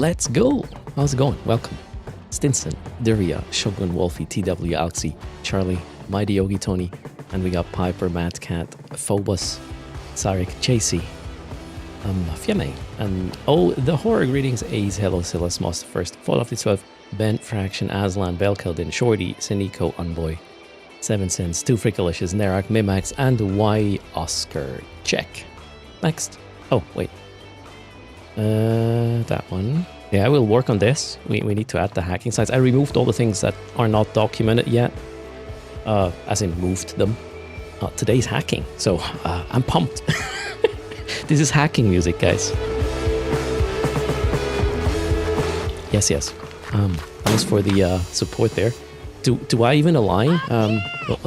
Let's go. How's it going? Welcome. Stinson, Diria, Shogun, Wolfie, TW, Outsy, Charlie, Mighty Yogi Tony, and we got Piper, Mad Cat, Phobos, Sarek, Chasey, Fiamme, and the horror greetings, Ace, Hello, Silas, Moss First, Fall of the 12, Ben, Fraction, Aslan, Belkeldin, Shorty, Sinico, Unboy, Seven Sins, Two Frickalicious, Nerak, Mimax, and Y Oscar. Check. Next. Oh, wait. That one. Yeah, we'll work on this. We need to add the hacking sites. I removed all the things that are not documented yet. As in moved them. Today's hacking, so I'm pumped. This is hacking music, guys. Yes. Thanks for the support there. Do I even align? Well,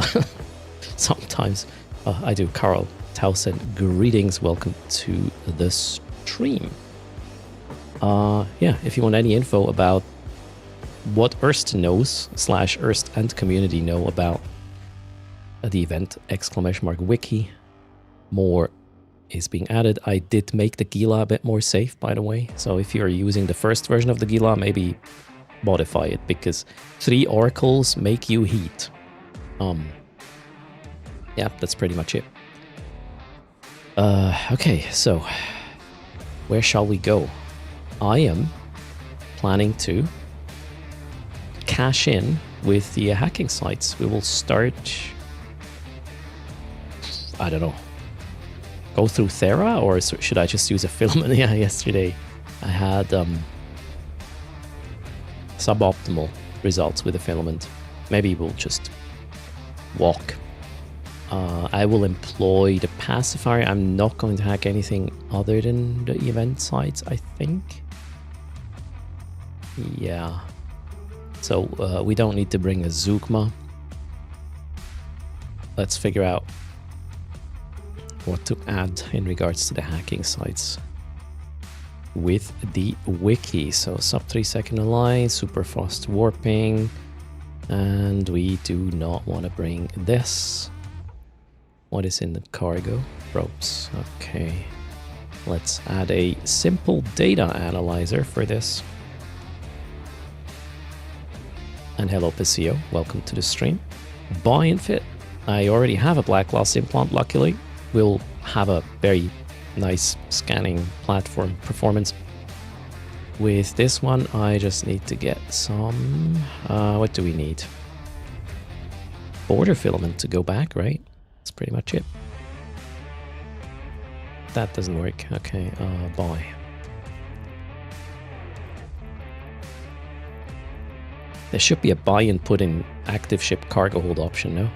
sometimes I do. Carl Towson, greetings. Welcome to the stream. Yeah, if you want any info about what Erst knows / Erst and community know about the event, ! Wiki, more is being added. I did make the Gila a bit more safe, by the way. So if you're using the first version of the Gila, maybe modify it, because 3 oracles make you heat. Yeah, that's pretty much it. Okay, so where shall we go? I am planning to cash in with the hacking sites. We will start, I don't know, go through Thera, or should I just use a filament? Yeah, yesterday I had suboptimal results with the filament. Maybe we'll just walk. I will employ the pacifier. I'm not going to hack anything other than the event sites, I think. Yeah. So we don't need to bring a Zookma. Let's figure out what to add in regards to the hacking sites with the wiki. So sub 3 second align, super fast warping, and we do not want to bring this. What is in the cargo? Ropes. Okay. Let's add a simple data analyzer for this. And hello, Pisio. Welcome to the stream. Buy and fit. I already have a black glass implant, luckily. We'll have a very nice scanning platform performance. With this one, I just need to get some... what do we need? Border filament to go back, right? That's pretty much it. That doesn't work. Okay, buy. There should be a buy and put in active ship cargo hold option, no?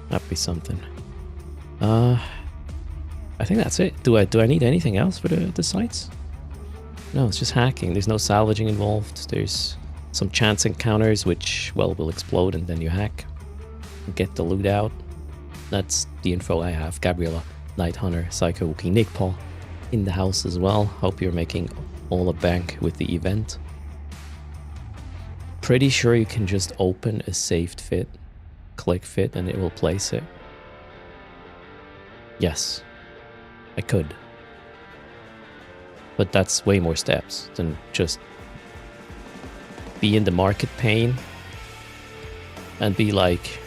That'd be something. I think that's it. Do I need anything else for the sites? No, it's just hacking. There's no salvaging involved. There's some chance encounters which, well, will explode and then you hack. Get the loot out. That's the info I have. Gabriella, Night Hunter, Psycho Wookie, Nick Paul in the house as well. Hope you're making all a bank with the event. Pretty sure you can just open a saved fit, click fit, and it will place it. Yes, I could. But that's way more steps than just be in the market pane and be like,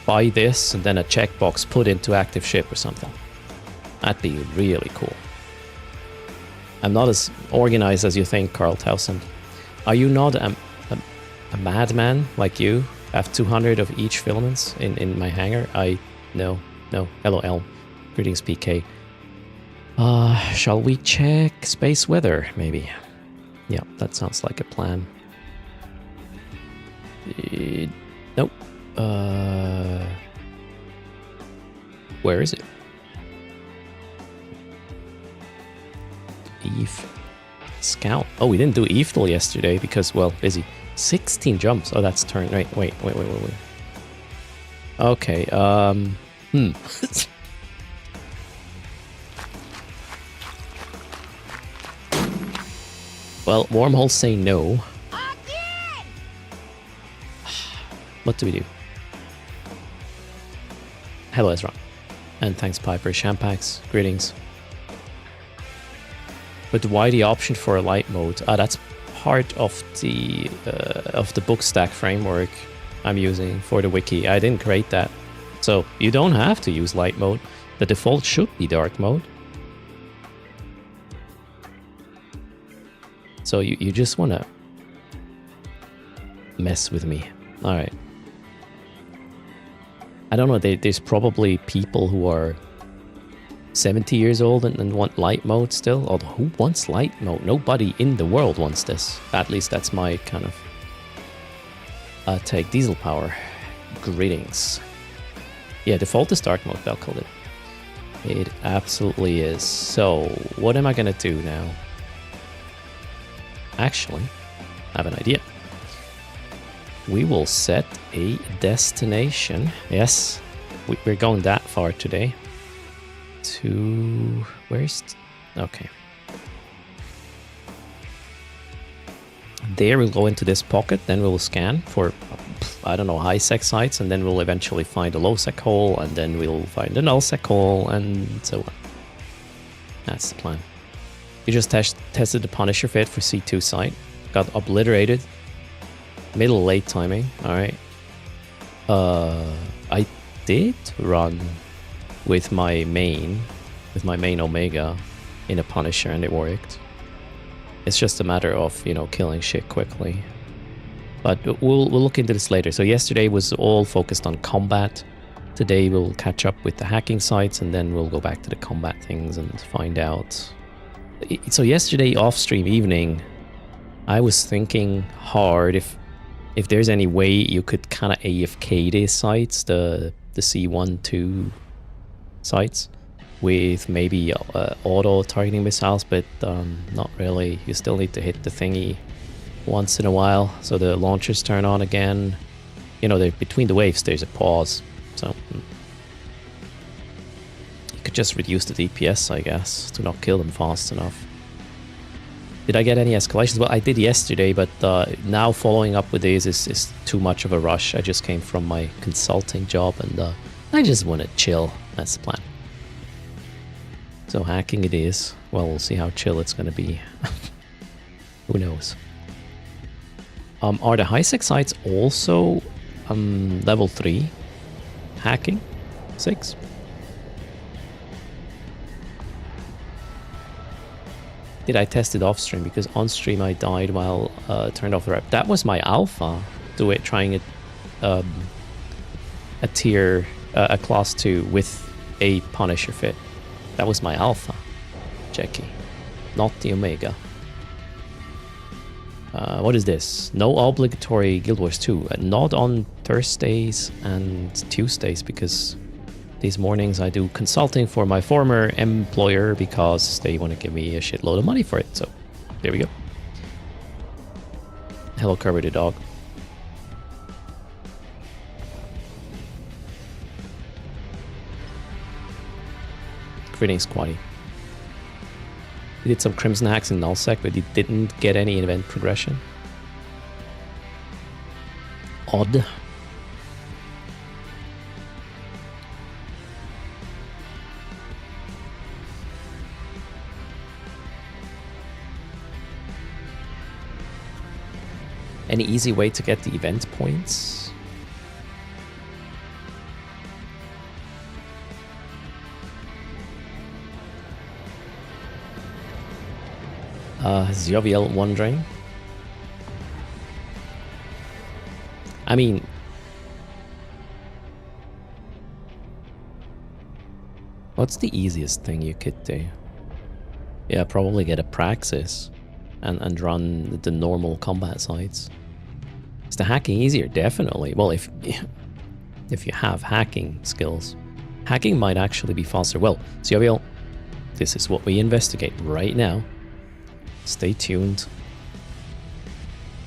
buy this and then a checkbox put into active ship or something. That'd be really cool. I'm not as organized as you think, Carl Towson. Are you not a madman like you? I have 200 of each filaments in my hangar? No. Hello, Elm. Greetings, PK. Shall we check space weather, maybe? Yeah, that sounds like a plan. Nope. Where is it? Eve. Scout. Oh, we didn't do Evetal yesterday because, well, busy. 16 jumps. Oh, that's turn. Right, wait. Okay, Well, wormholes say no. What do we do? Hello, Ezra. And thanks, Piper. Shampax, greetings. But why the option for a light mode? That's part of the book stack framework I'm using for the wiki. I didn't create that. So you don't have to use light mode. The default should be dark mode. So you just want to mess with me. All right. I don't know. There's probably people who are 70 years old and want light mode still. Although who wants light mode? Nobody in the world wants this. At least that's my kind of take. Diesel power. Greetings. Yeah, default is dark mode, Bell called it. It absolutely is. So what am I gonna do now? Actually, I have an idea. We will set a destination. Yes, we're going that far today. To... where's... okay. There we'll go into this pocket, then we'll scan for, I don't know, high-sec sites, and then we'll eventually find a low-sec hole, and then we'll find a null-sec hole, and so on. That's the plan. You just tested the Punisher fit for C2 site. Got obliterated. Middle late timing. Alright. I did run with my main Omega in a Punisher and it worked. It's just a matter of, you know, killing shit quickly. But we'll look into this later. So yesterday was all focused on combat. Today we'll catch up with the hacking sites and then we'll go back to the combat things and find out. So yesterday off stream evening, I was thinking hard if there's any way you could kind of AFK these sites, the C1, 2 sites, with maybe auto targeting missiles, but not really. You still need to hit the thingy once in a while so the launchers turn on again. You know, between the waves there's a pause, so you could just reduce the DPS, I guess, to not kill them fast enough. Did I get any escalations? Well, I did yesterday, but now following up with these is too much of a rush. I just came from my consulting job and I just want to chill. That's the plan. So hacking it is. Well, we'll see how chill it's going to be. Who knows? Are the high-sec sites also level 3 hacking? 6? Did I test it off stream? Because on stream I died while turned off the rep. That was my alpha. Do it, trying it a tier, a class 2 with a Punisher fit. That was my alpha, Jackie, not the Omega. What is this? No obligatory Guild Wars 2. Not on Thursdays and Tuesdays because these mornings I do consulting for my former employer because they want to give me a shitload of money for it. So there we go. Hello, Kirby the dog. Greetings, Squatty. He did some Crimson hacks in nullsec, but he didn't get any event progression. Odd. Any easy way to get the event points? Zioviel wondering. I mean, what's the easiest thing you could do? Yeah, probably get a praxis and run the normal combat sites. Is the hacking easier? Definitely. Well, if you have hacking skills, hacking might actually be faster. Well, Zioviel, this is what we investigate right now. Stay tuned.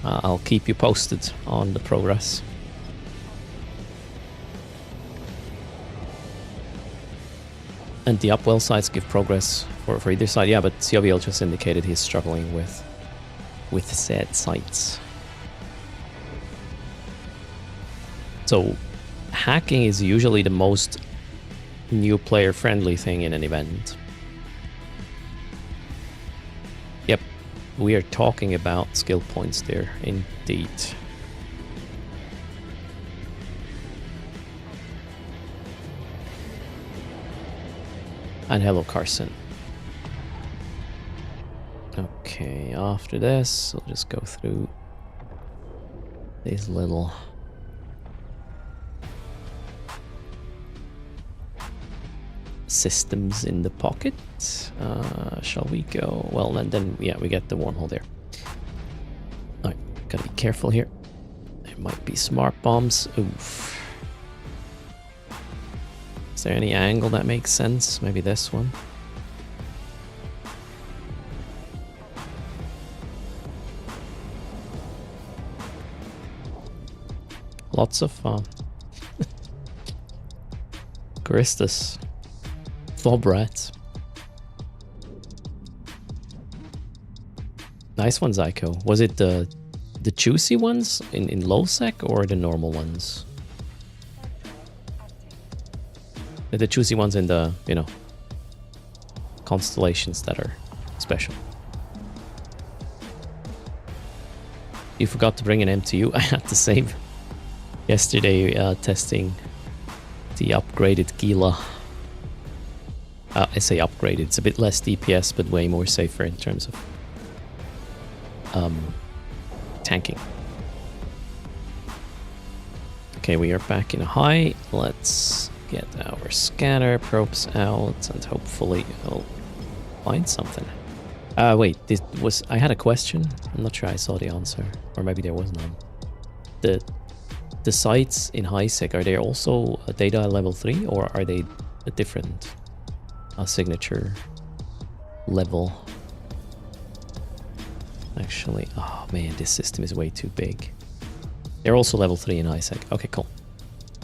I'll keep you posted on the progress. And the upwell sites give progress for either side. Yeah, but Zioviel just indicated he's struggling with said sites. So hacking is usually the most new player friendly thing in an event. we are talking about skill points there, indeed. And hello, Carson. Okay, after this, we'll just go through these little systems in the pocket. Shall we go? Well, then yeah, we get the wormhole there. Alright, gotta be careful here. There might be smart bombs. Oof. Is there any angle that makes sense? Maybe this one. Lots of fun. Christus. Thobrat. Nice one, Zyko. Was it the juicy ones in low sec or the normal ones? The juicy ones in the, you know, constellations that are special. You forgot to bring an MTU. I had to save yesterday testing the upgraded Gila. I say upgraded, it's a bit less DPS but way more safer in terms of tanking. Okay, we are back in a high. Let's get our scanner probes out and hopefully we'll find something. Wait, I had a question. I'm not sure I saw the answer, or maybe there was none. The sites in HiSec, are they also a data level 3 or are they a different signature level? Actually, oh man, this system is way too big. They're also level 3 in HiSec. Okay, cool.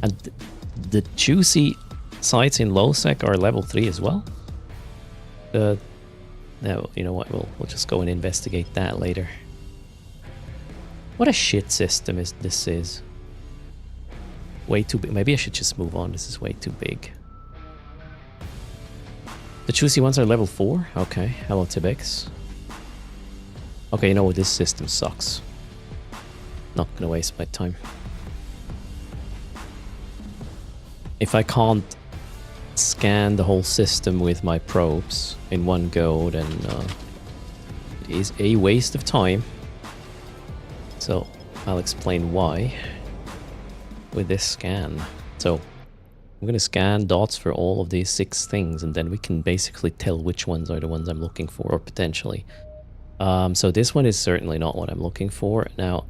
And the juicy sites in low sec are level 3 as well? Now, you know what, we'll just go and investigate that later. What a shit system this is. Way too big. Maybe I should just move on. This is way too big. The juicy ones are level 4? Okay, hello Tibex. Okay, you know what, this system sucks. Not gonna waste my time. If I can't scan the whole system with my probes in one go, then it is a waste of time. So I'll explain why with this scan. So I'm gonna scan dots for all of these 6 things, and then we can basically tell which ones are the ones I'm looking for, or potentially. So this one is certainly not what I'm looking for. Now,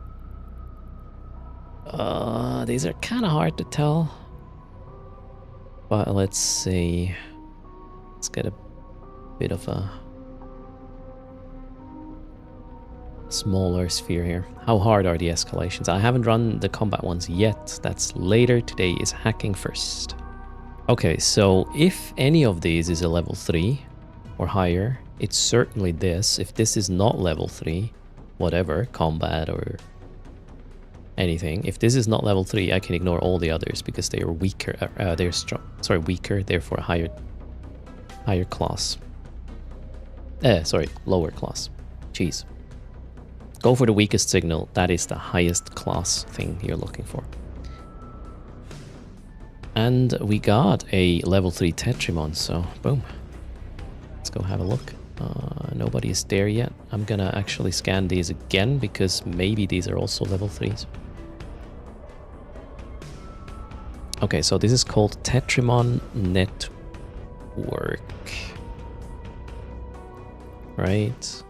these are kind of hard to tell. But let's see. Let's get a bit of a smaller sphere here. How hard are the escalations? I haven't run the combat ones yet. That's later. Today is hacking first. Okay, so if any of these is a level 3 or higher, it's certainly this. If this is not level 3, whatever, combat or anything, if this is not level 3, I can ignore all the others because they are weaker. They're strong. Sorry, weaker. Therefore, higher class. Sorry, lower class. Jeez. Go for the weakest signal. That is the highest class thing you're looking for. And we got a level 3 Tetrimon, so boom. Let's go have a look. Nobody is there yet. I'm gonna actually scan these again because maybe these are also level 3s. Okay, so this is called Tetrimon Network. Right.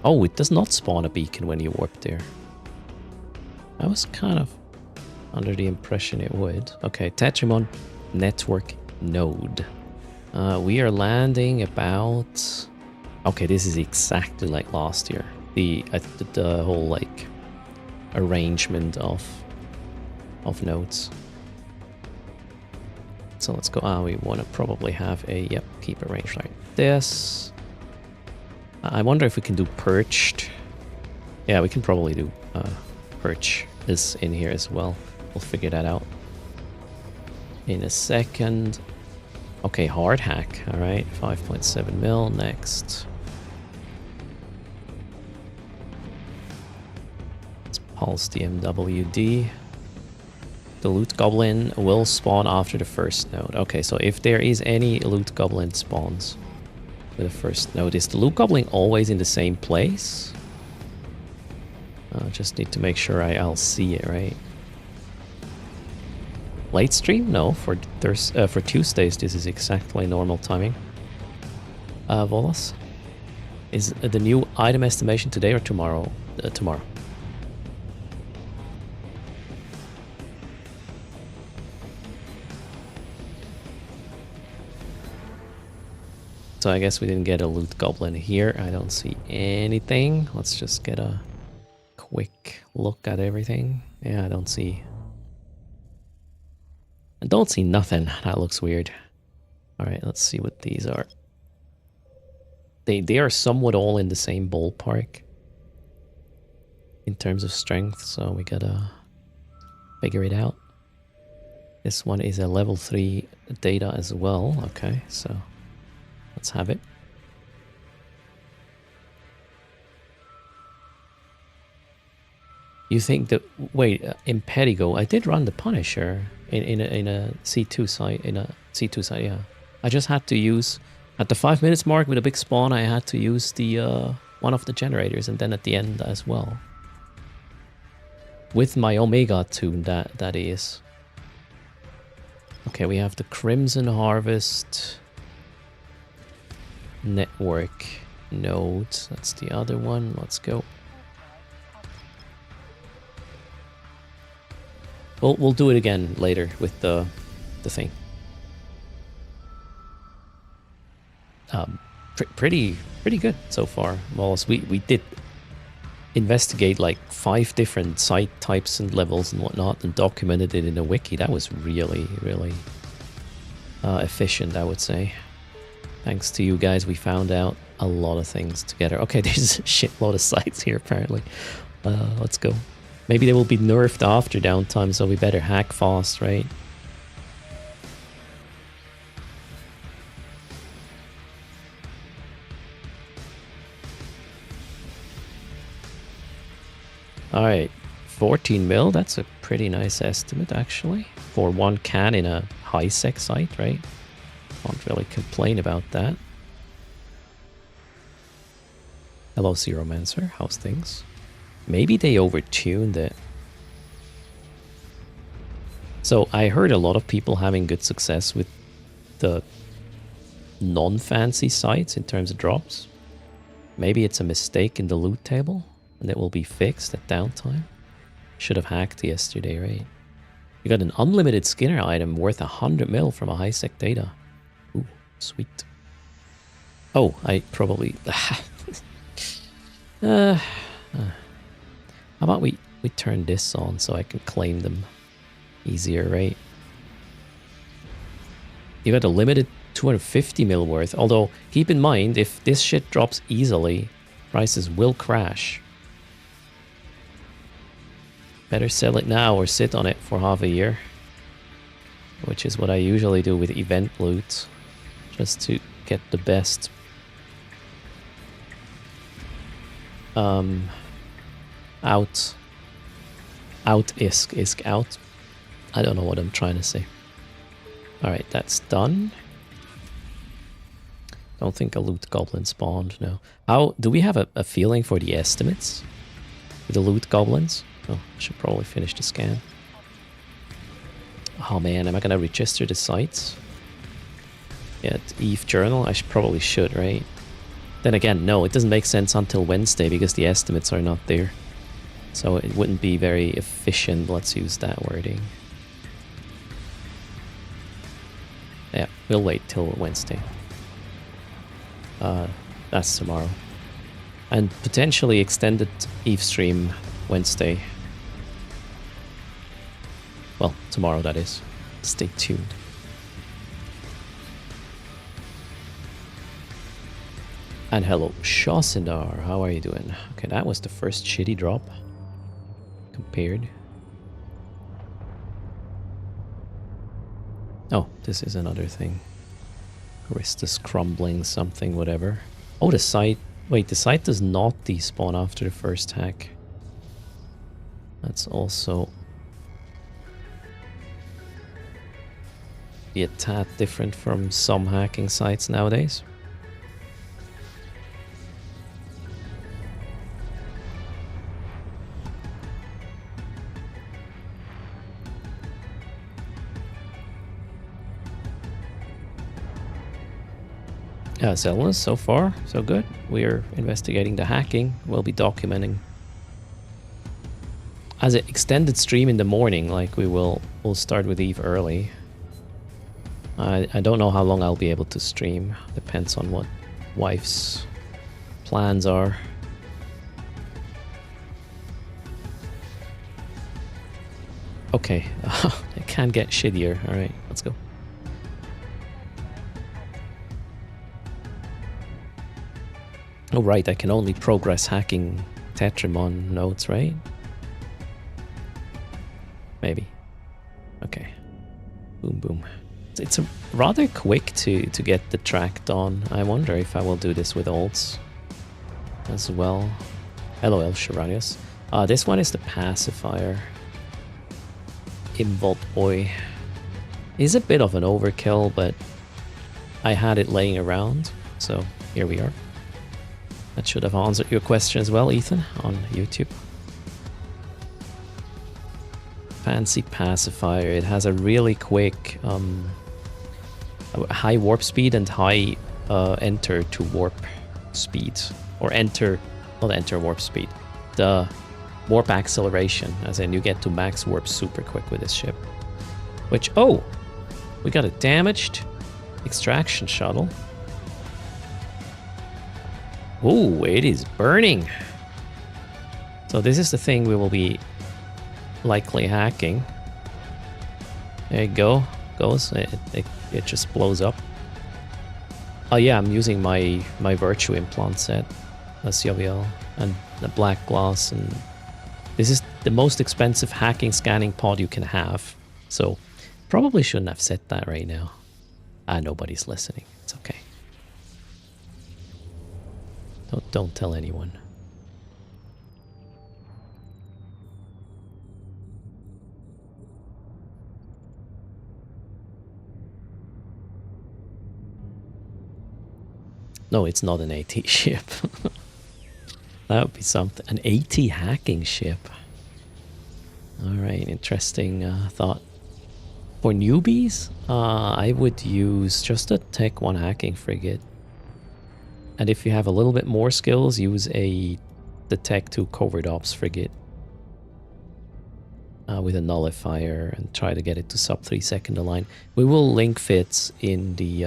Oh, it does not spawn a beacon when you warp there. I was kind of under the impression it would. Okay, Tetrimon Network Node. We are landing about... Okay, this is exactly like last year. The whole like arrangement of nodes. So let's go. We want to probably have a keep a range like this. I wonder if we can do perched. Yeah, we can probably do perch is in here as well. We'll figure that out in a second. Okay, hard hack. All right, 5.7 mil next. Pulse the MWD. The loot goblin will spawn after the first node. Okay, so if there is any loot goblin spawns with the first node, is the loot goblin always in the same place? Just need to make sure I'll see it, right? Late stream? No, for Tuesdays this is exactly normal timing. Volas? Is the new item estimation today or tomorrow? Tomorrow. So I guess we didn't get a loot goblin here. I don't see anything. Let's just get a quick look at everything. Yeah, I don't see nothing. That looks weird. Alright, let's see what these are. They are somewhat all in the same ballpark in terms of strength, so we gotta figure it out. This one is a level 3 data as well. Okay, so let's have it. You think that... Wait, in Pedigo, I did run the Punisher in a C2 site, yeah. I just had to use... At the 5 minutes mark with a big spawn, I had to use the one of the generators, and then at the end as well. With my Omega tune, that is. Okay, we have the Crimson Harvest network node. That's the other one. Let's go. We'll do it again later with the thing. Pretty good so far. Wallace, we did investigate like 5 different site types and levels and whatnot, and documented it in a wiki. That was really efficient, I would say. Thanks to you guys, we found out a lot of things together. Okay, there's a shitload of sites here apparently. Let's go. Maybe they will be nerfed after downtime, so we better hack fast, right? Alright, 14 mil, that's a pretty nice estimate actually. For one can in a high-sec site, right? Can't really complain about that. Hello, Zeromancer, how's things? Maybe they overtuned it. So I heard a lot of people having good success with the non-fancy sites in terms of drops. Maybe it's a mistake in the loot table, and it will be fixed at downtime. Should have hacked yesterday, right? You got an unlimited Skinner item worth 100 mil from a high-sec data. Ooh, sweet. Oh, I probably... How about we turn this on so I can claim them easier, right? You got a limited 250 mil worth. Although, keep in mind, if this shit drops easily, prices will crash. Better sell it now or sit on it for half a year. Which is what I usually do with event loot. Just to get the best. Isk out. I don't know what I'm trying to say. Alright, that's done. Don't think a loot goblin spawned, no. How do we have a feeling for the estimates? For the loot goblins? Oh, I should probably finish the scan. Oh man, am I gonna register the sites? Yeah, Eve Journal, I probably should, right? Then again, no, it doesn't make sense until Wednesday because the estimates are not there. So it wouldn't be very efficient, let's use that wording. Yeah, we'll wait till Wednesday. That's tomorrow. And potentially extended Eve stream Wednesday. Well, tomorrow that is. Stay tuned. And hello, Shawsindar, how are you doing? Okay, that was the first shitty drop. Compared. Oh, this is another thing. Aristus crumbling something, whatever. Oh, the site... Wait, the site does not despawn after the first hack. That's also be a tad different from some hacking sites nowadays. Zelnas, so far, so good. We are investigating the hacking. We'll be documenting as an extended stream in the morning. Like we'll start with Eve early. I don't know how long I'll be able to stream. Depends on what wife's plans are. Okay, it can get shittier. All right, let's go. Oh right, I can only progress hacking Tetrimon nodes, right? Maybe. Okay. Boom, boom. It's a rather quick to get the track done. I wonder if I will do this with alts as well. LOL, Sharanius. This one is the pacifier. Imvolt boy. Is a bit of an overkill, but I had it laying around, so here we are. That should have answered your question as well, Ethan, on YouTube. Fancy pacifier. It has a really quick high warp speed and high enter to warp speed. Or enter, not enter warp speed. The warp acceleration, as in you get to max warp super quick with this ship. Which, oh! We got a damaged extraction shuttle. Ooh, it is burning. So this is the thing we will be likely hacking. There you go. Goes. It just blows up. Oh yeah, I'm using my Virtue implant set. That's Jovial. And the black glass. And this is the most expensive hacking scanning pod you can have. So probably shouldn't have said that right now. Nobody's listening. It's okay. Don't tell anyone. No, it's not an AT ship. That would be something. An AT hacking ship. Alright, interesting thought. For newbies, I would use just a Tech 1 hacking frigate. And if you have a little bit more skills, use the Tech 2 covert ops frigate. With a nullifier and try to get it to sub 3 second align. We will link fits in the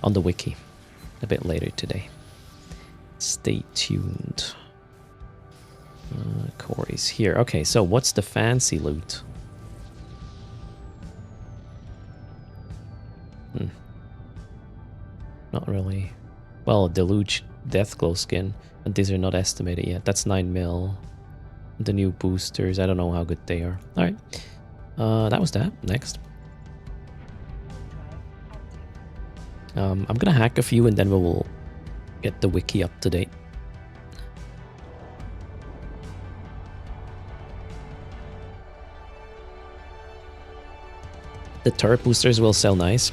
on the wiki a bit later today. Stay tuned. Corey's here. Okay, so what's the fancy loot? Not really. Well, Deluge Deathglow skin, and these are not estimated yet. That's 9 mil. The new boosters, I don't know how good they are. Alright. That was that. Next. I'm gonna hack a few and then we will get the wiki up to date. The turret boosters will sell nice.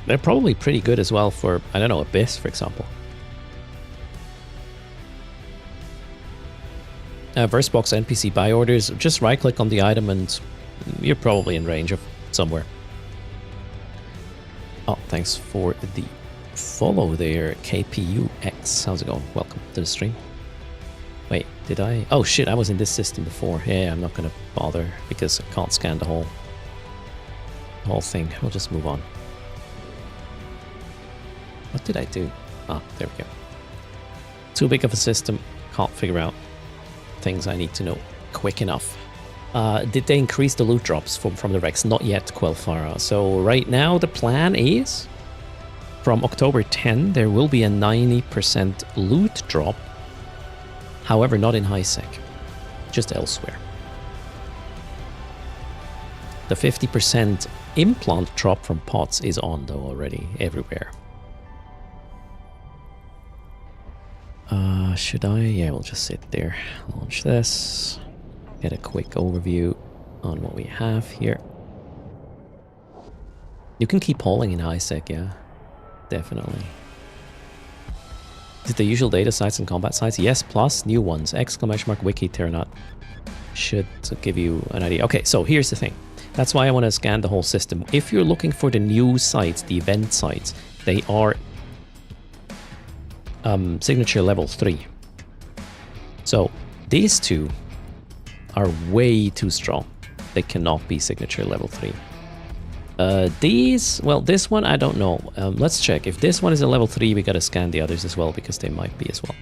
They're probably pretty good as well for, I don't know, Abyss, for example. Versebox NPC buy orders, just right click on the item and you're probably in range of somewhere. Oh, thanks for the follow there, KPUX. How's it going? Welcome to the stream. Wait, did I? Oh shit, I was in this system before. Yeah, I'm not gonna bother because I can't scan the whole thing. We'll just move on. What did I do? Ah, there we go. Too big of a system. Can't figure out things I need to know quick enough. Did they increase the loot drops from the Rex? Not yet, Quelfara. So right now the plan is from October 10 there will be a 90% loot drop. However, not in high sec, just elsewhere. The 50% implant drop from pots is on though already everywhere. Should I? Yeah, we'll just sit there. Launch this. get a quick overview on what we have here. You can keep hauling in high sec, yeah, definitely. Is it the usual data sites and combat sites? Yes, plus new ones. Exclamation mark wiki Terranut should give you an idea. Okay, so here's the thing. That's why I want to scan the whole system. If you're looking for the new sites, the event sites, they are signature level 3. So these two are way too strong. They cannot be signature level 3. Well, this one, I don't know. Let's check. If this one is a level 3, we gotta scan the others as well, because they might be as well.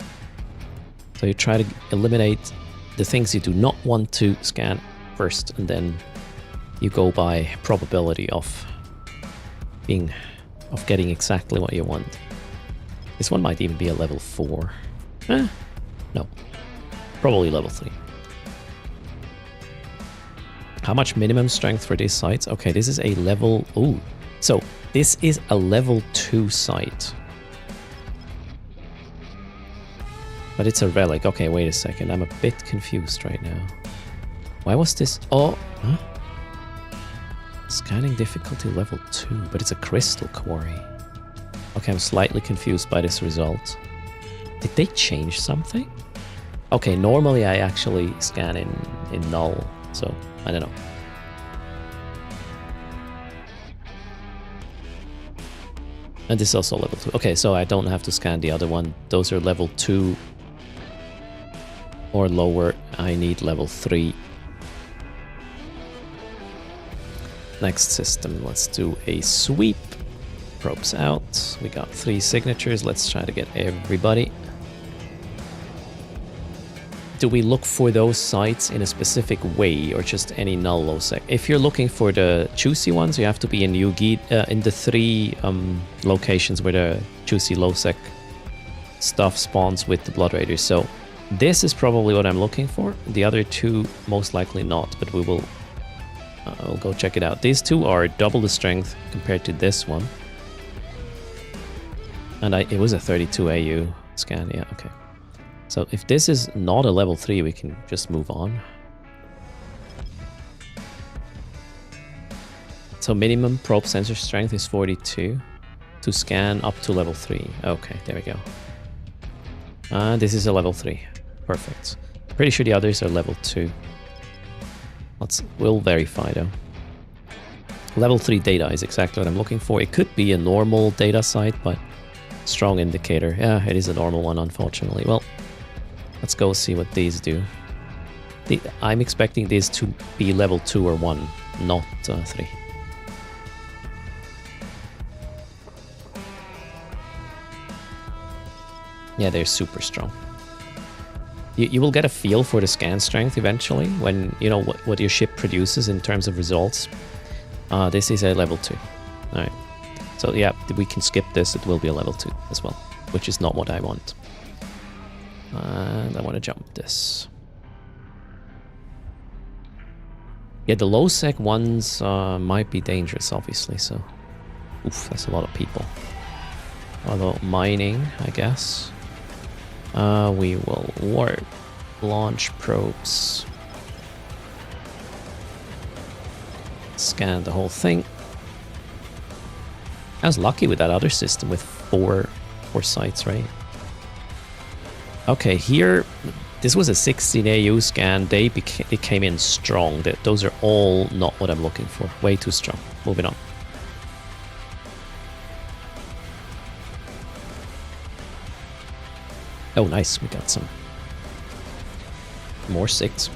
So you try to eliminate the things you do not want to scan first, and then you go by probability of getting exactly what you want. This one might even be a level 4. No. Probably level 3. How much minimum strength for these sites? Okay, this is a level... Ooh. So, this is a level 2 site. But it's a relic. Okay, wait a second. I'm a bit confused right now. Why was this... Oh, huh? Scanning difficulty level 2, but it's a crystal quarry. Okay, I'm slightly confused by this result. Did they change something? Okay, normally I actually scan in null, so I don't know. And this is also level 2. Okay, so I don't have to scan the other one. Those are level 2 or lower. I need level 3. Next system, let's do a sweep. Probes out. We got 3 signatures. Let's try to get everybody. Do we look for those sites in a specific way, or just any null low sec? If you're looking for the juicy ones, you have to be in in the 3 locations where the juicy low sec stuff spawns with the Blood Raiders. So this is probably what I'm looking for. The other 2 most likely not, but we will. I'll go check it out. These 2 are double the strength compared to this one, and it was a 32 AU scan. Yeah, okay. So if this is not a level 3, we can just move on. So minimum probe sensor strength is 42 to scan up to level 3. Okay, there we go. This is a level 3. Perfect. Pretty sure the others are level 2. We'll verify though. Level 3 data is exactly what I'm looking for. It could be a normal data site, but strong indicator. Yeah, it is a normal one, unfortunately. Well, let's go see what these do. I'm expecting these to be level 2 or 1, not 3. Yeah, they're super strong. You will get a feel for the scan strength eventually when you know what your ship produces in terms of results. This is a level 2. Alright. So yeah, we can skip this. It will be a level 2 as well, which is not what I want. And I want to jump this. Yeah, the low sec ones might be dangerous, obviously, so... Oof, that's a lot of people. Although mining, I guess. We will warp launch probes. Scan the whole thing. I was lucky with that other system with four sites, right? Okay, here, this was a 16 AU scan. It came in strong. Those are all not what I'm looking for. Way too strong. Moving on. Oh, nice. We got some more 6.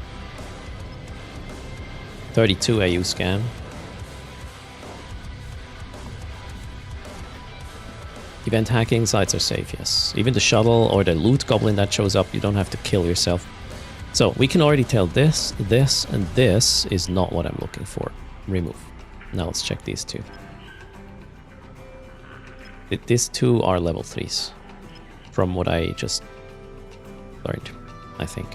32 AU scan. Event hacking sites are safe, yes. Even the shuttle or the loot goblin that shows up, you don't have to kill yourself. So we can already tell this, and this is not what I'm looking for. Remove. Now let's check these two. These two are level 3s. From what I just learned, I think.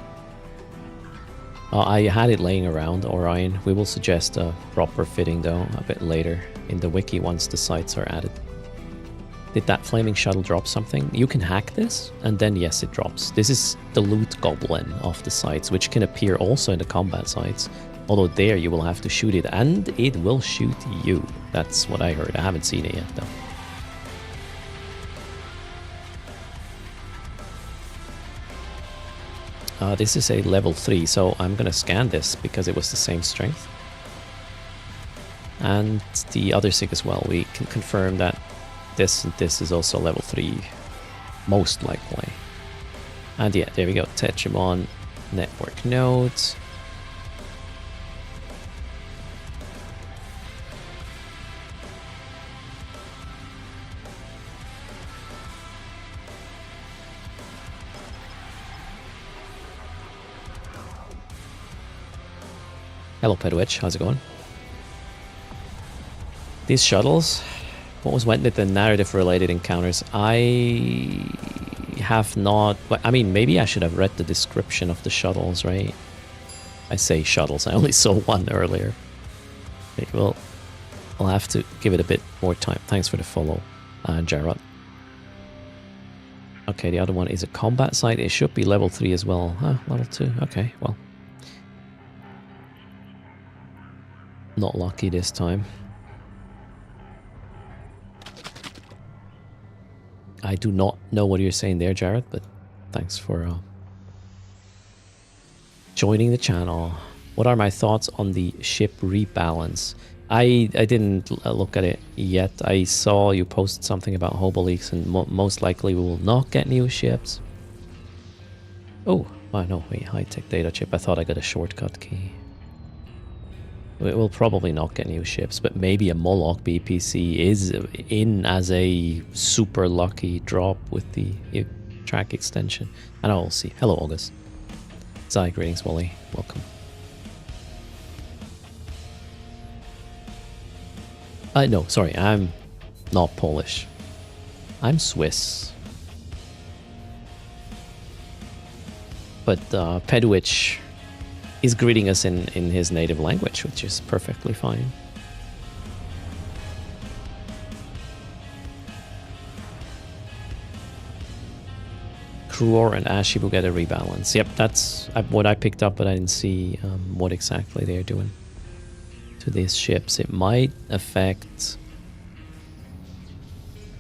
I had it laying around, Orion. We will suggest a proper fitting though, a bit later in the wiki once the sites are added. Did that flaming shuttle drop something? You can hack this, and then yes, it drops. This is the loot goblin of the sites, which can appear also in the combat sites. Although there you will have to shoot it, and it will shoot you. That's what I heard. I haven't seen it yet, though. This is a level 3, so I'm gonna scan this because it was the same strength. And the other SIG as well. We can confirm that this is also level 3, most likely. And yeah, there we go. Tetramon network nodes. Hello, Pedwitch. How's it going? These shuttles, what was went with the narrative-related encounters? I have not... I mean, maybe I should have read the description of the shuttles, right? I say shuttles. I only saw one earlier. Okay, well, I'll have to give it a bit more time. Thanks for the follow, Jarrod. Okay, the other one is a combat site. It should be level 3 as well. Level 2. Okay, well. Not lucky this time. I do not know what you're saying there, Jared, but thanks for joining the channel. What are my thoughts on the ship rebalance? I didn't look at it yet. I saw you post something about hobo leaks, and most likely we will not get new ships. Oh, no, wait, high-tech data chip. I thought I got a shortcut key. We will probably not get new ships, but maybe a Moloch BPC is in as a super lucky drop with the track extension. And I'll see. Hello, August. Zai, greetings, Wally. Welcome. No, sorry, I'm not Polish. I'm Swiss. But Pedwitch is greeting us in his native language, which is perfectly fine. Kruor and Ashibu get a rebalance. Yep, that's what I picked up, but I didn't see what exactly they're doing to these ships. It might affect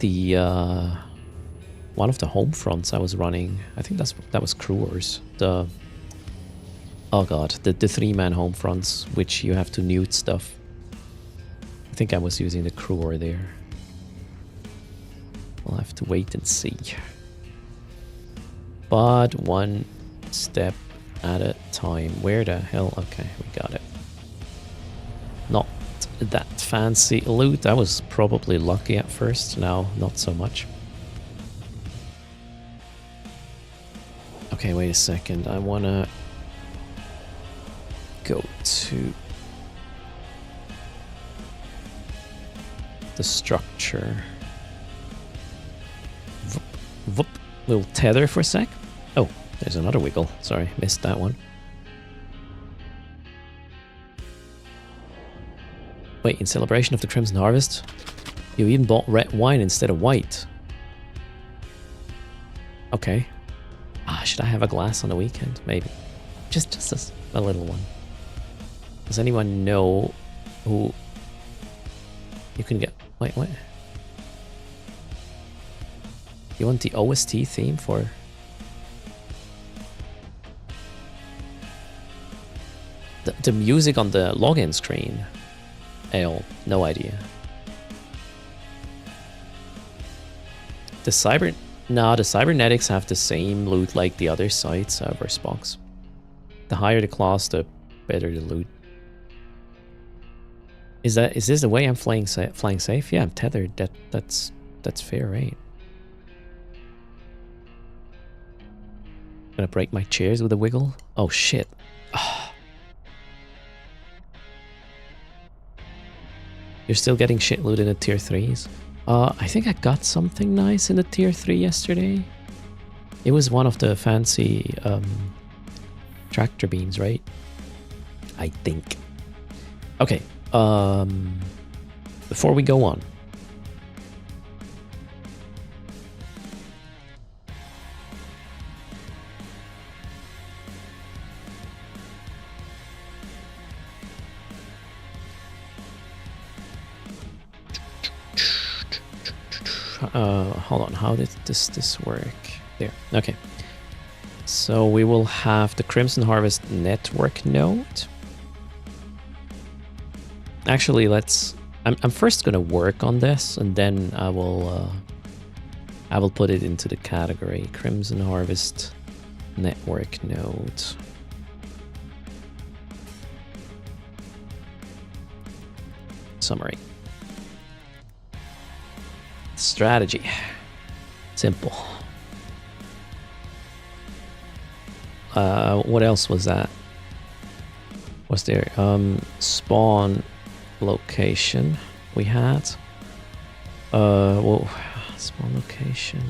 the one of the home fronts I was running. I think that was Kruor's. Oh god, the 3-man home fronts, which you have to newt stuff. I think I was using the Kruor there. We'll have to wait and see. But one step at a time. Where the hell? Okay, we got it. Not that fancy loot. I was probably lucky at first. Now, not so much. Okay, wait a second. I wanna go to the structure. Voop, voop. Little tether for a sec. Oh, there's another wiggle. Sorry, missed that one. Wait, in celebration of the Crimson Harvest, you even bought red wine instead of white. Okay. Should I have a glass on the weekend? Maybe. Just a little one. Does anyone know who you can get? Wait, what? You want the OST theme for? The music on the login screen? No idea. The cybernetics have the same loot like the other sites, Versbox. The higher the class, the better the loot. Is this the way I'm flying safe? Yeah, I'm tethered. That's fair, right? Gonna break my chairs with a wiggle? Oh shit. You're still getting shit loot in the tier 3s? I think I got something nice in the tier 3 yesterday. It was one of the fancy tractor beams, right? I think. Okay. Before we go on, hold on. How did this work? There. Okay. So we will have the Crimson Harvest network node. Actually, I'm first gonna work on this, and then I will put it into the category Crimson Harvest network node. Summary. Strategy. Simple. What else was that? Was there spawn location we had? Whoa, spawn location.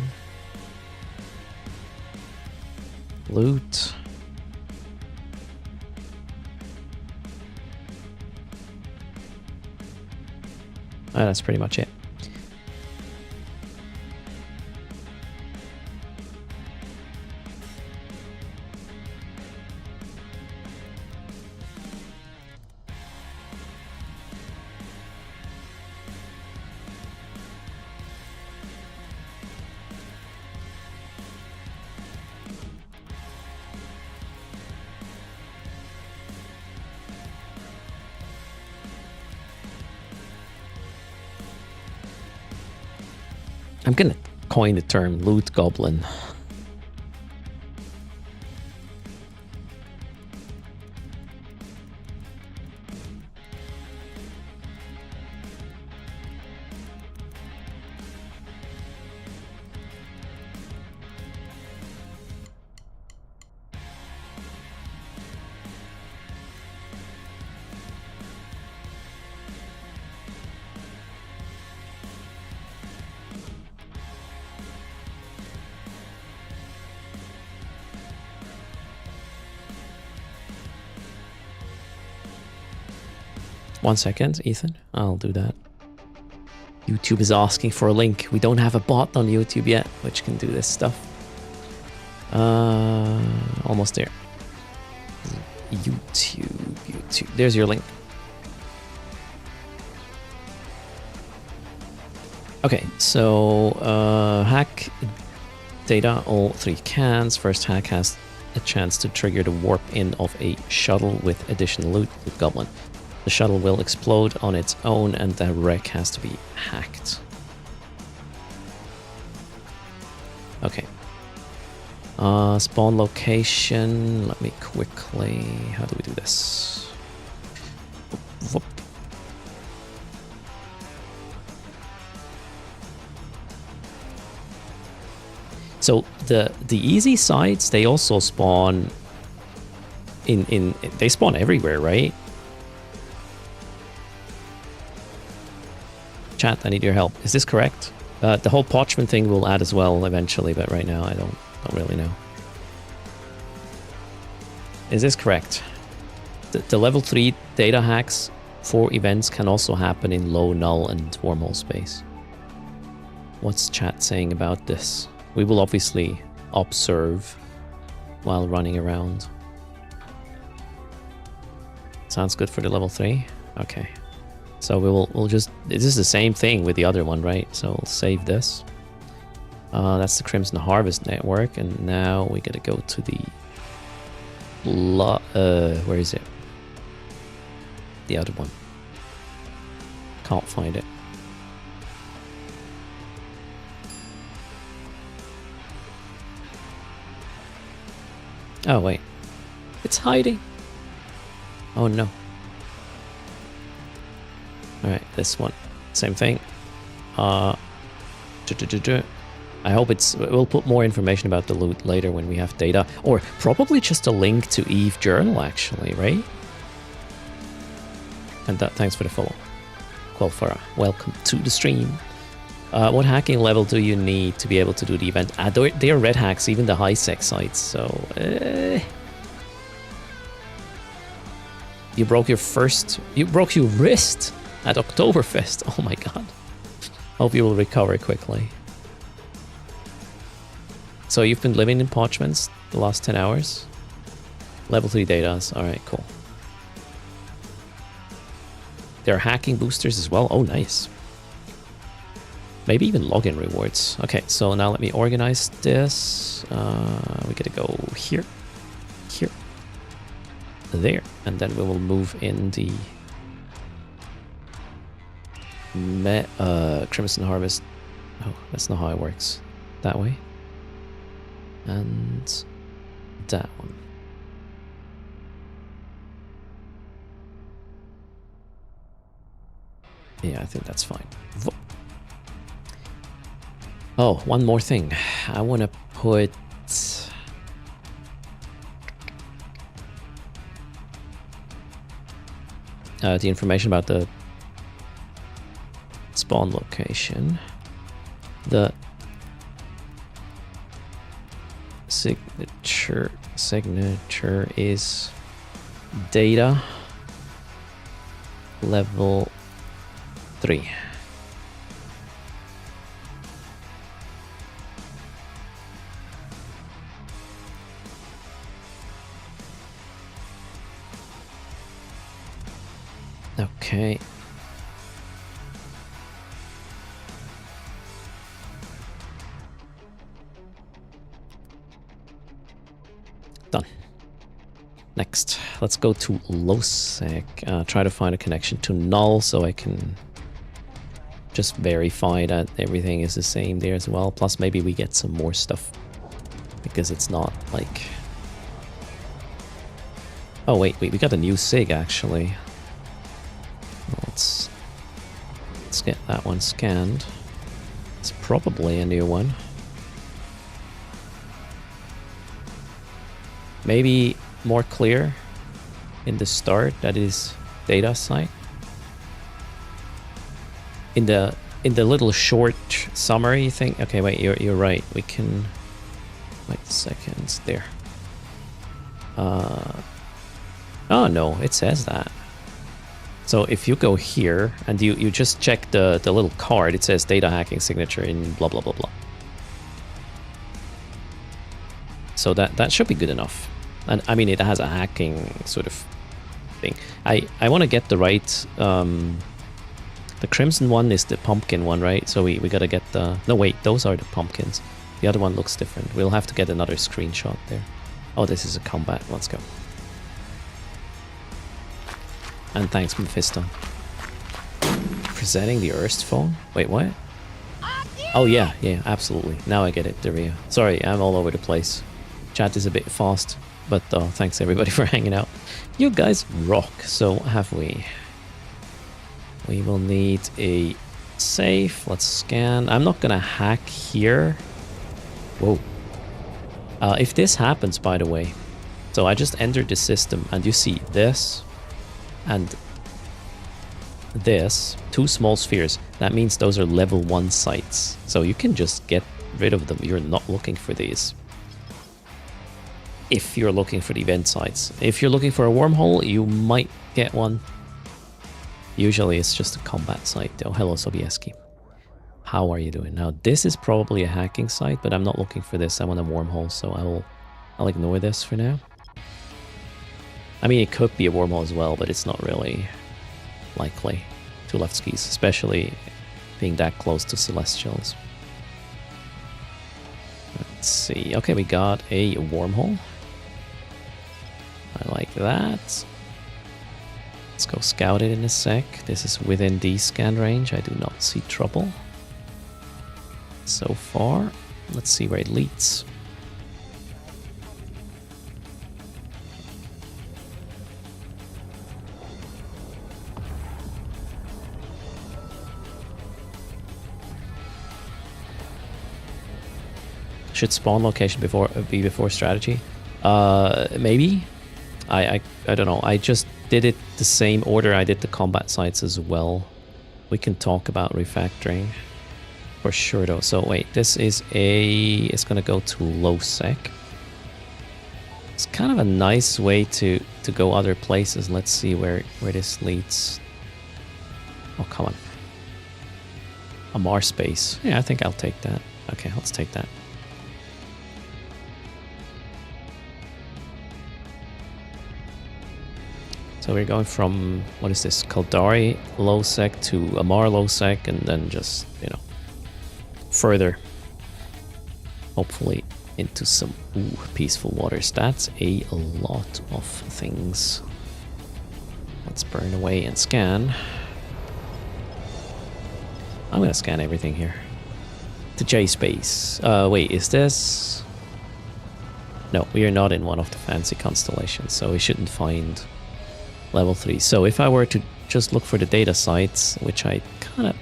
Loot. That's pretty much it. I'm gonna coin the term loot goblin. One second, Ethan. I'll do that. YouTube is asking for a link. We don't have a bot on YouTube yet, which can do this stuff. Almost there. YouTube. There's your link. Okay, so hack data, all 3 cans. First hack has a chance to trigger the warp in of a shuttle with additional loot with Goblin. The shuttle will explode on its own and the wreck has to be hacked. Okay. Spawn location. Let me quickly... How do we do this? Whoop. So the easy sites, they also spawn they spawn everywhere, right? Chat, I need your help. Is this correct? The whole parchment thing will add as well eventually, but right now I don't really know. Is this correct? The level 3 data hacks for events can also happen in low, null, and wormhole space. What's chat saying about this? We will obviously observe while running around. Sounds good for the level 3? Okay. So we'll just... This is the same thing with the other one, right? So we'll save this. That's the Crimson Harvest network, and now we gotta go to the... where is it? The other one. Can't find it. Oh, wait. It's hiding. Oh, no. Alright, this one. Same thing. I hope we'll put more information about the loot later when we have data. Or probably just a link to Eve Journal, actually, right? And thanks for the follow. Qualfara, welcome to the stream. What hacking level do you need to be able to do the event? They are red hacks, even the high-sec sites, so... You broke your wrist at Oktoberfest. Oh my god. Hope you will recover quickly. So you've been living in Parchments the last 10 hours? Level 3 datas. Alright, cool. There are hacking boosters as well. Oh, nice. Maybe even login rewards. Okay, so now let me organize this. We gotta go here, here, there, and then we will move in the Crimson Harvest. Oh, that's not how it works. That way. And that one. Yeah, I think that's fine. Oh, one more thing. I want to put... the information about the spawn location. The signature is data level 3. Okay. Done. Next, let's go to lowsec. Try to find a connection to null so I can just verify that everything is the same there as well. Plus, maybe we get some more stuff because it's not like... Oh, wait, we got a new sig actually. Let's get that one scanned. It's probably a new one. Maybe more clear in the start, that is data site. In the little short summary, you think? Okay, wait, you're right. We can wait a second there. Oh no, it says that. So if you go here and you just check the little card, it says data hacking signature in blah blah blah blah. So that should be good enough. And I mean, it has a hacking sort of thing. I want to get the right... the crimson one is the pumpkin one, right? So we gotta get the... No, wait, those are the pumpkins. The other one looks different. We'll have to get another screenshot there. Oh, this is a combat. Let's go. And thanks, Mephisto. Presenting the Erst phone? Wait, what? Oh, yeah, absolutely. Now I get it, Daria. Sorry, I'm all over the place. Chat is a bit fast, but thanks everybody for hanging out. You guys rock. So have we... We will need a safe. Let's scan. I'm not gonna hack here. Whoa. If this happens, by the way, so I just entered the system and you see this and this, 2 small spheres. That means those are level 1 sites. So you can just get rid of them. You're not looking for these. If you're looking for the event sites. If you're looking for a wormhole, you might get one. Usually it's just a combat site though. Hello, Sobieski. How are you doing? Now this is probably a hacking site, but I'm not looking for this. I want a wormhole, so I'll ignore this for now. I mean, it could be a wormhole as well, but it's not really likely. 2 left skis, especially being that close to Celestials. Let's see. Okay, we got a wormhole. I like that. Let's go scout it in a sec. This is within the scan range. I do not see trouble so far. Let's see where it leads. Should spawn location be before strategy? Maybe. I don't know. I just did it the same order I did the combat sites as well. We can talk about refactoring for sure though. So wait, this is it's gonna go to low sec. It's kind of a nice way to go other places. Let's see where this leads. Oh, come on. A Mars space. Yeah, I think I'll take that. Okay, let's take that. So we're going from, what is this, Kaldari low sec to Amar low sec, and then just, you know, further. Hopefully into some peaceful waters. That's a lot of things. Let's burn away and scan. I'm gonna scan everything here. The J space. Wait, is this? No, we are not in one of the fancy constellations, so we shouldn't find level 3. So if I were to just look for the data sites, which I kind of...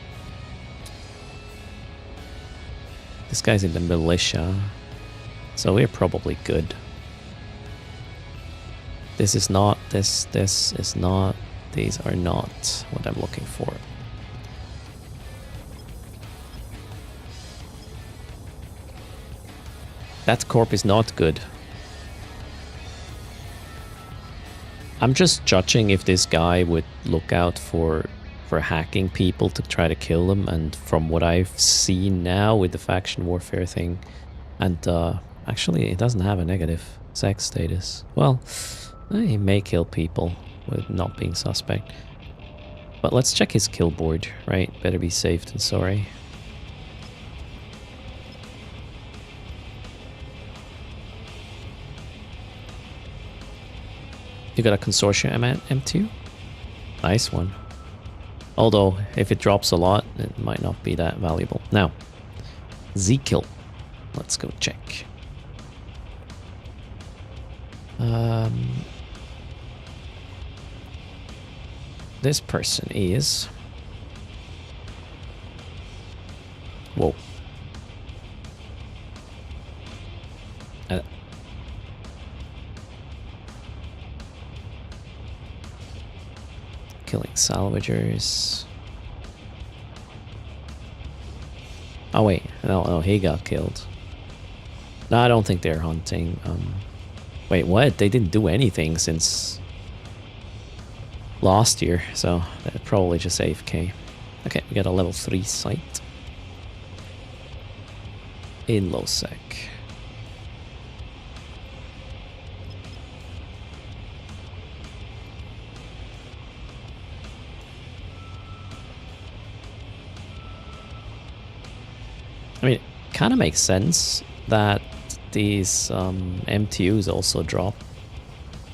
This guy's in the militia, so we're probably good. This is not, this is not, these are not what I'm looking for. That corp is not good. I'm just judging if this guy would look out for hacking people to try to kill them, and from what I've seen now with the faction warfare thing, and actually it doesn't have a negative sex status. Well, he may kill people with not being suspect. But let's check his kill board, right? Better be safe than sorry. You got a consortium M2? Nice one. Although, if it drops a lot, it might not be that valuable. Now, Z-kill. Let's go check. This person is... Whoa. Killing salvagers. Oh wait, no, he got killed. No, I don't think they're hunting. Wait, what? They didn't do anything since last year, so they're probably just AFK. Okay, we got a level 3 site in low sec. I mean, it kind of makes sense that these MTUs also drop.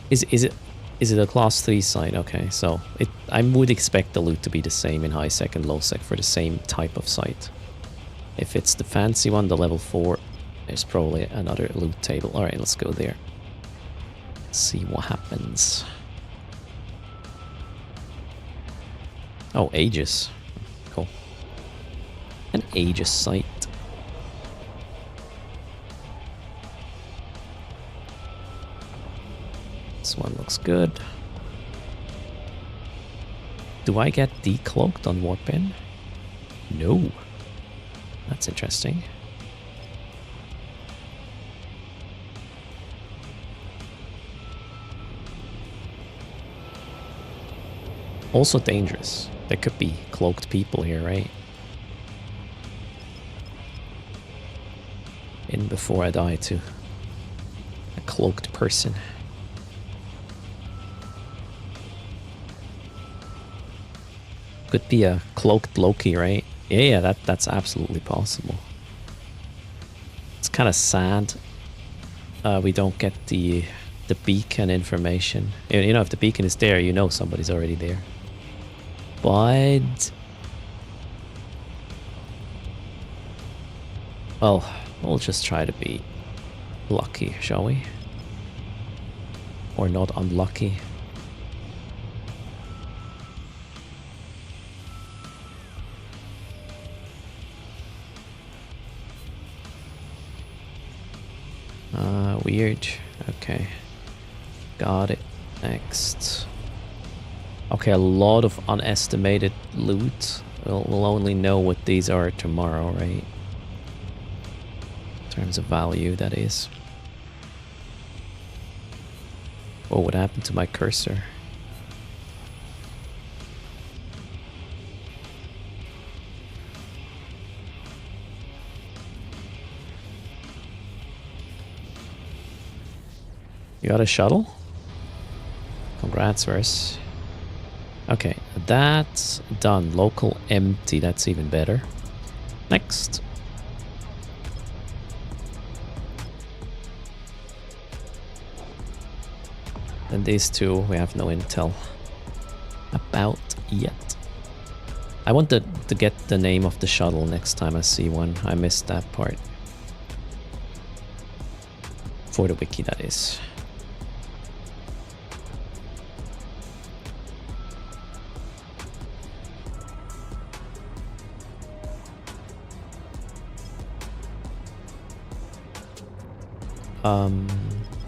Is it a class 3 site? Okay, so I would expect the loot to be the same in high sec and low sec for the same type of site. If it's the fancy one, the level 4, there's probably another loot table. All right, let's go there. Let's see what happens. Oh, Aegis. Cool. An Aegis site. This one looks good. Do I get decloaked on Warpin? No. That's interesting. Also dangerous. There could be cloaked people here, right? In before I die too. A cloaked person. Could be a cloaked Loki, right? Yeah, that's absolutely possible. It's kind of sad we don't get the beacon information. You know, if the beacon is there, you know somebody's already there. But... well, we'll just try to be lucky, shall we? Or not unlucky. Weird. Okay. Got it. Next. Okay, a lot of unestimated loot. We'll only know what these are tomorrow, right? In terms of value, that is. Oh, what happened to my cursor? You got a shuttle? Congrats, Vers. Okay, that's done. Local empty, that's even better. Next. Then these two we have no intel about yet. I want to get the name of the shuttle next time I see one. I missed that part. For the wiki, that is.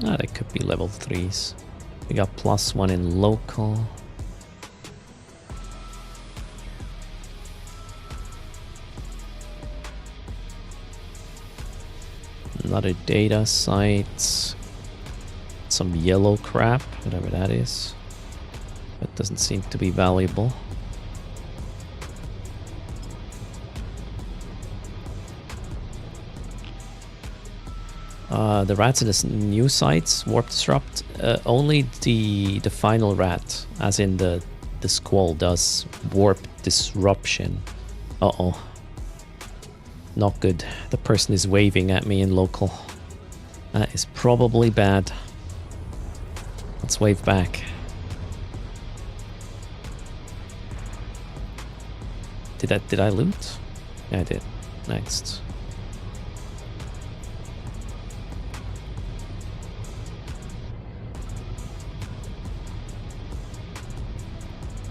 That could be level 3s. We got +1 in local. Another data site. Some yellow crap, whatever that is. That doesn't seem to be valuable. The rats in this new sites, Warp Disrupt, only the final rat, as in the squall, does Warp Disruption. Uh-oh. Not good. The person is waving at me in local. That is probably bad. Let's wave back. Did I loot? Yeah, I did. Next.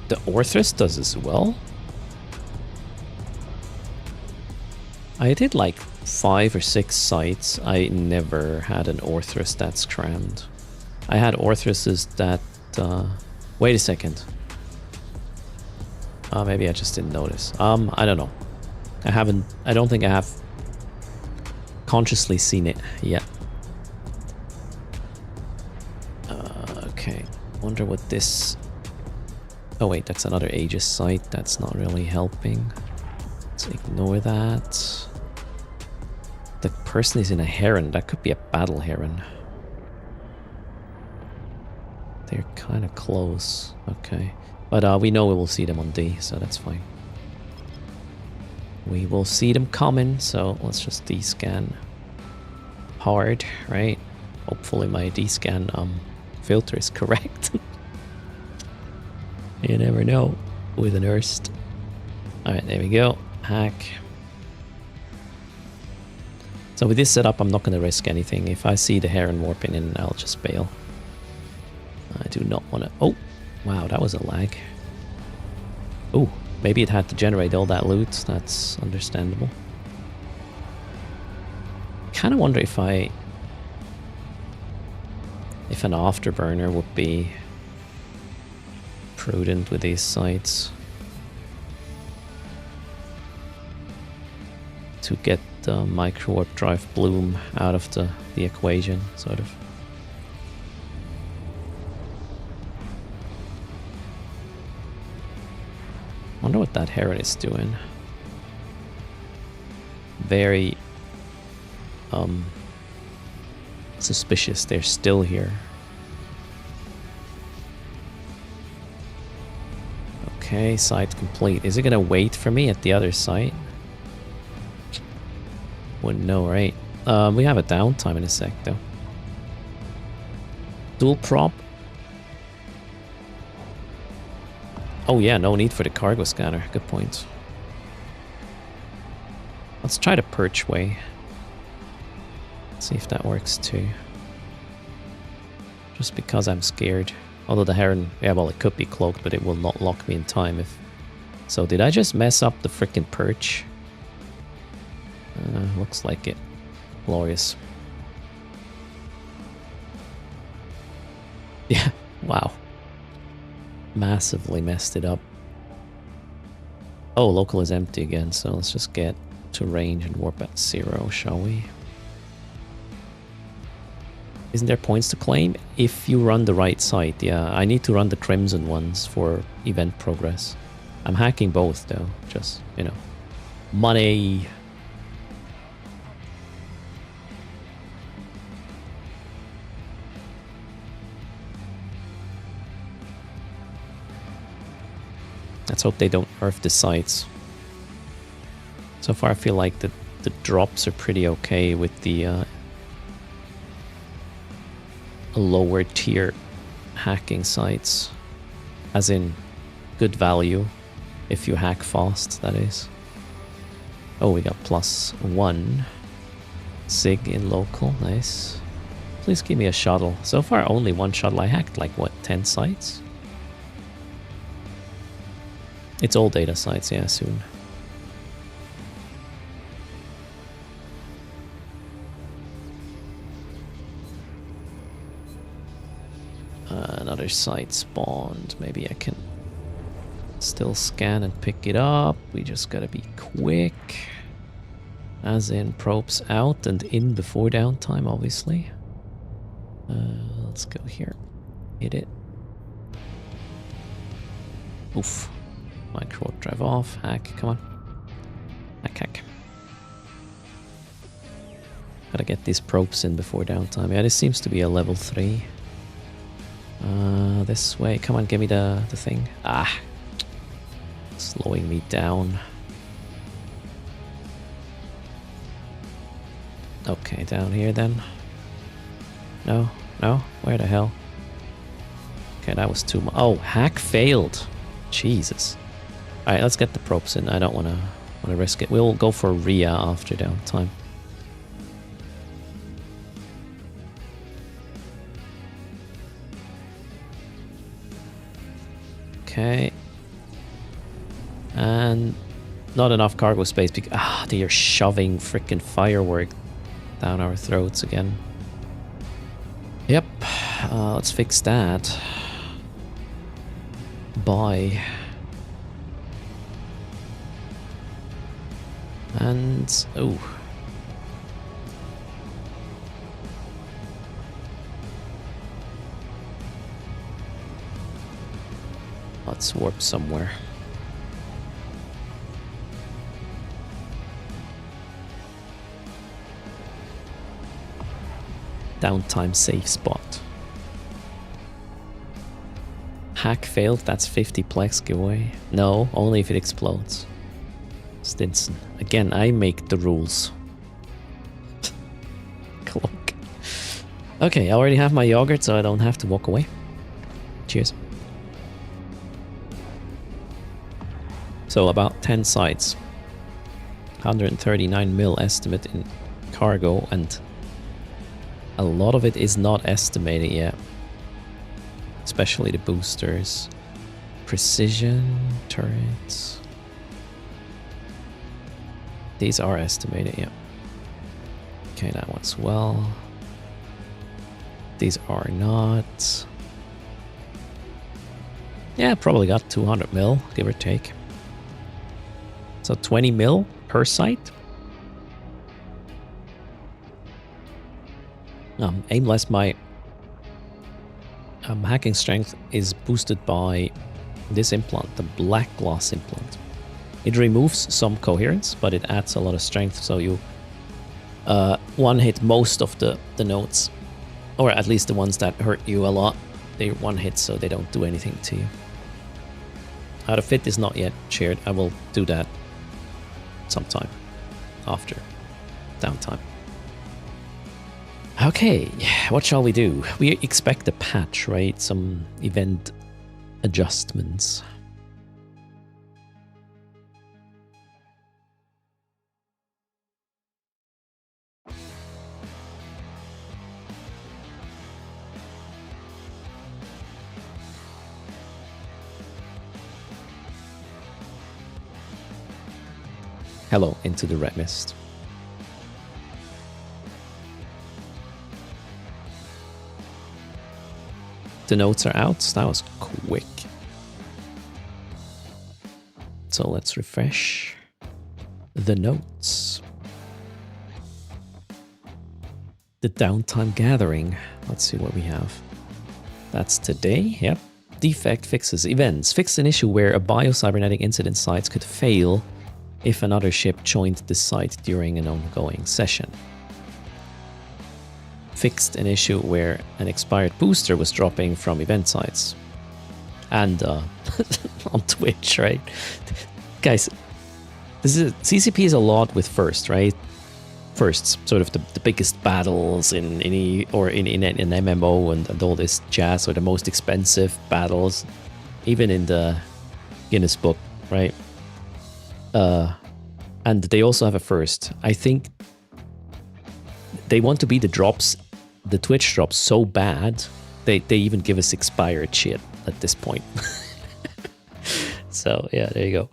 The Orthrus does as well? I did like 5 or 6 sites. I never had an Orthrus that's crammed. I had Orthruses that... wait a second. Maybe I just didn't notice. I don't know. I don't think I have consciously seen it yet. Okay. Wonder what this... Oh wait, that's another Aegis site. That's not really helping. Let's ignore that. The person is in a heron. That could be a battle heron. They're kind of close. Okay. But we know we will see them on D, so that's fine. We will see them coming, so let's just D-scan hard, right? Hopefully my D-scan filter is correct. You never know with an erst. Alright, there we go. Hack. So with this setup, I'm not going to risk anything. If I see the heron warping in, I'll just bail. I do not want to... Oh! Wow, that was a lag. Oh, maybe it had to generate all that loot. That's understandable. Kind of wonder if an afterburner would be prudent with these sites to get the micro warp drive bloom out of the equation, sort of. Wonder what that heron is doing. Very suspicious. They're still here. Okay, site complete. Is it gonna wait for me at the other site? Wouldn't know, right? We have a downtime in a sec, though. Dual prop. Oh yeah, no need for the cargo scanner. Good point. Let's try the perch way. See if that works too. Just because I'm scared. Although the heron, yeah, well, it could be cloaked, but it will not lock me in time if... So did I just mess up the frickin' perch? Looks like it. Glorious. Yeah, wow. Massively messed it up. Oh, local is empty again, so let's just get to range and warp at 0, shall we? Isn't there points to claim? If you run the right site, yeah. I need to run the crimson ones for event progress. I'm hacking both, though. Just, you know. Money! Let's hope they don't nerf the sites. So far I feel like the drops are pretty okay with the lower tier hacking sites. As in, good value. If you hack fast, that is. Oh, we got +1. Sig in local, nice. Please give me a shuttle. So far, only one shuttle. I hacked like, what, 10 sites? It's all data sites, yeah, soon. Another site spawned. Maybe I can still scan and pick it up. We just gotta be quick. As in, probes out and in before downtime, obviously. Let's go here. Hit it. Oof. Micro drive off. Hack. Come on. Hack. Gotta get these probes in before downtime. Yeah, this seems to be a level 3. This way. Come on, give me the thing. Ah. Slowing me down. Okay, down here then. No? Where the hell? Okay, that was too much. Oh, hack failed. Jesus. Alright, let's get the probes in. I don't wanna risk it. We'll go for RIA after downtime. Okay. And not enough cargo space because they are shoving freaking firework down our throats again. Yep. Let's fix that. Bye. And oh. Let's warp somewhere. Downtime safe spot. Hack failed, that's 50 plex giveaway. No, only if it explodes. Stinson. Again, I make the rules. Cloak. Okay, I already have my yogurt, so I don't have to walk away. Cheers. So about 10 sites. 139 mil estimate in cargo, and a lot of it is not estimated yet. Especially the boosters. Precision turrets. These are estimated, yeah. Okay, that one's well. These are not. Yeah, probably got 200 mil, give or take. So 20 mil per site. Aimless, my hacking strength is boosted by this implant, the black glass implant. It removes some coherence, but it adds a lot of strength, so you one-hit most of the nodes. Or at least the ones that hurt you a lot. They one-hit, so they don't do anything to you. How to fit is not yet shared. I will do that sometime after downtime. Okay, what shall we do? We expect a patch, right? Some event adjustments. Hello, into the red mist. The notes are out. That was quick. So let's refresh the notes. The downtime gathering. Let's see what we have. That's today. Yep. Defect fixes. Events. Fixed an issue where a biocybernetic incident site could fail if another ship joined the site during an ongoing session. Fixed an issue where an expired booster was dropping from event sites. And on Twitch, right? Guys, this is CCP is a lot with first, right? firsts, sort of the biggest battles in any or in an MMO and all this jazz, or the most expensive battles, even in the Guinness book, right? And they also have a first. I think they want to be the drops, the Twitch drops so bad, they even give us expired shit at this point. So yeah, there you go.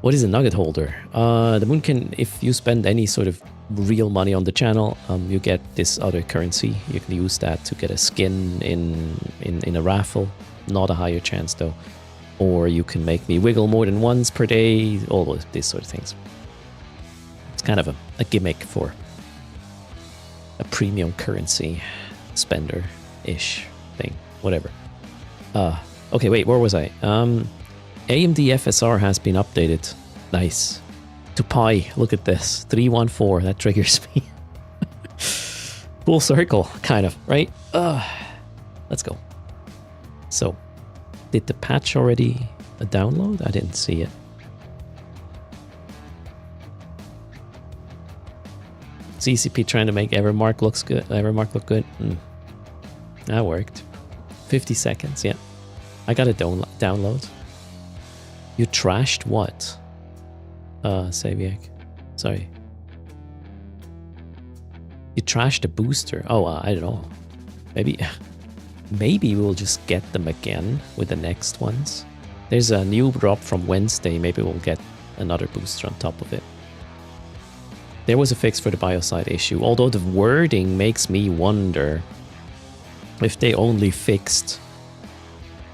What is a nugget holder? The moon can, if you spend any sort of real money on the channel, you get this other currency. You can use that to get a skin in a raffle. Not a higher chance though. Or you can make me wiggle more than once per day. All of these sort of things. It's kind of a gimmick for a premium currency spender-ish thing. Whatever. Okay, wait, where was I? AMD FSR has been updated. Nice. To Pi, look at this. 314, that triggers me. Full circle, kind of, right? Let's go. So, did the patch already download? I didn't see it. CCP trying to make Evermark looks good. Evermark look good. That worked. 50 seconds, yeah. I got a download. You trashed what? Saviak. Sorry. You trashed a booster. Oh, I don't know. Maybe we'll just get them again with the next ones. There's a new drop from Wednesday. Maybe we'll get another booster on top of it. There was a fix for the biocide issue, although the wording makes me wonder if they only fixed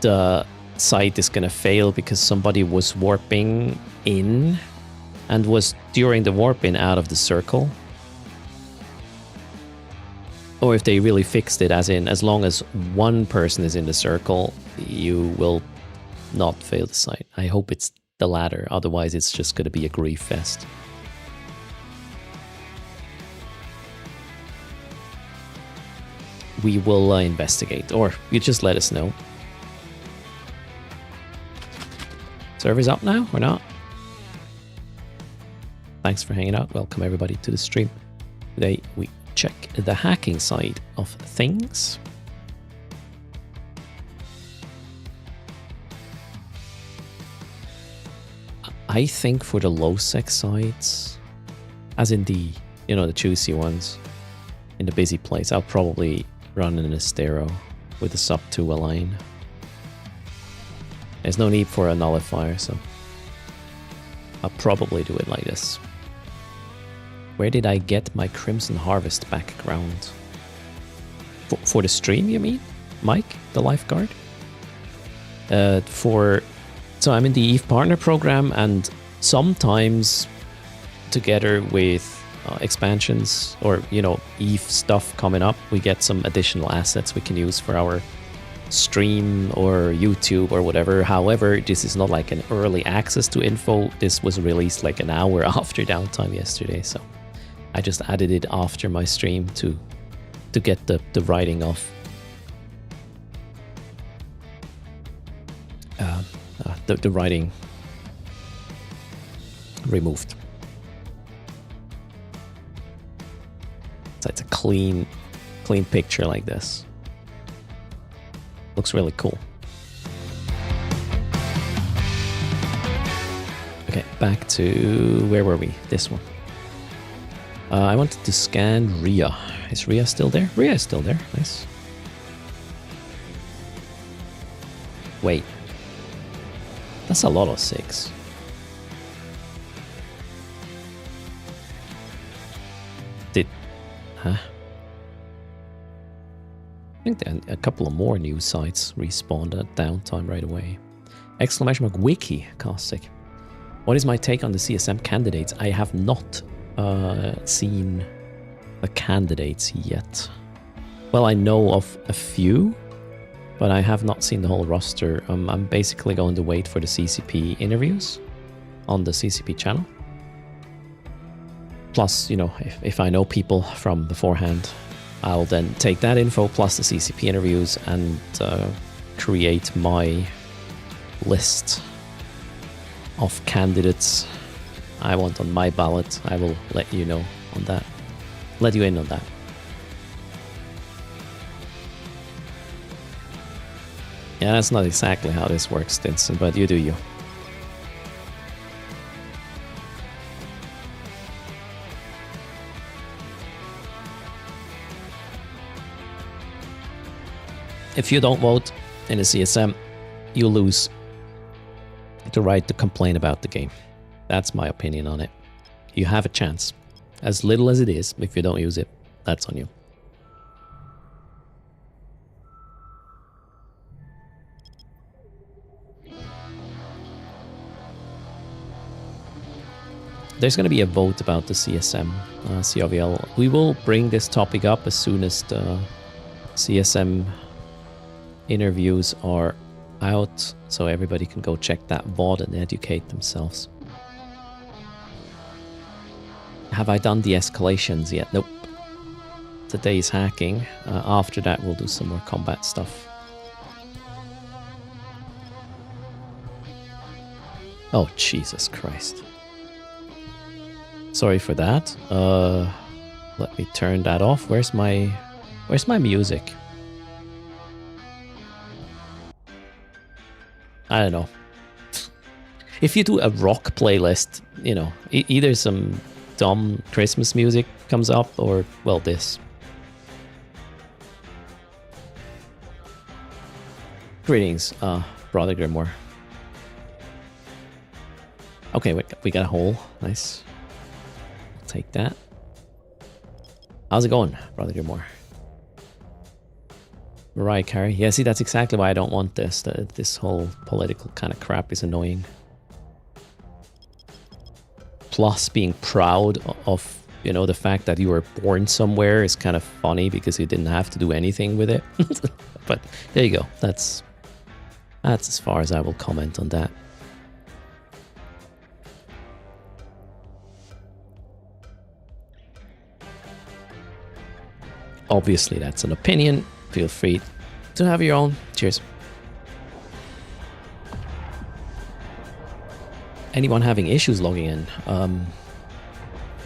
the site is gonna fail because somebody was warping in and was during the warp in out of the circle, or if they really fixed it as in as long as one person is in the circle you will not fail the site. I hope it's the latter, otherwise it's just gonna be a grief fest. We will investigate, or you just let us know. Server's up now or not? Thanks for hanging out. Welcome everybody to the stream. Today we check the hacking side of things. I think for the low sec sides, as in the, you know, the juicy ones, in the busy place, I'll probably run an Estero with a sub 2 align. There's no need for a nullifier, so I'll probably do it like this. Where did I get my Crimson Harvest background? For the stream, you mean? Mike, the lifeguard? So I'm in the EVE Partner Program, and sometimes together with expansions or, you know, EVE stuff coming up, we get some additional assets we can use for our stream or YouTube or whatever. However, this is not like an early access to info. This was released like an hour after downtime yesterday, so I just added it after my stream to get the writing off. The writing removed. So it's a clean picture like this. Looks really cool. Okay, back to, where were we? This one. I wanted to scan Rhea. Is Rhea still there? Rhea is still there. Nice. Wait. That's a lot of 6. Huh? I think there are a couple of more new sites respawned at downtime right away. Exclamation mark wiki, Caustic. What is my take on the CSM candidates? I have not seen the candidates yet. Well, I know of a few, but I have not seen the whole roster. I'm basically going to wait for the CCP interviews on the CCP channel. Plus, you know, if I know people from beforehand, I'll then take that info plus the CCP interviews and create my list of candidates I want on my ballot. I will let you know on that. Let you in on that. Yeah, that's not exactly how this works, Stinson, but you do you. If you don't vote in the CSM, you lose the right to complain about the game. That's my opinion on it. You have a chance. As little as it is, if you don't use it, that's on you. There's going to be a vote about the CSM, CRVL. We will bring this topic up as soon as the CSM interviews are out, so everybody can go check that VOD and educate themselves. Have I done the escalations yet? Nope. Today's hacking. After that, we'll do some more combat stuff. Oh, Jesus Christ. Sorry for that. Let me turn that off. Where's my music? I don't know. If you do a rock playlist, you know, either some dumb Christmas music comes up or, well, this. Greetings, Brother Grimoire. Okay, we got a hole. Nice. I'll take that. How's it going, Brother Grimoire? Mariah Carey. Yeah, see, that's exactly why I don't want this. This whole political kind of crap is annoying. Plus, being proud of, you know, the fact that you were born somewhere is kind of funny because you didn't have to do anything with it. But there you go. That's as far as I will comment on that. Obviously, that's an opinion. Feel free to have your own. Cheers. Anyone having issues logging in?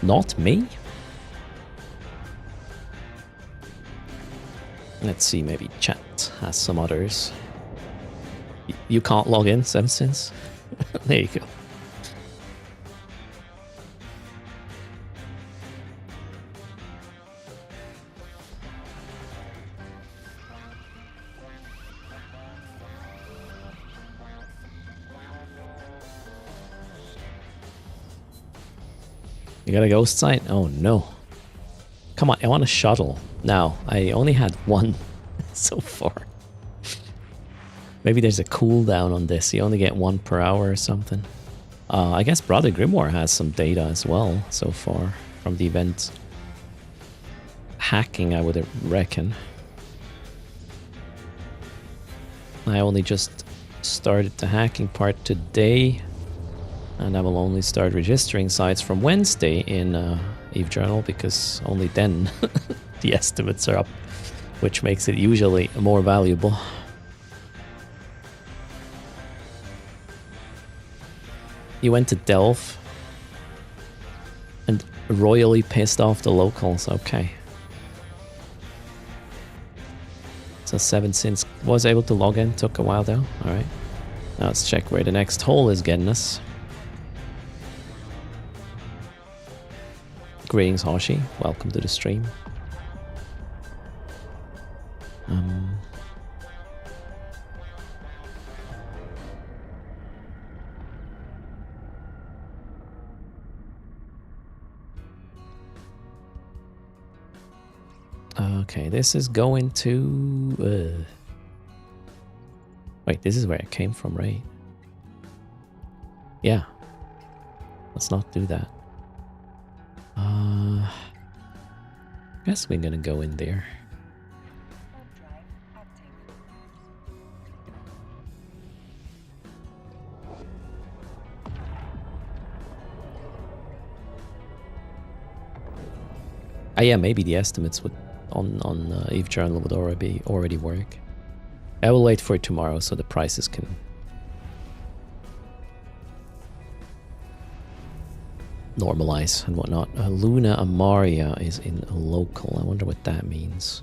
Not me. Let's see, maybe chat has some others. You can't log in, Simpsons. There you go. You got a ghost site? Oh no. Come on, I want a shuttle. Now, I only had one so far. Maybe there's a cooldown on this. You only get 1 per hour or something. I guess Brother Grimoire has some data as well so far from the event. Hacking, I would reckon. I only just started the hacking part today. And I will only start registering sites from Wednesday in Eve Journal because only then the estimates are up, which makes it usually more valuable. You went to Delph and royally pissed off the locals. Okay. So 7 Sins was able to log in. Took a while though. Alright. Now let's check where the next hole is getting us. Greetings, Hoshi. Welcome to the stream. Okay, this is going to... Wait, this is where it came from, right? Yeah. Let's not do that. Guess we're gonna go in there. Yeah, maybe the estimates would on Eve Journal would already work. I will wait for it tomorrow so the prices can normalize and whatnot. Luna Amaria is in local. I wonder what that means.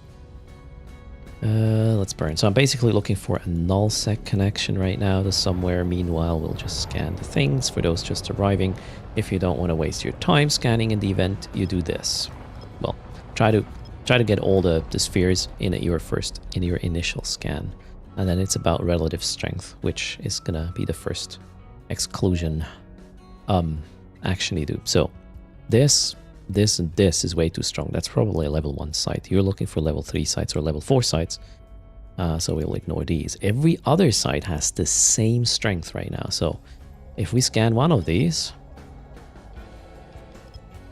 Let's burn. So I'm basically looking for a nullsec connection right now to somewhere. Meanwhile, we'll just scan the things for those just arriving. If you don't want to waste your time scanning in the event, you do this. Well, try to get all the spheres in at your initial scan. And then it's about relative strength, which is gonna be the first exclusion action you do. So this and this is way too strong. That's probably a level 1 site. You're looking for level 3 sites or level 4 sites. So we'll ignore these. Every other site has the same strength right now. So if we scan one of these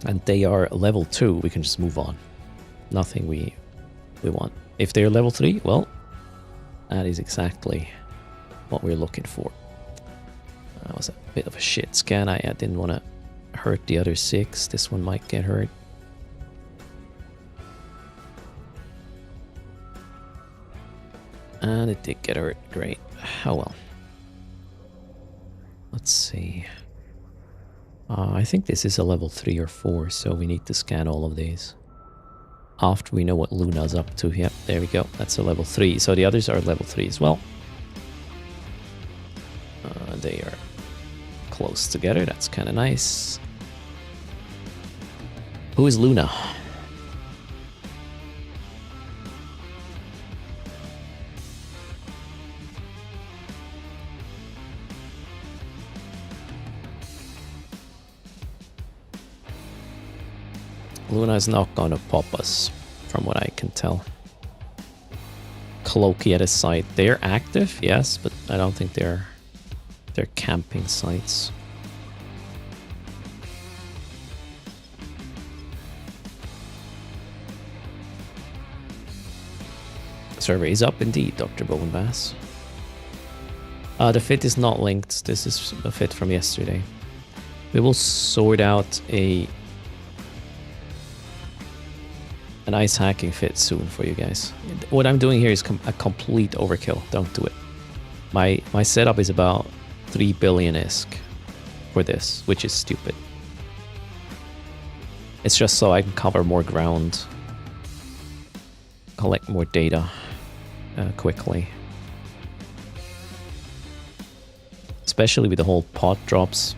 and they are level 2, we can just move on. Nothing we want. If they're level 3, well, that is exactly what we're looking for. That was a bit of a shit scan. I didn't want to hurt the other 6. This one might get hurt. And it did get hurt. Great. Oh well. Let's see. I think this is a level 3 or 4, so we need to scan all of these. After we know what Luna's up to. Yep, there we go. That's a level 3. So the others are level 3 as well. They are close together. That's kind of nice. Who is Luna? Luna is not gonna pop us, from what I can tell. Cloaky at a site. They're active, yes, but I don't think they're camping sites. Survey is up indeed, Dr. Bowenbass. The fit is not linked. This is a fit from yesterday. We will sort out an ice hacking fit soon for you guys. What I'm doing here is a complete overkill. Don't do it. My setup is about 3 billion ISK for this, which is stupid. It's just so I can cover more ground, collect more data quickly. Especially with the whole pod drops.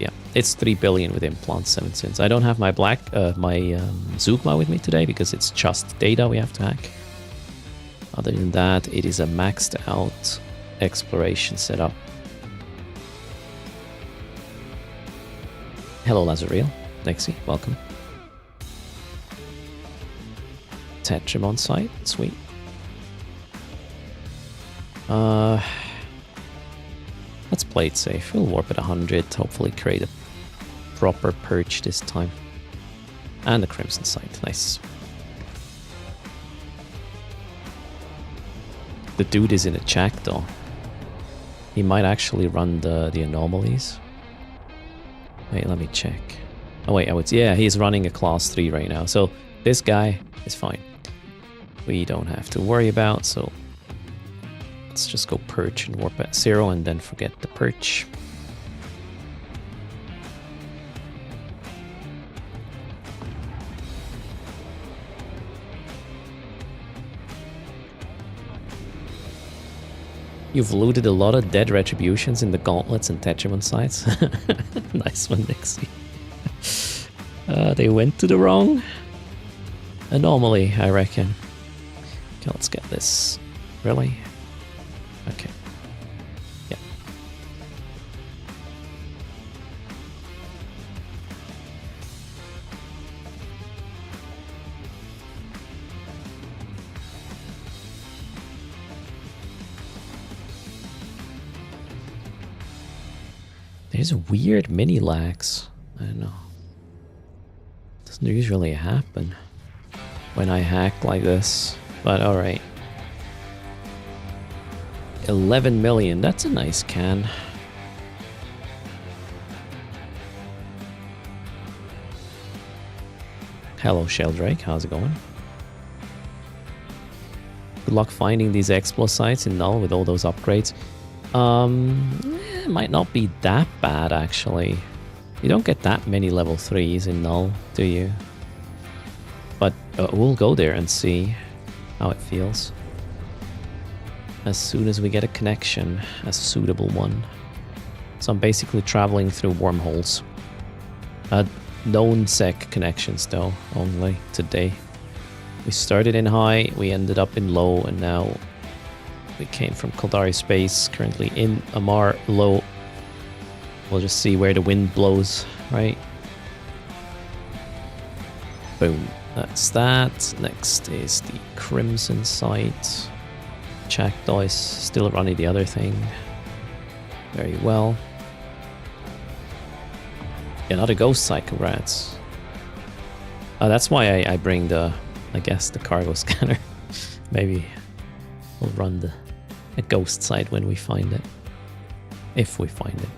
Yeah, it's 3 billion with implant 7 cents. I don't have my Zugma with me today because it's just data we have to hack. Other than that, it is a maxed out exploration setup. Hello, Lazariel. Lexi, welcome. Tetrim on site, sweet. Let's play it safe. We'll warp at 100, hopefully create a proper purge this time. And the Crimson site, nice. The dude is in a check though. He might actually run the anomalies. Wait, let me check. Oh wait, yeah, he's running a class 3 right now. So this guy is fine. We don't have to worry about, so let's just go purge and warp at 0 and then forget the purge. You've looted a lot of dead retributions in the gauntlets and Tetrimon sites. Nice one, Nixie. They went to the wrong anomaly, I reckon. Okay, let's get this. Really? Okay. Yeah. There's weird mini lags. I don't know. Doesn't usually happen when I hack like this, but alright. 11 million, that's a nice can. Hello Sheldrake, how's it going? Good luck finding these explo sites in Null with all those upgrades. It might not be that bad actually. You don't get that many level 3s in Null, do you? But we'll go there and see how it feels. As soon as we get a connection, a suitable one. So I'm basically traveling through wormholes. Known sec connections though, only today. We started in high, we ended up in low, and now we came from Kaldari space, currently in Amar low. We'll just see where the wind blows, right? Boom. That's that. Next is the Crimson site. Jackdaw is still running the other thing. Very well. Another ghost site, congrats. That's why I bring the, I guess, the cargo scanner. Maybe we'll run a ghost site when we find it. If we find it.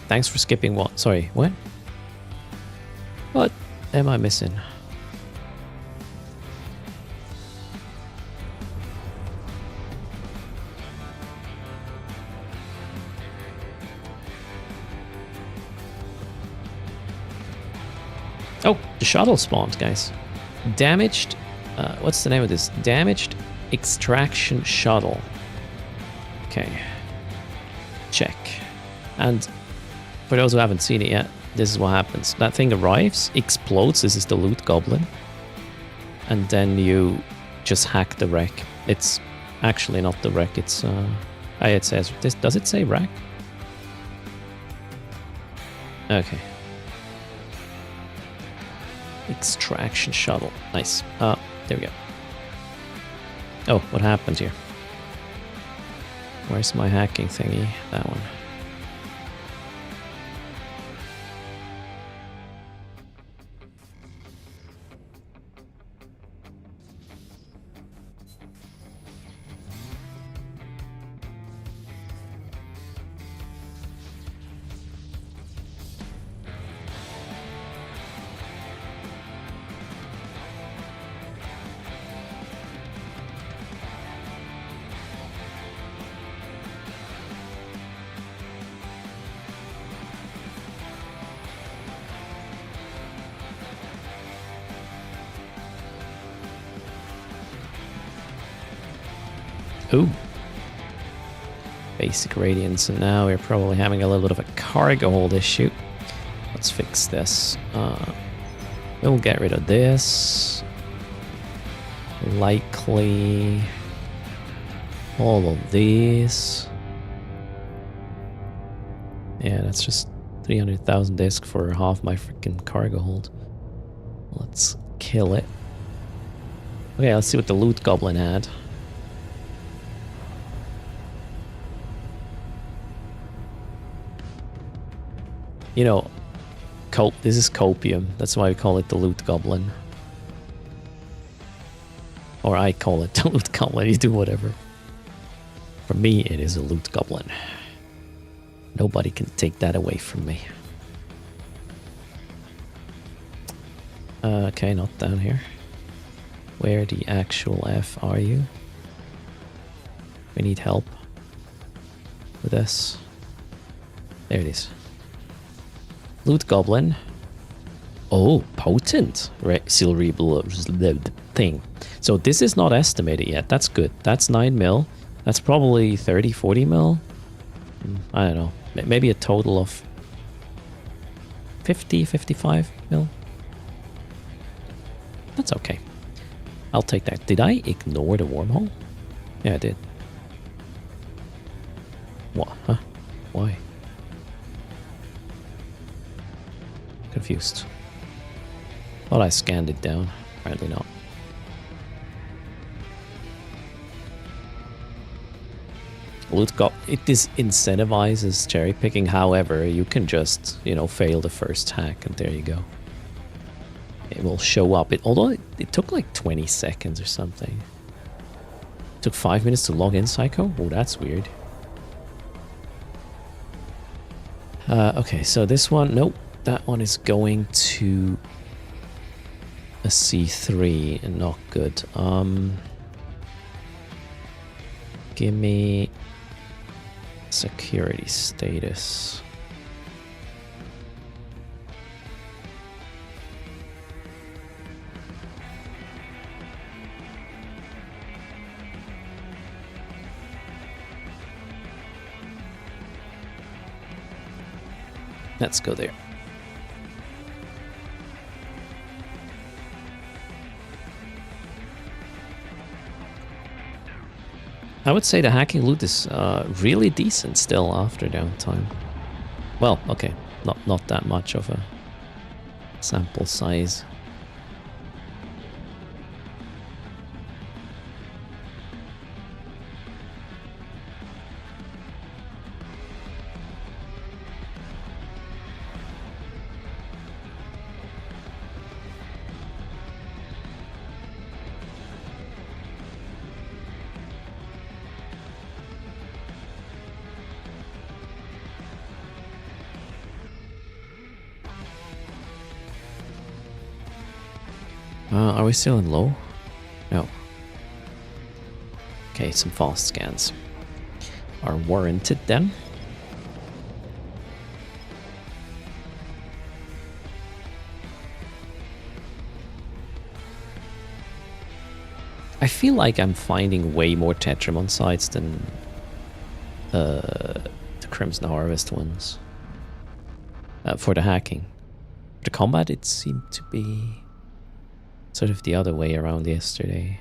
Thanks for skipping what? Sorry, what? What am I missing? Oh, the shuttle spawned, guys. Damaged, what's the name of this? Damaged extraction shuttle. Okay. Check. And for those who haven't seen it yet, this is what happens. That thing arrives, explodes, this is the loot goblin. And then you just hack the wreck. It's actually not the wreck, it's, it says, does it say wreck? Okay. Extraction shuttle. Nice. There we go. Oh, what happened here? Where's my hacking thingy? That one. Ooh. Basic radiance, and now we're probably having a little bit of a cargo hold issue. Let's fix this. We'll get rid of this. Likely all of these. Yeah, that's just 300,000 disk for half my freaking cargo hold. Let's kill it. Okay, let's see what the loot goblin had. You know, this is copium. That's why we call it the loot goblin. Or I call it the loot goblin. You do whatever. For me, it is a loot goblin. Nobody can take that away from me. Okay, not down here. Where the actual F are you? We need help with this. There it is. Loot goblin. Oh, potent. Cerebral thing. So this is not estimated yet. That's good. That's 9 mil. That's probably 30, 40 mil. I don't know. Maybe a total of 50, 55 mil. That's okay. I'll take that. Did I ignore the wormhole? Yeah, I did. What? Huh? Why? Confused. Thought I scanned it down. Apparently not. It incentivizes cherry picking. However, you can just, you know, fail the first hack and there you go. It will show up. Although it took like 20 seconds or something. It took 5 minutes to log in, Psycho? Oh, that's weird. Okay, so this one, nope. That one is going to a C3 and not good. Give me security status. Let's go there. I would say the hacking loot is really decent still after downtime. Well, okay, not that much of a sample size. Are we still in low? No. Okay, some fast scans are warranted then. I feel like I'm finding way more Tetramon sites than the Crimson Harvest ones. For the hacking. For the combat, it seemed to be sort of the other way around yesterday.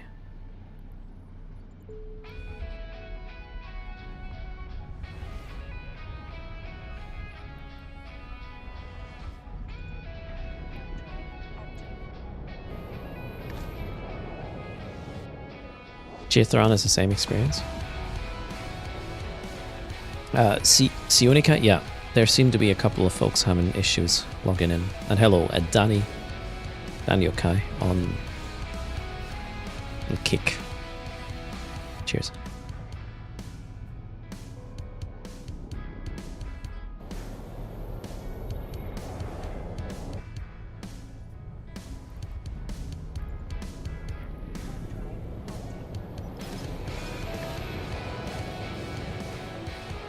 Jithron has the same experience. Sionica, yeah. There seem to be a couple of folks having issues logging in. And hello, Danny Yokai on Kick. Cheers.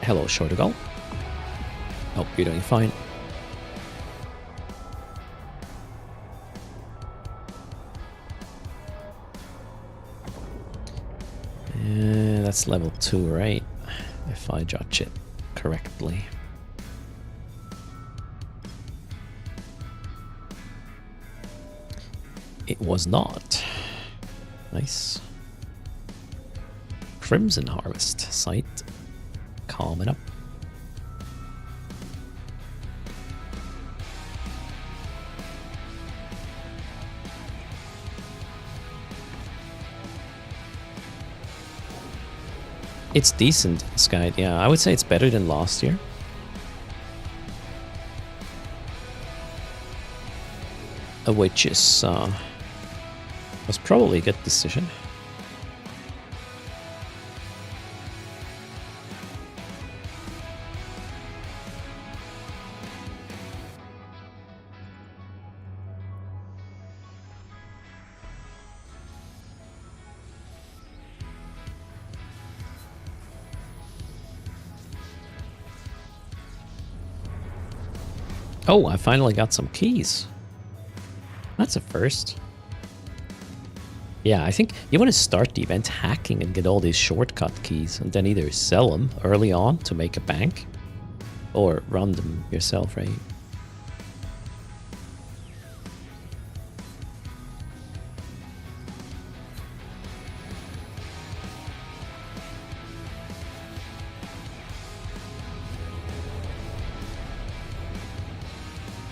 Hello, Shortagal. Hope you're doing fine. That's level 2, right? If I judge it correctly. It was not. Nice. Crimson Harvest site. Coming up. It's decent, Sky. Yeah, I would say it's better than last year. Which is was probably a good decision. Oh, I finally got some keys. That's a first. Yeah, I think you want to start the event hacking and get all these shortcut keys and then either sell them early on to make a bank or run them yourself, right?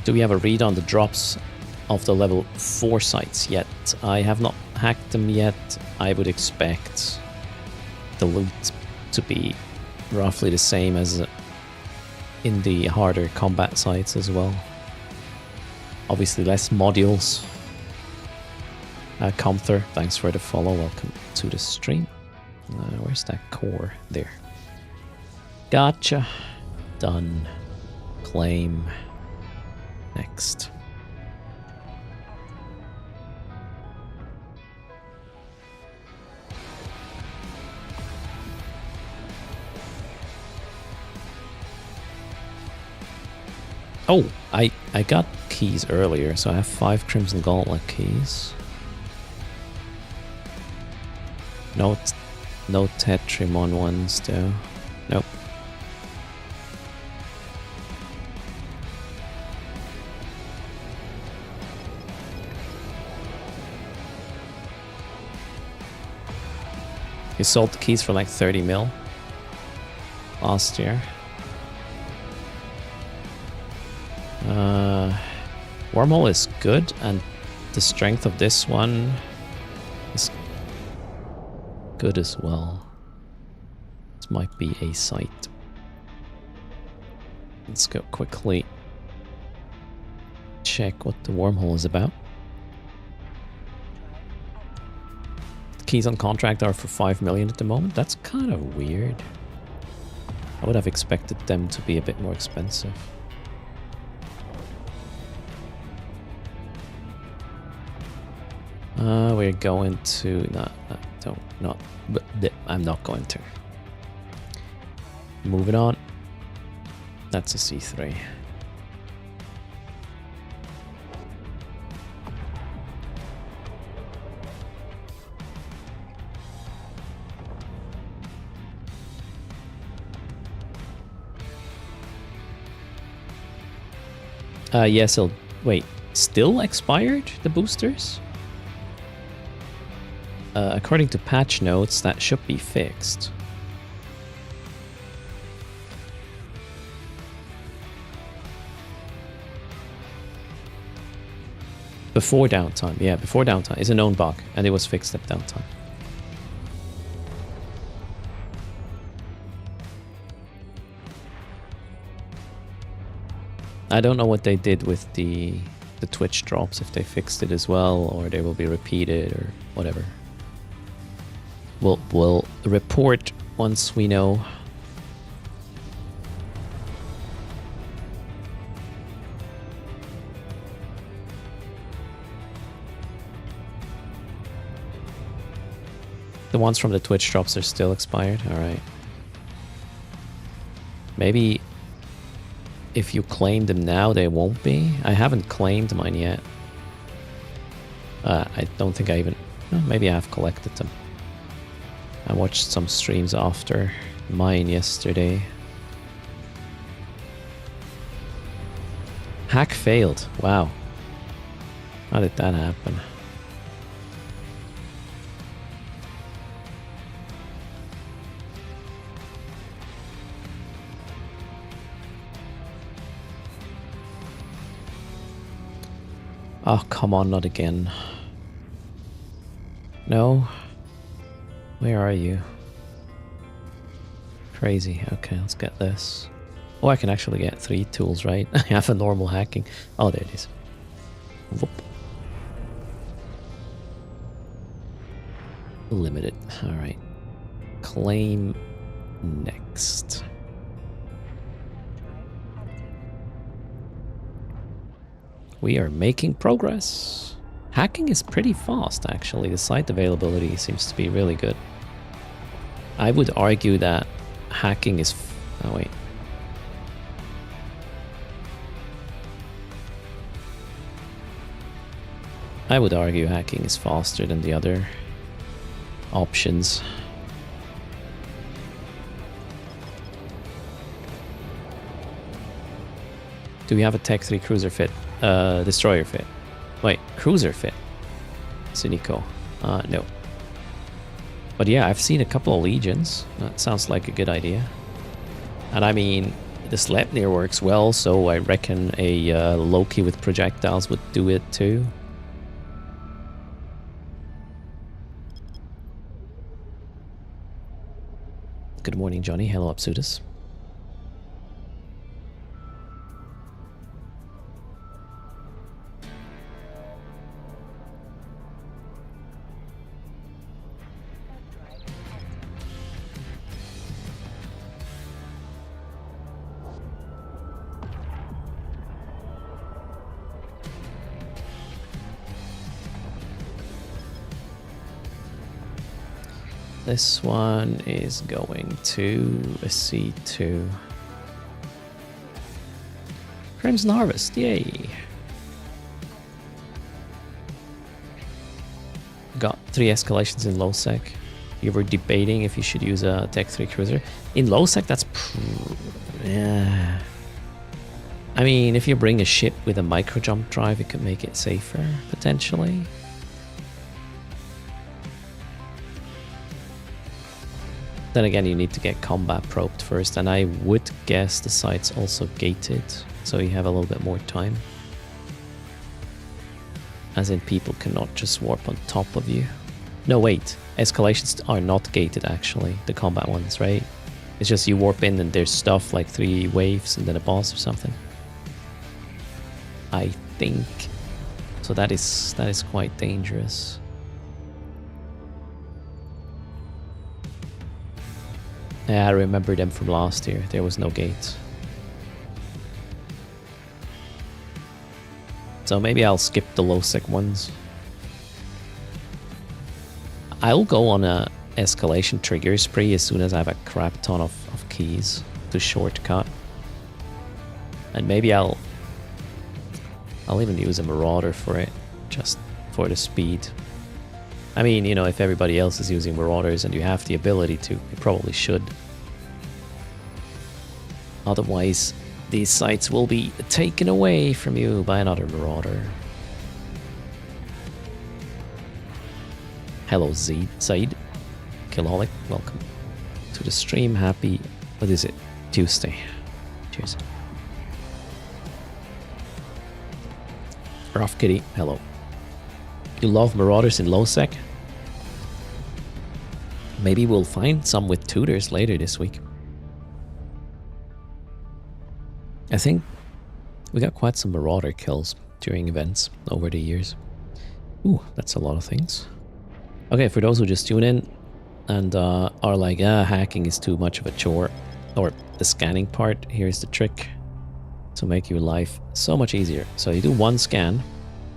Do we have a read on the drops of the level 4 sites yet? I have not hacked them yet. I would expect the loot to be roughly the same as in the harder combat sites as well. Obviously less modules. Comther, thanks for the follow. Welcome to the stream. Where's that core? There. Gotcha. Done. Claim. Next. Oh, I got keys earlier, so I have 5 Crimson Gauntlet keys. No Tetrimon ones though. Nope. You sold the keys for like 30 mil last year. Wormhole is good, and the strength of this one is good as well. This might be a site. Let's go quickly check what the wormhole is about. The keys on contract are for 5 million at the moment. That's kind of weird. I would have expected them to be a bit more expensive. We're going to... I'm not going to. Moving on. That's a C3. Yes, it'll... Wait, still expired, the boosters? According to patch notes, that should be fixed. Before downtime, yeah, before downtime. It's a known bug, and it was fixed at downtime. I don't know what they did with the Twitch drops, if they fixed it as well, or they will be repeated, or whatever. We'll report once we know. The ones from the Twitch drops are still expired? Alright. Maybe if you claim them now, they won't be. I haven't claimed mine yet. I don't think I even... Oh, maybe I have collected them. I watched some streams after mine yesterday. Hack failed. Wow. How did that happen? Oh, come on, not again. No. Where are you? Crazy. Okay, let's get this. Oh, I can actually get 3 tools, right? I have a normal hacking. Oh, there it is. Whoop. Limited. Alright. Claim next. We are making progress. Hacking is pretty fast, actually. The site availability seems to be really good. I would argue that hacking is... Oh, wait. I would argue hacking is faster than the other options. Do we have a Tech 3 cruiser fit? Destroyer fit. Wait, cruiser fit. Sunico. No. But yeah, I've seen a couple of Legions. That sounds like a good idea. And I mean, the Sleipnir works well, so I reckon a Loki with projectiles would do it too. Good morning, Johnny. Hello, Absudus. This one is going to a C2. Crimson Harvest, yay. Got 3 escalations in low sec. You were debating if you should use a Tech 3 cruiser. In low sec, that's... yeah. I mean, if you bring a ship with a micro jump drive, it could make it safer, potentially. Then again, you need to get combat probed first, and I would guess the site's also gated, so you have a little bit more time. As in, people cannot just warp on top of you. No, wait. Escalations are not gated, actually. The combat ones, right? It's just you warp in and there's stuff like 3 waves and then a boss or something. I think. So that is quite dangerous. Yeah, I remember them from last year. There was no gate. So maybe I'll skip the low sec ones. I'll go on a escalation trigger spree as soon as I have a crap ton of keys to shortcut. And maybe I'll even use a Marauder for it, just for the speed. I mean, you know, if everybody else is using Marauders and you have the ability to, you probably should. Otherwise, these sites will be taken away from you by another Marauder. Hello, Zaid. Killholic, welcome to the stream. Happy, what is it? Tuesday. Cheers. Rough Kitty, hello. You love Marauders in low sec? Maybe we'll find some with tutors later this week. I think we got quite some Marauder kills during events over the years. Ooh, that's a lot of things. Okay, for those who just tune in and are like, hacking is too much of a chore, or the scanning part, here's the trick to make your life so much easier. So you do 1 scan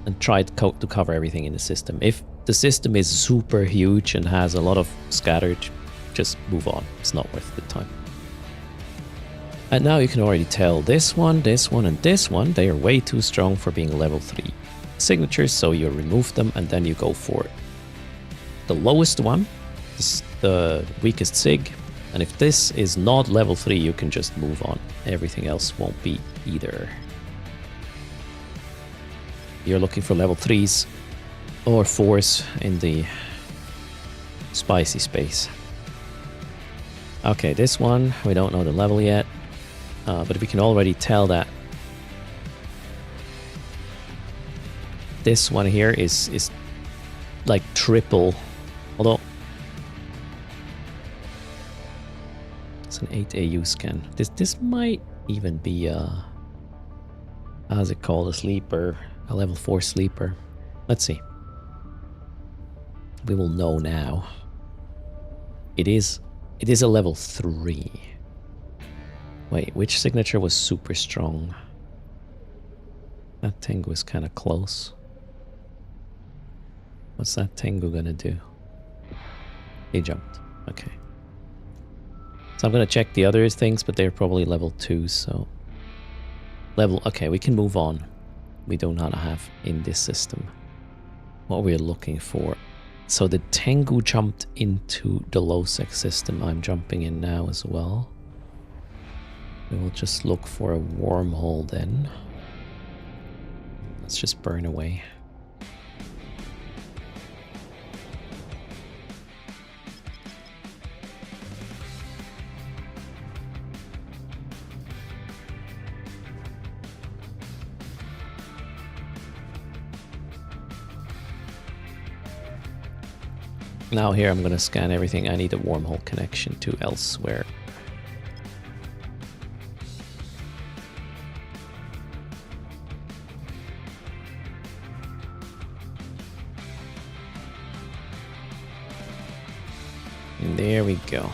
and try to cover everything in the system. If the system is super huge and has a lot of scattered, just move on. It's not worth the time. And now you can already tell this one, and this one, they are way too strong for being level 3 signatures, so you remove them and then you go for the lowest one, the weakest sig, and if this is not level 3, you can just move on. Everything else won't be either. You're looking for level 3s or 4s in the spicy space. Okay, this one, we don't know the level yet, but we can already tell that this one here is like triple, although it's an 8 AU scan. This might even be a, how's it called, a sleeper, a level 4 sleeper. Let's see. We will know now. It is a level 3. Wait, which signature was super strong? That Tengu is kind of close. What's that Tengu gonna do? He jumped. Okay. So I'm gonna check the other things, but they're probably level 2, so... Okay, we can move on. We do not have in this system what we're looking for. So the Tengu jumped into the low sec system. I'm jumping in now as well. We will just look for a wormhole then. Let's just burn away. Now here I'm gonna scan everything. I need a wormhole connection to elsewhere. And there we go.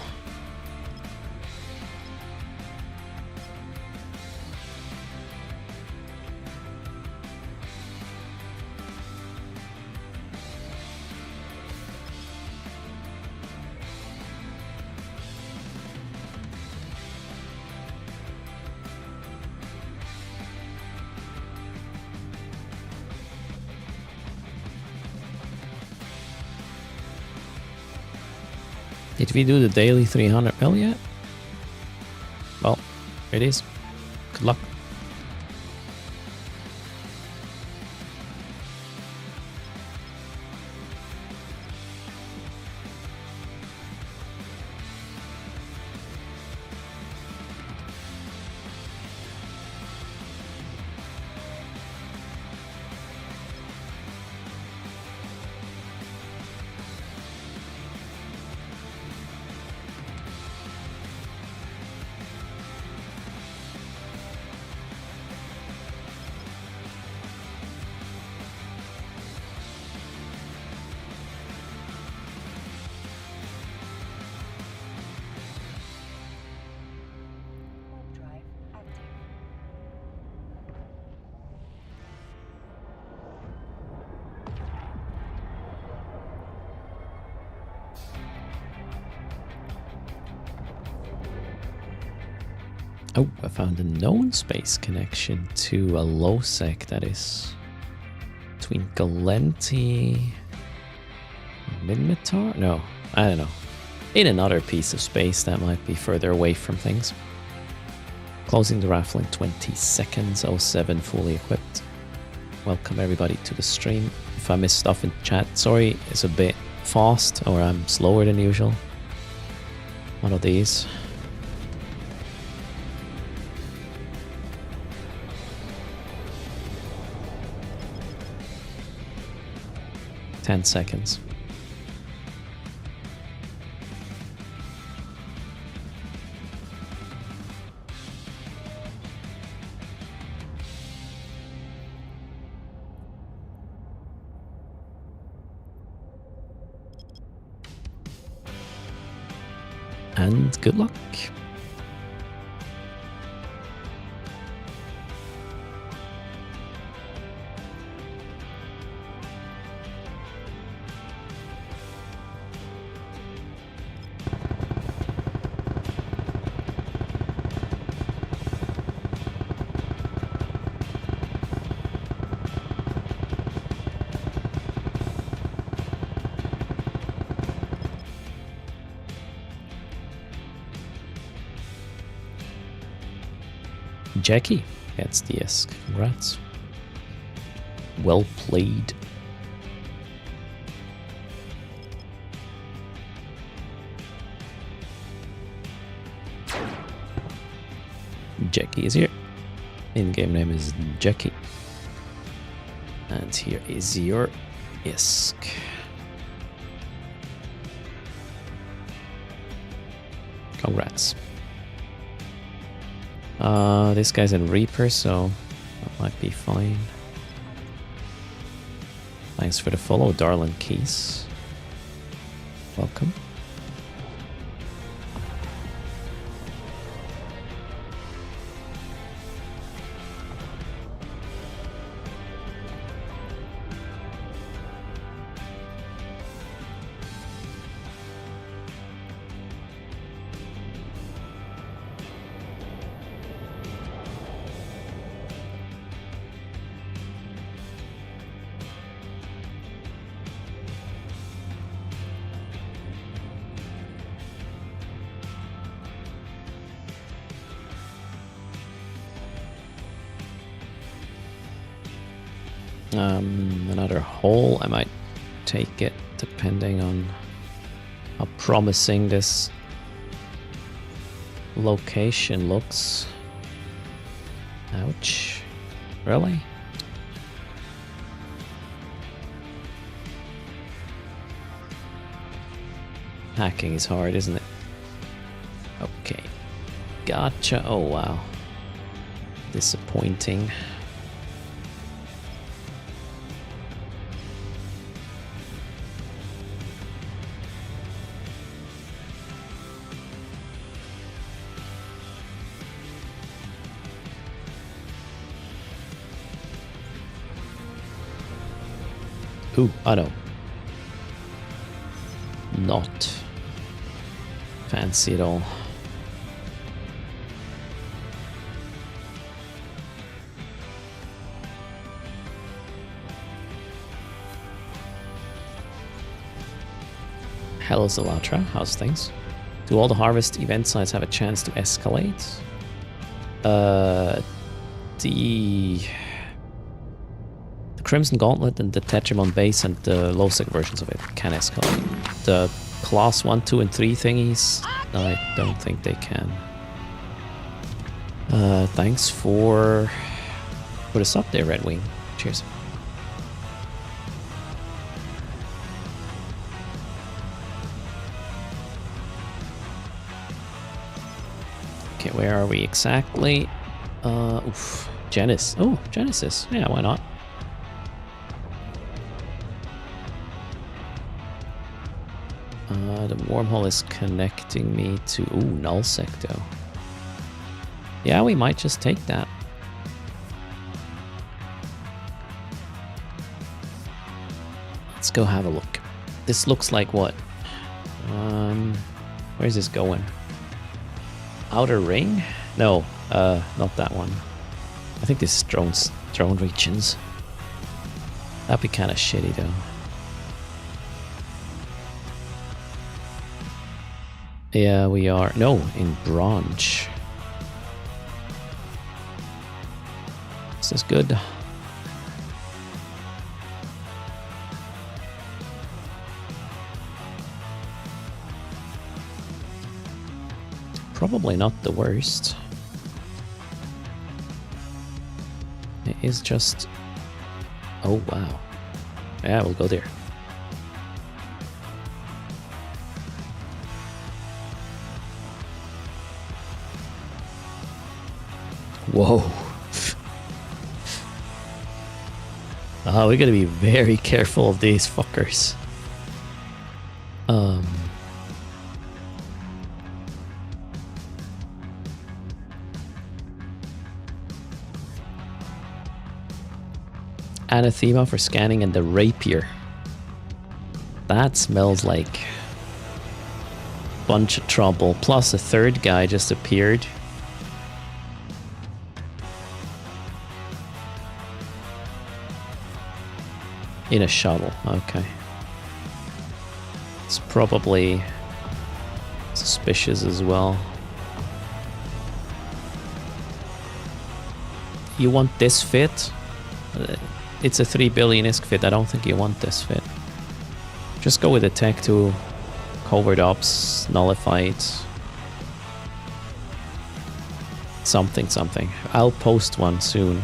Did we do the daily 300 mil yet? Well, it is. Good luck. Oh, I found a known space connection to a low sec that is between Galenti and Minmatar? No, I don't know. In another piece of space that might be further away from things. Closing the raffle in 20 seconds, 07 fully equipped. Welcome everybody to the stream. If I miss stuff in chat, sorry, it's a bit fast or I'm slower than usual. One of these. Ten seconds. And good luck. Jackie gets the ESC. Congrats. Well played. Jackie is here. In-game name is Jackie. And here is your ESC. Congrats. This guy's in Reaper, so that might be fine. Thanks for the follow, Darlin Keys. Welcome. Another hole, I might take it depending on how promising this location looks. Ouch. Really? Hacking is hard, isn't it? Okay. Gotcha. Oh, wow. Disappointing. Ooh, auto. Not fancy at all. Hello Zalatra, how's things? Do all the harvest event sites have a chance to escalate? The Crimson Gauntlet and the Tetramon base and the low-sec versions of it can escalate. The class 1, 2, and 3 thingies, I don't think they can. Thanks for the sub there, Red Wing. Cheers. Okay, where are we exactly? Oof. Genesis. Oh, Genesis. Yeah, why not? The wormhole is connecting me to... Ooh, null sector. Yeah, we might just take that. Let's go have a look. This looks like what? Where's this going? Outer ring? No, not that one. I think this is drone regions. That'd be kind of shitty though. Yeah, we are. No, in Branch. This is good. Probably not the worst. It is just... Oh, wow. Yeah, we'll go there. Whoa. We gotta be very careful of these fuckers. Anathema for scanning and the rapier. That smells like bunch of trouble. Plus a third guy just appeared. In a shuttle, okay. It's probably suspicious as well. You want this fit? It's a 3 billion ISK fit. I don't think you want this fit. Just go with the tech 2, covert ops, nullified. Something. I'll post one soon.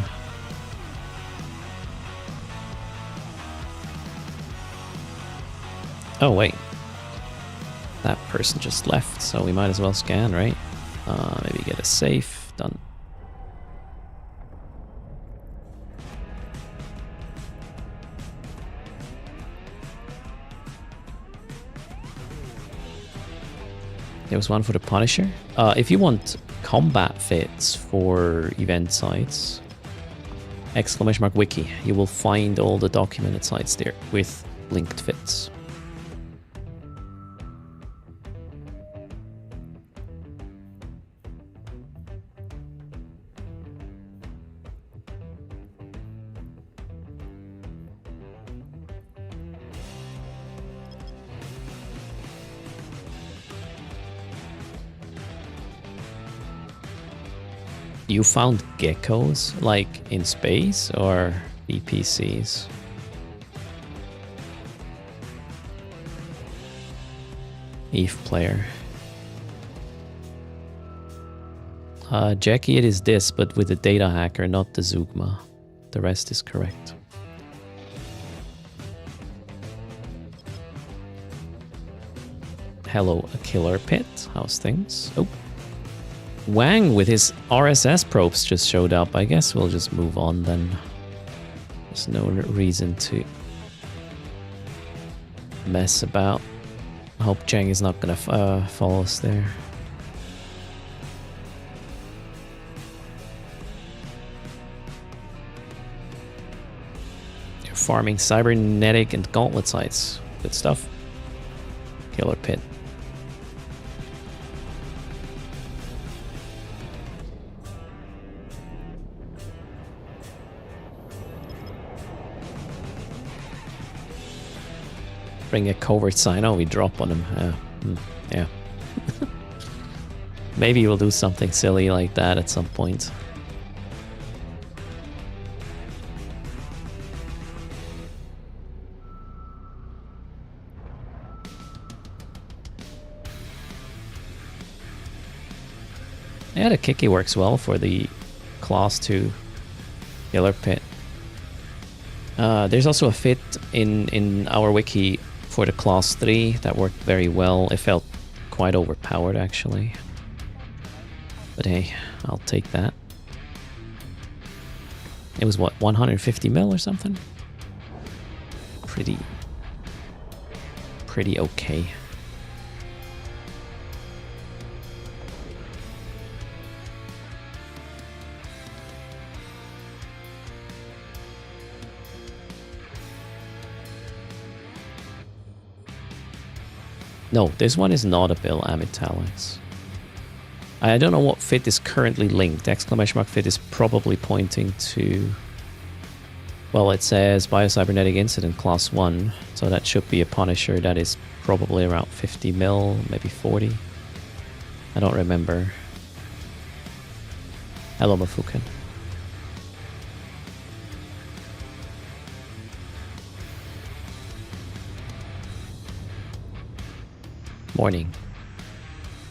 Oh wait, that person just left, so we might as well scan, right? Maybe get a safe, done. There was one for the Punisher. If you want combat fits for event sites, !wiki, you will find all the documented sites there with linked fits. You found geckos, like in space, or EPCs? Eve player. Jackie, it is this, but with the data hacker, not the Zugma. The rest is correct. Hello, a killer pit. How's things? Oh. Wang with his RSS probes just showed up. I guess we'll just move on then. There's no reason to mess about. I hope Chang is not gonna follow us there. You're farming cybernetic and gauntlet sites. Good stuff. Killer pit. Bring a covert sign. Oh, we drop on him. Yeah. Maybe we'll do something silly like that at some point. Yeah, the Kiki works well for the Class 2 Killer Pit. There's also a fit in our wiki for the Class 3 that worked very well. It felt quite overpowered, actually. But hey, I'll take that. It was what, 150 mil or something? Pretty okay. No, this one is not a bill Amitalics. I don't know what fit is currently linked. Exclamation mark fit is probably pointing to... Well, it says Biocybernetic Incident Class 1, so that should be a Punisher that is probably around 50 mil, maybe 40. I don't remember. Hello, Mafuken. Morning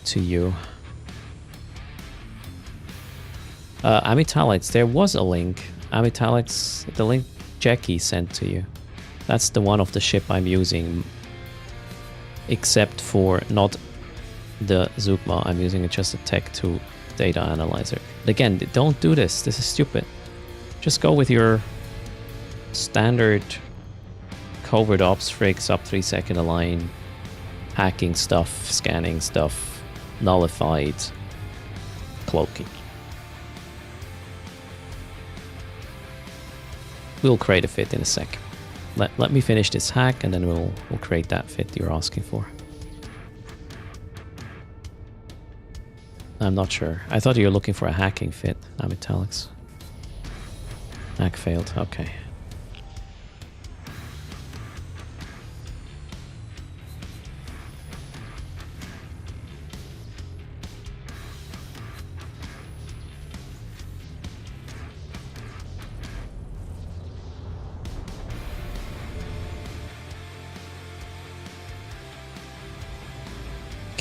to you. Amitalics, there was a link. Amitalics, the link Jackie sent to you. That's the one of the ship I'm using. Except for not the Zugma, I'm using just a Tech 2 data analyzer. Again, don't do this. This is stupid. Just go with your standard covert ops frigs up 3 second align. Hacking stuff, scanning stuff, nullified, cloaking. We'll create a fit in a sec. Let me finish this hack and then we'll create that fit you're asking for. I'm not sure. I thought you were looking for a hacking fit, Amitalics. Hack failed, okay.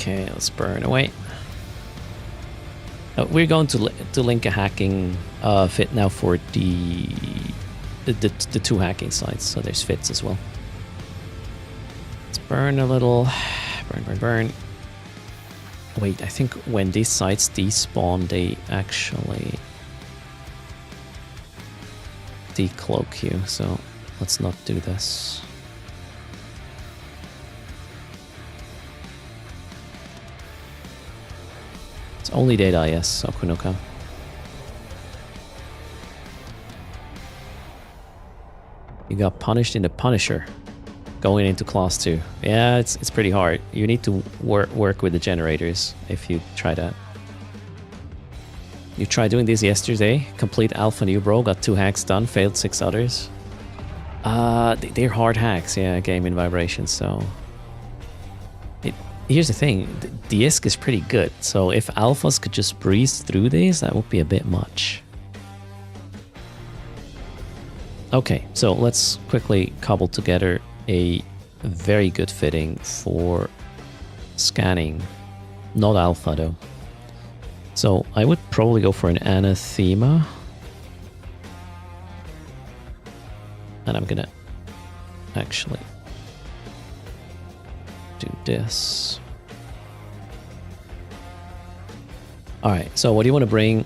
Okay, let's burn away. We're going to link a hacking fit now for the 2 hacking sites, so there's fits as well. Let's burn a little. Burn. Wait, I think when these sites despawn, they actually decloak you, so let's not do this. It's only data, yes, Okunoka. You got punished in the Punisher going into Class 2. Yeah, it's pretty hard. You need to work with the generators if you try that. You tried doing this yesterday. Complete Alpha New Bro, got 2 hacks done, failed 6 others. They're hard hacks, yeah, game in vibration, so... Here's the thing, the ISK is pretty good, so if alphas could just breeze through these, that would be a bit much. Okay, so let's quickly cobble together a very good fitting for scanning, not alpha though. So I would probably go for an Anathema. And I'm gonna actually do this. Alright, so what do you want to bring?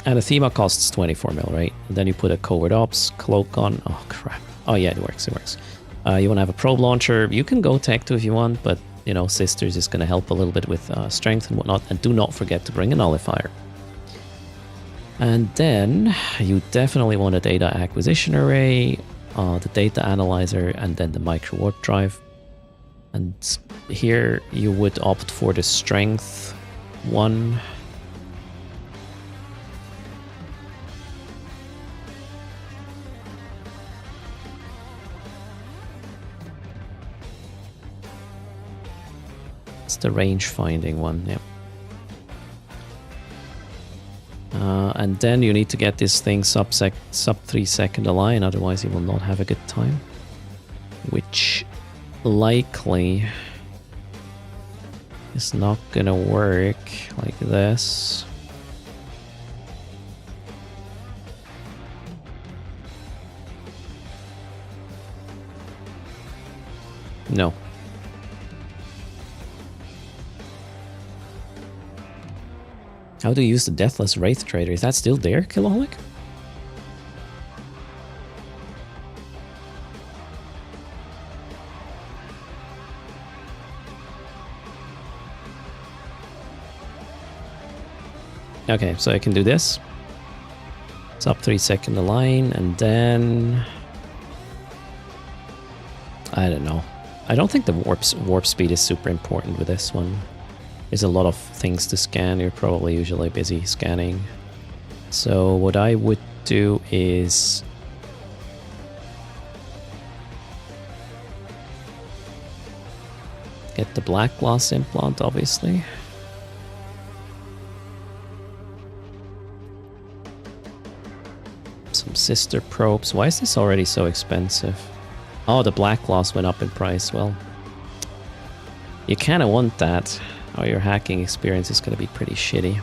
Anathema costs 24 mil, right? And then you put a covert ops cloak on. Oh crap. Oh yeah, it works, you want to have a probe launcher. You can go Tech 2 if you want, but you know, Sisters is going to help a little bit with strength and whatnot. And do not forget to bring a nullifier. And then you definitely want a data acquisition array, the data analyzer, and then the micro warp drive. And here you would opt for the strength one. It's the range finding one, yeah. And then you need to get this thing sub 3 second align, otherwise you will not have a good time. Which likely is not gonna work like this. No. How do you use the Deathless Wraith Trader? Is that still there, Killaholic? Okay, so I can do this. Sub 3 second align, and then I don't know. I don't think the warp speed is super important with this one. There's a lot of things to scan. You're probably usually busy scanning. So what I would do is get the black glass implant, obviously. Some sister probes. Why is this already so expensive? Oh, the black glass went up in price. Well, you kind of want that, or your hacking experience is going to be pretty shitty.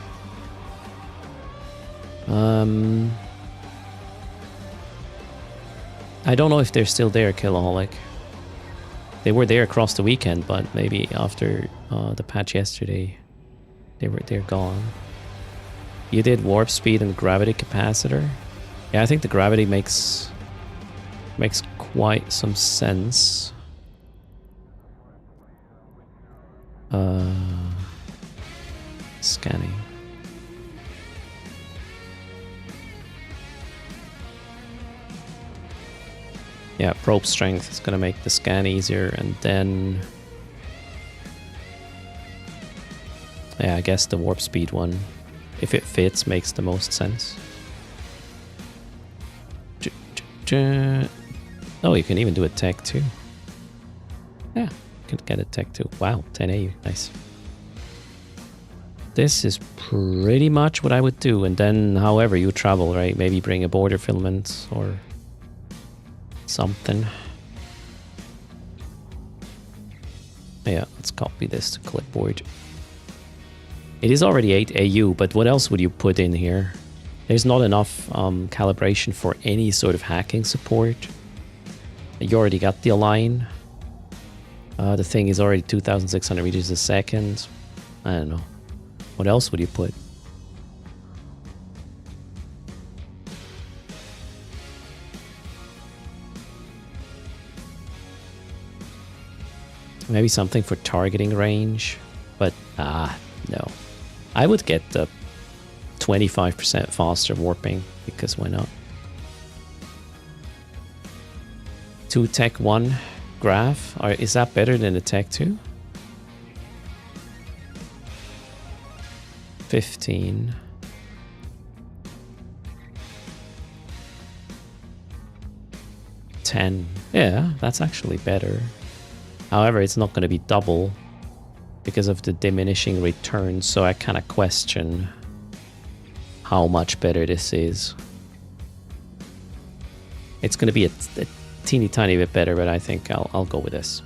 I don't know if they're still there, Killaholic. They were there across the weekend, but maybe after the patch yesterday, they're gone. You did warp speed and gravity capacitor. Yeah, I think the gravity makes quite some sense. Scanning. Yeah, probe strength is gonna make the scan easier, and then yeah, I guess the warp speed one, if it fits, makes the most sense. Oh, you can even do a tech too. Yeah, you can get a tech too. Wow, 10 AU, nice. This is pretty much what I would do, and then however you travel, right? Maybe bring a border filament or something. Yeah, let's copy this to clipboard. It is already 8 AU, but what else would you put in here? There's not enough calibration for any sort of hacking support. You already got the align. The thing is already 2,600 meters a second. I don't know. What else would you put? Maybe something for targeting range, but no. I would get the 25% faster warping, because why not? 2 Tech 1 graph, is that better than the Tech 2? 15. $10. Yeah, that's actually better. However, it's not going to be double because of the diminishing returns, so I kind of question how much better this is. It's going to be a teeny tiny bit better, but I think I'll go with this.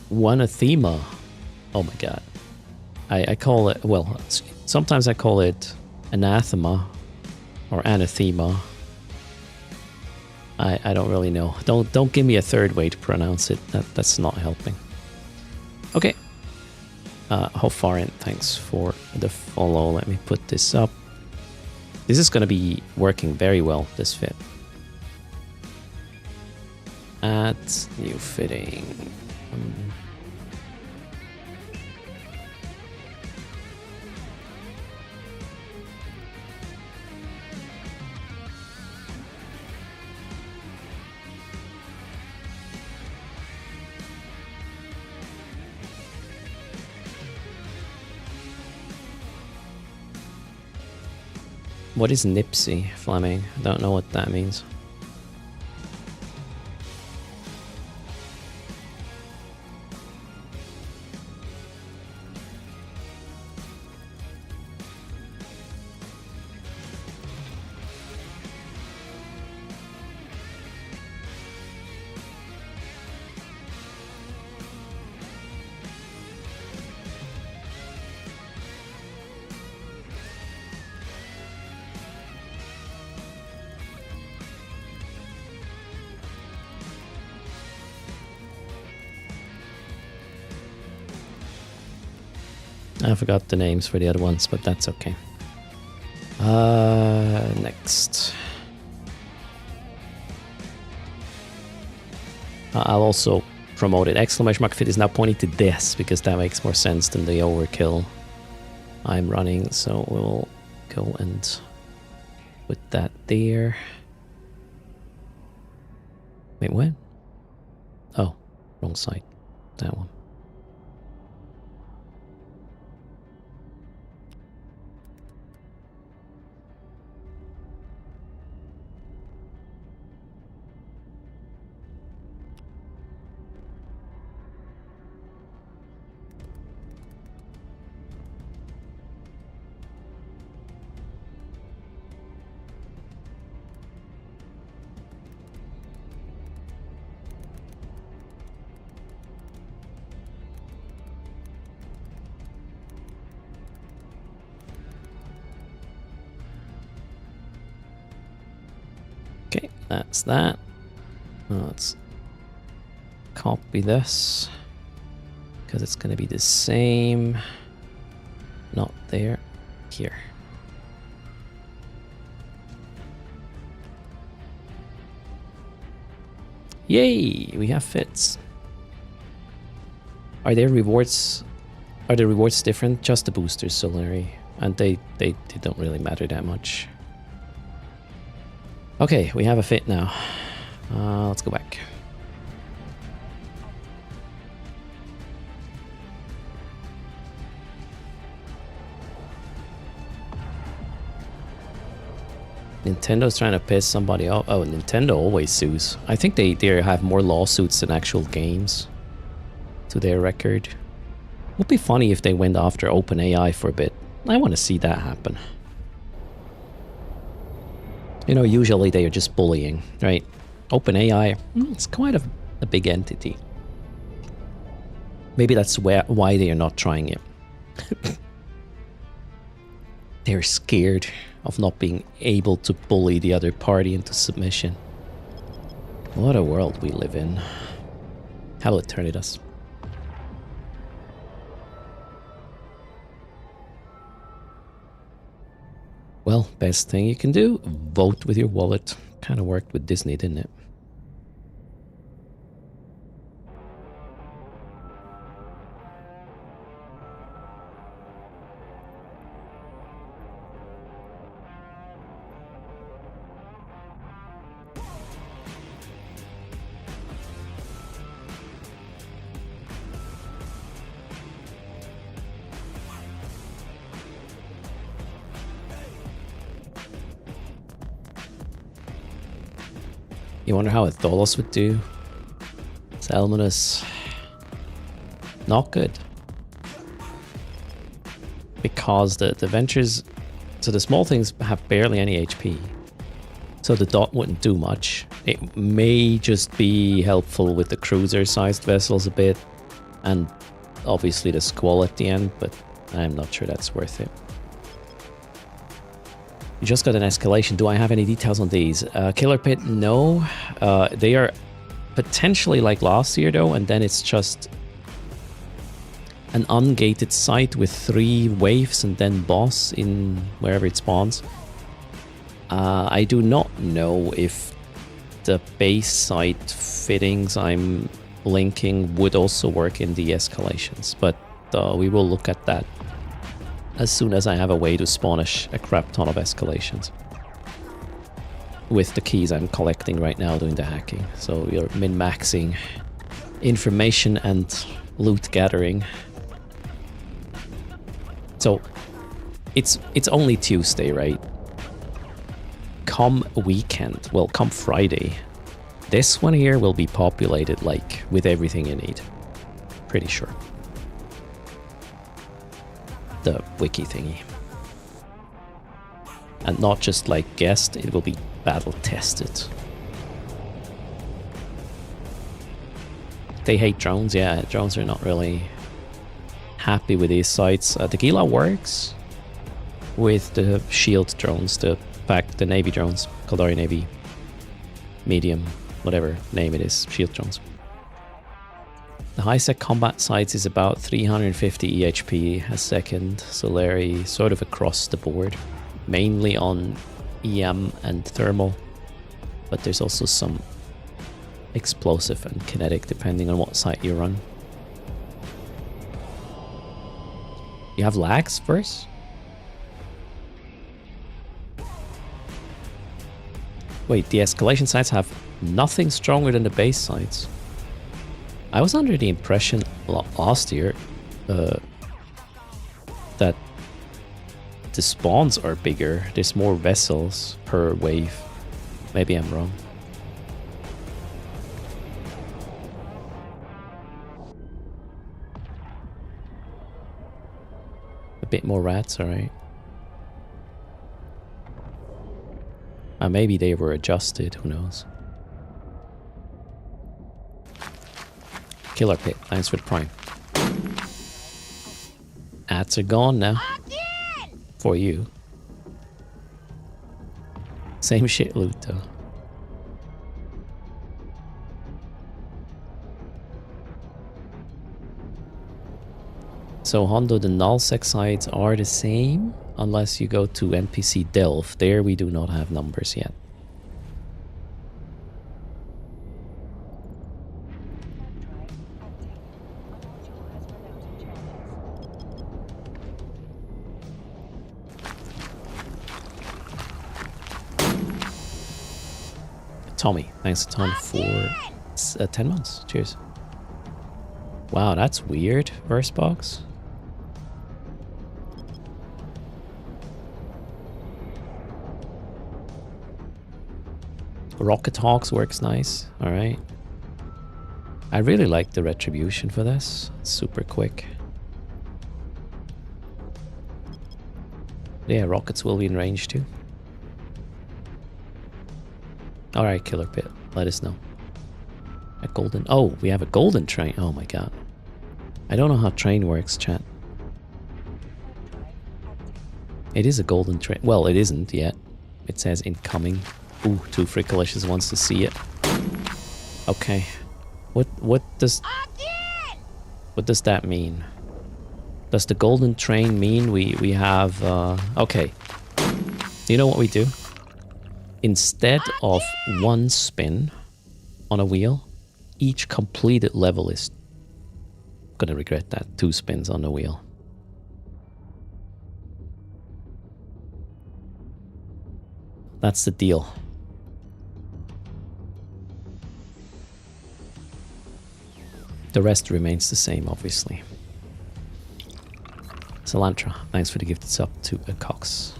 One Athema. Oh my god. I call it, well, sometimes I call it anathema or anathema. I don't really know. Don't give me a third way to pronounce it. That's not helping. Okay. Hofarin, thanks for the follow. Let me put this up. This is going to be working very well, this fit. Add new fitting. What is Nipsey, Fleming? I don't know what that means. I forgot the names for the other ones, but that's okay. Next. I'll also promote it. Exclamation mark fit is now pointing to this because that makes more sense than the overkill I'm running. So we'll go and put that there. Wait, what? Oh, wrong side. That one. Okay, that's that. Let's copy this because it's going to be the same. Not there, here. Yay, we have fits. Are there rewards? Are the rewards different? Just the boosters, Solary, and they don't really matter that much. Okay, we have a fit now. Let's go back. Nintendo's trying to piss somebody off. Oh, Nintendo always sues. I think they have more lawsuits than actual games to their record. Would be funny if they went after OpenAI for a bit. I want to see that happen. You know, usually they are just bullying, right? OpenAI, it's quite a big entity. Maybe that's why they are not trying it. They're scared of not being able to bully the other party into submission. What a world we live in. How will it turn at us? Well, best thing you can do, vote with your wallet. Kind of worked with Disney, didn't it? You wonder how a Tholos would do? Salmonus. Not good. Because the ventures... So the small things have barely any HP. So the dot wouldn't do much. It may just be helpful with the cruiser-sized vessels a bit. And obviously the squall at the end, but I'm not sure that's worth it. You just got an escalation. Do I have any details on these? Killer Pit, no. They are potentially like last year though, and then it's just an ungated site with 3 waves and then boss in wherever it spawns. I do not know if the base site fittings I'm linking would also work in the escalations, but we will look at that as soon as I have a way to spawn a crap ton of escalations. With the keys I'm collecting right now doing the hacking. So we are min-maxing information and loot gathering. So it's only Tuesday, right? come weekend, well, come Friday, this one here will be populated, like, with everything you need. Pretty sure. The wiki thingy. And not just, like, guessed, it will be battle tested. They hate drones, yeah, drones are not really happy with these sites. The Gila works with the shield drones, the Navy drones, Caldari Navy, medium, whatever name it is, shield drones. The high-sec combat sites is about 350 EHP a second, so they're sort of across the board, mainly on EM and thermal, but there's also some explosive and kinetic depending on what site you run. You have lags first? Wait, the escalation sites have nothing stronger than the base sites. I was under the impression last year that the spawns are bigger. There's more vessels per wave. Maybe I'm wrong. A bit more rats, alright. Maybe they were adjusted, who knows. Killer Pit, thanks for the prime. Ads are gone now. For you. Same shit loot though. So Hondo, the nullsec sites are the same unless you go to NPC Delve. There we do not have numbers yet. Tommy, thanks a ton for 10 months. Cheers. Wow, that's weird, Versebox. Rocket Hawks works nice. Alright. I really like the retribution for this. It's super quick. Yeah, rockets will be in range too. Alright, Killer Pit. Let us know. A golden... Oh, we have a golden train. Oh my god. I don't know how train works, chat. It is a golden train. Well, it isn't yet. It says incoming. Ooh, Two Frickalicious wants to see it. Okay. What does that mean? Does the golden train mean we have okay. You know what we do? Instead of one spin on a wheel, each completed level is gonna regret that. 2 spins on the wheel. That's the deal. The rest remains the same, obviously. Salantra, thanks for the gifted sub to a Cox.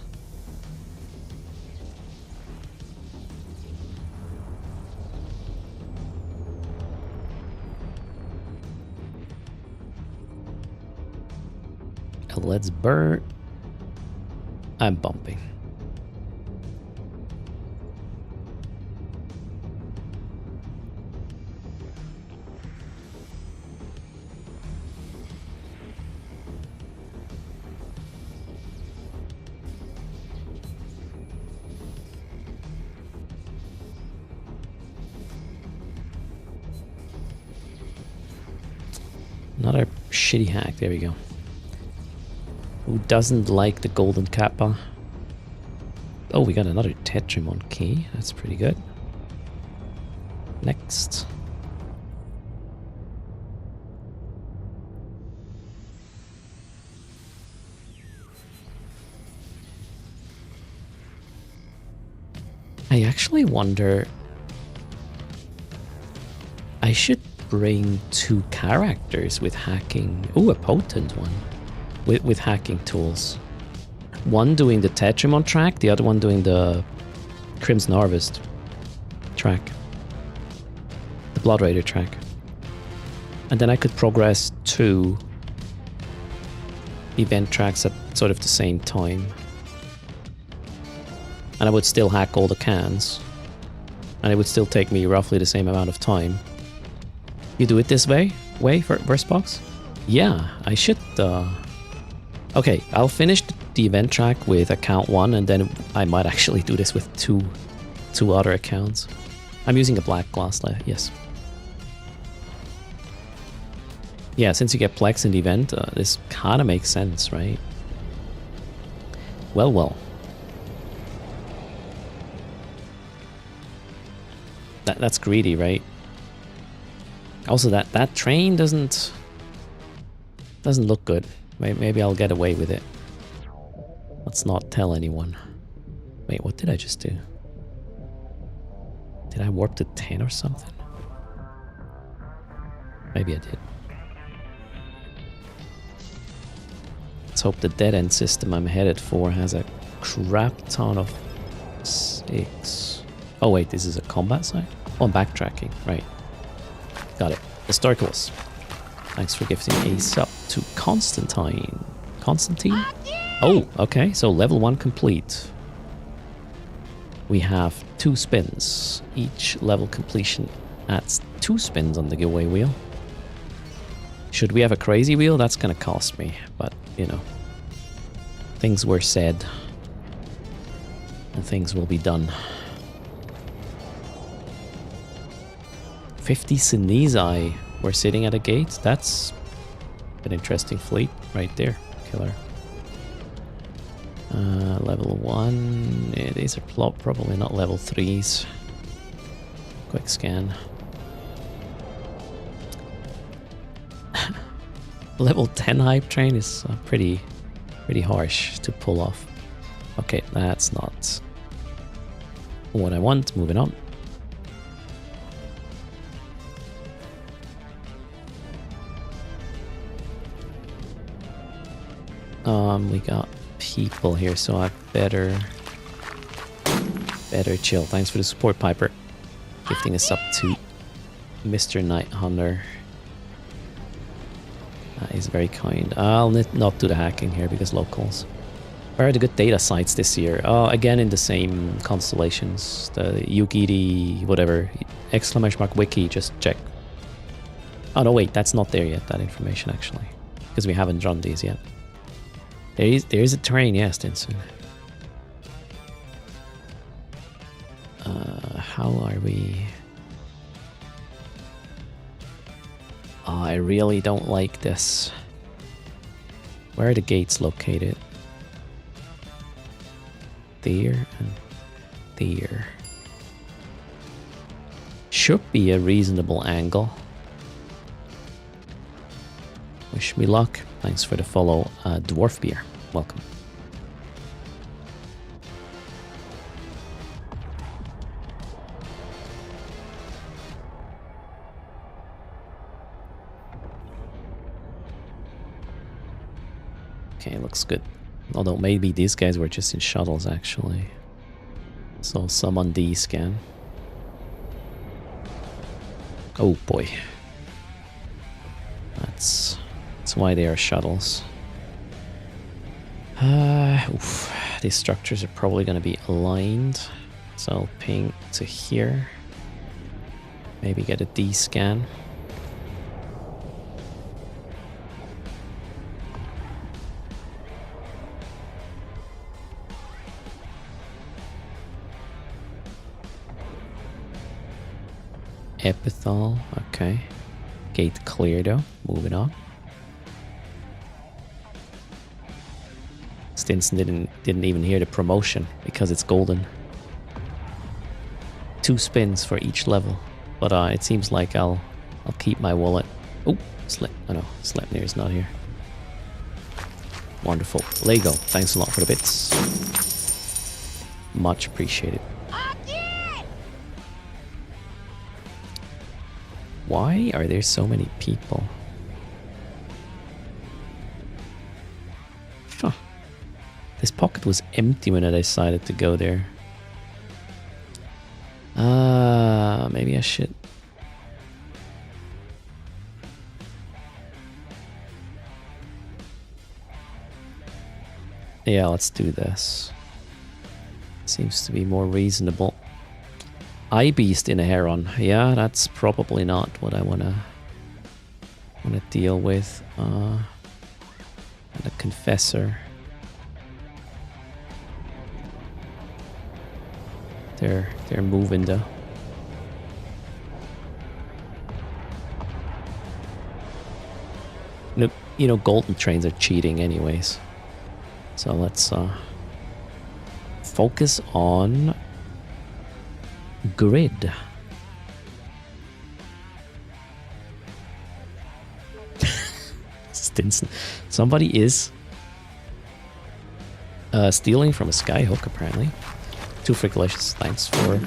Let's burn. I'm bumping. Another shitty hack. There we go. Who doesn't like the golden kappa? Oh, we got another Tetrimon key. That's pretty good. Next. I actually wonder... I should bring 2 characters with hacking. Oh, a potent one. With hacking tools. One doing the Tetrimon track, the other one doing the Crimson Harvest track. The Blood Raider track. And then I could progress 2 event tracks at sort of the same time. And I would still hack all the cans. And it would still take me roughly the same amount of time. You do it this way for Burst Box? Yeah, I should... Okay, I'll finish the event track with account 1, and then I might actually do this with two other accounts. I'm using a black glass light, yes. Yeah, since you get Plex in the event, this kind of makes sense, right? Well. That's greedy, right? Also, that train doesn't look good. Maybe I'll get away with it. Let's not tell anyone. Wait, what did I just do? Did I warp to 10 or something? Maybe I did. Let's hope the dead end system I'm headed for has a crap ton of 6. Oh wait, this is a combat site? Oh, I'm backtracking, right. Got it. Historicals. Thanks for gifting a sub to Constantine. Constantine? Oh, okay, so level 1 complete. We have 2 spins. Each level completion adds 2 spins on the giveaway wheel. Should we have a crazy wheel? That's gonna cost me, but you know. Things were said. And things will be done. 50 Sinizai were sitting at a gate. That's an interesting fleet right there. Killer. Level 1. Yeah, these are probably not level 3s. Quick scan. Level 10 hype train is pretty harsh to pull off. Okay, that's not what I want. Moving on. We got people here, so I better chill. Thanks for the support, Piper. Gifting us up to Mr. Night Hunter. That is very kind. I'll not do the hacking here because locals. Where are the good data sites this year? Again in the same constellations. The Yugiri, whatever. !wiki, just check. Oh no, wait, that's not there yet, that information actually. Because we haven't drawn these yet. There is a train, yes, Stinson. How are we? Oh, I really don't like this. Where are the gates located? There and there. Should be a reasonable angle. Wish me luck. Thanks for the follow, Dwarf Beer. Welcome. Okay, looks good. Although maybe these guys were just in shuttles actually. So some on D scan. Oh boy. That's why they are shuttles. These structures are probably going to be aligned. So I'll ping to here. Maybe get a D scan. Epithal, okay. Gate clear though, moving on. Stinson didn't even hear the promotion because it's golden. 2 spins for each level, but it seems like I'll keep my wallet. Oh, Sleipnir's not here. Wonderful. Lego, thanks a lot for the bits. Much appreciated. Why are there so many people? Huh. This pocket was empty when I decided to go there. Maybe I should. Yeah, let's do this. Seems to be more reasonable. Eye Beast in a Heron. Yeah, that's probably not what I wanna deal with. And a Confessor. They're moving though. No, you know, golden trains are cheating anyways. So let's focus on grid. Stinson. Somebody is stealing from a skyhook apparently. 2 Frickalicious, thanks for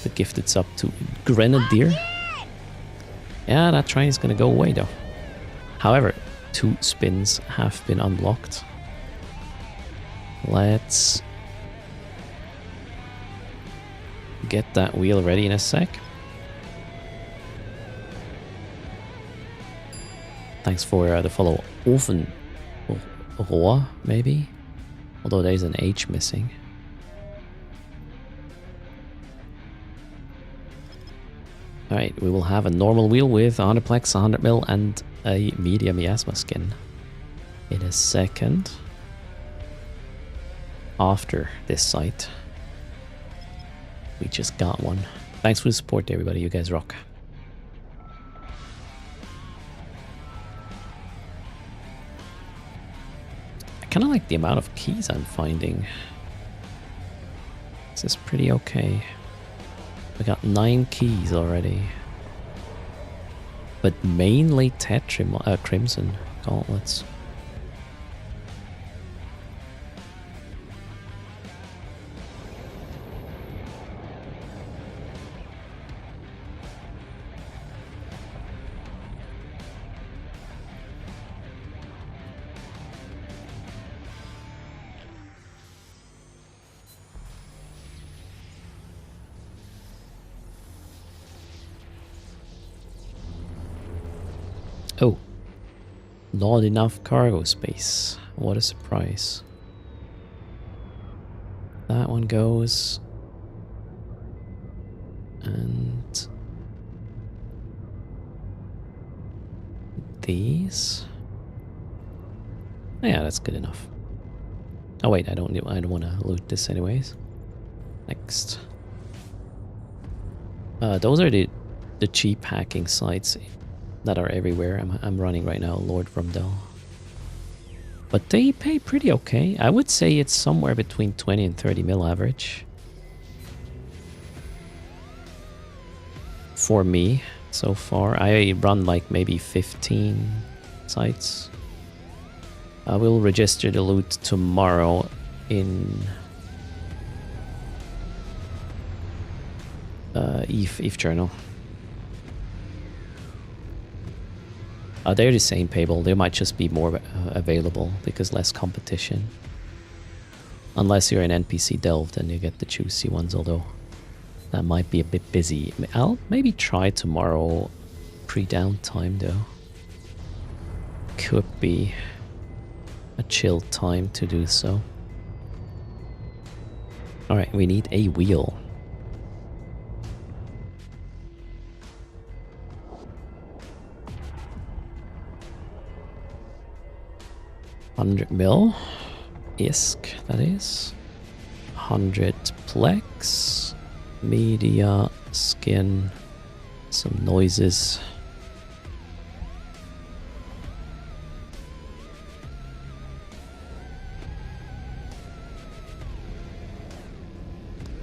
the gifted sub to Grenadier. Yeah, that train is gonna go away though. However, 2 spins have been unlocked. Let's get that wheel ready in a sec. Thanks for the follow. Ofen Rohr, maybe? Although there's an H missing. Alright, we will have a normal wheel with 100 plex, 100 mil, and a medium miasma skin in a second. After this site. We just got one. Thanks for the support, everybody. You guys rock. I kind of like the amount of keys I'm finding. This is pretty okay. We got 9 keys already. But mainly Crimson gauntlets. Oh, not enough cargo space. What a surprise. That one goes. And these. Yeah, that's good enough. Oh wait, I don't want to loot this anyways. Next. Those are the cheap hacking sites that are everywhere. I'm running right now, Lord Rumdell. But they pay pretty okay. I would say it's somewhere between 20 and 30 mil average. For me, so far. I run like maybe 15 sites. I will register the loot tomorrow in EVE Journal. They're the same payable. They might just be more available because less competition. Unless you're an NPC delve, then you get the juicy ones, although that might be a bit busy. I'll maybe try tomorrow pre-downtime though. Could be a chill time to do so. Alright, we need a wheel. $100 mil. ISK, that is. 100 plex. Media, skin, some noises.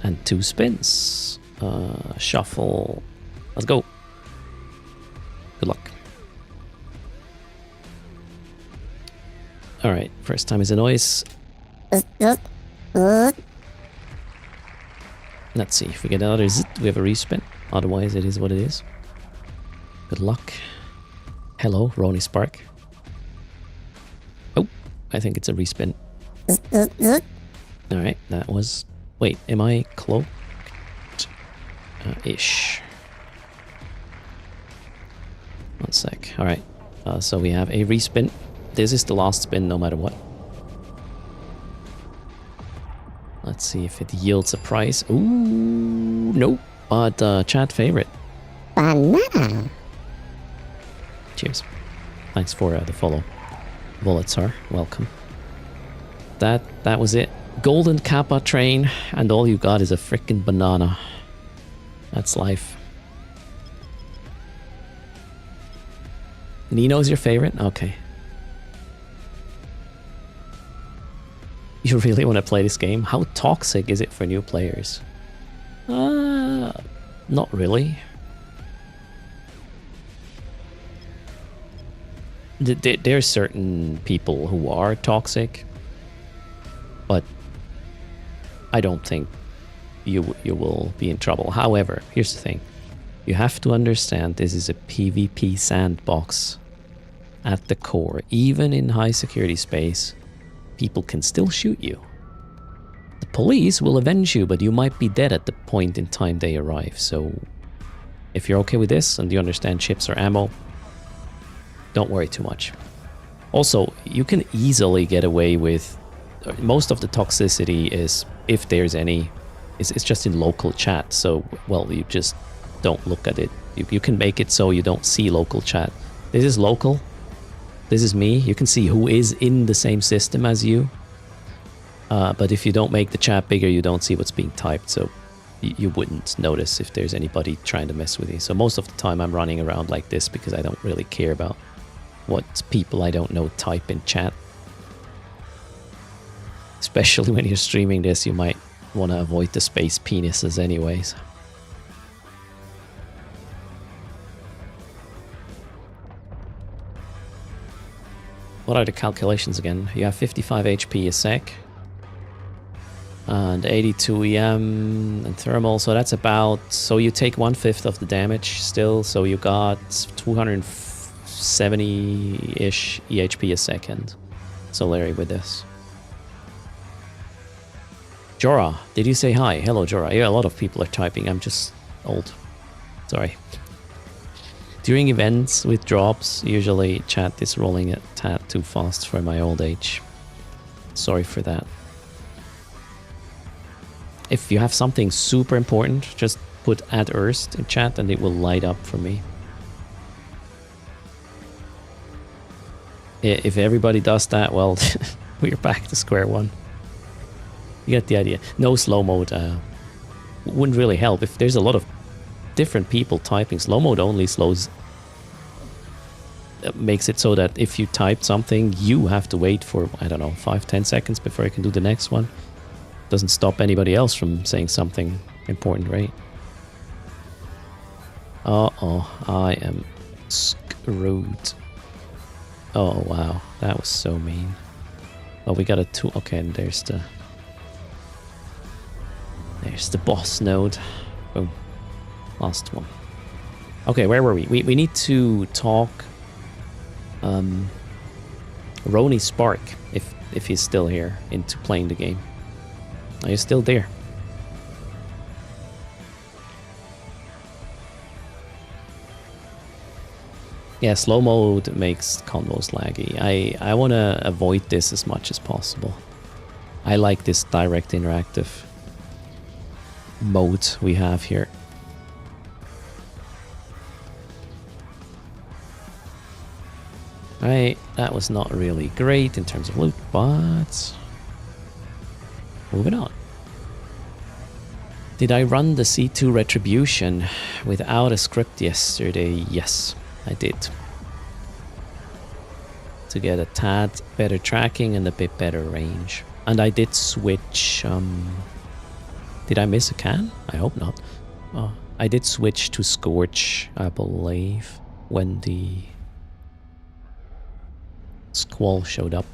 And 2 spins. Shuffle. Let's go. Good luck. Alright, first time is a noise. Let's see if we get another zit. We have a respin. Otherwise, it is what it is. Good luck. Hello, Ronnie Spark. Oh, I think it's a respin. Alright, that was... Wait, am I cloaked? Ish. One sec. Alright. So we have a respin. This is the last spin no matter what. Let's see if it yields a prize. Ooh, nope. But chat favorite. Banana. Cheers. Thanks for the follow. Volitsar, welcome. That was it. Golden Kappa train, and all you got is a frickin' banana. That's life. Nino's your favorite? Okay. You really want to play this game? How toxic is it for new players? Not really. There are certain people who are toxic, but I don't think you will be in trouble. However, here's the thing. You have to understand this is a PvP sandbox at the core. Even in high security space, people can still shoot you. The police will avenge you, but you might be dead at the point in time they arrive. So if you're okay with this and you understand chips or ammo, don't worry too much. Also, you can easily get away with most of the toxicity is, if there's any, it's just in local chat. So, well, you just don't look at it. You can make it so you don't see local chat. This is local. This is me. You can see who is in the same system as you. But if you don't make the chat bigger, you don't see what's being typed. So you wouldn't notice if there's anybody trying to mess with you. So most of the time I'm running around like this because I don't really care about what people I don't know type in chat. Especially when you're streaming this, you might want to avoid the space penises anyways. What are the calculations again? You have 55 HP a sec. And 82 EM and thermal, so that's about... So you take 1/5 of the damage still, so you got 270-ish EHP a second. So Larry with this. Jorah, did you say hi? Hello Jorah. Yeah, a lot of people are typing, I'm just old. Sorry. During events with drops, usually chat is rolling a tad too fast for my old age. Sorry for that. If you have something super important, just put @erst in chat and it will light up for me. If everybody does that, well, we're back to square one. You get the idea. No slow mode wouldn't really help. If there's a lot of different people typing, slow mode only slows... makes it so that if you type something, you have to wait for, I don't know, 5-10 seconds before you can do the next one. Doesn't stop anybody else from saying something important, right? Uh-oh, I am screwed. Oh, wow. That was so mean. Oh, we got a 2... Okay, and there's the... There's the boss node. Boom. Last one. Okay, where were we? We need to talk... Rony Spark, if he's still here, into playing the game. Are you still there? Yeah, slow mode makes convos laggy. I want to avoid this as much as possible. I like this direct interactive mode we have here. Right, that was not really great in terms of loot, but... Moving on. Did I run the C2 Retribution without a script yesterday? Yes, I did. To get a tad better tracking and a bit better range. And I did switch... Did I miss a can? I hope not. Oh, I did switch to Scorch, I believe, when the Squall showed up.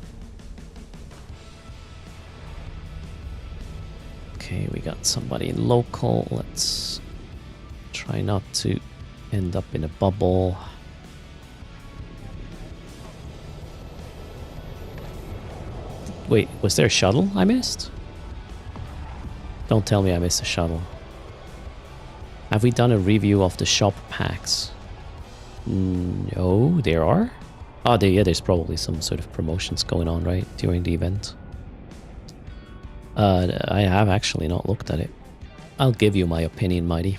Okay, we got somebody in local. Let's try not to end up in a bubble. Wait, was there a shuttle I missed? Don't tell me I missed a shuttle. Have we done a review of the shop packs? No, there are. Oh, yeah, there's probably some sort of promotions going on, right, during the event. I have actually not looked at it. I'll give you my opinion, Mighty.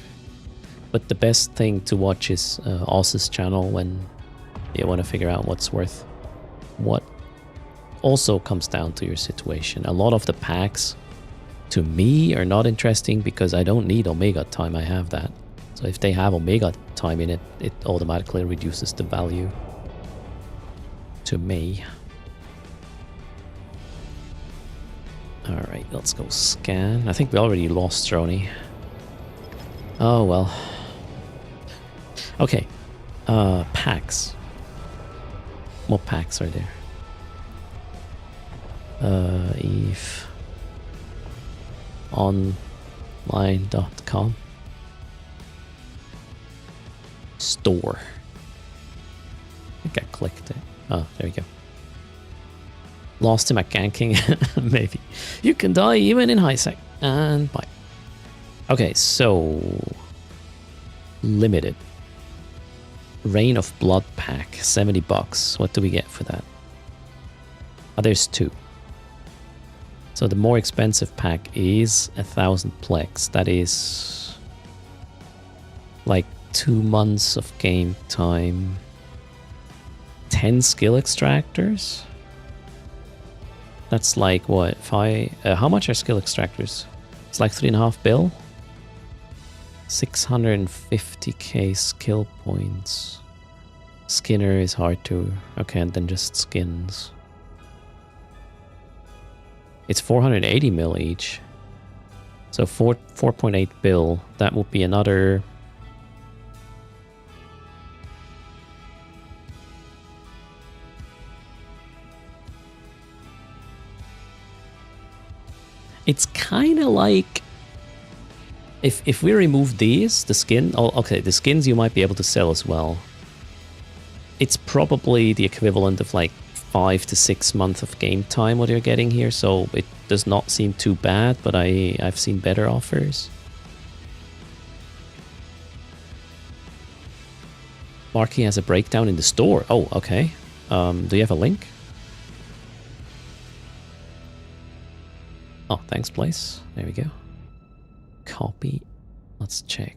But the best thing to watch is Oz's channel when you want to figure out what's worth what. Also comes down to your situation. A lot of the packs, to me, are not interesting because I don't need Omega time. I have that. So if they have Omega time in it, it automatically reduces the value to me. Alright, let's go scan. I think we already lost Strony. Oh, well. Okay. Packs. What packs are there? Eve. Online.com. Store. I think I clicked it. Oh, there we go. Lost him at ganking. Maybe. You can die even in high sec. And bye. Okay, so... Limited. Rain of Blood pack. 70 bucks. What do we get for that? Oh, there's 2. So the more expensive pack is 1,000 plex. That is... like 2 months of game time. 10 skill extractors? That's like what? 5? How much are skill extractors? It's like 3.5 bill. 650k skill points. Skinner is hard to... Okay, and then just skins. It's 480 mil each. So 4.8 bill. That would be another... It's kind of like... If we remove these, the skin... Oh, okay, the skins you might be able to sell as well. It's probably the equivalent of like 5 to 6 months of game time what you're getting here, so it does not seem too bad, but I've seen better offers. Marky has a breakdown in the store. Oh, okay. Do you have a link? Oh, thanks, Place. There we go. Copy. Let's check.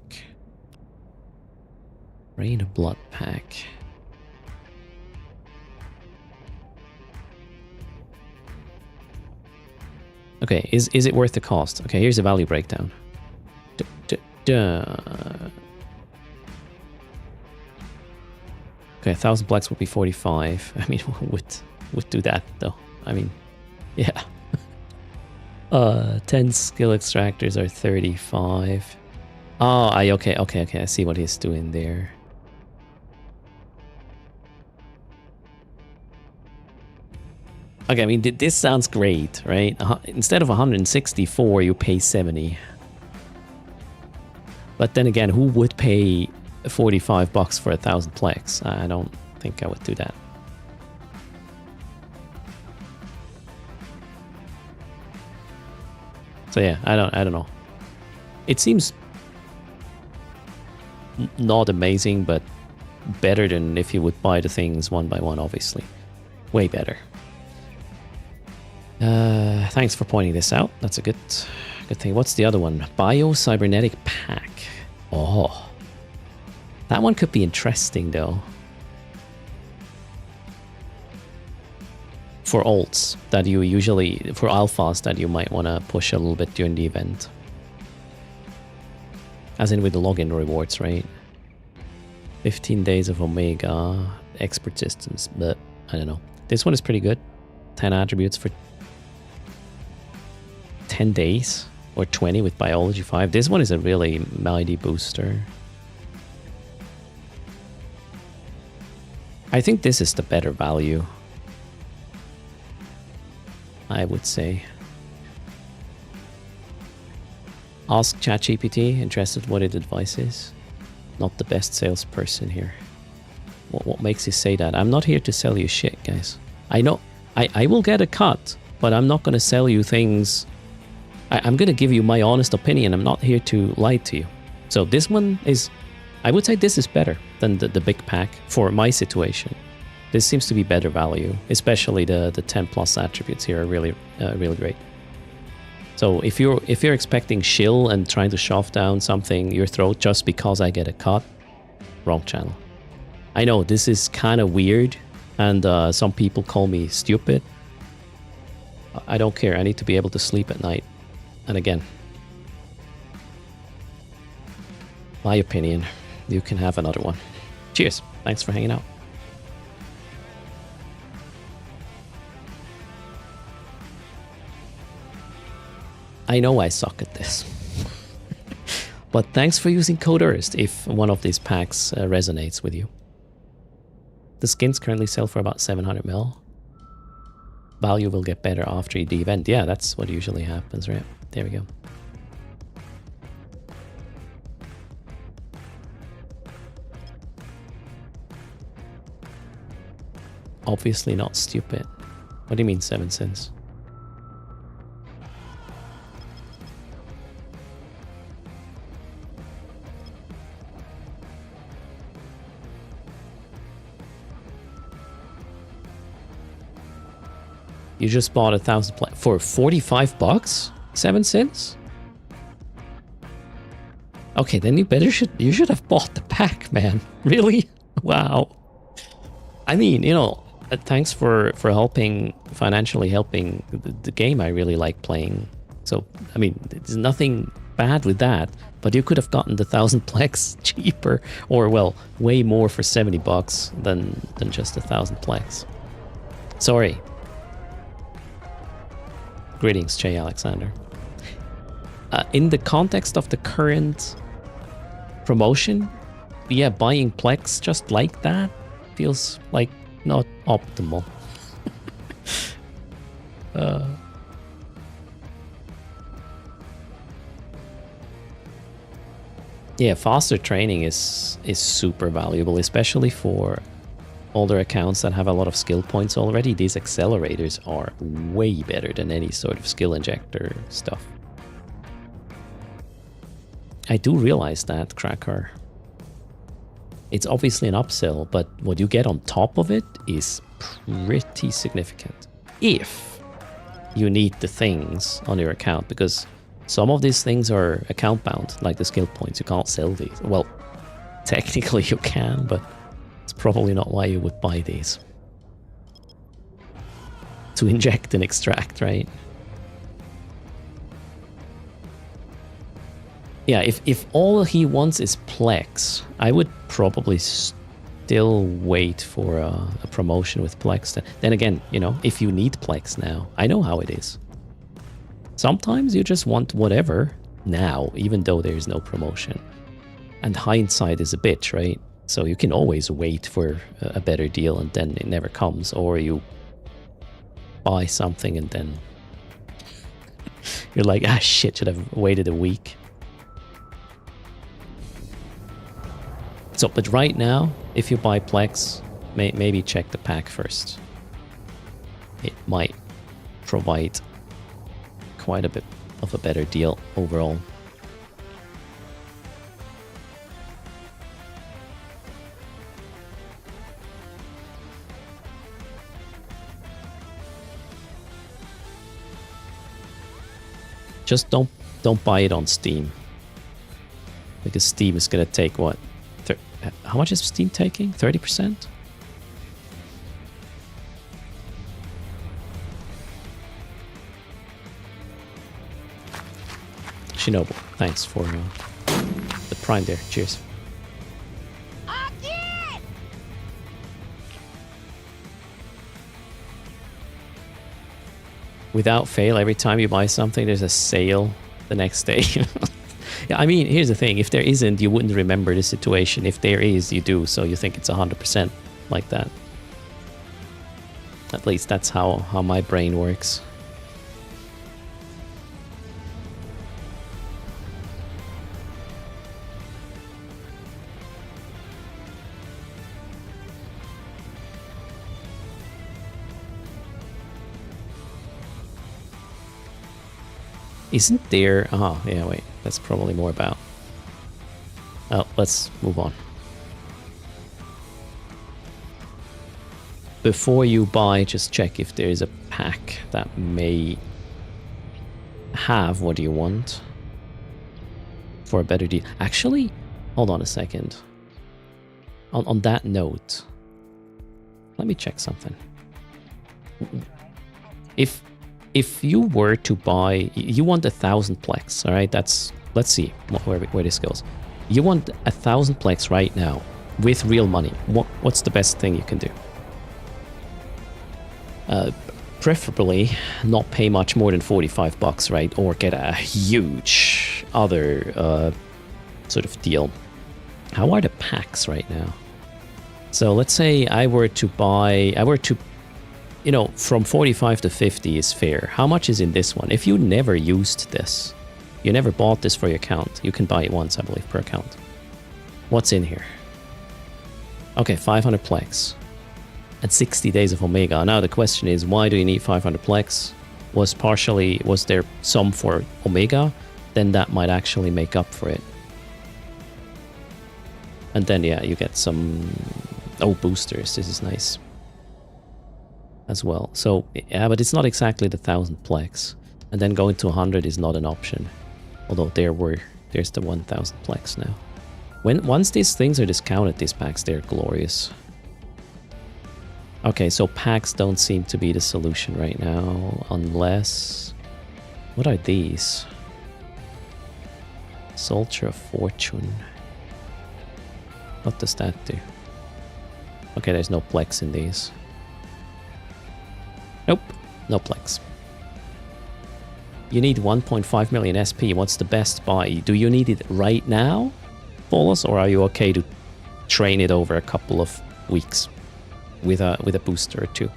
Rain of Blood pack. Okay, is it worth the cost? Okay, here's the value breakdown. Okay, 1,000 plex would be 45. I mean, would do that though. I mean, yeah. 10 skill extractors are 35. Oh, okay. I see what he's doing there. Okay, I mean, this sounds great, right? Instead of 164, you pay 70. But then again, who would pay 45 bucks for 1,000 plex? I don't think I would do that. So yeah, I don't know. It seems not amazing, but better than if you would buy the things one by one, obviously. Way better. Thanks for pointing this out. That's a good thing. What's the other one? Bio-cybernetic pack. Oh. That one could be interesting, though. For alts that you usually... For alphas that you might want to push a little bit during the event. As in with the login rewards, right? 15 days of Omega. Expert systems. But, I don't know. This one is pretty good. 10 attributes for 10 days. Or 20 with Biology 5. This one is a really mighty booster. I think this is the better value. I would say. Ask ChatGPT, interested what its advice is. Not the best salesperson here. What makes you say that? I'm not here to sell you shit, guys. I know I will get a cut, but I'm not going to sell you things. I'm going to give you my honest opinion. I'm not here to lie to you. So this one is, I would say this is better than the big pack for my situation. This seems to be better value, especially the 10 plus attributes here are really really great. So if you're expecting shill and trying to shove down something your throat just because I get a cut, wrong channel. I know this is kind of weird, and some people call me stupid. I don't care. I need to be able to sleep at night. And again, my opinion. You can have another one. Cheers. Thanks for hanging out. I know I suck at this. But thanks for using code erst if one of these packs resonates with you. The skins currently sell for about 700 mil. Value will get better after the event. Yeah, that's what usually happens, right? There we go. Obviously not stupid. What do you mean 7 cents? You just bought 1,000 for 45 bucks? 7 cents? Okay, then you should have bought the pack, man. Really? Wow. I mean, you know, thanks for helping, financially helping the game I really like playing. So, I mean, there's nothing bad with that, but you could have gotten the 1,000 plex cheaper, or well, way more for 70 bucks than just 1,000 plex. Sorry. Greetings, Jay Alexander. In the context of the current promotion, yeah, buying plex just like that feels like not optimal. Yeah, faster training is super valuable, especially for older accounts that have a lot of skill points already. These accelerators are way better than any sort of skill injector stuff. I do realize that, Cracker. It's obviously an upsell, but what you get on top of it is pretty significant. If you need the things on your account, because some of these things are account bound, like the skill points. You can't sell these. Well, technically you can, but it's probably not why you would buy these. To inject and extract, right? Yeah, if all he wants is Plex, I would probably still wait for a promotion with Plex. Then again, you know, if you need Plex now, I know how it is. Sometimes you just want whatever now, even though there's no promotion. And hindsight is a bitch, right? So you can always wait for a better deal and then it never comes, or you buy something and then you're like, ah shit, should have waited a week. So, but right now, if you buy Plex, maybe check the pack first. It might provide quite a bit of a better deal overall. Just don't buy it on Steam, because Steam is gonna take what? How much is Steam taking? 30%? Shinobu, thanks for the prime there. Cheers. Again! Without fail, every time you buy something, there's a sale the next day. Yeah, I mean, here's the thing. If there isn't, you wouldn't remember the situation. If there is, you do. So you think it's 100% like that. At least that's how my brain works. Isn't there... Oh, yeah, wait. That's probably more about Oh, let's move on. Before you buy, just check if there is a pack that may have what you want for a better deal. Actually, hold on a second. On that note, let me check something. If you were to buy, you want 1,000 plex, all right? That's, let's see where this goes. You want 1,000 plex right now with real money. What's the best thing you can do? Preferably not pay much more than $45, right? Or get a huge other sort of deal. How are the packs right now? So let's say I were to, you know, from 45 to 50 is fair. How much is in this one? If you never used this, you never bought this for your account, you can buy it once, I believe, per account. What's in here? Okay, 500 plex. And 60 days of Omega. Now the question is, why do you need 500 plex? Was there some for Omega? Then that might actually make up for it. And then, yeah, you get some... Oh, boosters. This is nice. As well. So, yeah, but it's not exactly the 1,000 plex. And then going to 100 is not an option. Although there's the 1,000 plex now. Once these things are discounted, these packs, they're glorious. Okay, so packs don't seem to be the solution right now, unless... What are these? Soldier of Fortune. What does that do? Okay, there's no plex in these. Nope, no plex. You need 1.5 million SP. What's the best buy? Do you need it right now, Bolus, or are you okay to train it over a couple of weeks? With a booster or two.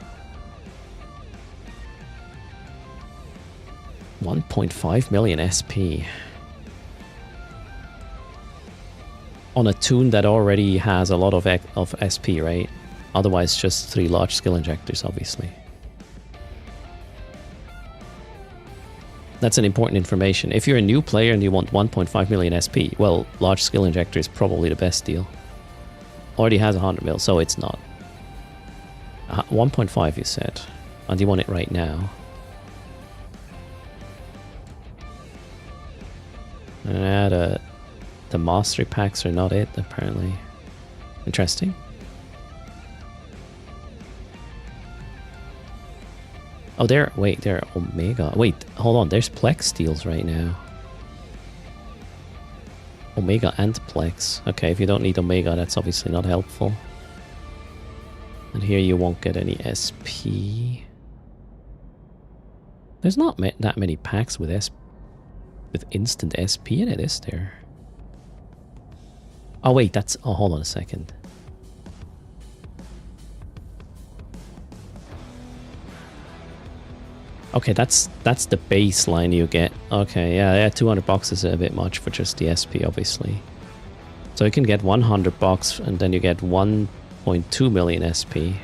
1.5 million SP. On a toon that already has a lot of SP, right? Otherwise, just 3 large skill injectors, obviously. That's an important information. If you're a new player and you want 1.5 million SP, well, large skill injector is probably the best deal. Already has 100 mil, so it's not. 1.5 you said. And you want it right now. Yeah, the mastery packs are not it, apparently. Interesting. Oh, they're Omega. Wait, hold on, there's Plex deals right now. Omega and Plex. Okay, if you don't need Omega, that's obviously not helpful. And here you won't get any SP. There's not that many packs with instant SP in it, is there? Oh wait, that's... Oh, hold on a second. Okay, that's the baseline you get. Okay, yeah, 200 bucks is a bit much for just the SP, obviously. So you can get 100 bucks and then you get 1.2 million SP.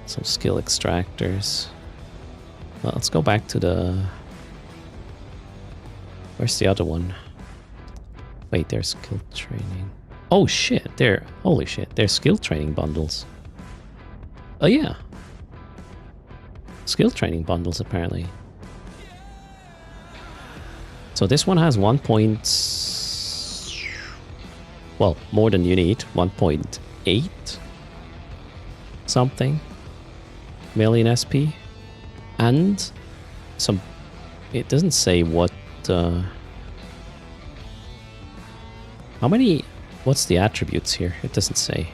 Some skill extractors. Well, let's go back to the... Where's the other one? Wait, there's skill training. Oh shit, holy shit, there's skill training bundles. Oh yeah. Skill training bundles, apparently. So this one has 1 point... Well, more than you need. 1.8 something million SP. And some... It doesn't say what... How many... What's the attributes here? It doesn't say.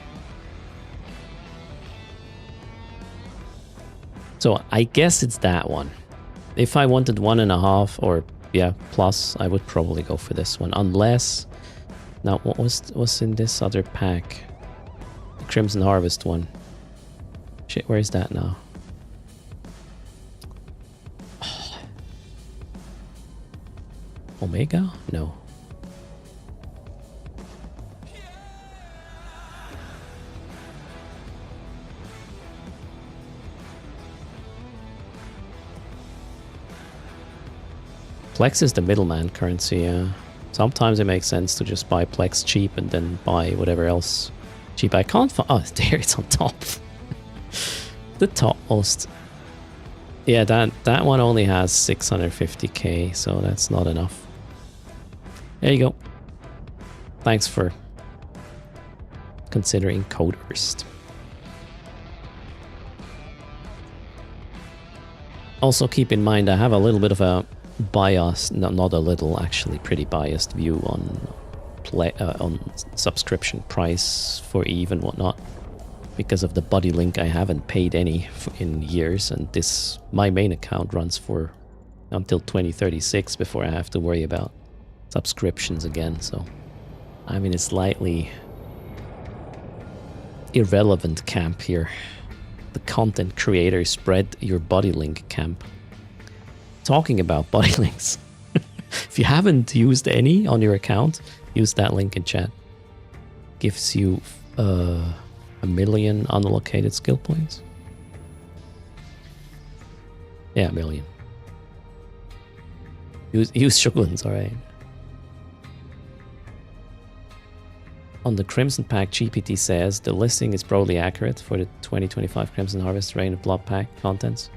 So I guess it's that one. If I wanted 1.5 or yeah plus, I would probably go for this one. Unless, now what was in this other pack? The Crimson Harvest one. Shit, where is that now? Omega? No. Plex is the middleman currency, yeah. Sometimes it makes sense to just buy Plex cheap and then buy whatever else cheap. I can't find... Oh, there it's on top. The topmost. Yeah, that one only has 650k, so that's not enough. There you go. Thanks for considering code erst. Also keep in mind I have a little bit of a bias, not a little, actually pretty biased view on subscription price for Eve and whatnot. Because of the buddy link, I haven't paid any in years, and my main account runs for until 2036 before I have to worry about subscriptions again. So I'm in a slightly irrelevant camp here. The content creator spread your buddy link camp. Talking about buddy links, if you haven't used any on your account, use that link in chat. Gives you 1 million unallocated skill points. Yeah, 1 million. Use Shoguns, alright. On the Crimson Pack, GPT says the listing is probably accurate for the 2025 Crimson Harvest Rain of Blood Pack contents.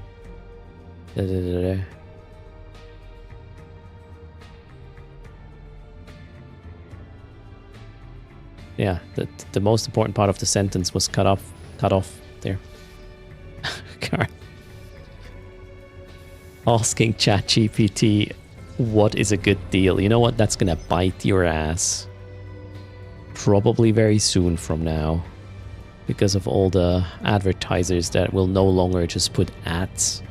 Yeah, the most important part of the sentence was cut off there. Asking ChatGPT what is a good deal. You know what? That's gonna bite your ass. Probably very soon from now. Because of all the advertisers that will no longer just put ads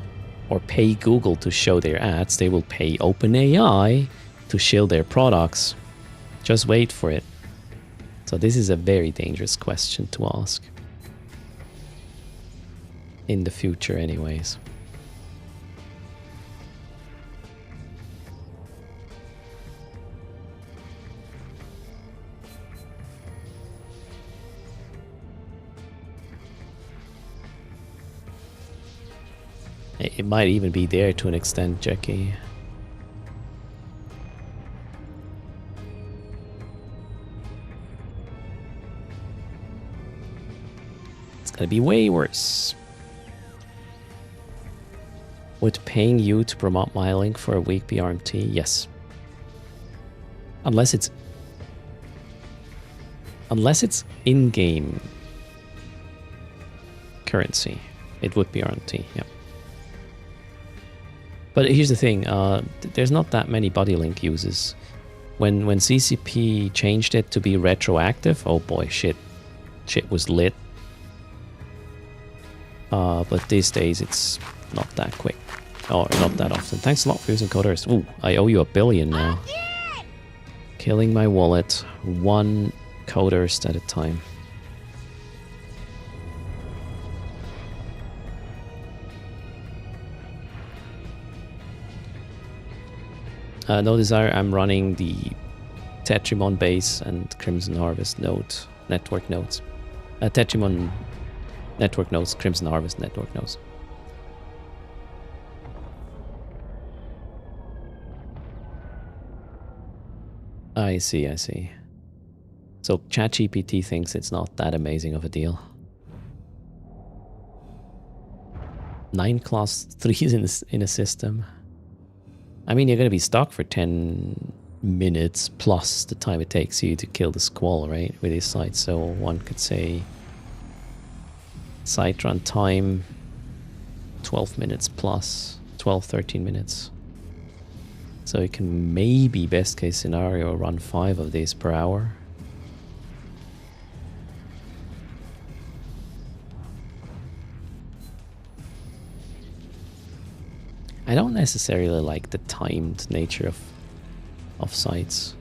or pay Google to show their ads. They will pay OpenAI to show their products. Just wait for it. So this is a very dangerous question to ask. In the future anyways. It might even be there to an extent, Jackie. It's gonna be way worse. Would paying you to promote my link for a week be RMT? Yes. Unless it's in-game currency, it would be RMT, yeah. But here's the thing, there's not that many body link users. When CCP changed it to be retroactive, oh boy, shit was lit. But these days it's not that quick, or not that often. Thanks a lot for using code erst. Ooh, I owe you 1 billion now. Killing my wallet, 1 code erst at a time. No Desire, I'm running the Tetrimon base and Crimson Harvest node, network nodes. Tetrimon network nodes, Crimson Harvest network nodes. I see. So ChatGPT thinks it's not that amazing of a deal. 9 class 3s in a system. I mean, you're going to be stuck for 10 minutes plus the time it takes you to kill the squall, right? With these sites. So one could say site run time 12 minutes plus, 12, 13 minutes. So you can maybe, best case scenario, run 5 of these per hour. I don't necessarily like the timed nature of sites.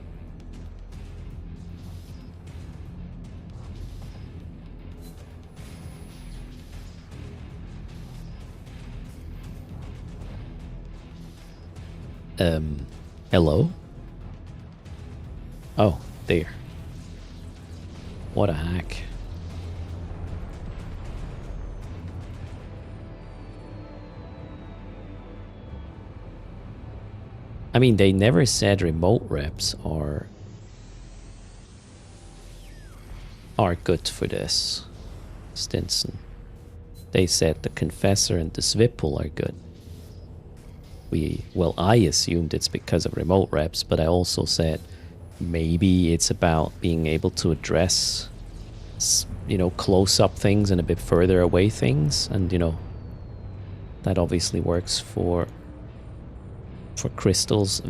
Hello? Oh, there. What a hack. I mean, they never said remote reps are good for this, Stinson. They said the Confessor and the Svipul are good. Well, I assumed it's because of remote reps, but I also said maybe it's about being able to address, you know, close-up things and a bit further away things, and you know, that obviously works for crystals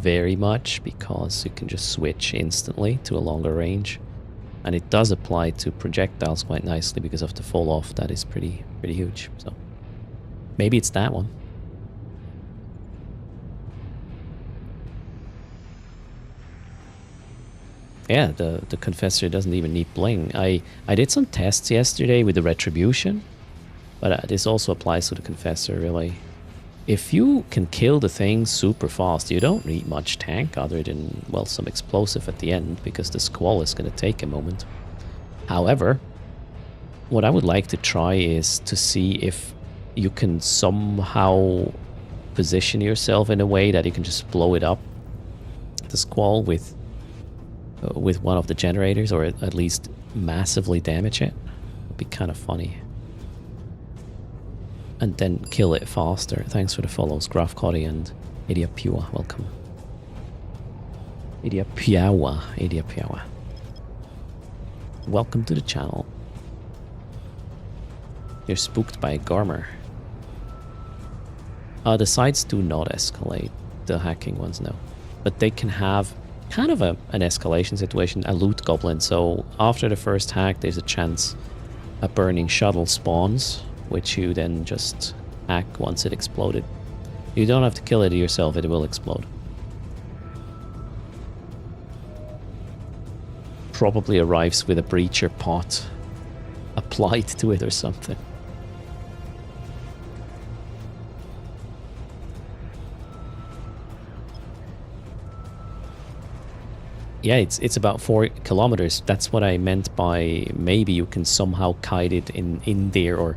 very much because you can just switch instantly to a longer range, and it does apply to projectiles quite nicely because of the fall off. That is pretty huge. So maybe it's that one. Yeah, the Confessor doesn't even need bling. I did some tests yesterday with the Retribution, but this also applies to the Confessor, really. If you can kill the thing super fast, you don't need much tank other than, well, some explosive at the end, because the Squall is going to take a moment. However, what I would like to try is to see if you can somehow position yourself in a way that you can just blow it up, the Squall, with one of the generators, or at least massively damage it. Would be kind of funny. And then kill it faster. Thanks for the follows, Grafcotty and Idia Pua. Welcome. Idia Piawa. Welcome to the channel. You're spooked by a Garmer. The sites do not escalate. The hacking ones, no. But they can have kind of an escalation situation, a loot goblin. So after the first hack, there's a chance a burning shuttle spawns, which you then just hack once it exploded. You don't have to kill it yourself, it will explode. Probably arrives with a breacher pot applied to it or something. Yeah, it's about 4 kilometers. That's what I meant by maybe you can somehow kite it in there, or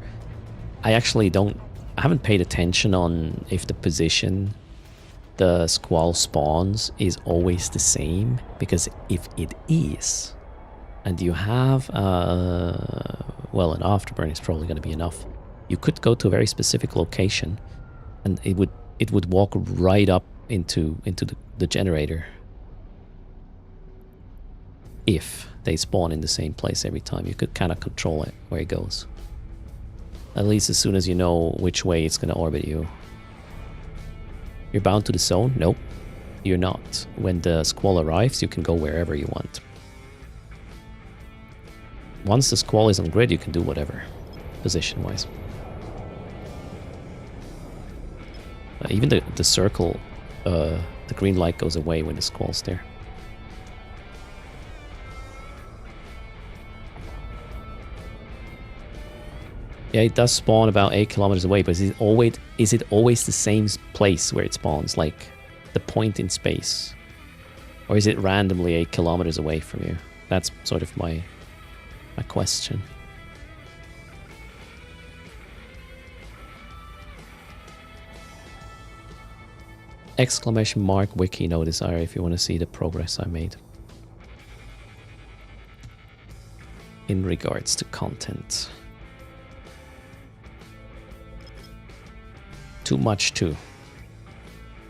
I haven't paid attention on if the position the Squall spawns is always the same, because if it is, and you have well, an afterburn is probably going to be enough. You could go to a very specific location, and it would walk right up into the generator. If they spawn in the same place every time, you could kind of control it where it goes. At least as soon as you know which way it's going to orbit you. You're bound to the zone? Nope, you're not. When the Squall arrives, you can go wherever you want. Once the Squall is on grid, you can do whatever, position-wise. Even the circle, the green light goes away when the Squall's there. Yeah, it does spawn about 8 kilometers away, but is it always the same place where it spawns, like the point in space? Or is it randomly 8 kilometers away from you? That's sort of my question. Exclamation mark wiki no desire if you want to see the progress I made in regards to content. Too much to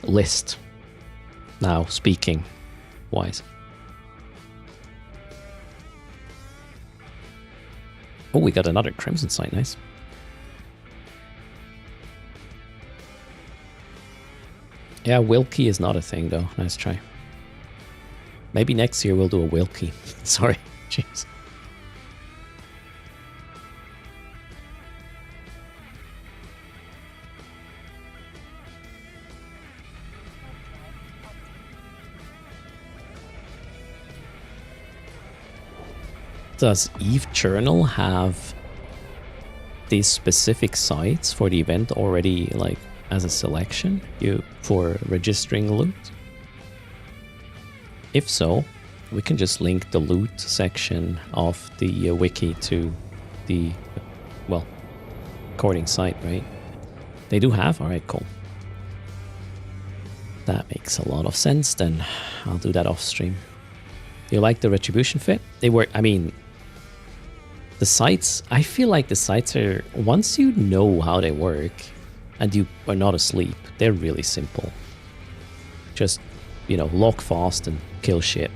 list now, speaking wise. Oh, we got another Crimson site, nice. Yeah, Wilkie is not a thing though, nice try. Maybe next year we'll do a Wilkie. Sorry, jeez. Does Eve Journal have these specific sites for the event already, like as a selection for registering loot? If so, we can just link the loot section of the wiki to the, well, according site, right? They do have? Alright, cool. That makes a lot of sense then. I'll do that off stream. Do you like the retribution fit? They work, I mean, the sights, I feel like the sights are, once you know how they work and you are not asleep, they're really simple. Just, you know, lock fast and kill shit.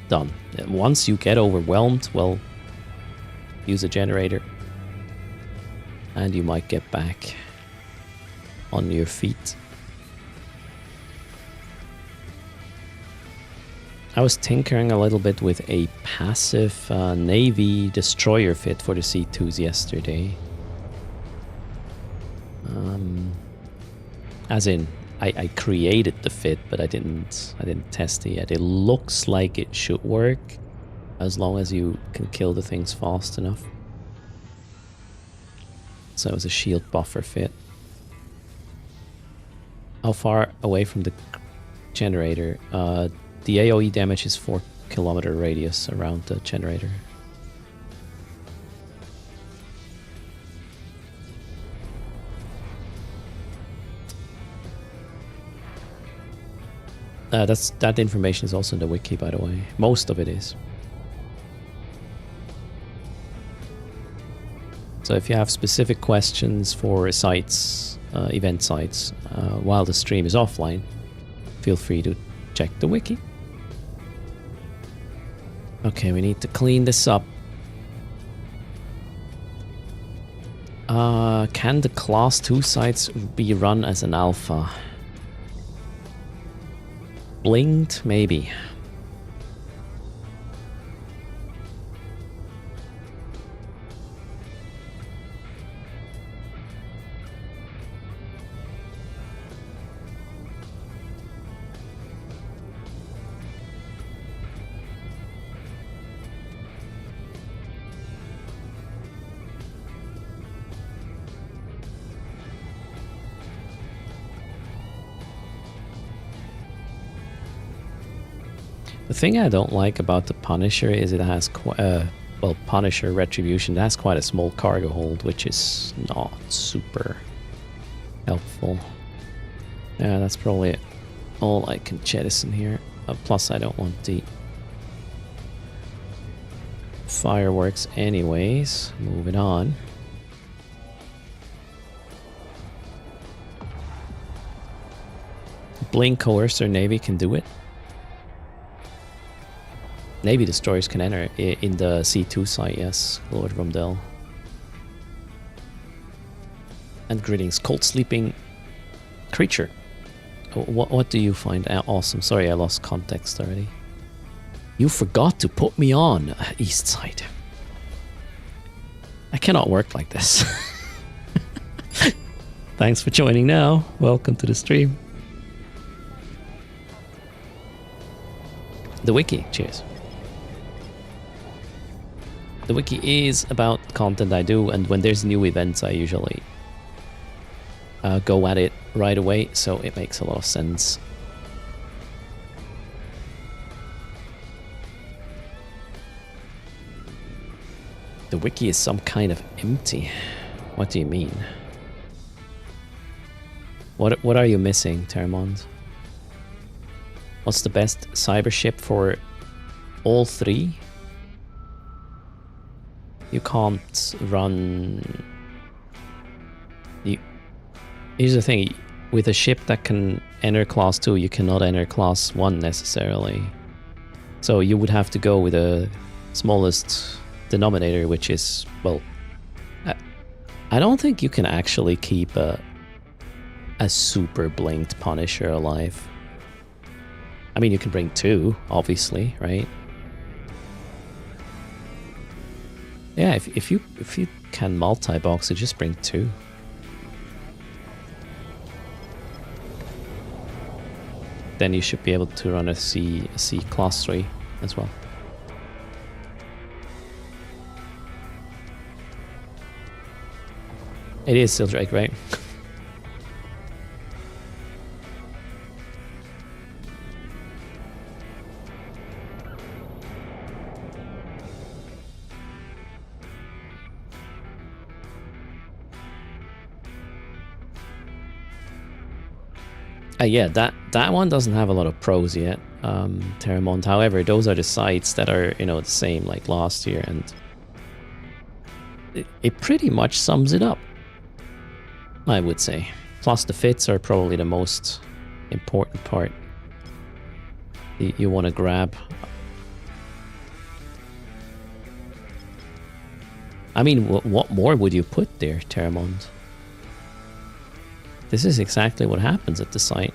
Done. Once you get overwhelmed, well, use a generator. And you might get back on your feet. I was tinkering a little bit with a passive Navy destroyer fit for the C2s yesterday. As in, I created the fit, but I didn't test it yet. It looks like it should work as long as you can kill the things fast enough. So it was a shield buffer fit. How far away from the generator? The AoE damage is 4-kilometer radius around the generator. That information is also in the wiki, by the way. Most of it is. So if you have specific questions for sites, event sites, while the stream is offline, feel free to check the wiki. Okay, we need to clean this up. Can the class 2 sites be run as an alpha? Blinked, maybe. The thing I don't like about the Punisher is it has well, Punisher Retribution, it has quite a small cargo hold, which is not super helpful. Yeah, that's probably all I can jettison here. Plus, I don't want the fireworks anyways. Moving on. Blink Coercer Navy can do it. Navy destroyers can enter in the C2 site, yes, Lord Rumdell. And greetings, cold sleeping creature. What do you find awesome? Sorry, I lost context already. You forgot to put me on, East Side. I cannot work like this. Thanks for joining now. Welcome to the stream. The wiki, cheers. The wiki is about content I do, and when there's new events, I usually go at it right away, so it makes a lot of sense. The wiki is some kind of empty. What do you mean? What are you missing, Terramond? What's the best cyber ship for all three? You can't run... Here's the thing, with a ship that can enter class 2, you cannot enter class 1 necessarily. So you would have to go with the smallest denominator, which is, well... I don't think you can actually keep a super blinked Punisher alive. I mean, you can bring 2, obviously, right? Yeah, if you can multi-box it, just bring 2. Then you should be able to run a C class 3 as well. It is still Drake, right? Yeah, that one doesn't have a lot of pros yet. Terramont. However, those are the sites that are, you know, the same like last year, and it pretty much sums it up, I would say. Plus the fits are probably the most important part you want to grab. I mean, what more would you put there, Terramont? This is exactly what happens at the site.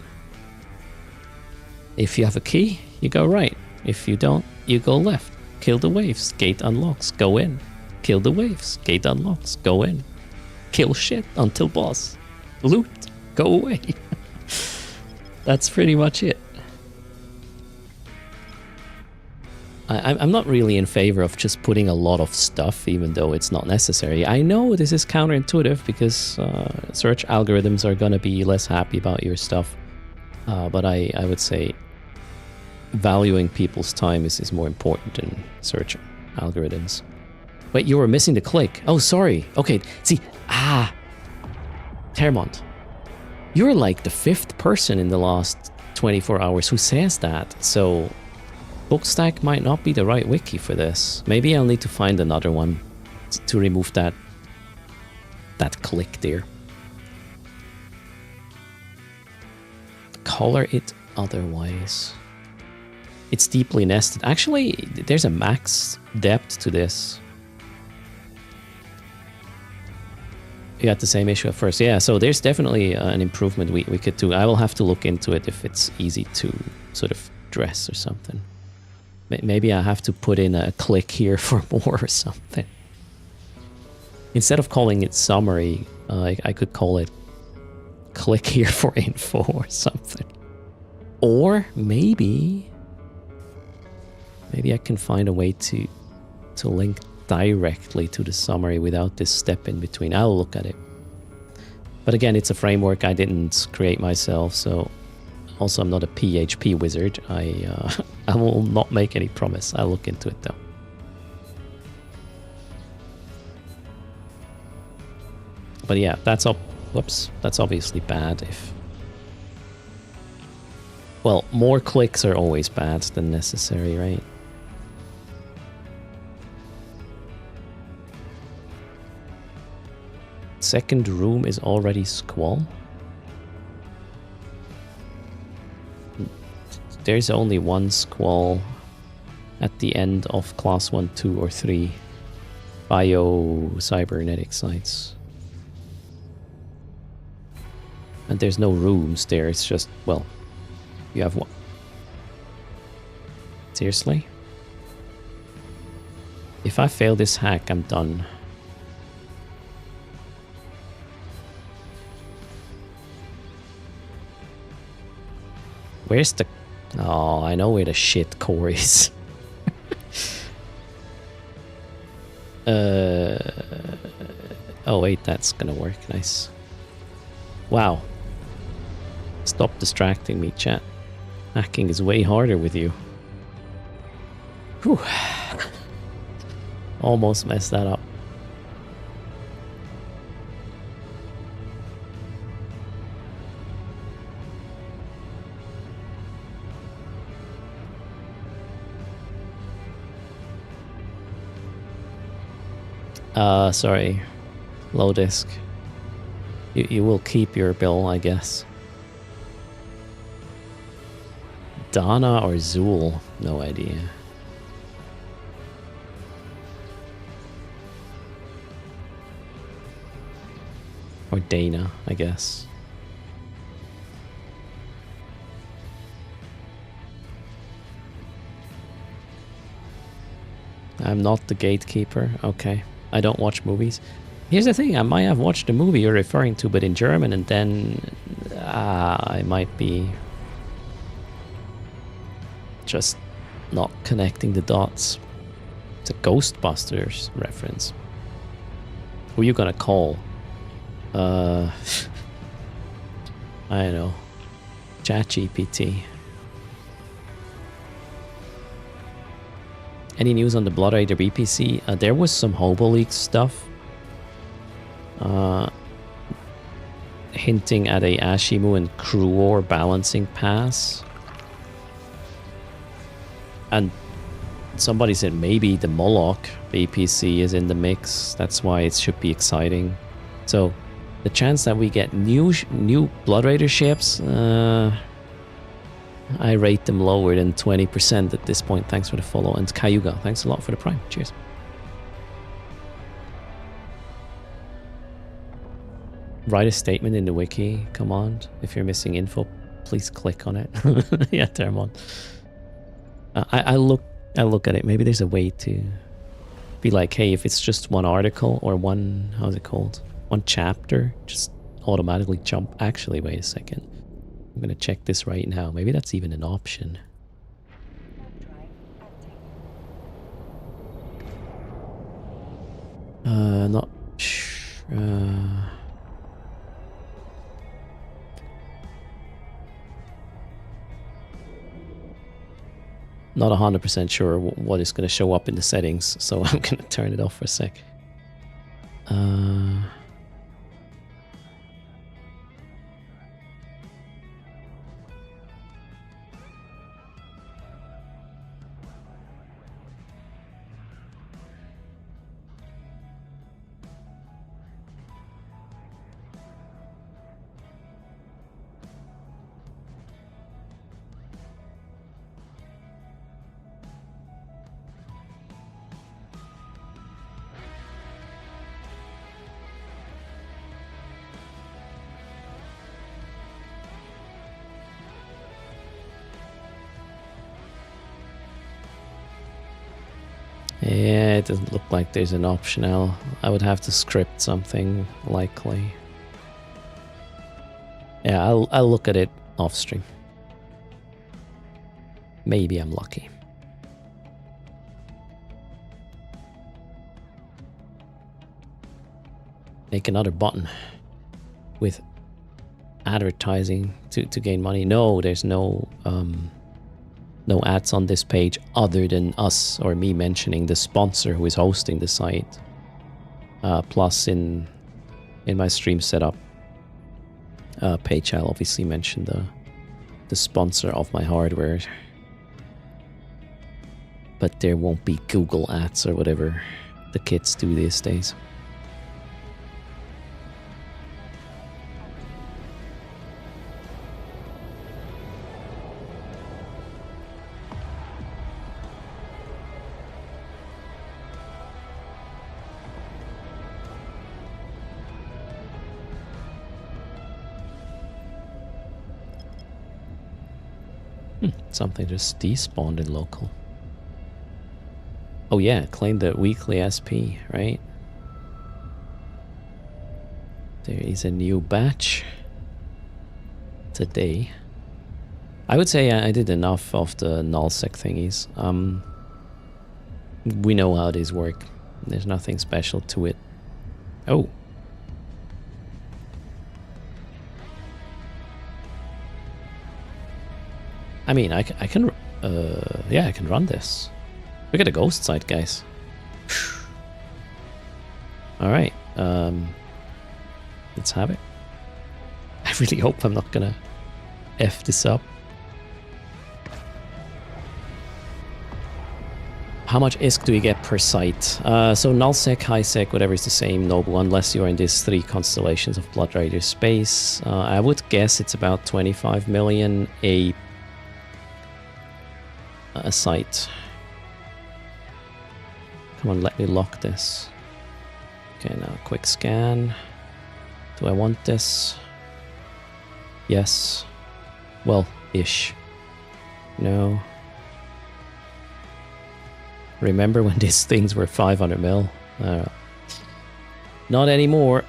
If you have a key, you go right. If you don't, you go left. Kill the waves, gate unlocks, go in. Kill the waves, gate unlocks, go in. Kill shit until boss. Loot, go away. That's pretty much it. I'm not really in favor of just putting a lot of stuff, even though it's not necessary. I know this is counterintuitive because search algorithms are going to be less happy about your stuff. But I would say valuing people's time is more important than search algorithms. Wait, you were missing the click. Oh, sorry. Okay, see, Terramont, you're like the 5th person in the last 24 hours who says that, so Bookstack might not be the right wiki for this. Maybe I'll need to find another one to remove that click there. Color it otherwise. It's deeply nested. Actually, there's a max depth to this. You got the same issue at first. Yeah, so there's definitely an improvement we could do. I will have to look into it if it's easy to sort of dress or something. Maybe I have to put in a click here for more or something. Instead of calling it summary, I could call it click here for info or something. Or maybe I can find a way to link directly to the summary without this step in between. I'll look at it. But again, it's a framework I didn't create myself, so also I'm not a PHP wizard. I will not make any promise. I'll look into it though. But yeah, that's obviously bad if... Well, more clicks are always bad than necessary, right? Second room is already Squall. There's only one Squall at the end of class 1, 2, or 3 bio-cybernetic sites. And there's no rooms there, it's just, well, you have one. Seriously? If I fail this hack, I'm done. Where's the... Oh, I know where the shit core is. Oh wait, that's gonna work. Nice. Wow. Stop distracting me, chat. Hacking is way harder with you. Whew. Almost messed that up. Sorry. Low disk. You will keep your bill, I guess. Donna or Zool? No idea. Or Dana, I guess. I'm not the gatekeeper. Okay. I don't watch movies. Here's the thing, I might have watched the movie you're referring to, but in German, and then I might be just not connecting the dots. It's a Ghostbusters reference. Who are you gonna call? I don't know. ChatGPT. Any news on the Blood Raider BPC? There was some Hobo League stuff. hinting at a Ashimu and Cruor balancing pass. And somebody said maybe the Moloch BPC is in the mix. That's why it should be exciting. So the chance that we get new Blood Raider ships, I rate them lower than 20% at this point. Thanks for the follow. And Cayuga, thanks a lot for the prime. Cheers. Write a statement in the wiki command. If you're missing info, please click on it. Yeah, Termon. I look at it. Maybe there's a way to be like, hey, if it's just one article or one, how's it called? One chapter, just automatically jump. Actually, wait a second. I'm gonna check this right now. Maybe that's even an option. Not sure. Not 100% sure what is going to show up in the settings, so I'm going to turn it off for a sec. Yeah, it doesn't look like there's an optional. I would have to script something, likely. Yeah, I'll look at it off stream. Maybe I'm lucky. Make another button with advertising to gain money. No, there's no ads on this page other than us or me mentioning the sponsor who is hosting the site. Plus in my stream setup page, I'll obviously mention the sponsor of my hardware. But there won't be Google ads or whatever the kids do these days. Something just despawned in local. Oh yeah, claim the weekly SP, right? There is a new batch today. I would say I did enough of the nullsec thingies. We know how these work. There's nothing special to it. Oh. I mean, I can, yeah, I can run this. Look at the ghost side, guys. Alright, let's have it. I really hope I'm not gonna F this up. How much ISK do we get per site? So nullsec, highsec, whatever is the same, noble, unless you're in these 3 constellations of Blood Raider space. I would guess it's about 25 million a site. Come on, let me lock this. Okay, now quick scan. Do I want this? Yes. Well, ish. No. Remember when these things were 500 mil? Not anymore.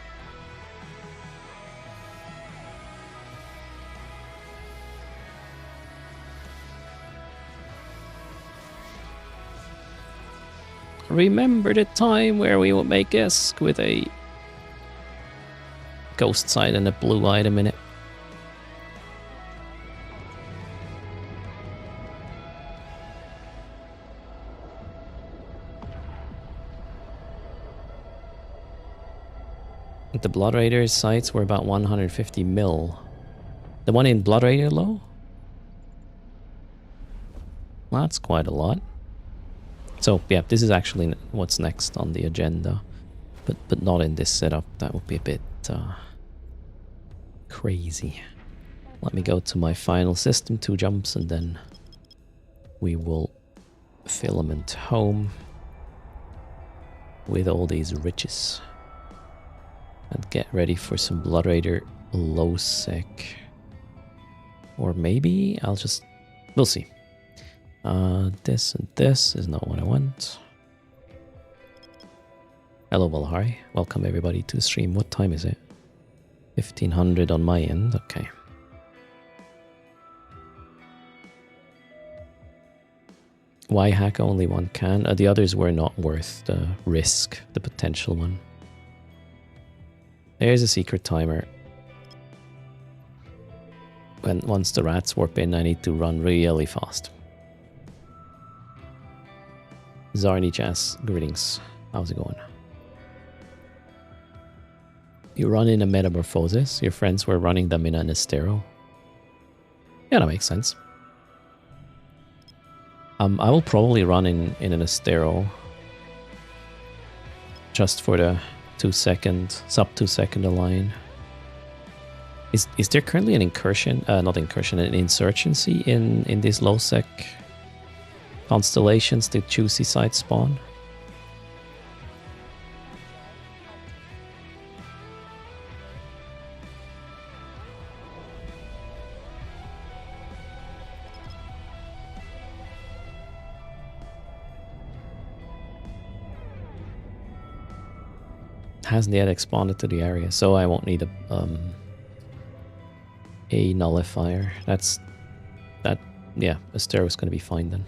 Remember the time where we would make ISK with a ghost side and a blue item in it? The Blood Raider sites were about 150 mil. The one in Blood Raider low? Well, that's quite a lot. So yeah, this is actually what's next on the agenda, but not in this setup. That would be a bit crazy. Let me go to my final system, 2 jumps, and then we will filament home with all these riches and get ready for some Blood Raider low sec. Or maybe I'll just... we'll see. This and this is not what I want. Hello Valhari, welcome everybody to the stream. What time is it? 1500 on my end, okay. Why hack only one can? The others were not worth the risk, the potential one. There's a secret timer. Once the rats warp in, I need to run really fast. Zarni Jazz, greetings. How's it going? You run in a metamorphosis. Your friends were running them in an estero. Yeah, that makes sense. I will probably run in an estero just for the 2 second, sub 2 second align. Is there currently an incursion, not incursion, an insurgency in these low sec constellations, the juicy side spawn? Hasn't yet expanded to the area, so I won't need a nullifier. Yeah, Astero is going to be fine then.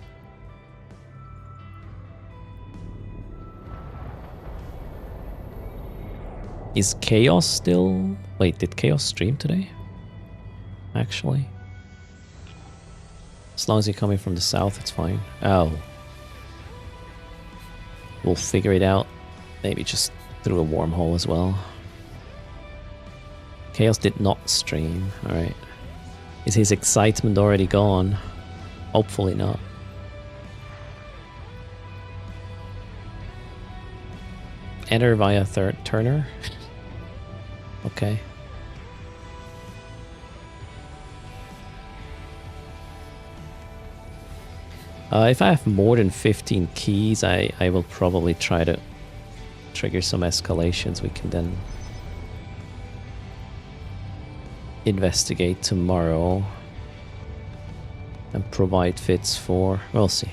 Is Chaos still... wait, did Chaos stream today? Actually? As long as you're coming from the south, it's fine. Oh. We'll figure it out. Maybe just through a wormhole as well. Chaos did not stream. Alright. Is his excitement already gone? Hopefully not. Enter via Turner. Okay. If I have more than 15 keys, I will probably try to trigger some escalations. We can then investigate tomorrow and provide fits for... we'll see.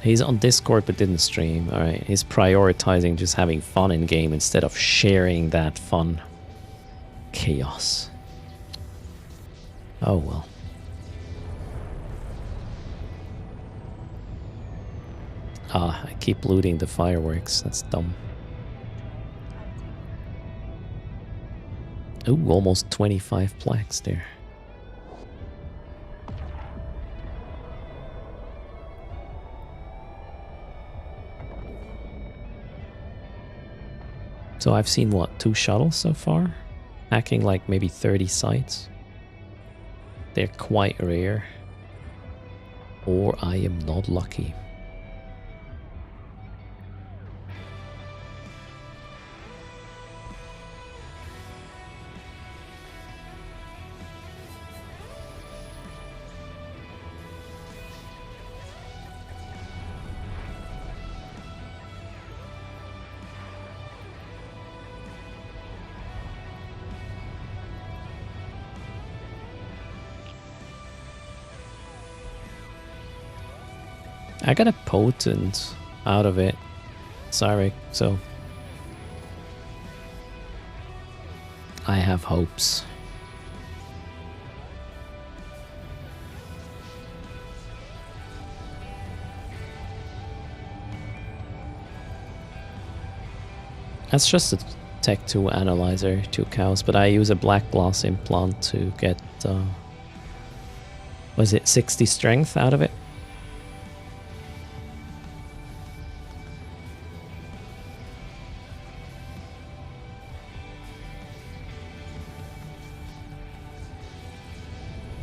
He's on Discord but didn't stream. Alright, he's prioritizing just having fun in game instead of sharing that fun. Chaos. Oh well. Ah, I keep looting the fireworks. That's dumb. Ooh, almost 25 plaques there. So I've seen, what, 2 shuttles so far? Hacking like maybe 30 sites. They're quite rare. Or I am not lucky. I got a potent out of it, Cyrix, so I have hopes. That's just a Tech 2 analyzer, 2 cows, but I use a black glass implant to get, was it 60 strength out of it?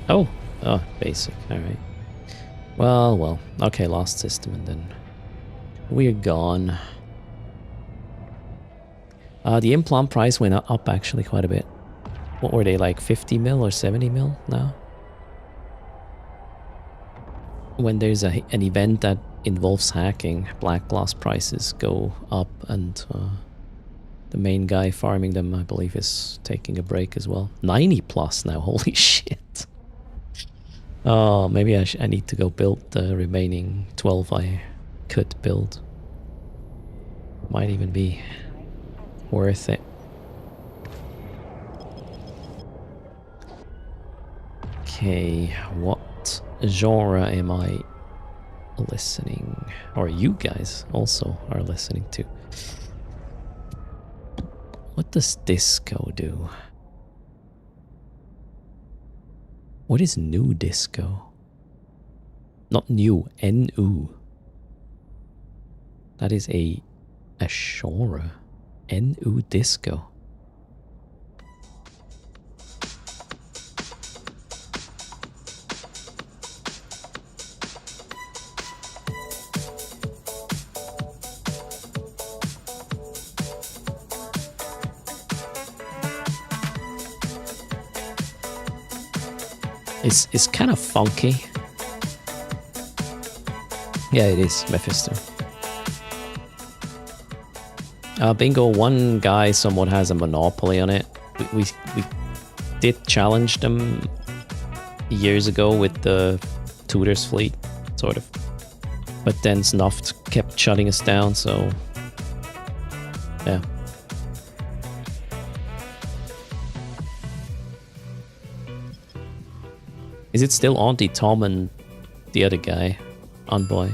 Oh, basic. Alright. Well. Okay, lost system and then we're gone. The implant price went up actually quite a bit. What were they, like 50 mil or 70 mil now? When there's an event that involves hacking, black glass prices go up, and the main guy farming them, I believe, is taking a break as well. 90 plus now, holy shit. Oh, maybe I need to go build the remaining 12 I could build. Might even be worth it. Okay, what genre am I listening? Or you guys also are listening to? What does disco do? What is new disco? Not new, N-U. That is a genre. N-U disco. It's kind of funky. Yeah, it is Mephisto. Bingo, one guy somewhat has a monopoly on it. We did challenge them years ago with the Tudor's fleet, sort of. But then Snuffed kept shutting us down, so yeah. Is it still Auntie Tom and the other guy? Envoy.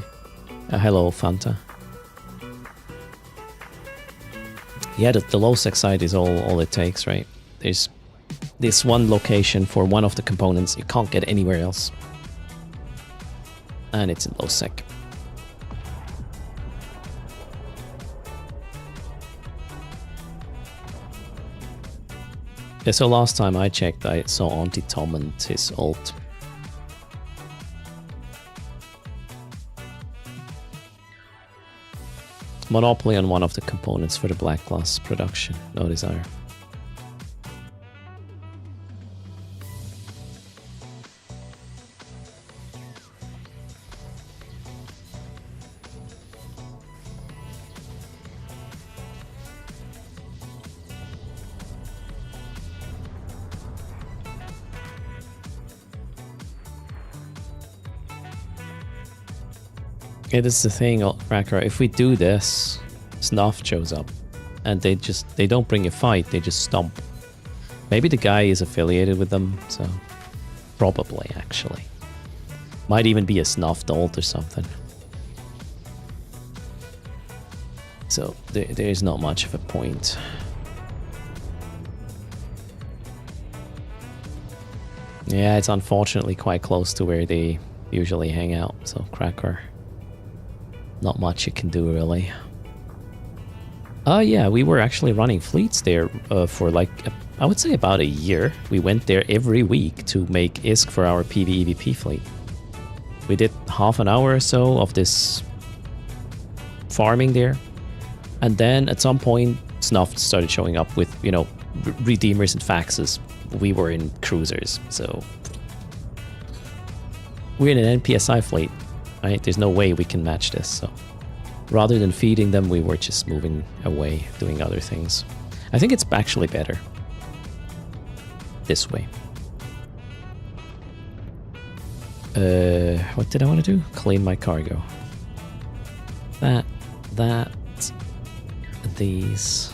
Hello, Fanta. Yeah, the low sec side is all it takes, right? There's this one location for one of the components you can't get anywhere else. And it's in low sec. Yeah, so last time I checked, I saw Auntie Tom and his ult. Monopoly on one of the components for the black glass production. No desire. Yeah, this is the thing, Racker. If we do this, Snuff shows up, and they don't bring a fight, they just stomp. Maybe the guy is affiliated with them, so probably actually. Might even be a Snuffed ult or something. So there's not much of a point. Yeah, it's unfortunately quite close to where they usually hang out, so Cracker. Not much you can do, really. Yeah, we were actually running fleets there for like, I would say about a year. We went there every week to make ISK for our PvEVP fleet. We did half an hour or so of this farming there. And then at some point, Snuff started showing up with, you know, Redeemers and Faxes. We were in cruisers, so... We're in an NPSI fleet. Right? There's no way we can match this, so rather than feeding them, we were just moving away, doing other things. I think it's actually better this way. What did I want to do? Claim my cargo. These.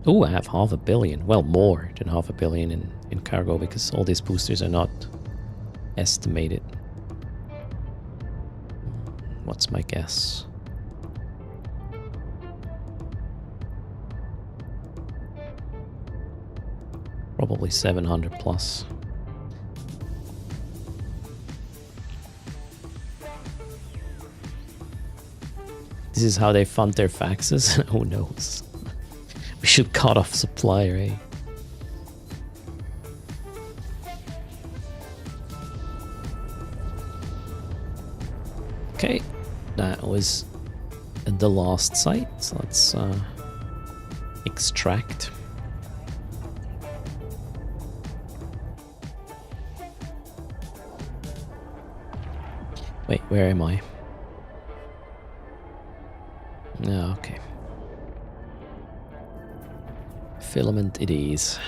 Oh, I have 500 million. Well, more than 500 million in cargo because all these boosters are not estimated. What's my guess? Probably 700 plus. This is how they fund their faxes? Who knows? We should cut off supply, right? Okay, that was the last site. So let's extract. Wait, where am I? No, okay. Filament it is.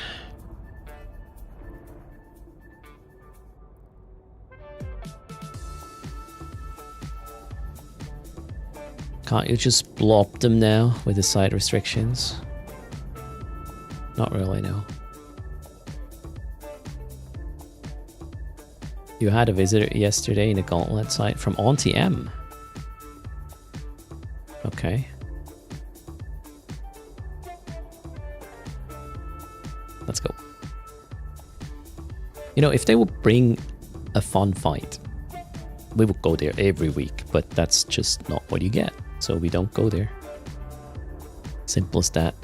Can't you just blob them now with the site restrictions? Not really, no. You had a visitor yesterday in a gauntlet site from Auntie M. Okay. Let's go. You know, if they would bring a fun fight, we would go there every week, but that's just not what you get. So we don't go there. Simple as that.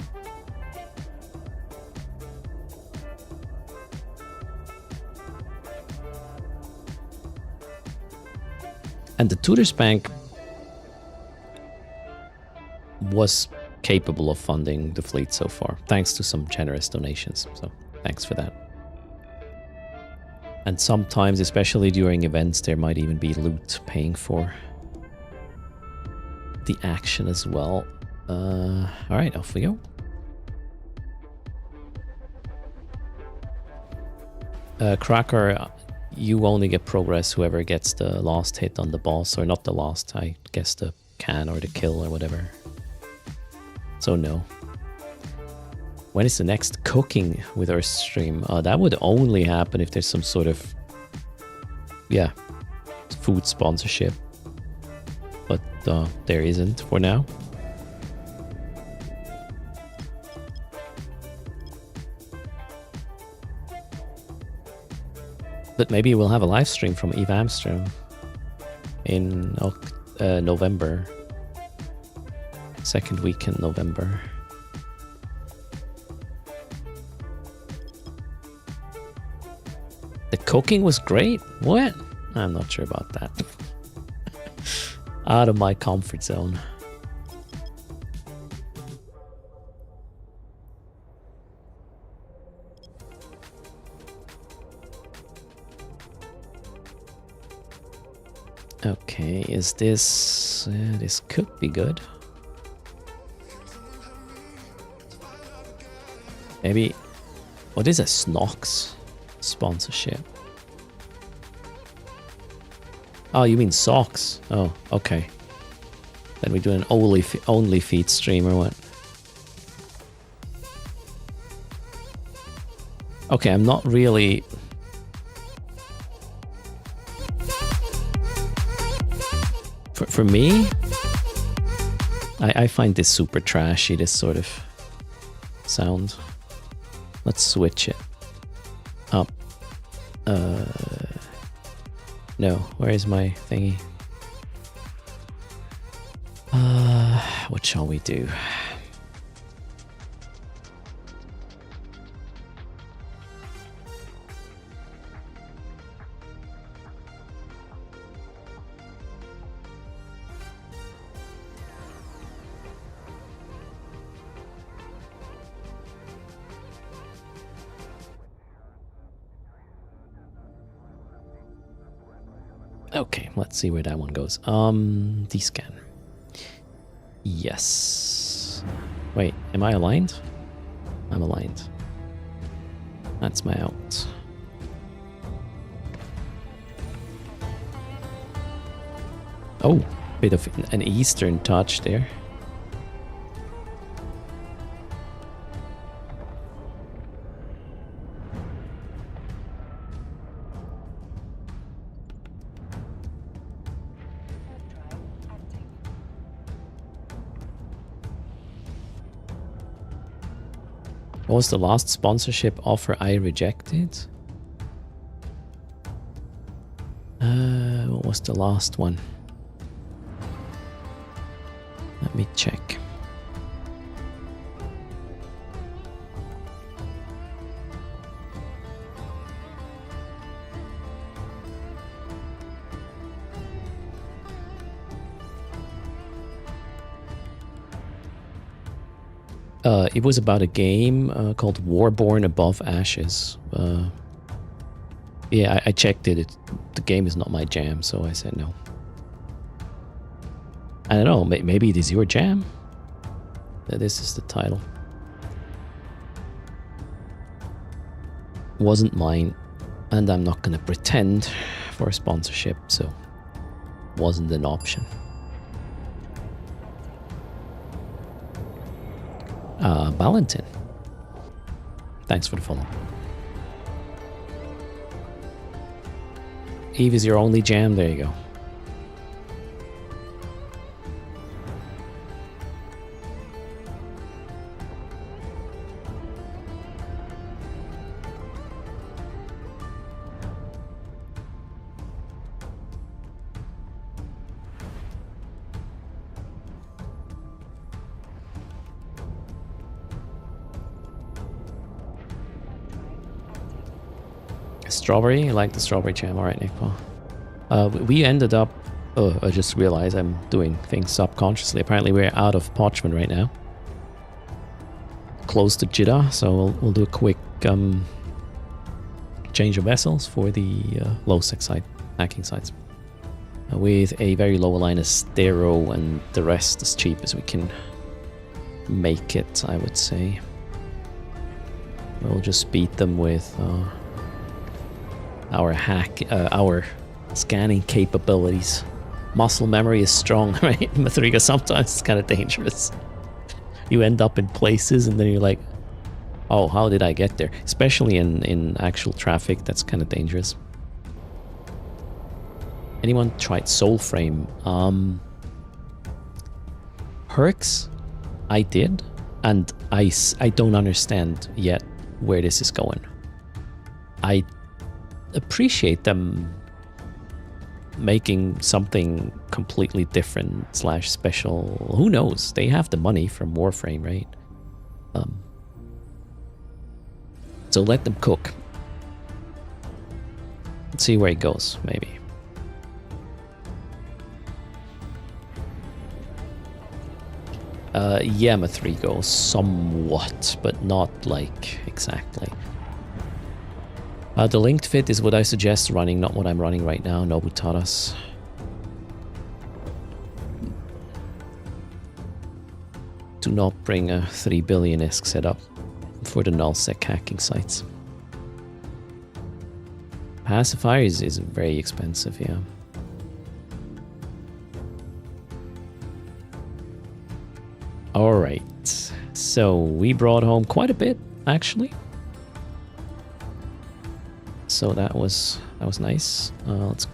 And the Tutors Bank was capable of funding the fleet so far, thanks to some generous donations. So thanks for that. And sometimes, especially during events, there might even be loot paying for the action as well. Alright, off we go. Cracker, you only get progress whoever gets the last hit on the boss, or not the last, I guess the can or the kill or whatever. So no. When is the next cooking with our stream? That would only happen if there's some sort of, yeah, food sponsorship. But there isn't for now. But maybe we'll have a live stream from Eve Amsterdam in November. Second week in November. The cooking was great. What? I'm not sure about that. Out of my comfort zone. Okay, is this... this could be good. Maybe... What is a Snox sponsorship? Oh, you mean socks? Oh, okay. Then we do an only feet stream or what? Okay, I'm not really... For me, I find this super trashy, this sort of sound. Let's switch it up. No, where is my thingy? What shall we do? Okay, let's see where that one goes. D-scan. Yes. Wait, am I aligned? I'm aligned. That's my out. Oh, bit of an Eastern touch there. What was the last sponsorship offer I rejected? What was the last one? Let me check. It was about a game called Warborn Above Ashes. Yeah, I checked it. The game is not my jam, so I said no. I don't know, maybe it is your jam? This is the title. Wasn't mine, and I'm not gonna pretend for sponsorship, so wasn't an option. Valentin. Thanks for the follow. Eve is your only jam, there you go. Strawberry? I like the strawberry jam. Alright, Nick Paul. We ended up... Oh, I just realized I'm doing things subconsciously. Apparently we're out of parchment right now. Close to Jeddah, so we'll do a quick change of vessels for the low-sec site, hacking sites. With a very low line of Stero and the rest as cheap as we can make it, I would say. We'll just beat them with... our scanning capabilities. Muscle memory is strong, right? Mathriga, sometimes it's kind of dangerous. You end up in places and then you're like, oh, how did I get there? Especially in actual traffic, that's kind of dangerous. Anyone tried Soulframe? Herx? I did, and I don't understand yet where this is going. I appreciate them making something completely different / special. Who knows? They have the money from Warframe, right? So let them cook. Let's see where it goes, maybe. Yeah, Mathrigo, somewhat, but not like exactly. The linked fit is what I suggest running, not what I'm running right now, Nobutaras. Do not bring a 3 billion-esque setup for the nullsec hacking sites. Pacifier is very expensive, yeah. Alright, so we brought home quite a bit, actually. So that was nice. Let's.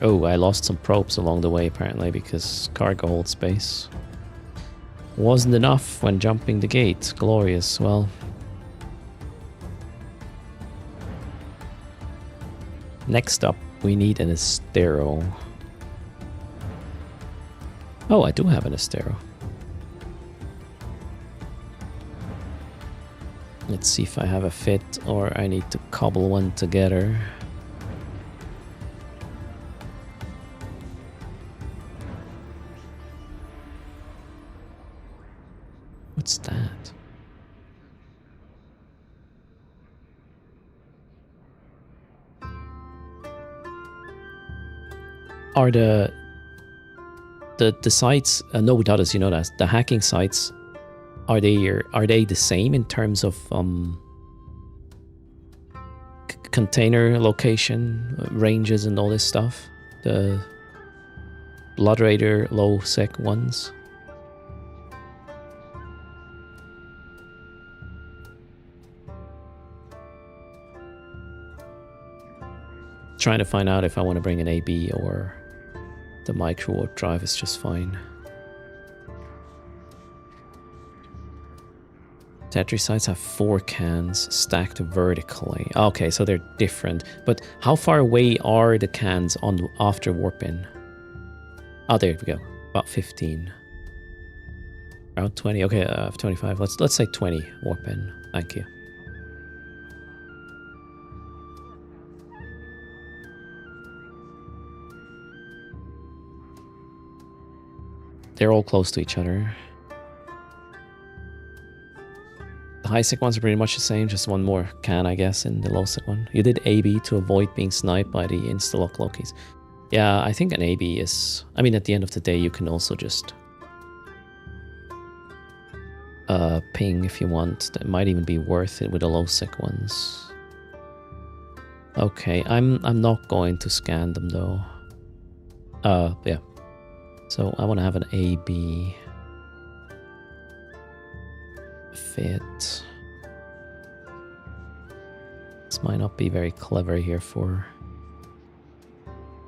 Oh, I lost some probes along the way apparently because cargo hold space wasn't enough when jumping the gate. Glorious. Well, next up we need an Estero. Oh, I do have an Estero. Let's see if I have a fit or I need to cobble one together. What's that? Are the sites, no, without us, you know that the hacking sites, are they the same in terms of container location, ranges and all this stuff? The Blood Raider low sec ones? Trying to find out if I want to bring an AB or the micro warp drive is just fine. Tetris sites have 4 cans stacked vertically. Okay, so they're different. But how far away are the cans on after warp in? Oh, there we go. About 15. Around 20. Okay, 25. Let's say 20 warp in. Thank you. They're all close to each other. The high-sec ones are pretty much the same, just one more can, I guess, in the low-sec one. You did AB to avoid being sniped by the insta-lock Lokis. Yeah, I think an AB is... I mean, at the end of the day, you can also just... ping if you want. That might even be worth it with the low-sec ones. Okay, I'm not going to scan them, though. Yeah. So I want to have an AB... fit. This might not be very clever here for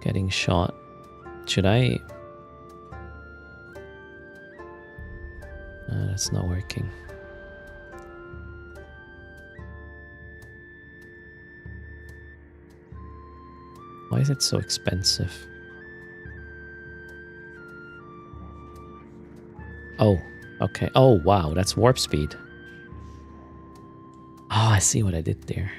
getting shot. Should I? That's not working. Why is it so expensive? Oh, okay. Oh, wow, that's warp speed. Oh, I see what I did there.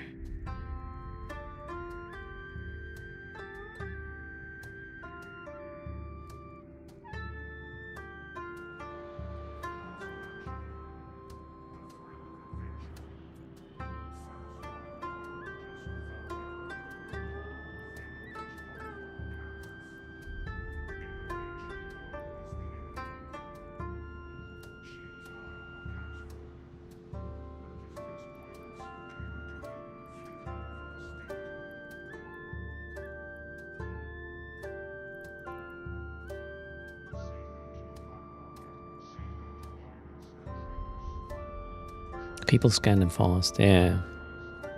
People scan them fast, yeah.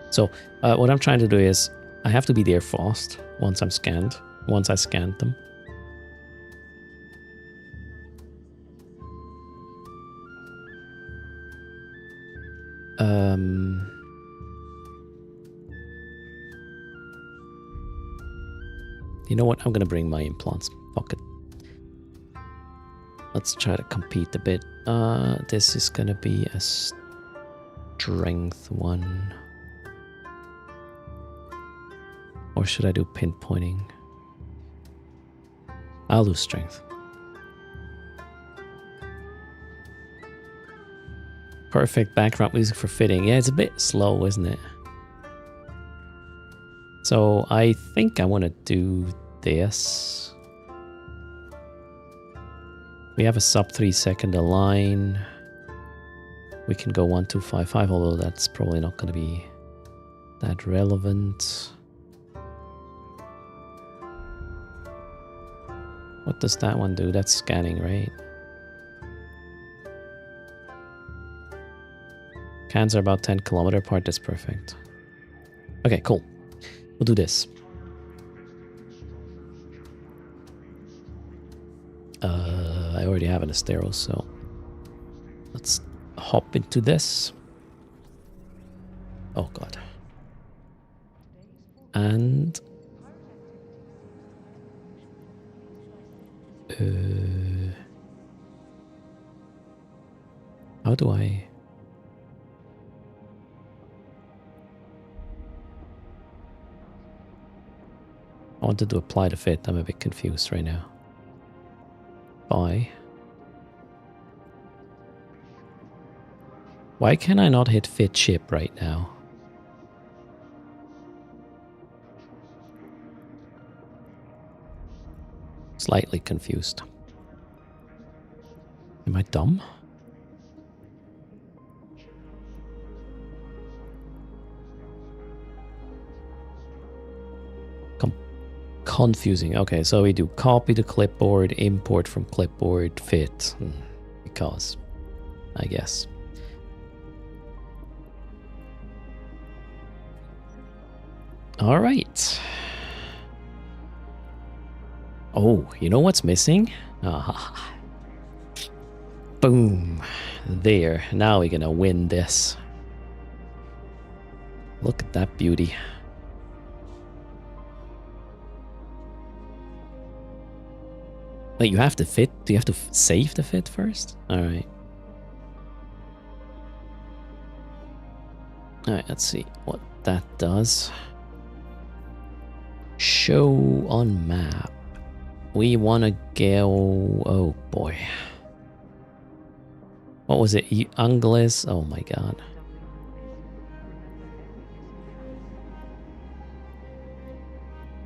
So what I'm trying to do is I have to be there fast once I'm scanned, once I scanned them. You know what? I'm gonna bring my implants. Fuck it. Let's try to compete a bit. This is gonna be a strength one. Or should I do pinpointing? I'll do strength. Perfect background music for fitting. Yeah, it's a bit slow, isn't it? So I think I want to do this. We have a sub 3 second align. We can go 1255, although that's probably not going to be that relevant. What does that one do? That's scanning, right? Cans are about 10 kilometers apart. That's perfect. Okay, cool. We'll do this. I already have an Astero, so let's hop into this. Oh god. And how do I... I wanted to apply the fit. I'm a bit confused right now. Buy. Why can I not hit fit ship right now? Slightly confused. Am I dumb? Confusing. Okay, so we do copy to clipboard, import from clipboard, fit. Because, I guess. All right. Oh, you know what's missing? Ah. Boom. There. Now we're gonna win this. Look at that beauty. Wait, you have to fit? Do you have to save the fit first? Alright. Alright, let's see what that does. Show on map. We want to go... Oh boy. What was it? Angles? Oh my god.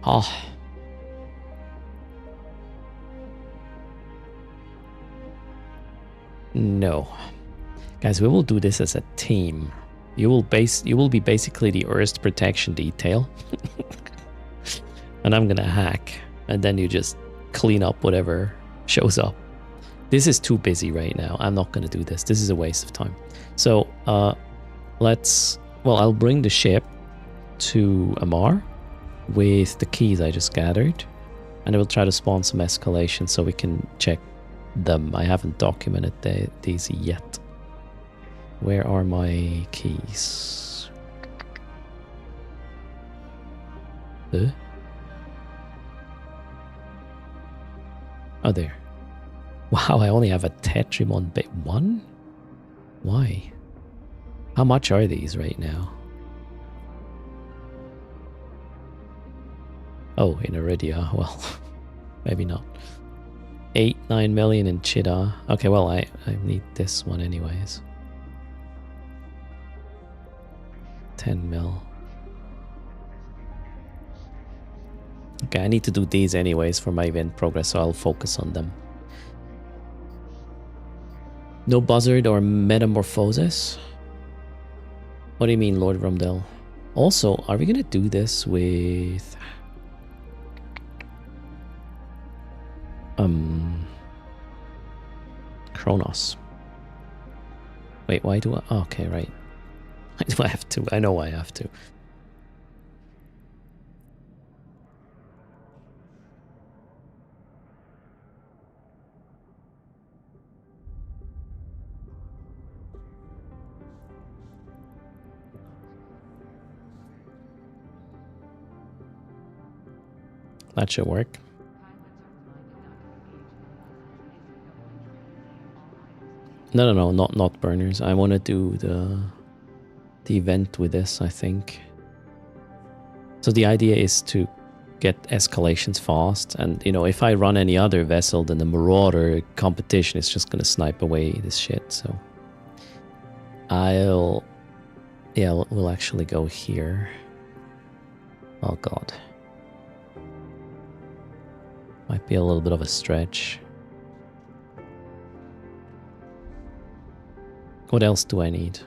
Oh. No. Guys, we will do this as a team. You will be basically the Erst protection detail. And I'm gonna hack. And then you just clean up whatever shows up. This is too busy right now. I'm not gonna do this. This is a waste of time. So I'll bring the ship to Amar with the keys I just gathered. And I will try to spawn some escalation so we can check them. I haven't documented these yet. Where are my keys? Oh, there. Wow, I only have a Tetrimon bit 1? Why? How much are these right now? Oh, in Iridia. Well, maybe not. 9 million in Chida. Okay, well, I need this one anyways. 10 mil. Okay, I need to do these anyways for my event progress, so I'll focus on them. No buzzard or metamorphosis? What do you mean, Lord Rumdell? Also, are we gonna do this with... Kronos. Wait, why do I... Oh, okay, right. Why do I have to? I know why I have to. That should work. No, not burners. I want to do the event with this, I think. So the idea is to get escalations fast, and you know, if I run any other vessel, then the Marauder competition is just gonna snipe away this shit. So we'll actually go here. Oh god. Might be a little bit of a stretch. What else do I need?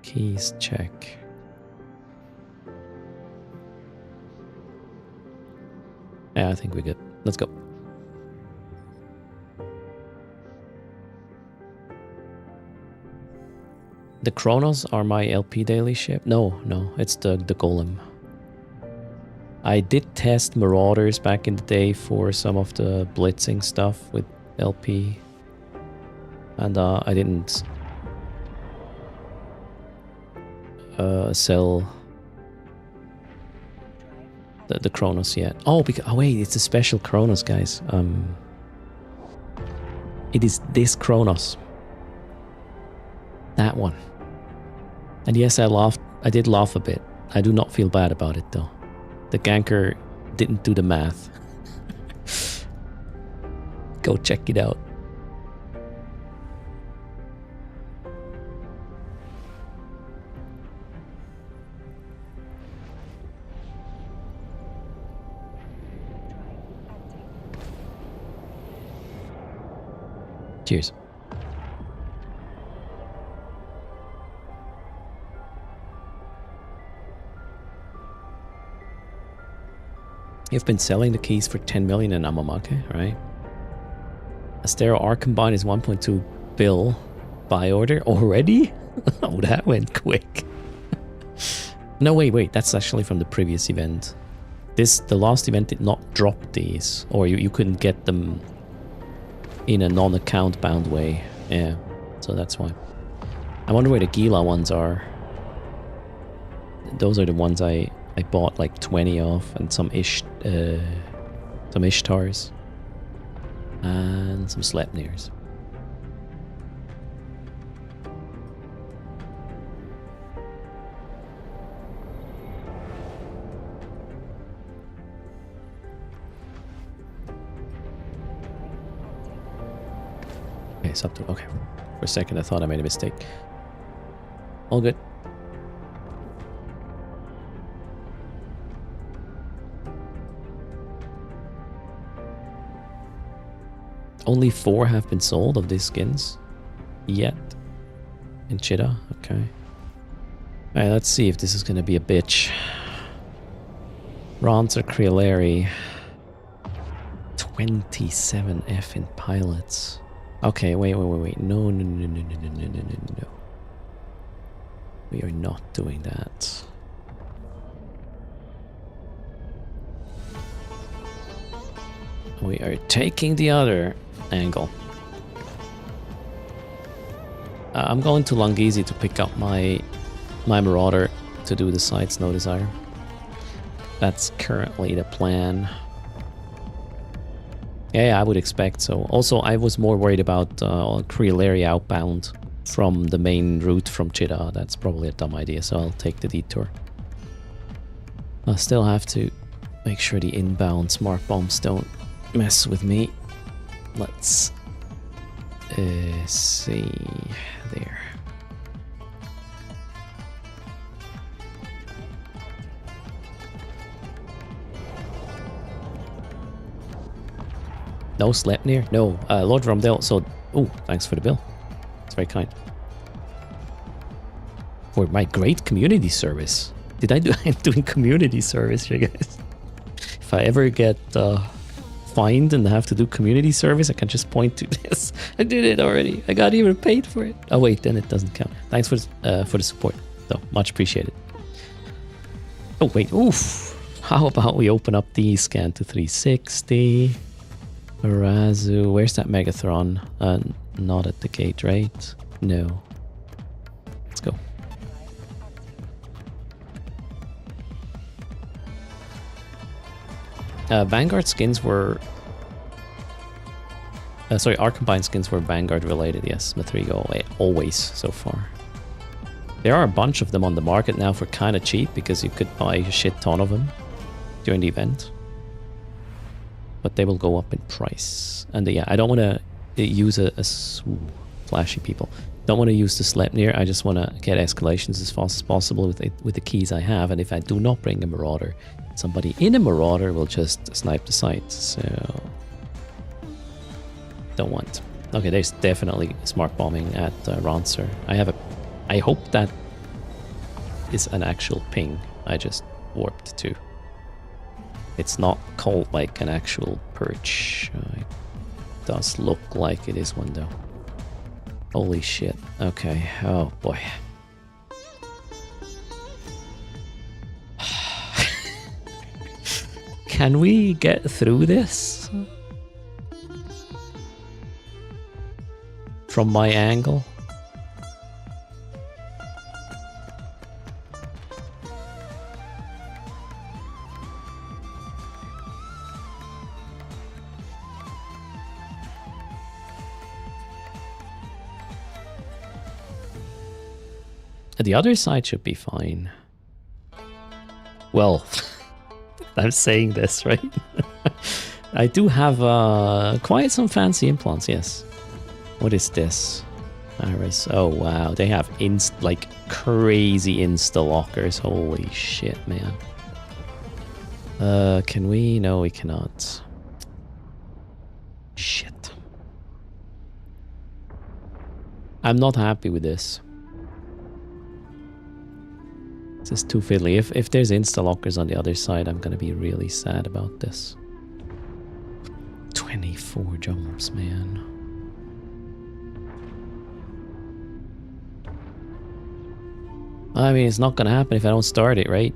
Keys, check. Yeah, I think we're good. Let's go. The Kronos are my LP daily ship? No, it's the Golem. I did test Marauders back in the day for some of the blitzing stuff with LP. And I didn't sell the Kronos yet. Oh, wait, it's a special Kronos, guys. It is this Kronos. That one. And yes, I did laugh a bit. I do not feel bad about it, though. The ganker didn't do the math. Go check it out. Cheers. You've been selling the keys for 10 million in Amamake, right? Astero Arcombine is 1.2 bill buy order already? Oh, that went quick. No, wait, that's actually from the previous event. The last event did not drop these, or you couldn't get them in a non-account bound way. Yeah, so that's why. I wonder where the Gila ones are. Those are the ones I bought like 20 of, and some Ishtars and some Sleipnirs. sub 2. Okay. For a second I thought I made a mistake. All good. Only 4 have been sold of these skins yet in Cheetah. Okay. Alright, let's see if this is gonna be a bitch. Ronser Creoleri. 27 F in pilots. Okay, wait. No. We are not doing that. We are taking the other angle. I'm going to Langese to pick up my Marauder to do the sights no desire. That's currently the plan. Yeah, I would expect so. Also, I was more worried about Creoleri outbound from the main route from Cheetah. That's probably a dumb idea, so I'll take the detour. I still have to make sure the inbound smart bombs don't mess with me. Let's see there. No Sleipnir? No. Lord Romdale, so... Oh, thanks for the bill. It's very kind. For my great community service. Did I do... I'm doing community service, you guys. If I ever get fined and have to do community service, I can just point to this. I did it already. I got even paid for it. Oh wait, then it doesn't count. Thanks for the support, though. Much appreciated. Oh wait, oof. How about we open up the scan to 360? Arazu, where's that Megathron? Not at the gate, right? No. Let's go. Vanguard skins were... sorry, our combined skins were Vanguard related, yes. Mathrigo, always so far. There are a bunch of them on the market now for kind of cheap because you could buy a shit ton of them during the event. But they will go up in price. And yeah, I don't want to use ooh, flashy people. Don't want to use the Sleipnir. I just want to get escalations as fast as possible with the keys I have. And if I do not bring a Marauder, somebody in a Marauder will just snipe the site. So don't want. Okay, there's definitely smart bombing at Ronser. I hope that is an actual ping. I just warped to. It's not called like an actual perch. It does look like it is one though. Holy shit. Okay. Oh boy. Can we get through this? From my angle? The other side should be fine. Well, I'm saying this, right? I do have quite some fancy implants, yes. What is this? Iris. Oh, wow. They have like crazy insta-lockers. Holy shit, man. Can we? No, we cannot. Shit. I'm not happy with this. This is too fiddly. If there's insta-lockers on the other side, I'm gonna be really sad about this. 24 jumps, man. I mean, it's not gonna happen if I don't start it, right?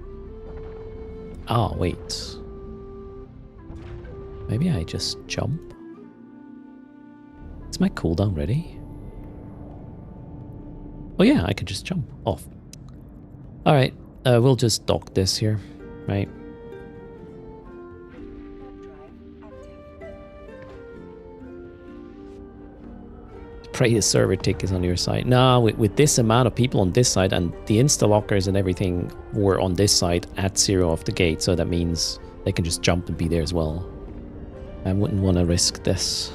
Oh, wait. Maybe I just jump? Is my cooldown ready? Oh yeah, I can just jump off. Alright, we'll just dock this here, right? Pray the server tick is on your side. Nah, with this amount of people on this side and the insta-lockers and everything were on this side at 0 of the gate, so that means they can just jump and be there as well. I wouldn't want to risk this.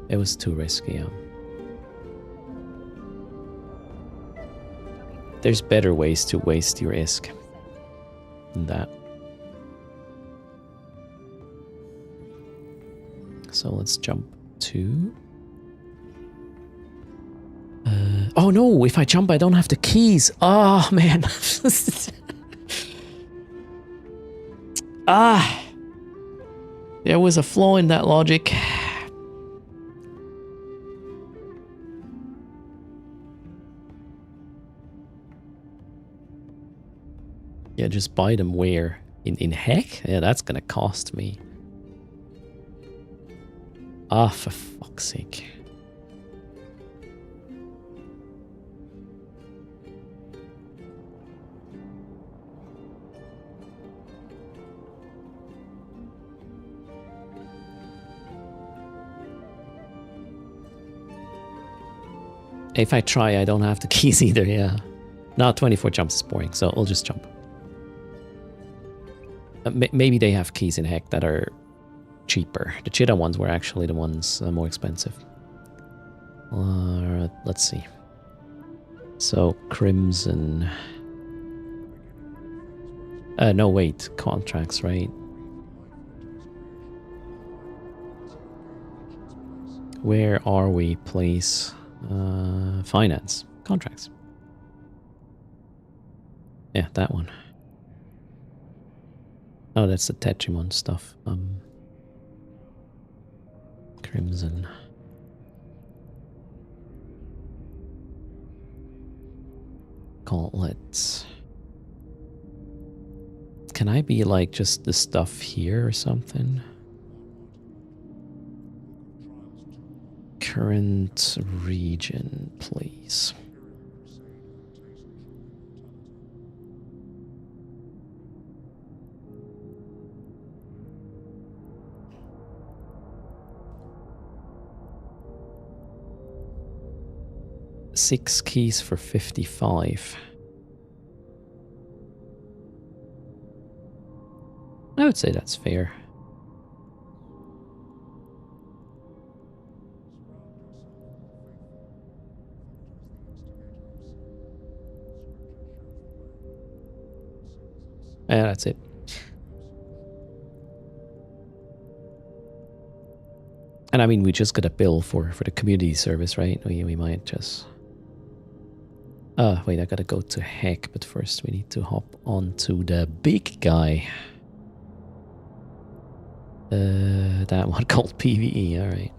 It was too risky. There's better ways to waste your ISK than that. So let's jump to... oh no, if I jump I don't have the keys. Oh man. There was a flaw in that logic. Yeah, just buy them where? In heck? Yeah, that's gonna cost me. Ah, for fuck's sake. If I try, I don't have the keys either, yeah. No, 24 jumps is boring, so I'll just jump. Maybe they have keys in heck that are cheaper. The cheetah ones were actually the ones more expensive. Let's see. So, Crimson... no, wait. Contracts, right? Where are we, please? Finance. Contracts. Yeah, that one. Oh, that's the Tetrimon stuff. Crimson. Gauntlets. Can I be like just the stuff here or something? Current region, please. Six keys for 55. I would say that's fair. Yeah, that's it. And I mean, we just got a bill for the community service, right? We might just... wait, I gotta go to heck, but first we need to hop onto the big guy. That one called PvE, alright.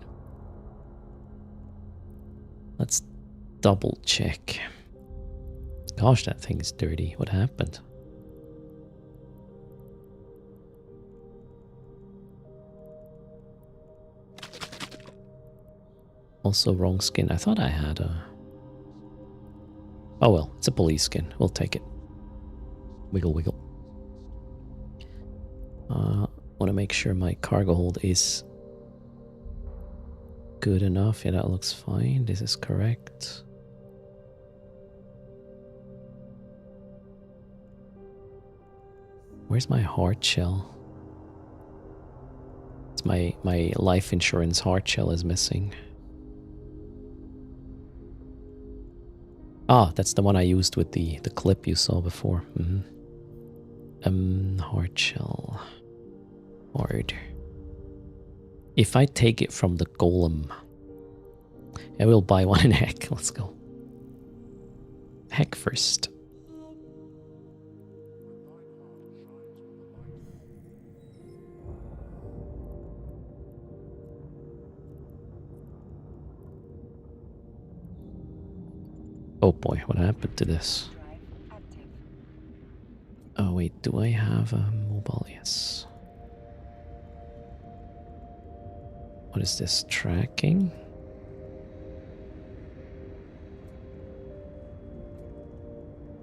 Let's double check. Gosh, that thing is dirty. What happened? Also wrong skin. I thought I had a... Oh well, it's a police skin. We'll take it. Wiggle, wiggle. Want to make sure my cargo hold is good enough. Yeah, that looks fine. This is correct. Where's my hard shell? It's my life insurance hard shell is missing. Ah, that's the one I used with the clip you saw before. Hard shell. Hard. If I take it from the golem, I will buy one in heck. Let's go. Heck first. Oh boy, what happened to this? Oh wait, do I have a mobile? Yes. What is this? Tracking?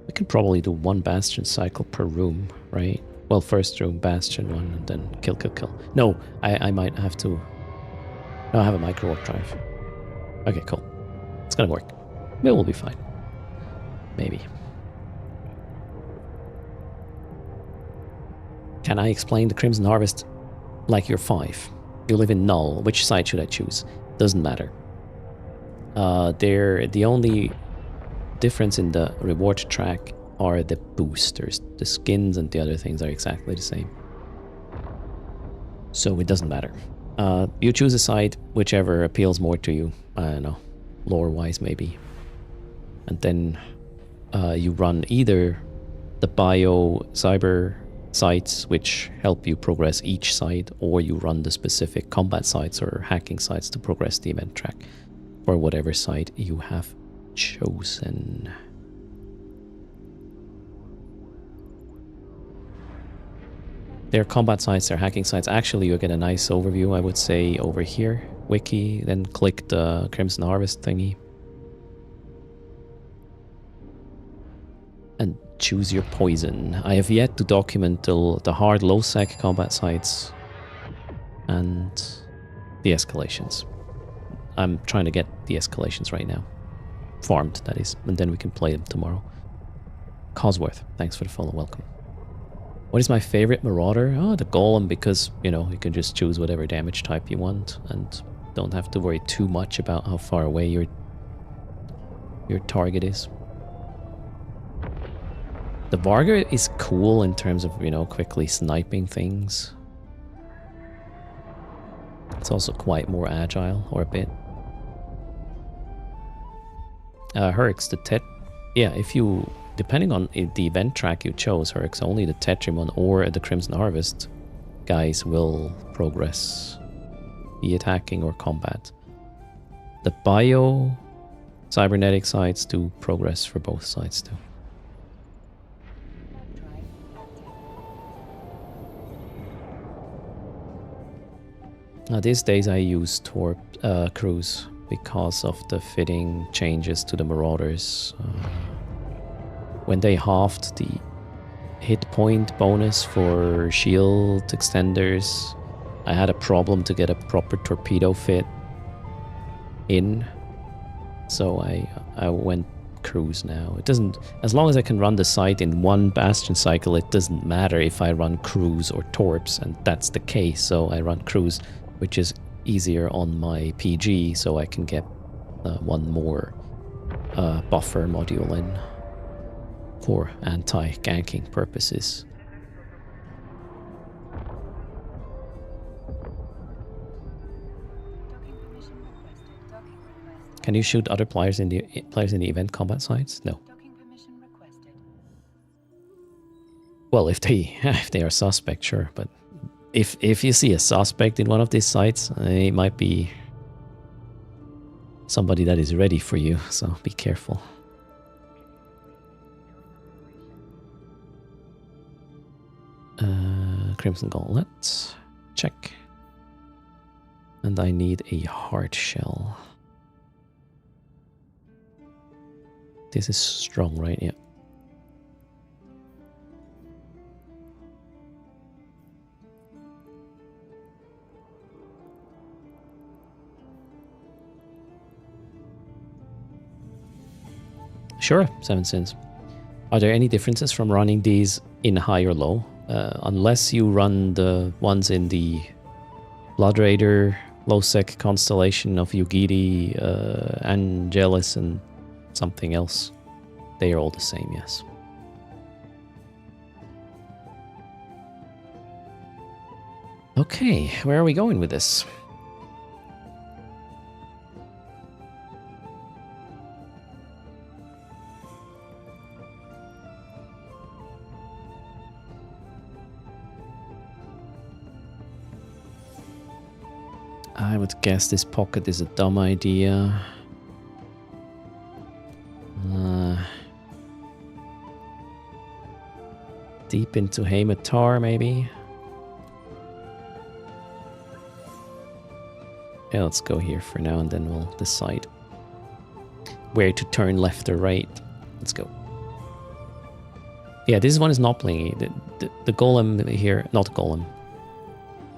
We can probably do one bastion cycle per room, right? Well, first room, bastion one, and then kill, kill, kill. No, I might have to... No, I have a micro warp drive. Okay, cool. It's gonna work. It will be fine. Maybe. Can I explain the Crimson Harvest like you're 5? You live in Null. Which side should I choose? Doesn't matter. The only difference in the reward track are the boosters. The skins and the other things are exactly the same. So it doesn't matter. You choose a side, whichever appeals more to you. I don't know, lore-wise maybe. And then you run either the bio-cyber sites, which help you progress each side, or you run the specific combat sites or hacking sites to progress the event track for whatever side you have chosen. They're combat sites, they're hacking sites. Actually, you get a nice overview, I would say, over here. Wiki, then click the Crimson Harvest thingy. And choose your poison. I have yet to document the hard low-sec combat sites and the escalations. I'm trying to get the escalations right now. Farmed, that is. And then we can play them tomorrow. Cosworth, thanks for the follow, welcome. What is my favorite Marauder? Oh, the Golem, because, you know, you can just choose whatever damage type you want and don't have to worry too much about how far away your target is. The Varga is cool in terms of, you know, quickly sniping things. It's also quite more agile, or a bit. Herx, yeah, if you... Depending on the event track you chose, Herx, only the Tetrimon or the Crimson Harvest guys will progress, be it hacking or combat. The bio cybernetic sides do progress for both sides too. These days I use Torp Cruise because of the fitting changes to the Marauders. When they halved the hit point bonus for shield extenders, I had a problem to get a proper torpedo fit in, so I went cruise now. It doesn't, as long as I can run the site in one bastion cycle, it doesn't matter if I run cruise or torps, and that's the case. So I run cruise, which is easier on my PG, so I can get one more buffer module in for anti-ganking purposes. Can you shoot other players in the event combat sites? No. Well, if they are suspect, sure, but if you see a suspect in one of these sites, it might be somebody that is ready for you, so be careful. Crimson Gauntlet, check. And I need a hard shell. This is strong, right? Yeah. Sure, 7 cents. Are there any differences from running these in high or low? Unless you run the ones in the Blood Raider, low-sec constellation of Yugiri, Angelus, and something else. They are all the same, yes. Okay, where are we going with this? I would guess this pocket is a dumb idea. Deep into Hamatar, maybe? Yeah, let's go here for now and then we'll decide where to turn left or right. Let's go. Yeah, this one is not playing. The golem here, not golem.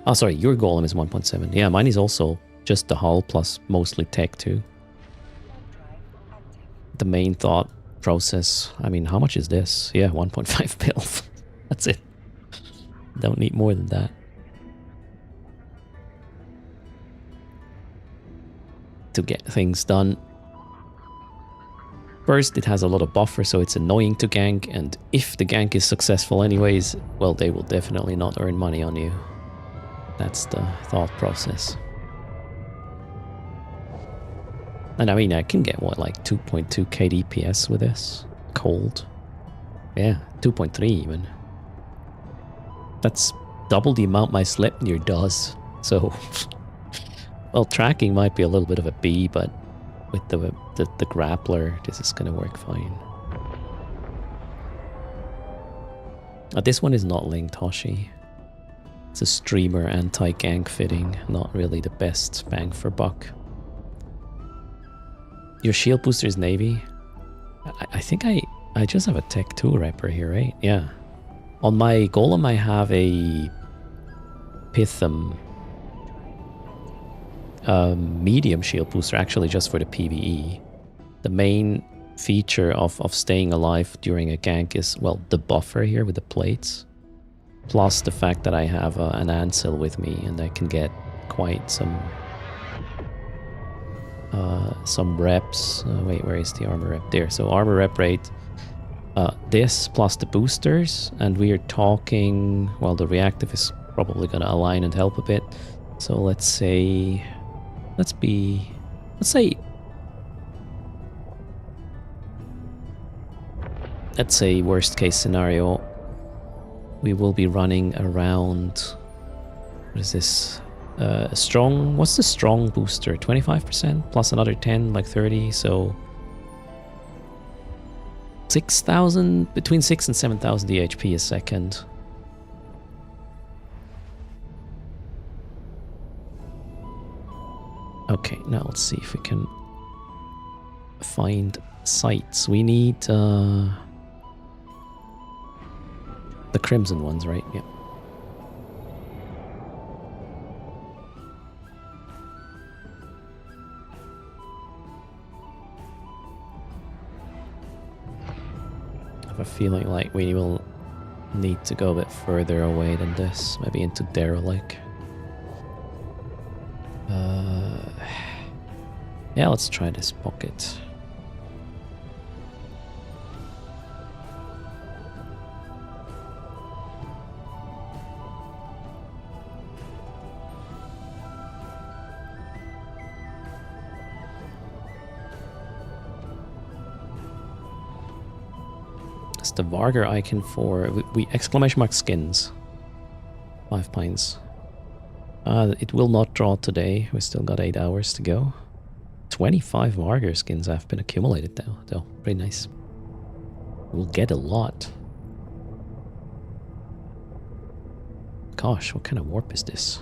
Oh, sorry, your golem is 1.7. Yeah, mine is also just the hull plus mostly tech too. The main thought process. I mean, how much is this? Yeah, 1.5 bills. That's it. Don't need more than that. to get things done. First, it has a lot of buffer, so it's annoying to gank, and if the gank is successful anyways, well, they will definitely not earn money on you. That's the thought process. And I mean, I can get, what, like 2.2 KDPS with this? Cold. Yeah, 2.3 even. That's double the amount my Sleipnir does. So, well, tracking might be a little bit of a B, but with the grappler, this is going to work fine. This one is not linked, Hoshi. It's a streamer anti-gank fitting, not really the best bang for buck. Your shield booster is Navy. I think I just have a Tech 2 Rapper here, right? Yeah. On my Golem I have a Pitham medium shield booster, actually just for the PvE. The main feature of staying alive during a gank is, well, the buffer here with the plates. Plus the fact that I have an Ansel with me and I can get quite some reps. Wait, where is the armor rep? There. So armor rep rate, this plus the boosters, and we are talking, well, the reactive is probably going to align and help a bit. So let's say worst case scenario, we will be running around, what is this? Strong, what's the strong booster? 25% plus another 10, like 30, so 6,000, between 6 and 7,000 DHP a second. Okay, now let's see if we can find sites. We need the crimson ones, right? Yeah. I have a feeling like we will need to go a bit further away than this, maybe into Derelict. Yeah, let's try this pocket. It's the Vargar icon for we exclamation mark skins. 5 pints. It will not draw today. We still got 8 hours to go. 25 Vargar skins have been accumulated now, though. Pretty nice. We'll get a lot. Gosh, what kind of warp is this?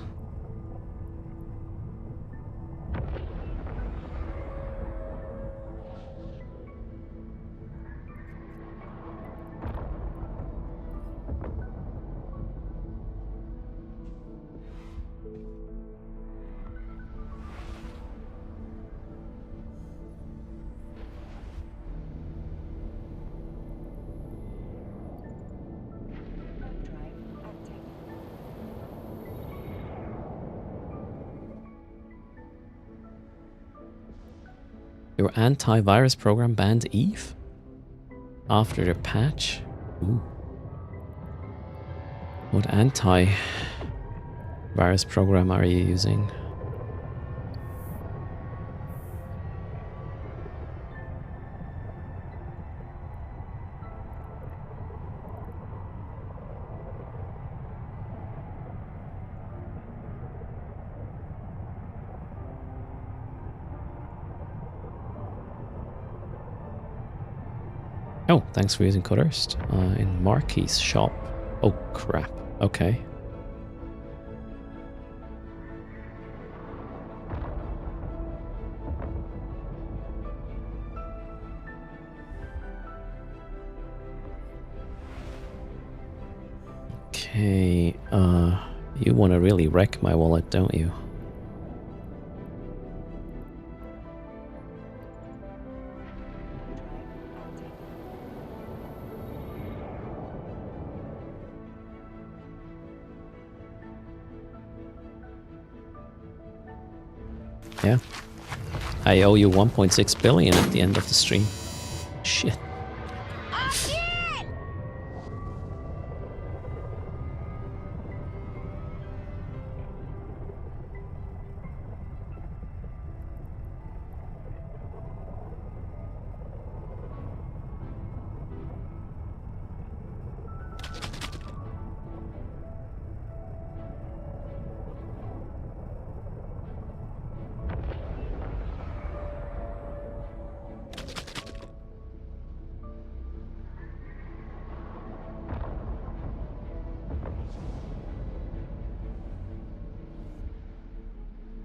Your antivirus program banned Eve? After the patch? Ooh. What antivirus program are you using? Oh, thanks for using erst. In Marky's shop. Oh, crap. Okay. Okay, you want to really wreck my wallet, don't you? Yeah. I owe you 1.6 billion at the end of the stream. Shit.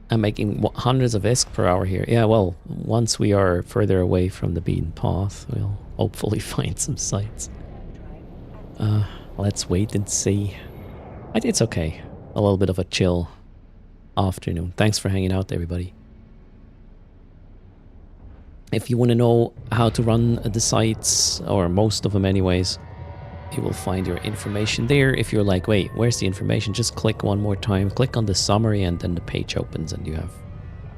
I'm making hundreds of ESC per hour here. Yeah, well, once we are further away from the beaten path, we'll hopefully find some sites. Let's wait and see. It's okay. A little bit of a chill afternoon. Thanks for hanging out, everybody. If you want to know how to run the sites, or most of them anyways, you will find your information there. If you're like, wait, where's the information? Just click one more time. Click on the summary and then the page opens and you have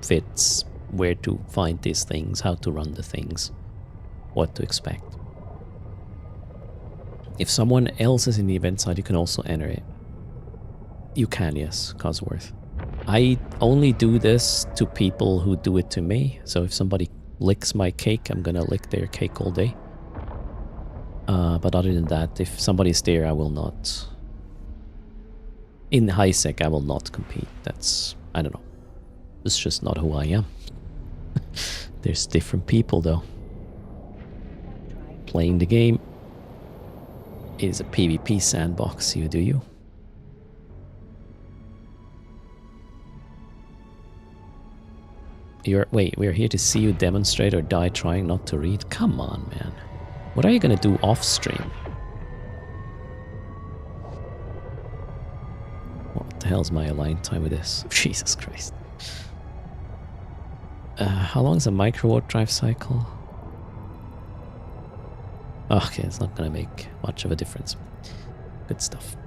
fits where to find these things, how to run the things, what to expect. If someone else is in the event site, you can also enter it. You can, yes, Cosworth. I only do this to people who do it to me. So if somebody licks my cake, I'm gonna lick their cake all day. But other than that, if somebody's there, I will not. In high sec, I will not compete. That's, I don't know. It's just not who I am. There's different people though. Playing the game is a PvP sandbox, you do you. Wait, we're here to see you demonstrate or die trying not to read? Come on, man. What are you gonna do off stream? What the hell's my align time with this? Jesus Christ. How long is a micro warp drive cycle? Okay, it's not gonna make much of a difference. Good stuff.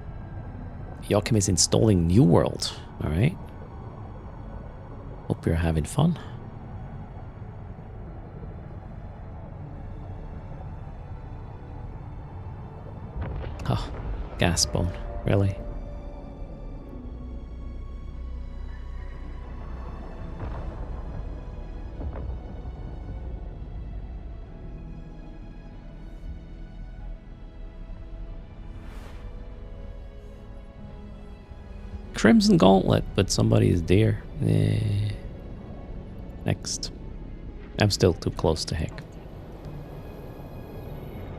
Joachim is installing New World. Alright. Hope you're having fun. Oh, gas bone. Really? Crimson Gauntlet, but somebody is there. Next. I'm still too close to heck.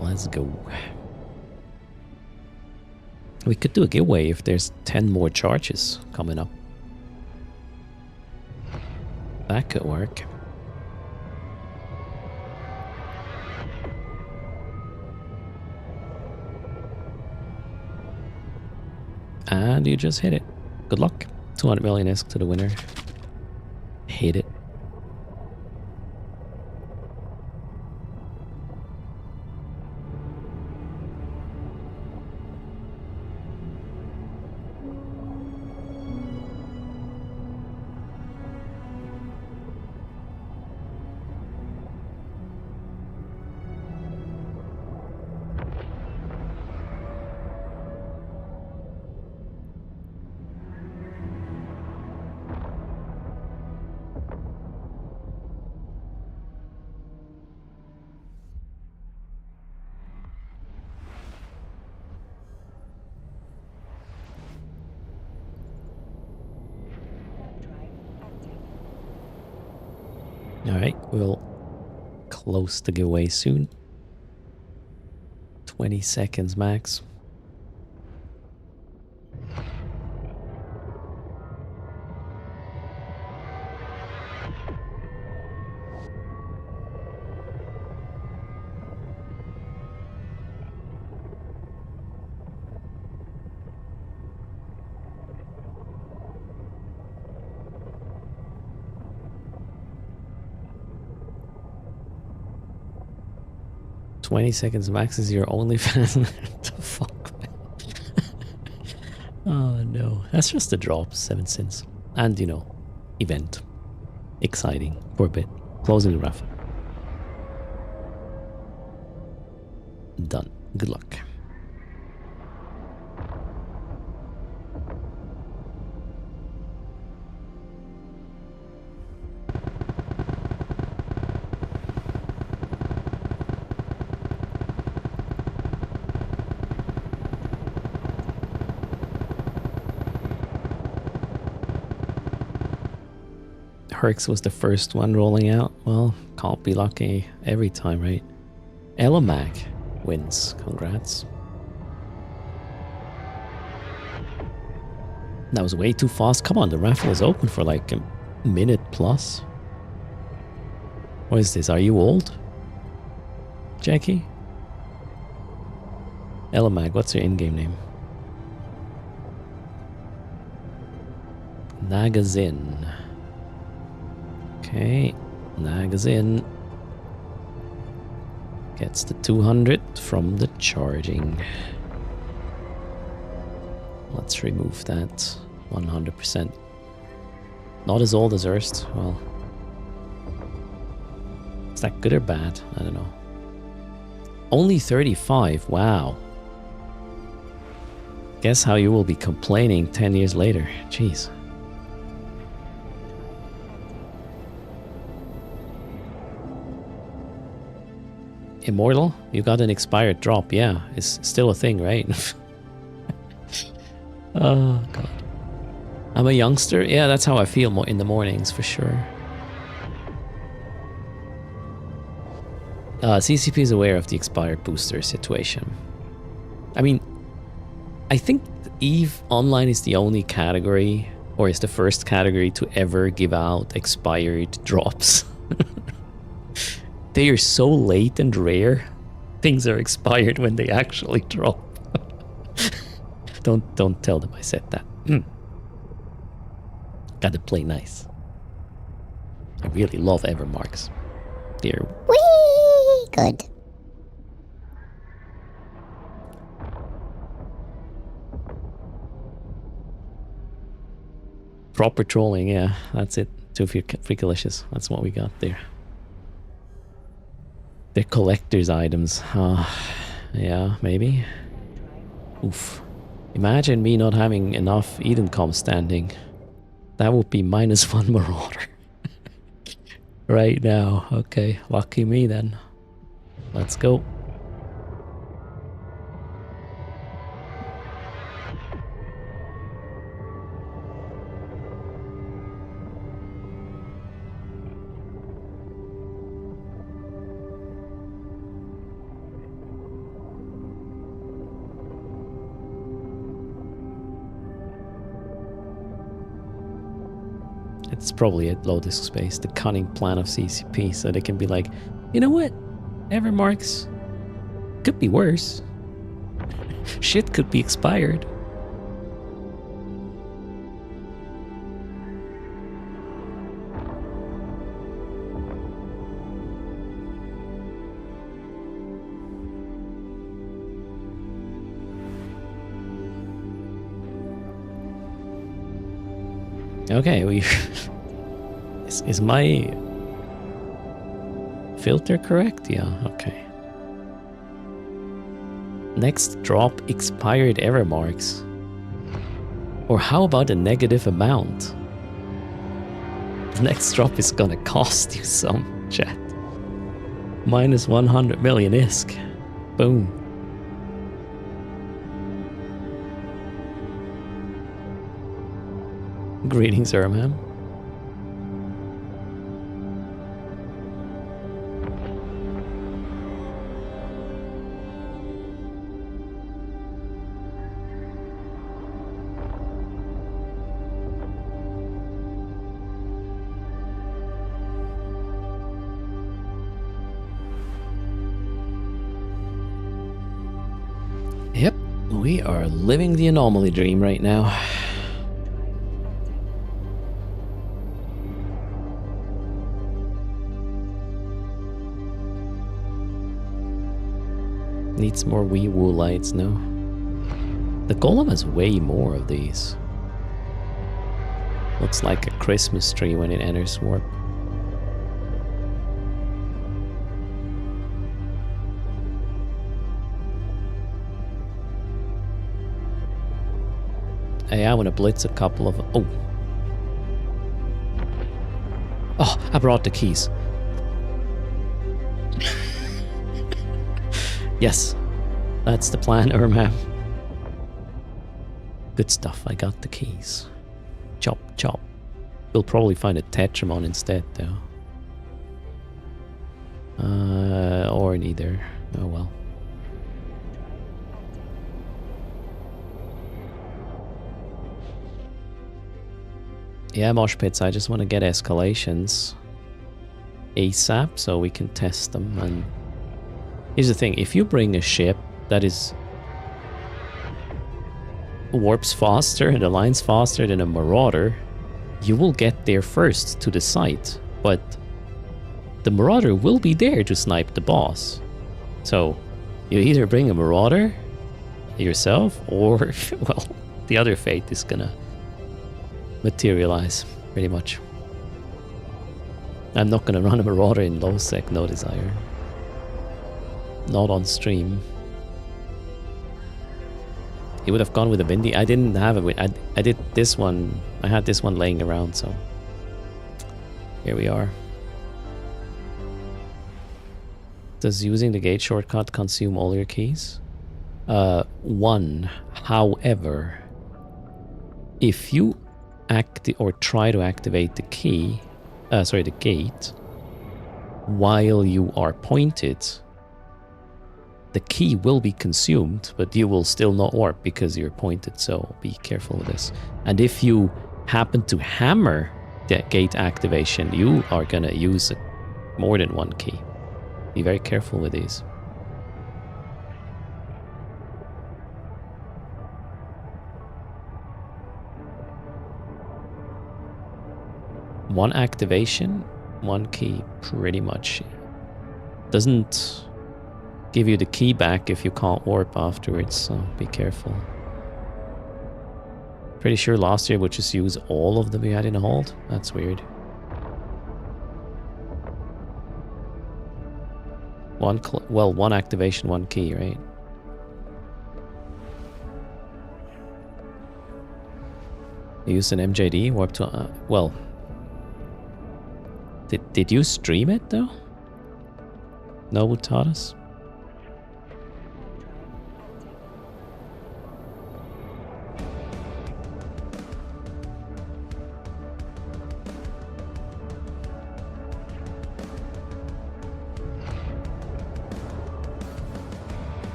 Let's go. We could do a giveaway if there's 10 more charges coming up. That could work. And you just hit it. Good luck. 200 million ESC to the winner. Hit it. Alright, we'll close the giveaway soon. 20 seconds max. $20 max is your only fan. What the fuck, man? Oh no. That's just a drop, 7 cents. And you know, event. Exciting for a bit. Closing the raffle. Done. Good luck. Herx was the first one rolling out. Well, can't be lucky every time, right? Elamag wins. Congrats. That was way too fast. Come on, the raffle is open for like a minute plus. What is this? Are you old? Jackie? Elamag, what's your in-game name? Nagazin. Okay, Nagazin gets the 200 from the charging. Let's remove that 100%. Not as old as Erst. Well, is that good or bad? I don't know. Only 35. Wow. Guess how you will be complaining 10 years later. Jeez. Immortal? You got an expired drop. Yeah, it's still a thing, right? Oh, God. I'm a youngster. Yeah, that's how I feel in the mornings, for sure. CCP is aware of the expired booster situation. I mean, I think EVE Online is the only category, or is the first category to ever give out expired drops. They are so late and rare. Things are expired when they actually drop. Don't tell them I said that. Gotta play nice. I really love Evermarks. They're Whee! Good. proper trolling, yeah. That's it. Two Freakalicious. That's what we got there. They're collector's items. Yeah, maybe. Oof. Imagine me not having enough Edencom standing. That would be -1 Marauder. Right now. Okay, lucky me then. Let's go. It's probably at low disk space, the cunning plan of CCP, so they can be like, you know what? Evermarks could be worse. Shit could be expired. Okay, we is my filter correct? Yeah, okay. Next drop expired error marks. Or how about a negative amount? The next drop is gonna cost you some, chat. -100 million ISK. Boom. Greetings, Ermam. Yep, we are living the anomaly dream right now. Needs more wee woo lights, no? The golem has way more of these. Looks like a Christmas tree when it enters warp. I want to blitz a couple of... Oh. Oh, I brought the keys. Yes. That's the plan, Ermam. Good stuff. I got the keys. Chop, chop. We'll probably find a Tetramon instead, though. Or neither. Oh well. Yeah, mosh pits. I just want to get escalations ASAP so we can test them. And here's the thing: if you bring a ship that is warps faster and aligns faster than a Marauder, you will get there first to the site. But the Marauder will be there to snipe the boss. So you either bring a Marauder yourself, or well, the other fate is gonna materialize, pretty much. I'm not gonna run a Marauder in low sec, no desire. Not on stream. He would have gone with a Bindi. I didn't have it. I did this one. I had this one laying around, so here we are. Does using the gate shortcut consume all your keys? One. However, if you try to activate the key, the gate, while you are pointed, the key will be consumed, but you will still not warp because you're pointed, so be careful with this. And if you happen to hammer the gate activation, you are gonna use more than one key. Be very careful with these. One activation, one key, pretty much. Doesn't give you the key back if you can't warp afterwards, so be careful. Pretty sure last year would just use all of them we had in a hold. That's weird. One activation, one key, right? You used an MJD, warp to... well... Did you stream it, though? Nobu taught us?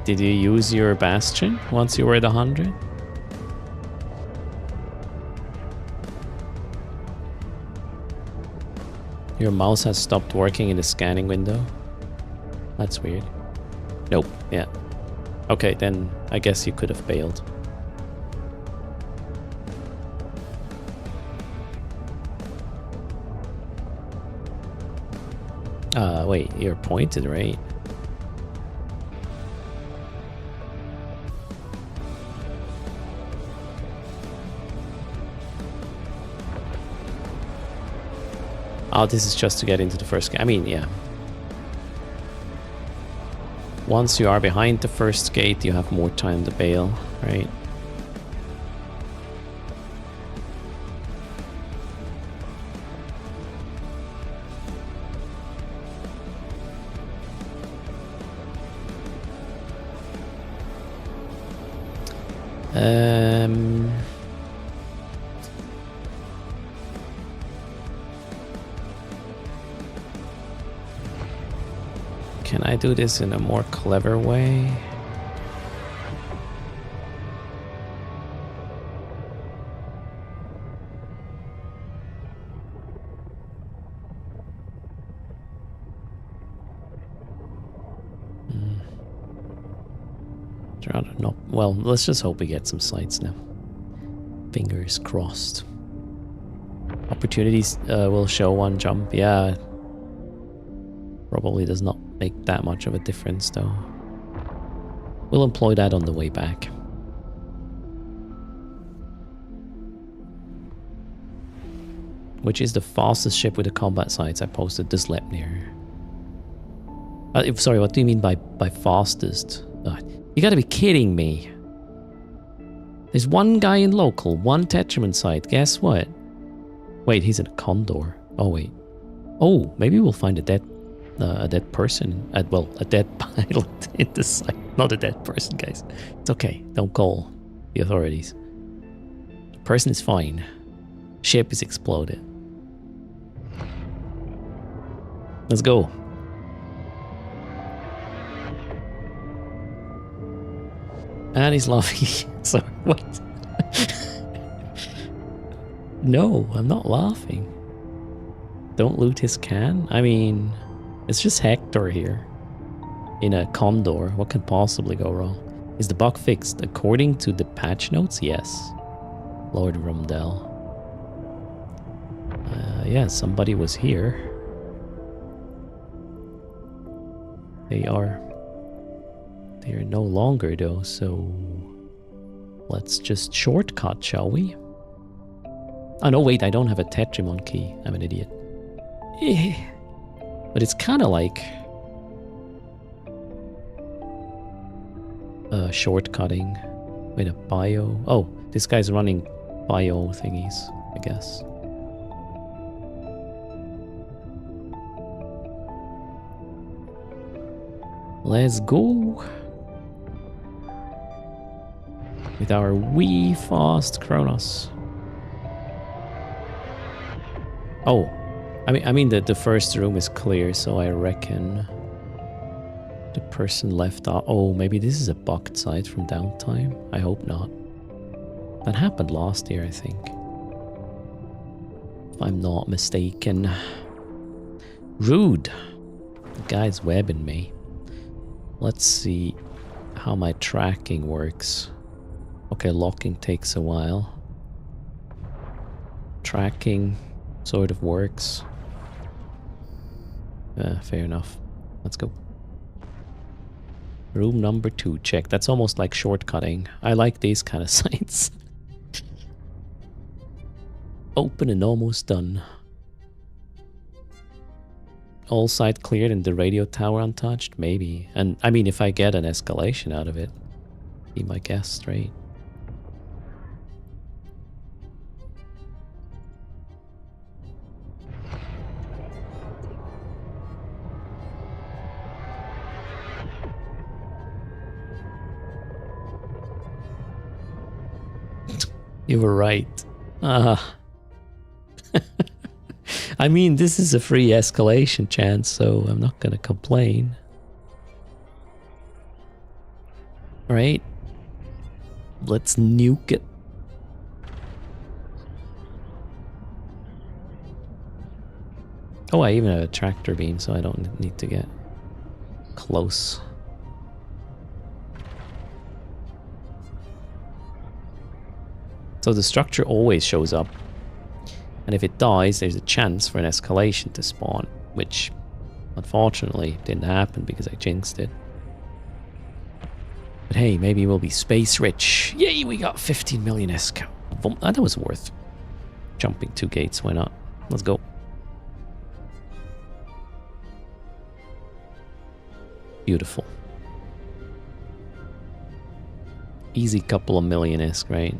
Did you use your Bastion once you were at 100? Your mouse has stopped working in the scanning window. That's weird. Nope, yeah. Okay, then I guess you could have bailed. Wait, you're pointed, right? Oh, this is just to get into the first gate. I mean, yeah. Once you are behind the first gate, you have more time to bail, right? Can I do this in a more clever way? I don't know. Well, let's just hope we get some sights now. Fingers crossed. Opportunities will show one jump. Yeah. Probably does not make that much of a difference, though. We'll employ that on the way back. Which is the fastest ship with the combat sites? I posted this Sleipnir. Sorry, what do you mean by fastest? You gotta be kidding me. There's one guy in local, one Tetraman site. Guess what? Wait, he's in a Condor. Oh, wait. Oh, maybe we'll find a dead person. Well, a dead pilot in the site. Not a dead person, guys. It's okay. Don't call the authorities. The person is fine. Ship is exploded. Let's go. And he's laughing. Sorry, what? No, I'm not laughing. Don't loot his can? I mean, it's just Hector here. In a Condor. What could possibly go wrong? Is the bug fixed? According to the patch notes, yes. Lord Rumdell. Yeah, somebody was here. They are no longer though, so let's just shortcut, shall we? Oh no, wait, I don't have a Tetrimon key. I'm an idiot. But it's kind of like shortcutting with a bio. Oh, this guy's running bio thingies, I guess. Let's go with our wee fast Kronos. Oh, I mean the first room is clear, so I reckon the person left out. Oh, maybe this is a bugged site from downtime. I hope not. That happened last year, I think, if I'm not mistaken. Rude. The guy's webbing me. Let's see how my tracking works. Okay, locking takes a while. Tracking sort of works. Fair enough. Let's go. Room number 2, check. That's almost like shortcutting. I like these kind of sites. Open and almost done. All site cleared and the radio tower untouched? Maybe. And I mean, if I get an escalation out of it, be my guess straight. You were right. I mean, this is a free escalation chance, so I'm not gonna complain. Right? Let's nuke it. Oh, I even have a tractor beam, so I don't need to get close. So the structure always shows up. And if it dies, there's a chance for an escalation to spawn, which unfortunately didn't happen because I jinxed it. But hey, maybe we'll be space rich. Yay, we got 15 million esco. That was worth jumping 2 gates, why not? Let's go. Beautiful. Easy couple of million esque, right?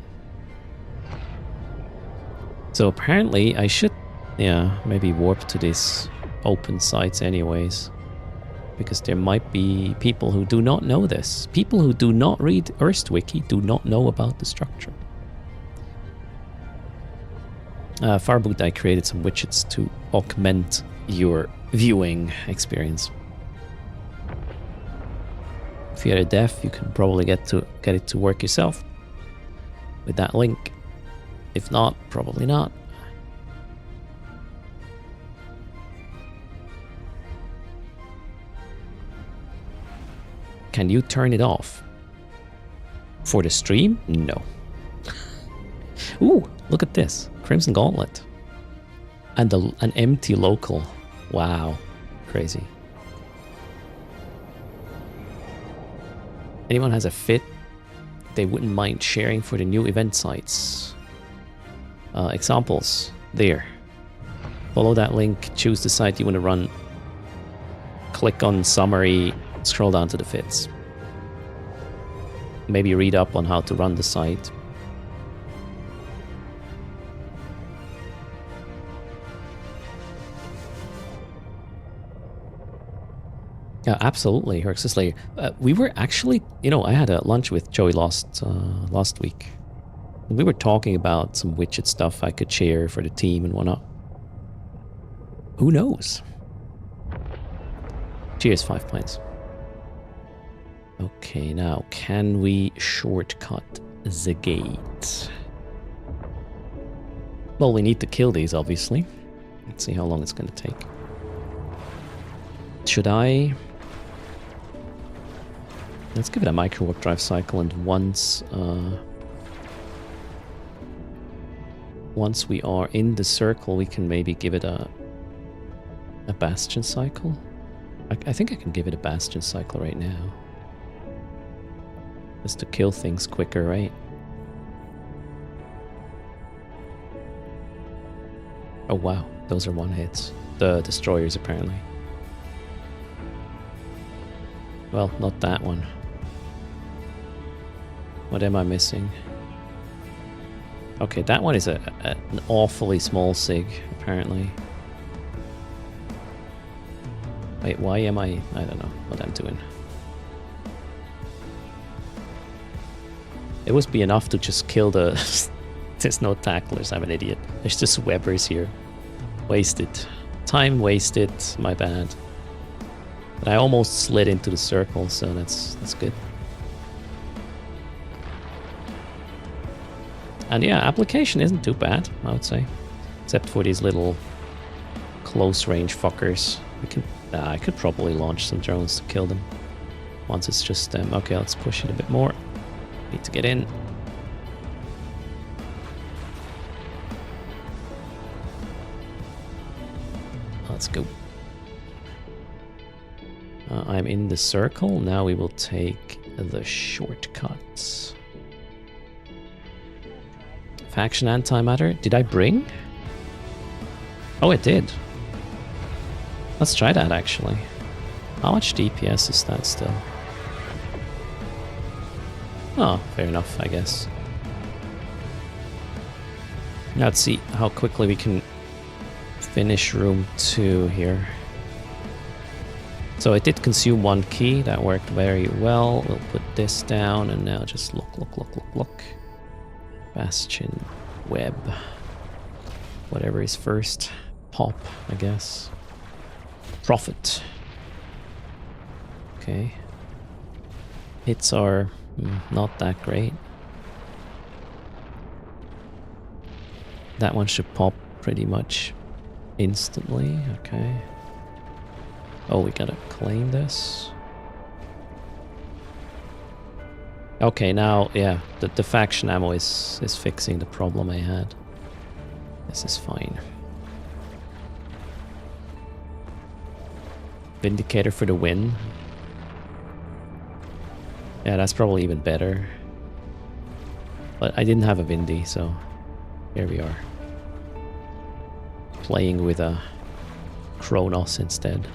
So apparently I should, yeah, maybe warp to these open sites anyways. Because there might be people who do not know this. People who do not read Erst Wiki do not know about the structure. Farboot, I created some widgets to augment your viewing experience. If you're a dev, you can probably get it to work yourself with that link. If not, probably not. Can you turn it off? For the stream? No. Ooh, look at this. Crimson Gauntlet. And an empty local. Wow. Crazy. Anyone has a fit they wouldn't mind sharing for the new event sites? Examples. There. Follow that link, choose the site you want to run, click on summary, scroll down to the fits. Maybe read up on how to run the site. Yeah, absolutely, Herxus Slayer. We were actually, I had a lunch with Joey last week. We were talking about some widget stuff I could share for the team and whatnot. Who knows? Cheers, 5 pints. Okay, now, can we shortcut the gate? Well, we need to kill these, obviously. Let's see how long it's going to take. Should I... Let's give it a micro warp drive cycle, and once we are in the circle, we can maybe give it a bastion cycle. I think I can give it a bastion cycle right now. Just to kill things quicker, right? Oh wow, those are one hits. The destroyers, apparently. Well, not that one. What am I missing? Okay, that one is an awfully small sig, apparently. Wait, why am I don't know what I'm doing. It would be enough to just kill the... There's no tacklers, I'm an idiot. There's just webbers here. Wasted. Time wasted, my bad. But I almost slid into the circle, so that's good. And yeah, application isn't too bad, I would say. Except for these little close range fuckers. I could probably launch some drones to kill them. Once it's just them. Okay, let's push it a bit more. Need to get in. Let's go. I'm in the circle. Now we will take the shortcuts. Faction antimatter. Did I bring? Oh, it did. Let's try that, actually. How much DPS is that still? Oh, fair enough, I guess. Now let's see how quickly we can finish room 2 here. So it did consume 1 key. That worked very well. We'll put this down and now just look. Bastion, web. Whatever is first. Pop, I guess. Profit. Okay. Hits are not that great. That one should pop pretty much instantly. Okay. Oh, we gotta claim this. Okay, now, yeah, the faction ammo is fixing the problem I had. This is fine. Vindicator for the win. Yeah, that's probably even better. But I didn't have a Vindy, so here we are. Playing with a Kronos instead.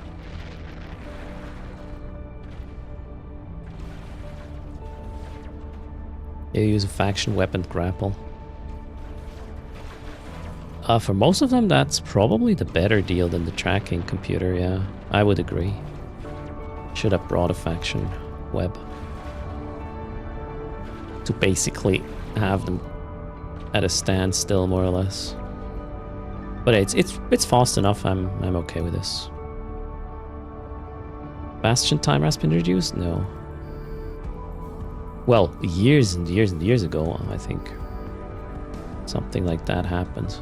You use a faction weapon grapple. For most of them, that's probably the better deal than the tracking computer, yeah. I would agree. Should have brought a faction web. To basically have them at a standstill, more or less. But it's fast enough, I'm okay with this. Bastion timer has been reduced? No. Well, years and years and years ago, I think. Something like that happened.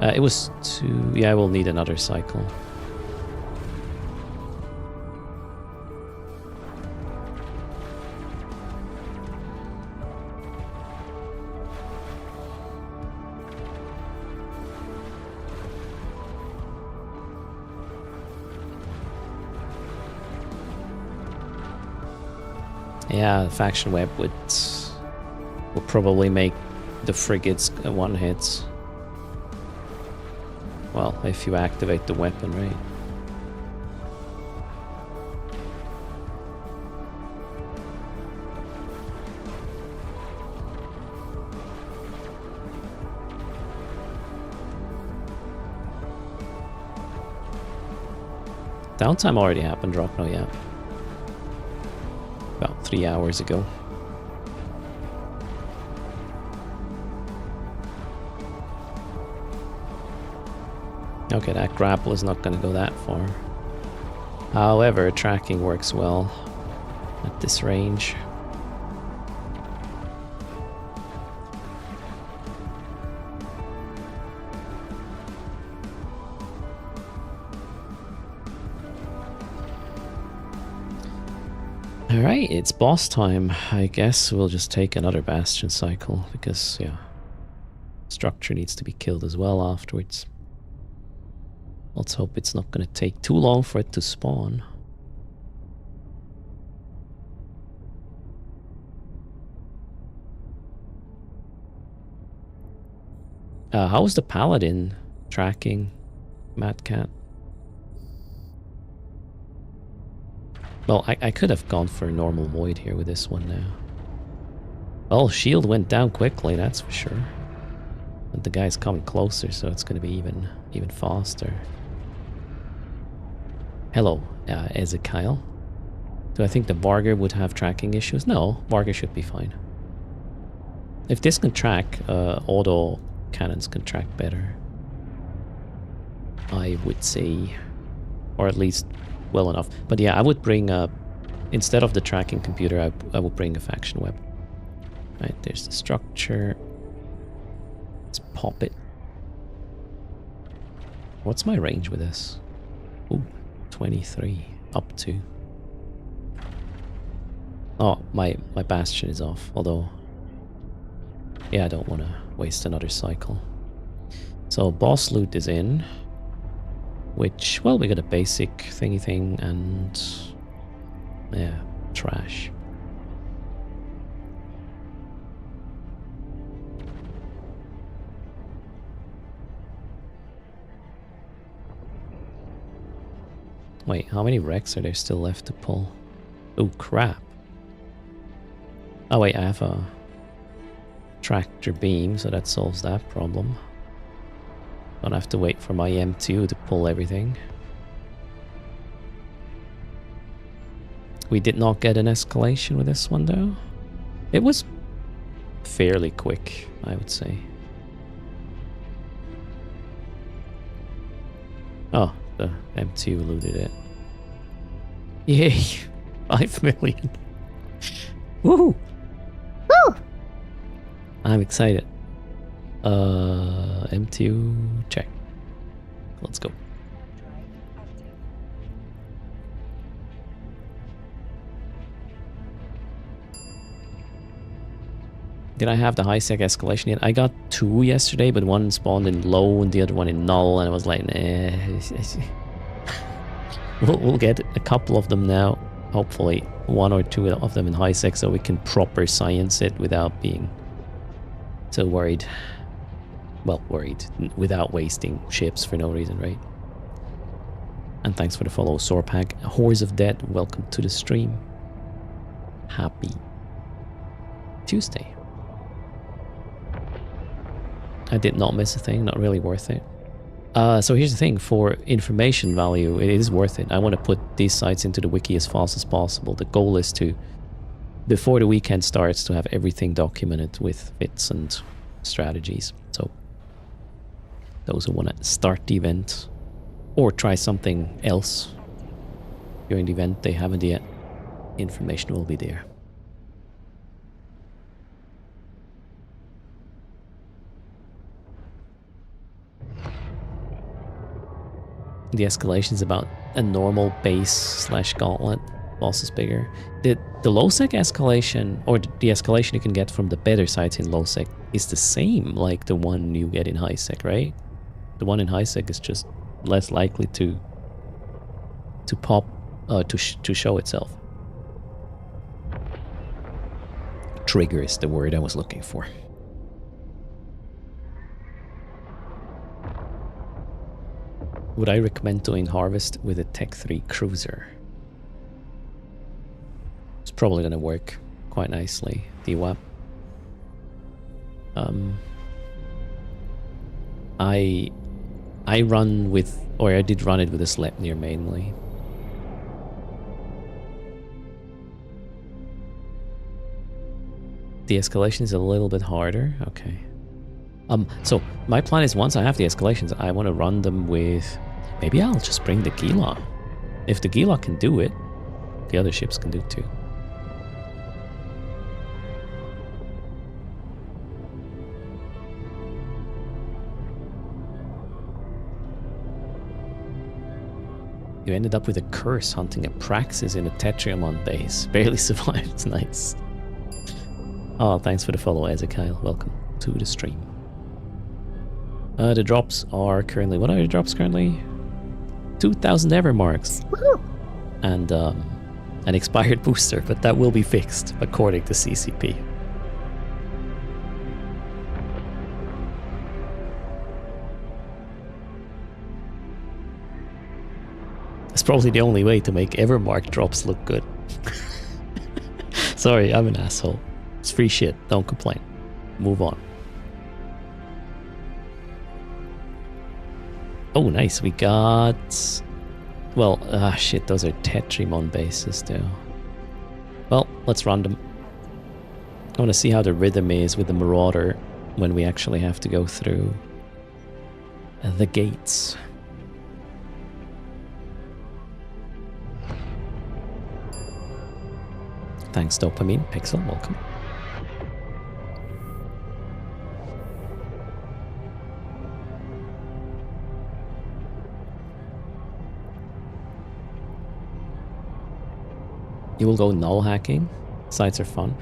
It was 2... Yeah, we'll need another cycle. Yeah, faction web will probably make the frigates one hits. Well, if you activate the weapon, right? Downtime already happened, Rockno, yeah. About 3 hours ago. Okay, that grapple is not going to go that far. However, tracking works well at this range. Alright, it's boss time. I guess we'll just take another Bastion cycle, because, yeah, structure needs to be killed as well afterwards. Let's hope it's not going to take too long for it to spawn. How's the Paladin tracking, Mad Cat? Well, I could have gone for a normal Void here with this one now. Oh, shield went down quickly, that's for sure. And the guy's coming closer, so it's going to be even faster. Hello, Ezekiel. Do I think the Varger would have tracking issues? No, Varger should be fine. If this can track, auto cannons can track better, I would say. Or at least well enough. But yeah, I would bring instead of the tracking computer, I would bring a faction web. Right, there's the structure. Let's pop it. What's my range with this? Ooh, 23 up to. Oh, my Bastion is off, although yeah, I don't want to waste another cycle. So boss loot is in. Which, well, we got a basic thingy thing and, yeah, trash. Wait, how many wrecks are there still left to pull? Oh, crap. Oh, wait, I have a tractor beam, so that solves that problem. Don't have to wait for my M2 to pull everything. We did not get an escalation with this one though. It was fairly quick, I would say. Oh, the M2 looted it. Yay! 5 million. Woohoo! Woo! I'm excited. M2 check. Let's go. Did I have the high sec escalation yet? I got 2 yesterday, but one spawned in low and the other one in null, and I was like, nah. We'll get a couple of them now. Hopefully 1 or 2 of them in high sec, so we can proper science it without being so worried. Well, worried, without wasting ships for no reason, right? And thanks for the follow, Sorpak. Horse of Dead, welcome to the stream. Happy Tuesday. I did not miss a thing, not really worth it. So here's the thing, for information value, it is worth it. I want to put these sites into the wiki as fast as possible. The goal is to, before the weekend starts, to have everything documented with fits and strategies. So those who want to start the event or try something else during the event they haven't yet, information will be there. The escalation is about a normal base / gauntlet. Boss is bigger. The low sec escalation, or the escalation you can get from the better sites in low sec, is the same like the one you get in high sec, right? The one in high sec is just less likely to pop, to show itself. Trigger is the word I was looking for. Would I recommend doing Harvest with a Tech 3 cruiser? It's probably gonna work quite nicely, DWAP. I run with, or I did run it with a Sleipnir mainly. the escalation is a little bit harder. Okay. So my plan is once I have the escalations, I want to run them with... Maybe I'll just bring the Gila. If the Gila can do it, the other ships can do it too. You ended up with a curse hunting a Praxis in a Tetriamon base. Barely survived. Nice. Oh, thanks for the follow, Ezekiel. Welcome to the stream. The drops are currently... What are the drops currently? 2,000 ever marks. Woohoo! And an expired booster, but that will be fixed according to CCP. It's probably the only way to make Evermark drops look good. Sorry, I'm an asshole. It's free shit, don't complain. Move on. Oh, nice, we got... Well, shit, those are Tetrimon bases though. Well, let's run them. I want to see how the rhythm is with the Marauder when we actually have to go through the gates. Thanks, Dopamine. Pixel, welcome. You will go null hacking. Sites are fun.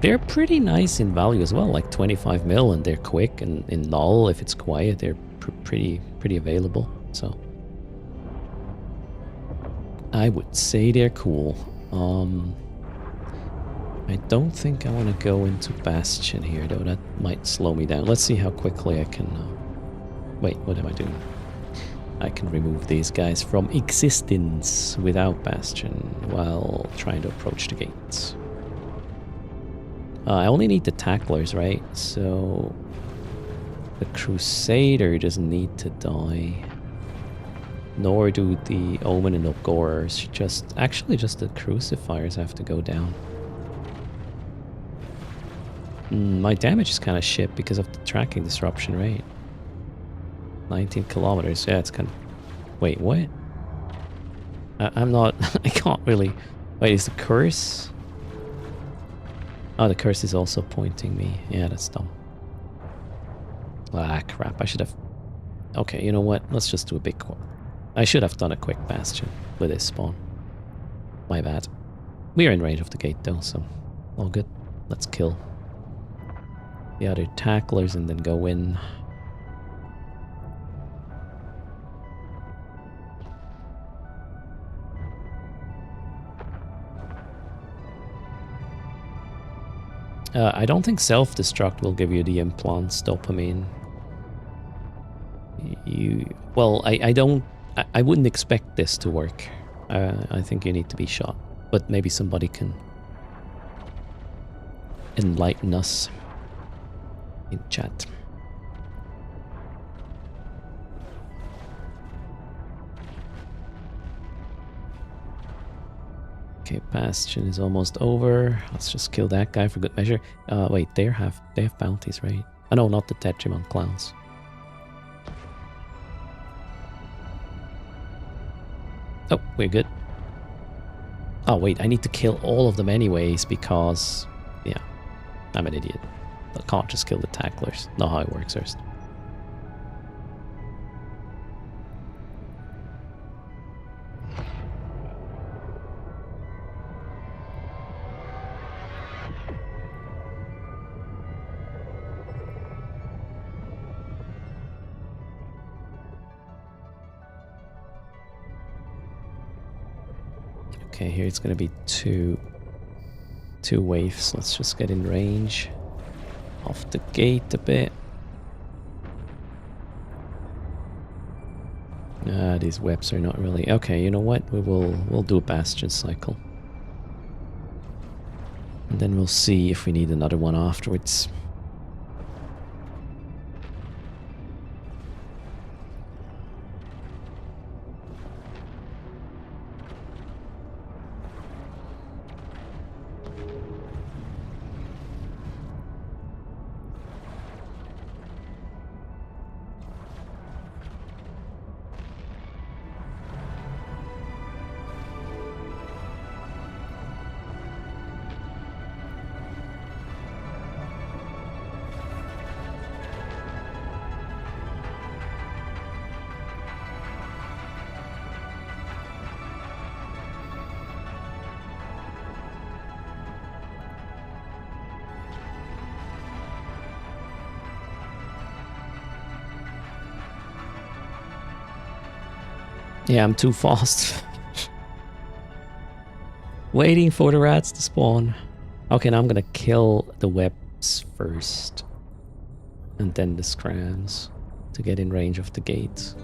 They're pretty nice in value as well, like 25 mil, and they're quick. And in null, if it's quiet, they're pretty available. So I would say they're cool. I don't think I want to go into Bastion here, though. That might slow me down. Let's see how quickly I can... Wait, what am I doing? I can remove these guys from existence without Bastion while trying to approach the gates. I only need the Tacklers, right? So... The Crusader doesn't need to die. Nor do the Omen and Ogorers. Actually, just the Crucifiers have to go down. My damage is kind of shit because of the tracking disruption, right? 19 kilometers. Yeah, it's kind of... Wait, what? I'm not... I can't really... Wait, is the curse... Oh, the curse is also pointing me. Yeah, that's dumb. Ah, crap. I should have... Okay, you know what? Let's just do a big... I should have done a quick Bastion with this spawn. My bad. We are in range of the gate though, so... All good. Let's kill the other Tacklers and then go in. I don't think self-destruct will give you the implants, Dopamine. Well, I wouldn't expect this to work. I think you need to be shot. But maybe somebody can enlighten us in chat. Okay, Bastion is almost over. Let's just kill that guy for good measure. Wait, they have bounties, right? Oh no, not the Tetrimon clowns. Oh, we're good. Oh wait, I need to kill all of them anyways because... Yeah, I'm an idiot. I can't just kill the Tacklers. Not how it works, Erst. Okay, here it's gonna be two waves. Let's just get in range. Off the gate a bit. These webs are not really... Okay, you know what? We'll do a Bastion cycle. And then we'll see if we need another one afterwards. Yeah, I'm too fast. Waiting for the rats to spawn. Okay, now I'm gonna kill the webs first. And then the scrams to get in range of the gates.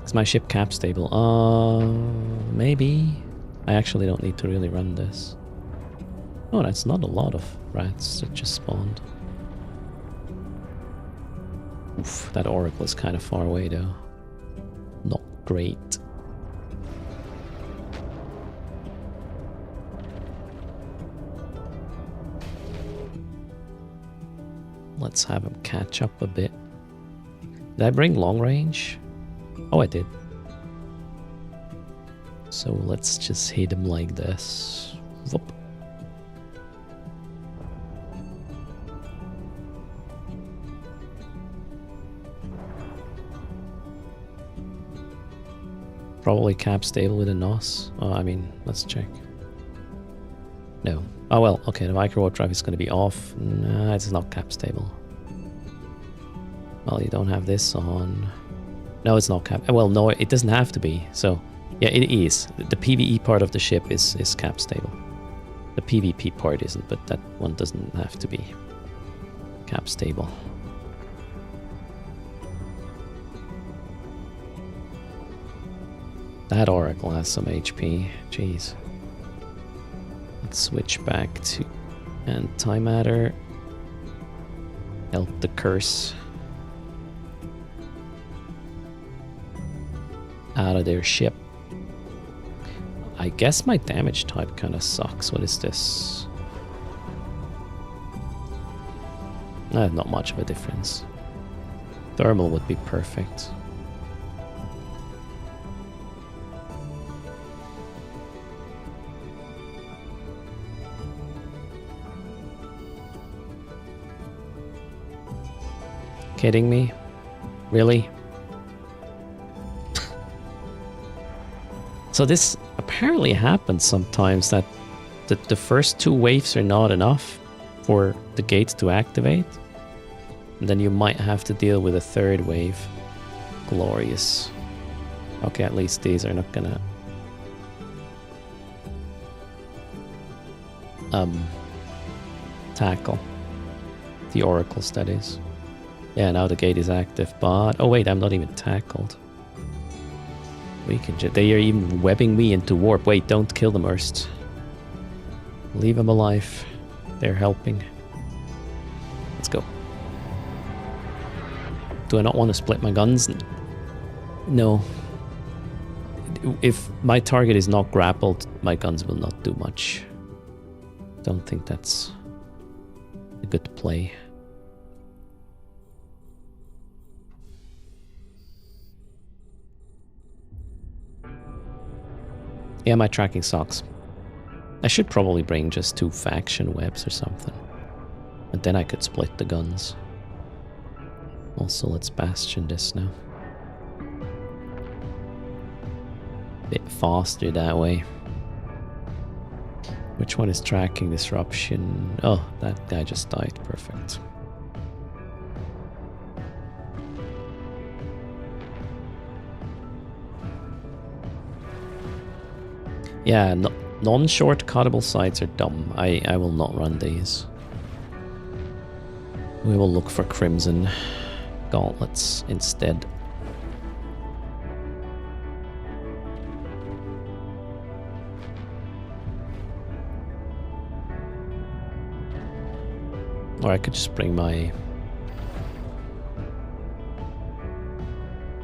Is my ship cap stable? Maybe. I actually don't need to really run this. Oh, that's not a lot of rats that just spawned. Oof, that oracle is kind of far away though. Not great. Let's have him catch up a bit. Did I bring long range? Oh, I did. So let's just hit him like this. Whoop. Probably cap stable with a NOS. Oh, I mean, let's check. No. Oh well, okay, the micro warp drive is going to be off. Nah, it's not cap stable. Well, you don't have this on. No, it's not cap. Well, no, it doesn't have to be. So, yeah, it is. The PvE part of the ship is cap stable. The PvP part isn't, but that one doesn't have to be cap stable. That oracle has some HP. Jeez. Let's switch back to antimatter. Help the curse out of their ship. I guess my damage type kind of sucks. What is this? Not much of a difference. Thermal would be perfect. Kidding me? Really? So this apparently happens sometimes, that the first two waves are not enough for the gates to activate. And then you might have to deal with a third wave. Glorious. Okay, at least these are not gonna tackle the oracles, that is. Yeah, now the gate is active, but... Oh wait, I'm not even tackled. We can they are even webbing me into warp. Wait, don't kill them, Erst. Leave them alive. They're helping. Let's go. Do I not want to split my guns? No. If my target is not grappled, my guns will not do much. Don't think that's a good play. Yeah, my tracking sucks. I should probably bring just 2 faction webs or something. And then I could split the guns. Also, let's bastion this now. Bit faster that way. Which one is tracking disruption? Oh, that guy just died. Perfect. Yeah, non-short-cuttable sites are dumb. I will not run these. We will look for Crimson Gauntlets instead. Or I could just bring my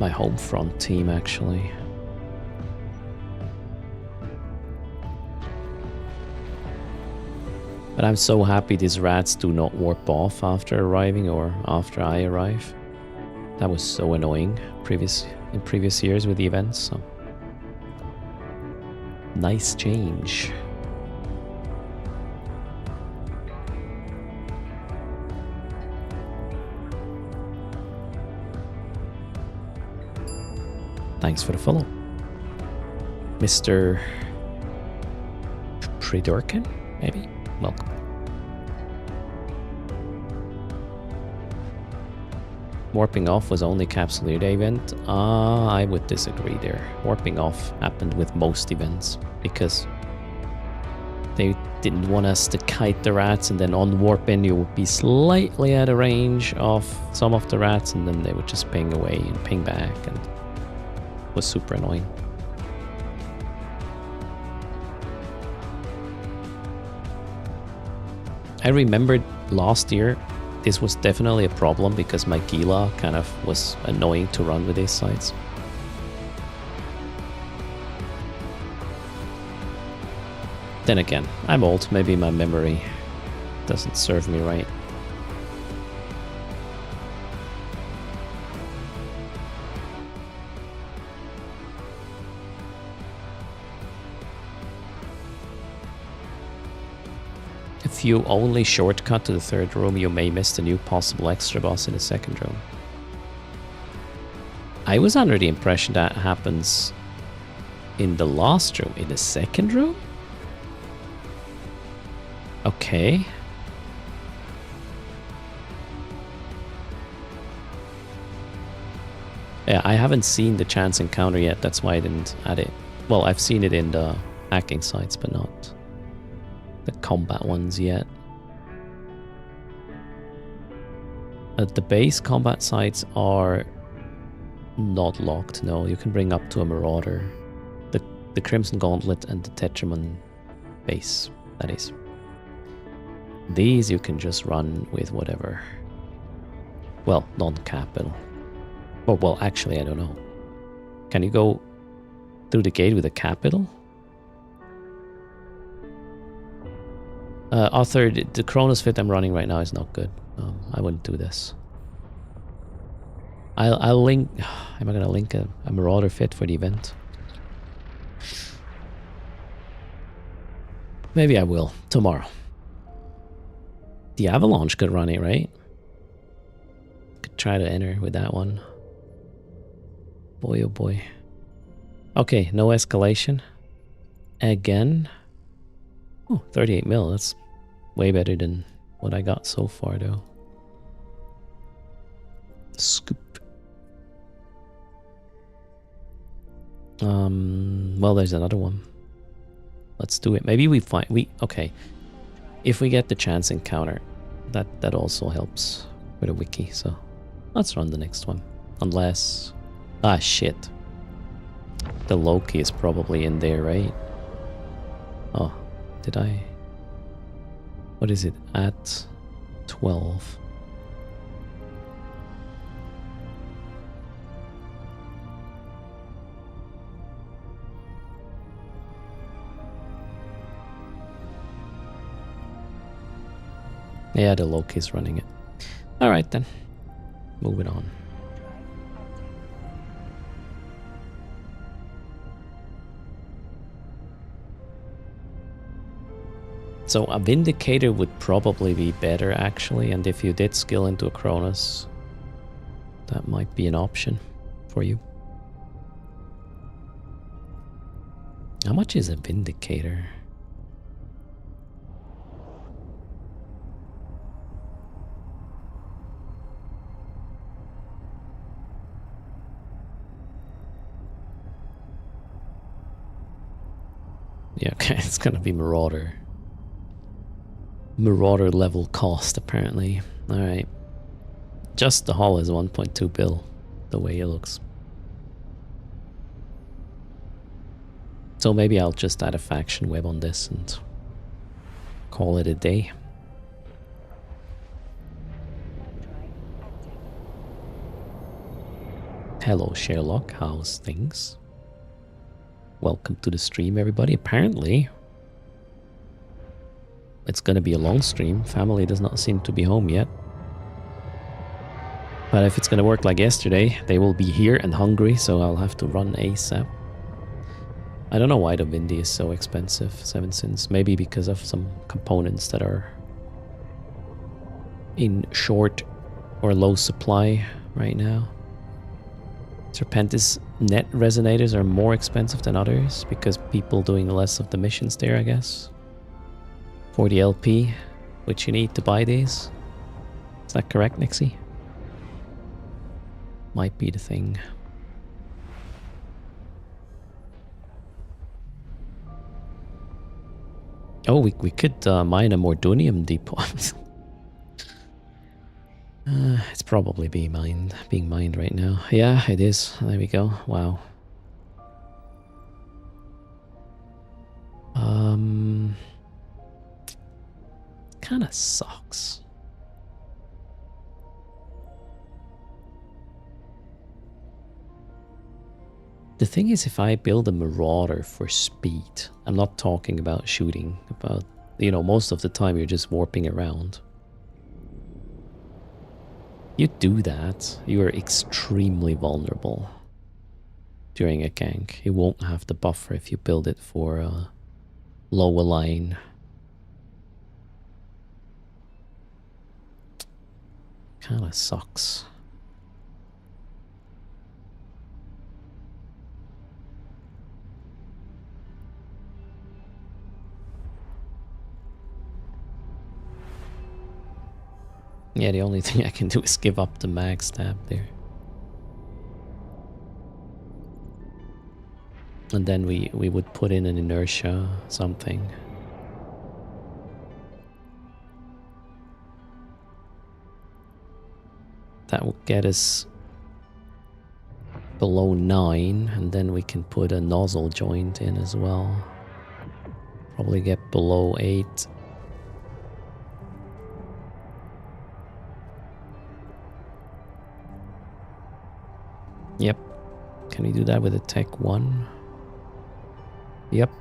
home front team, actually. But I'm so happy these rats do not warp off after arriving or after I arrive. That was so annoying in previous years with the events, so nice change. Thanks for the follow, Mr. Predurkin, maybe? Welcome. Warping off was only Capsule Day event. I would disagree there. Warping off happened with most events because they didn't want us to kite the rats, and then on warp in you would be slightly out of range of some of the rats, and then they would just ping away and ping back, and it was super annoying. I remembered last year this was definitely a problem because my Gila kind of was annoying to run with these sites. Then again, I'm old, maybe my memory doesn't serve me right. If you only shortcut to the third room, you may miss the new possible extra boss in the second room. I was under the impression that happens in the last room. In the second room? Okay. Yeah, I haven't seen the chance encounter yet, that's why I didn't add it. Well, I've seen it in the hacking sites, but not the combat ones yet. The base combat sites are not locked, no. You can bring up to a Marauder. The Crimson Gauntlet and the Tetramon base, that is. These you can just run with whatever. Well, non-capital. Oh, well, actually, I don't know. Can you go through the gate with a capital? Author, the Chronos fit I'm running right now is not good. I wouldn't do this. I'll link... Am I going to link a Marauder fit for the event? Maybe I will. Tomorrow. The Avalanche could run it, right? Could try to enter with that one. Boy, oh boy. Okay, no escalation. Again. Oh, 38 mil. That's way better than what I got so far, though. Scoop. Well, there's another one. Let's do it. Maybe we find... Okay. If we get the chance encounter, that also helps with a wiki, so let's run the next one. Unless... Ah, shit. The Loki is probably in there, right? Oh, did I... What is it? At 12. Yeah, the Loki's running it. Alright then. Moving on. So a Vindicator would probably be better actually, and if you did skill into a Cronus, that might be an option for you. How much is a Vindicator? Yeah, okay, it's gonna be Marauder. Marauder level cost, apparently. Alright. Just the hull is 1.2 bill, the way it looks. So maybe I'll just add a faction web on this and call it a day. Hello Sherlock, how's things? Welcome to the stream, everybody. Apparently, it's gonna be a long stream. Family does not seem to be home yet. But if it's gonna work like yesterday, they will be here and hungry, so I'll have to run ASAP. I don't know why the Vindy is so expensive, 7 cents. Maybe because of some components that are in short or low supply right now. Serpentis net resonators are more expensive than others because people doing less of the missions there, I guess. For the LP, which you need to buy these. Is that correct, Nixie? might be the thing. Oh, we could mine a Mordunium depot. It's probably being mined right now. Yeah, it is. There we go. Wow. Kind of sucks. The thing is, if I build a Marauder for speed, I'm not talking about shooting, about, you know, most of the time you're just warping around. You do that, you are extremely vulnerable during a gank. You won't have the buffer if you build it for a lower line. Kinda sucks. Yeah, the only thing I can do is give up the mag stab there. And then we would put in an inertia, something. That would get us below 9, and then we can put a nozzle joint in as well. Probably get below 8. Yep. Can we do that with a Tech 1? Yep.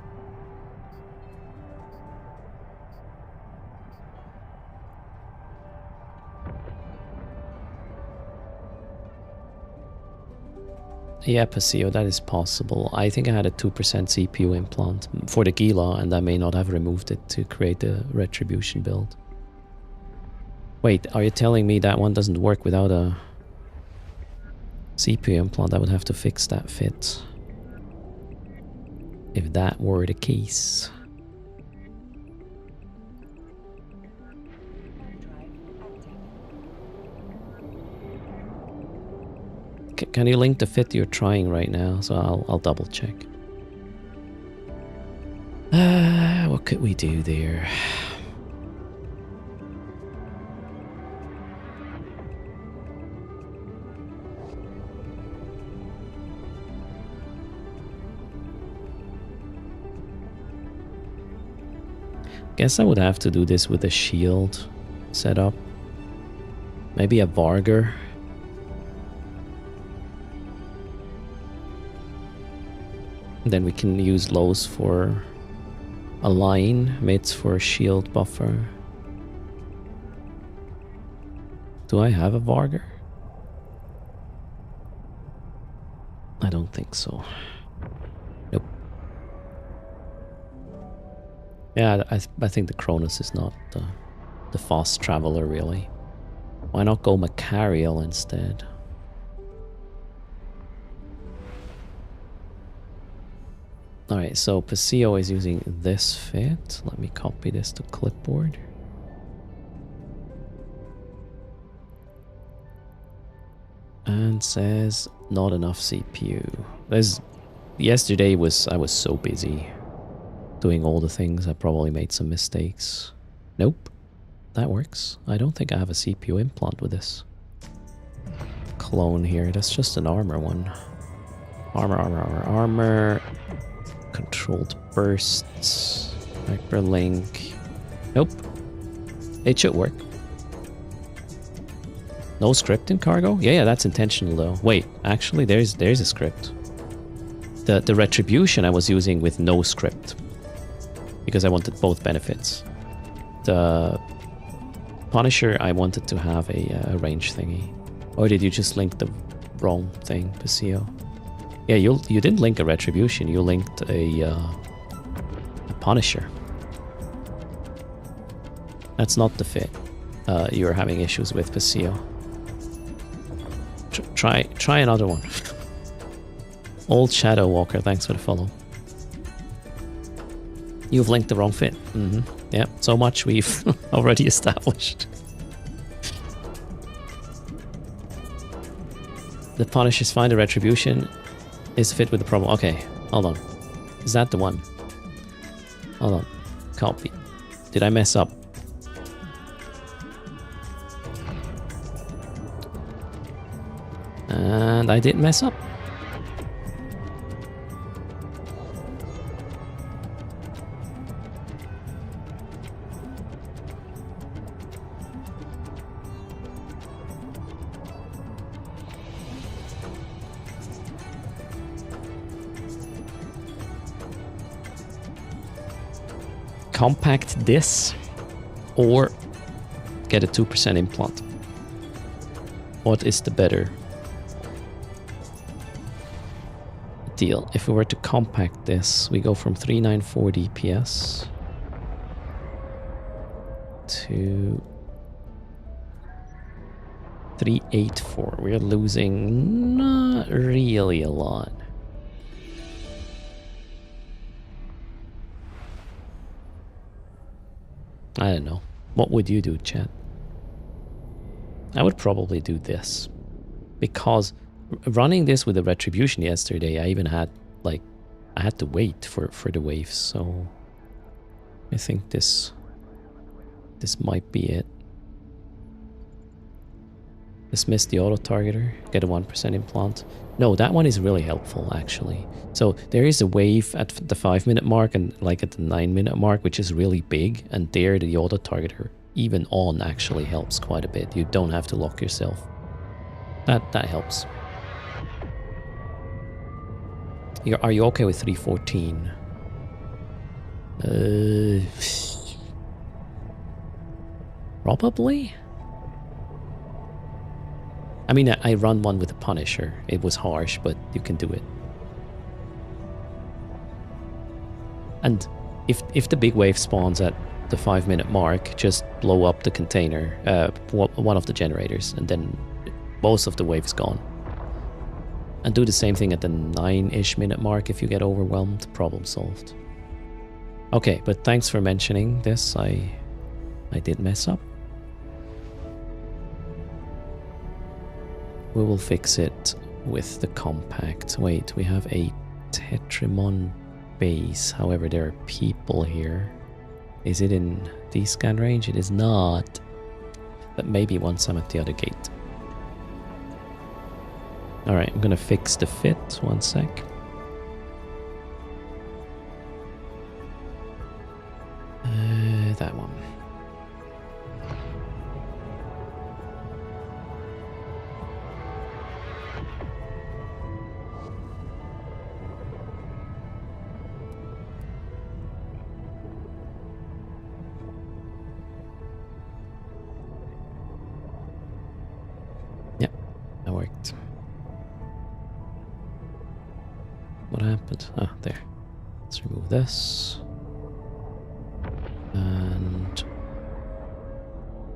Yeah, Paseo, that is possible. I think I had a 2% CPU implant for the Gila, and I may not have removed it to create the Retribution build. Wait, are you telling me that one doesn't work without a CPU implant? I would have to fix that fit. If that were the case. Can you link the fit you're trying right now? So I'll double check. What could we do there? Guess I would have to do this with a shield setup. Maybe a Varger. Then we can use lows for a line, mids for a shield buffer. Do I have a Varger? I don't think so. Nope. Yeah, I think the Cronus is not the fast traveler, really. Why not go Macariel instead? Alright, so Paseo is using this fit. Let me copy this to clipboard. And says not enough CPU. Yesterday I was so busy doing all the things, I probably made some mistakes. Nope, that works. I don't think I have a CPU implant with this clone here. That's just an armor one. Armor. Controlled bursts. Hyperlink. Nope. It should work. No script in cargo? Yeah, that's intentional though. Wait, actually there's a script. The retribution I was using with no script. Because I wanted both benefits. The Punisher I wanted to have a range thingy. Or did you just link the wrong thing, Paseo? Yeah, you didn't link a Retribution, you linked a Punisher. That's not the fit you're having issues with, Paseo. Try another one. Old Shadow Walker, thanks for the follow. You've linked the wrong fit. Yeah, so much we've already established. The punish is fine, the retribution is fit with the problem. Okay, hold on. Is that the one? Hold on. Copy. Did I mess up? And I didn't mess up. Compact this or get a 2% implant. What is the better deal? If we were to compact this, we go from 394 DPS to 384. We're losing not really a lot. I don't know. What would you do, chat? I would probably do this. Because running this with the retribution yesterday, I even had, like, I had to wait for the waves, so I think this might be it. Dismiss the auto-targeter, get a 1% implant. No, that one is really helpful, actually. So there is a wave at the 5-minute mark and like at the 9-minute mark, which is really big. And there the auto-targeter, even on, actually helps quite a bit. You don't have to lock yourself. That helps. Are you okay with 314? Probably? I mean, I run one with a Punisher. It was harsh, but you can do it. And if the big wave spawns at the 5-minute mark, just blow up the container, one of the generators, and then most of the wave is gone. And do the same thing at the 9-ish minute mark if you get overwhelmed. Problem solved. Okay, but thanks for mentioning this. I did mess up. We will fix it with the compact. Wait, we have a Tetrimon base. However, there are people here. Is it in D-scan range? It is not. But maybe once I'm at the other gate. Alright, I'm gonna fix the fit. 1 sec. That one. Yep, that worked. What happened? Ah, there. Let's remove this. And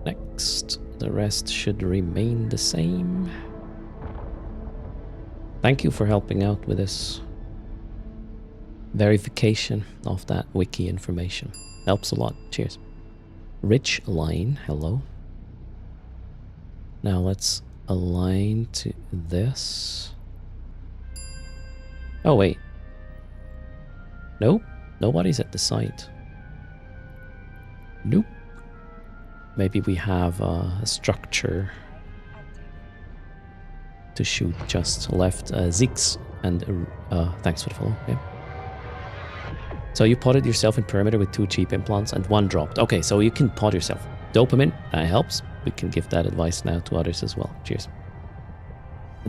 next, the rest should remain the same. Thank you for helping out with this verification of that wiki information. Helps a lot. Cheers. Rich line, hello. Now let's align to this. Oh wait. Nope, nobody's at the site. Nope. Maybe we have a structure to shoot just left. Zix and thanks for the follow. Yeah. So you potted yourself in perimeter with 2 cheap implants and 1 dropped. Okay, so you can pot yourself. Dopamine, that helps. We can give that advice now to others as well. Cheers.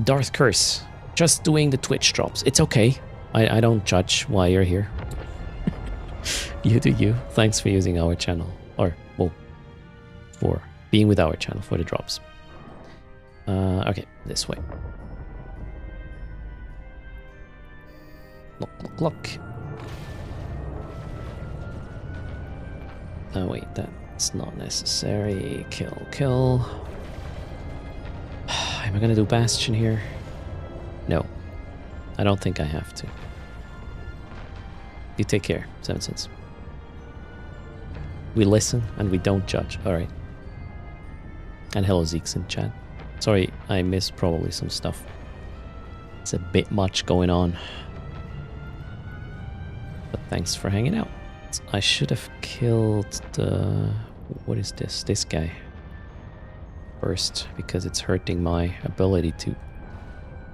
Darth Curse, just doing the Twitch drops. It's okay. I don't judge why you're here. You do you. Thanks for using our channel. Or, well, for being with our channel for the drops. Okay, this way. Look. Oh wait, that's not necessary. Kill. Am I gonna do Bastion here? No. I don't think I have to. You take care, 7 cents. We listen and we don't judge. Alright. And hello Zeke's in chat. Sorry, I missed probably some stuff. It's a bit much going on. But thanks for hanging out. I should have killed the... What is this? This guy. First, because it's hurting my ability to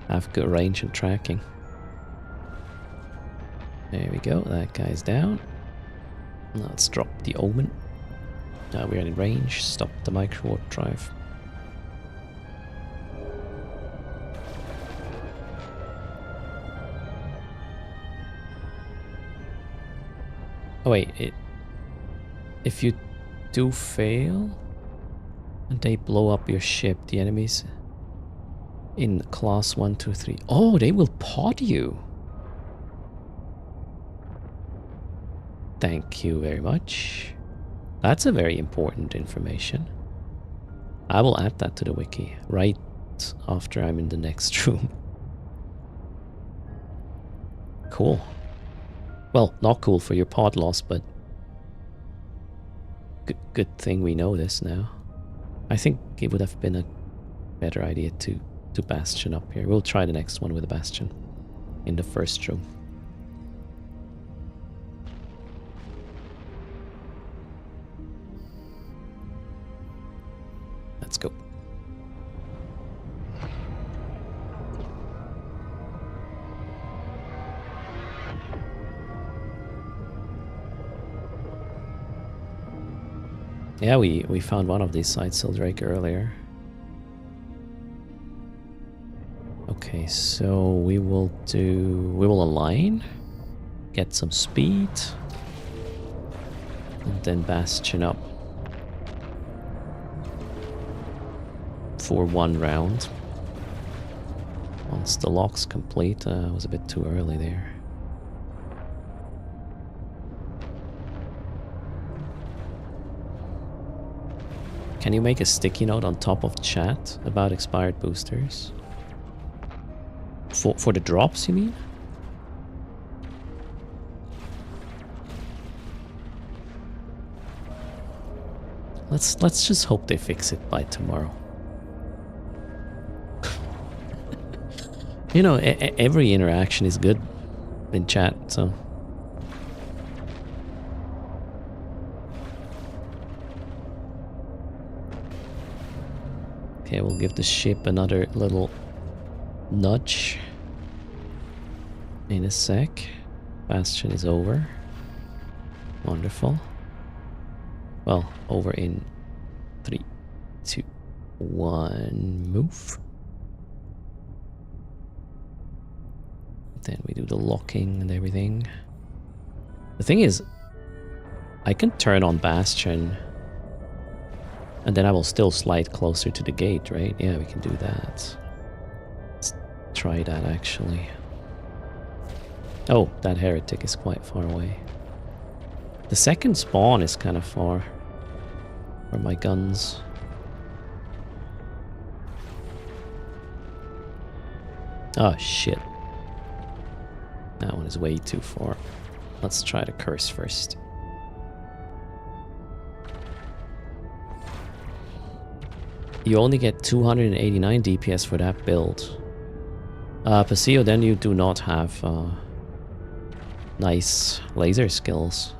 have good range and tracking. There we go, that guy's down. Now let's drop the omen. Now we're in range, stop the micro warp drive. Oh wait, if you do fail and they blow up your ship, the enemies in class 1, 2, 3. Oh, they will pod you. Thank you very much. That's a very important information. I will add that to the wiki right after I'm in the next room. Cool. Well, not cool for your pod loss, but good thing we know this now. I think it would have been a better idea to bastion up here. We'll try the next one with a bastion in the first room. Let's go. Yeah, we found one of these sites, Sildrake, earlier. Okay, so we will align, get some speed, and then bastion up for one round. Once the lock's complete, I was a bit too early there. Can you make a sticky note on top of chat about expired boosters? For the drops, you mean? Let's just hope they fix it by tomorrow. You know, every interaction is good in chat, so. Okay, we'll give the ship another little nudge in a sec. Bastion is over. Wonderful. Well, over in 3, 2, 1, move. Then we do the locking and everything. The thing is, I can turn on Bastion and then I will still slide closer to the gate, right? Yeah, we can do that. Let's try that actually. Oh, that heretic is quite far away. The second spawn is kind of far. Where my guns. Oh shit. That one is way too far. Let's try the curse first. You only get 289 DPS for that build. Paseo, then you do not have nice laser skills.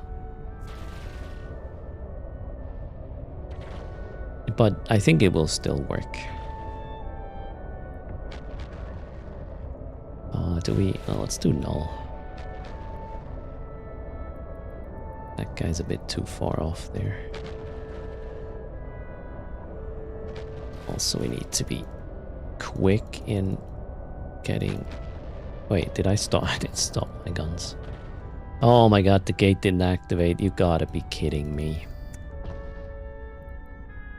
But I think it will still work. Do we... Oh, let's do null. That guy's a bit too far off there. Also, we need to be quick in getting... Wait, did I stop? I didn't stop my guns. Oh my god, the gate didn't activate. You gotta be kidding me.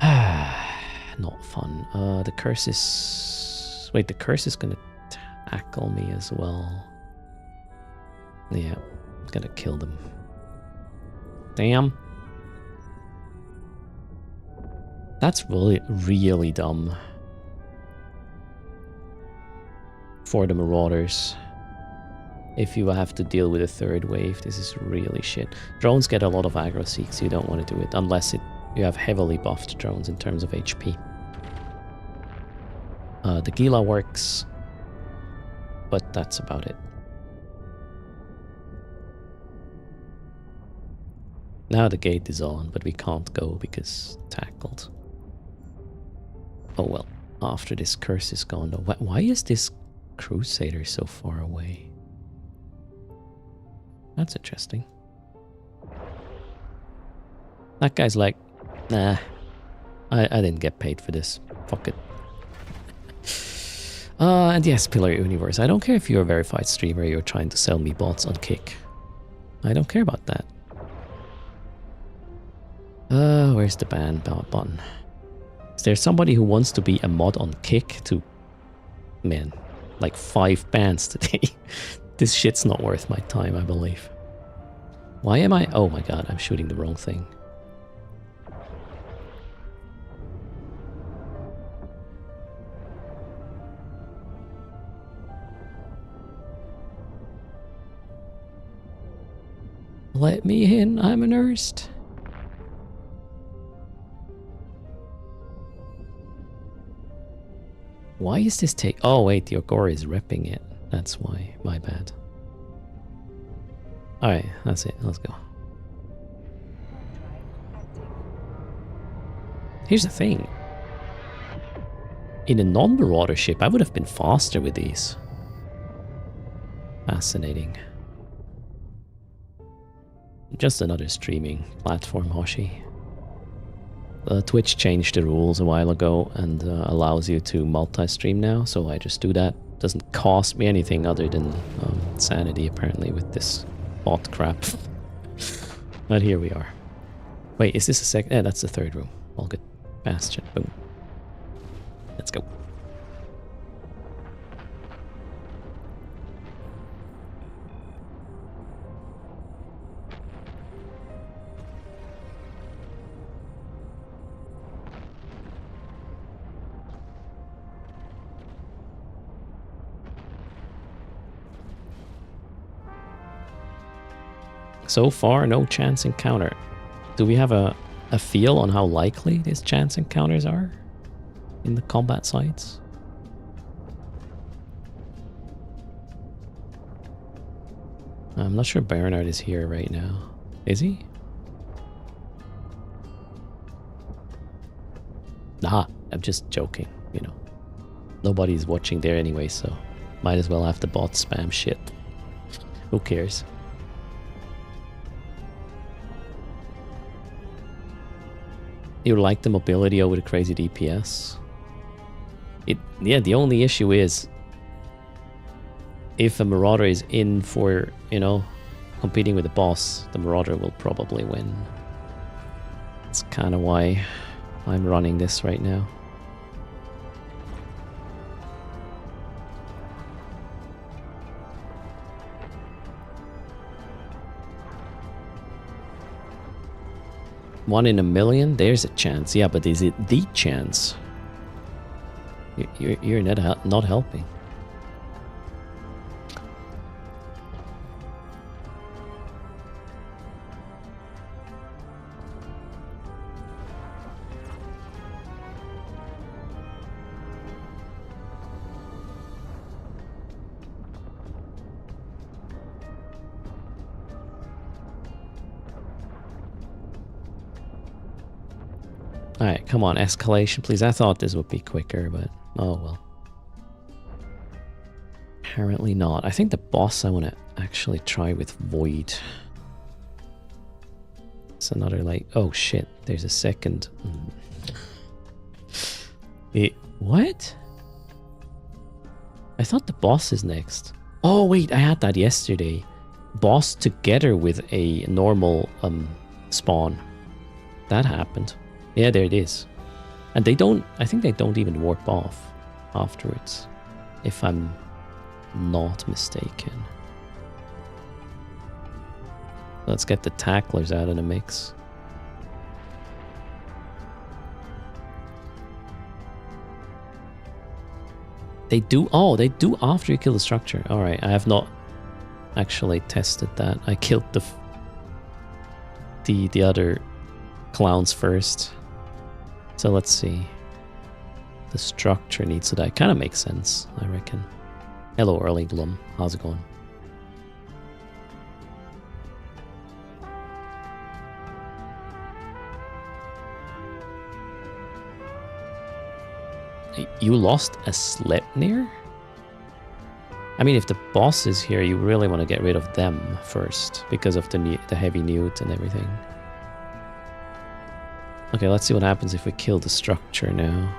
Not fun. The curse is... Wait, the curse is gonna tackle me as well. Yeah, I'm gonna kill them. Damn. That's really, really dumb. For the Marauders. If you have to deal with a third wave, this is really shit. Drones get a lot of aggro seek, so you don't want to do it. Unless you have heavily buffed drones in terms of HP. The Gila works. but that's about it. Now the gate is on, but we can't go because tackled. Oh well, after this curse is gone though. Why is this crusader so far away? That's interesting. That guy's like, nah, I didn't get paid for this. Fuck it. And yes, Pillar Universe. I don't care if you're a verified streamer, you're trying to sell me bots on Kick. I don't care about that. Where's the ban button? Is there somebody who wants to be a mod on Kick to... Man, like 5 bans today. This shit's not worth my time, I believe. Why am I... Oh my god, I'm shooting the wrong thing. Let me in, I'm an erst. Why is this take? Oh wait, the Ogora is repping it. That's why. My bad. Alright, that's it. Let's go. Here's the thing. In a non-marauder ship, I would have been faster with these. Fascinating. Just another streaming platform, Hoshi. Twitch changed the rules a while ago and allows you to multi-stream now, so I just do that. Doesn't cost me anything other than sanity, apparently, with this bot crap. But here we are. Wait, is this a second? Yeah, that's the third room. All good. Bastion. Boom. Let's go. So far, no chance encounter. Do we have a feel on how likely these chance encounters are in the combat sites? I'm not sure Bernard is here right now. Is he? Nah, I'm just joking, you know. Nobody's watching there anyway, so might as well have the bot spam shit. Who cares? You like the mobility over the crazy DPS? Yeah, the only issue is if a Marauder is in for, you know, competing with the boss, the Marauder will probably win. That's kind of why I'm running this right now. One in a million? There's a chance. Yeah, but is it the chance? You're not helping. Alright, come on, escalation, please. I thought this would be quicker, but oh well. Apparently not. I think the boss I want to actually try with Void. It's another like... Oh shit, there's a second... What? I thought the boss is next. Oh wait, I had that yesterday. Boss together with a normal spawn. That happened. Yeah, there it is. And they don't... I think they don't even warp off afterwards. If I'm not mistaken. Let's get the tacklers out of the mix. They do... Oh, they do after you kill the structure. Alright, I have not actually tested that. I killed the other clowns first. So let's see. The structure needs to die. Kind of makes sense, I reckon. Hello, Early Glum. How's it going? You lost a Sleipnir? I mean, if the boss is here, you really want to get rid of them first because of the heavy newt and everything. Okay, let's see what happens if we kill the structure now.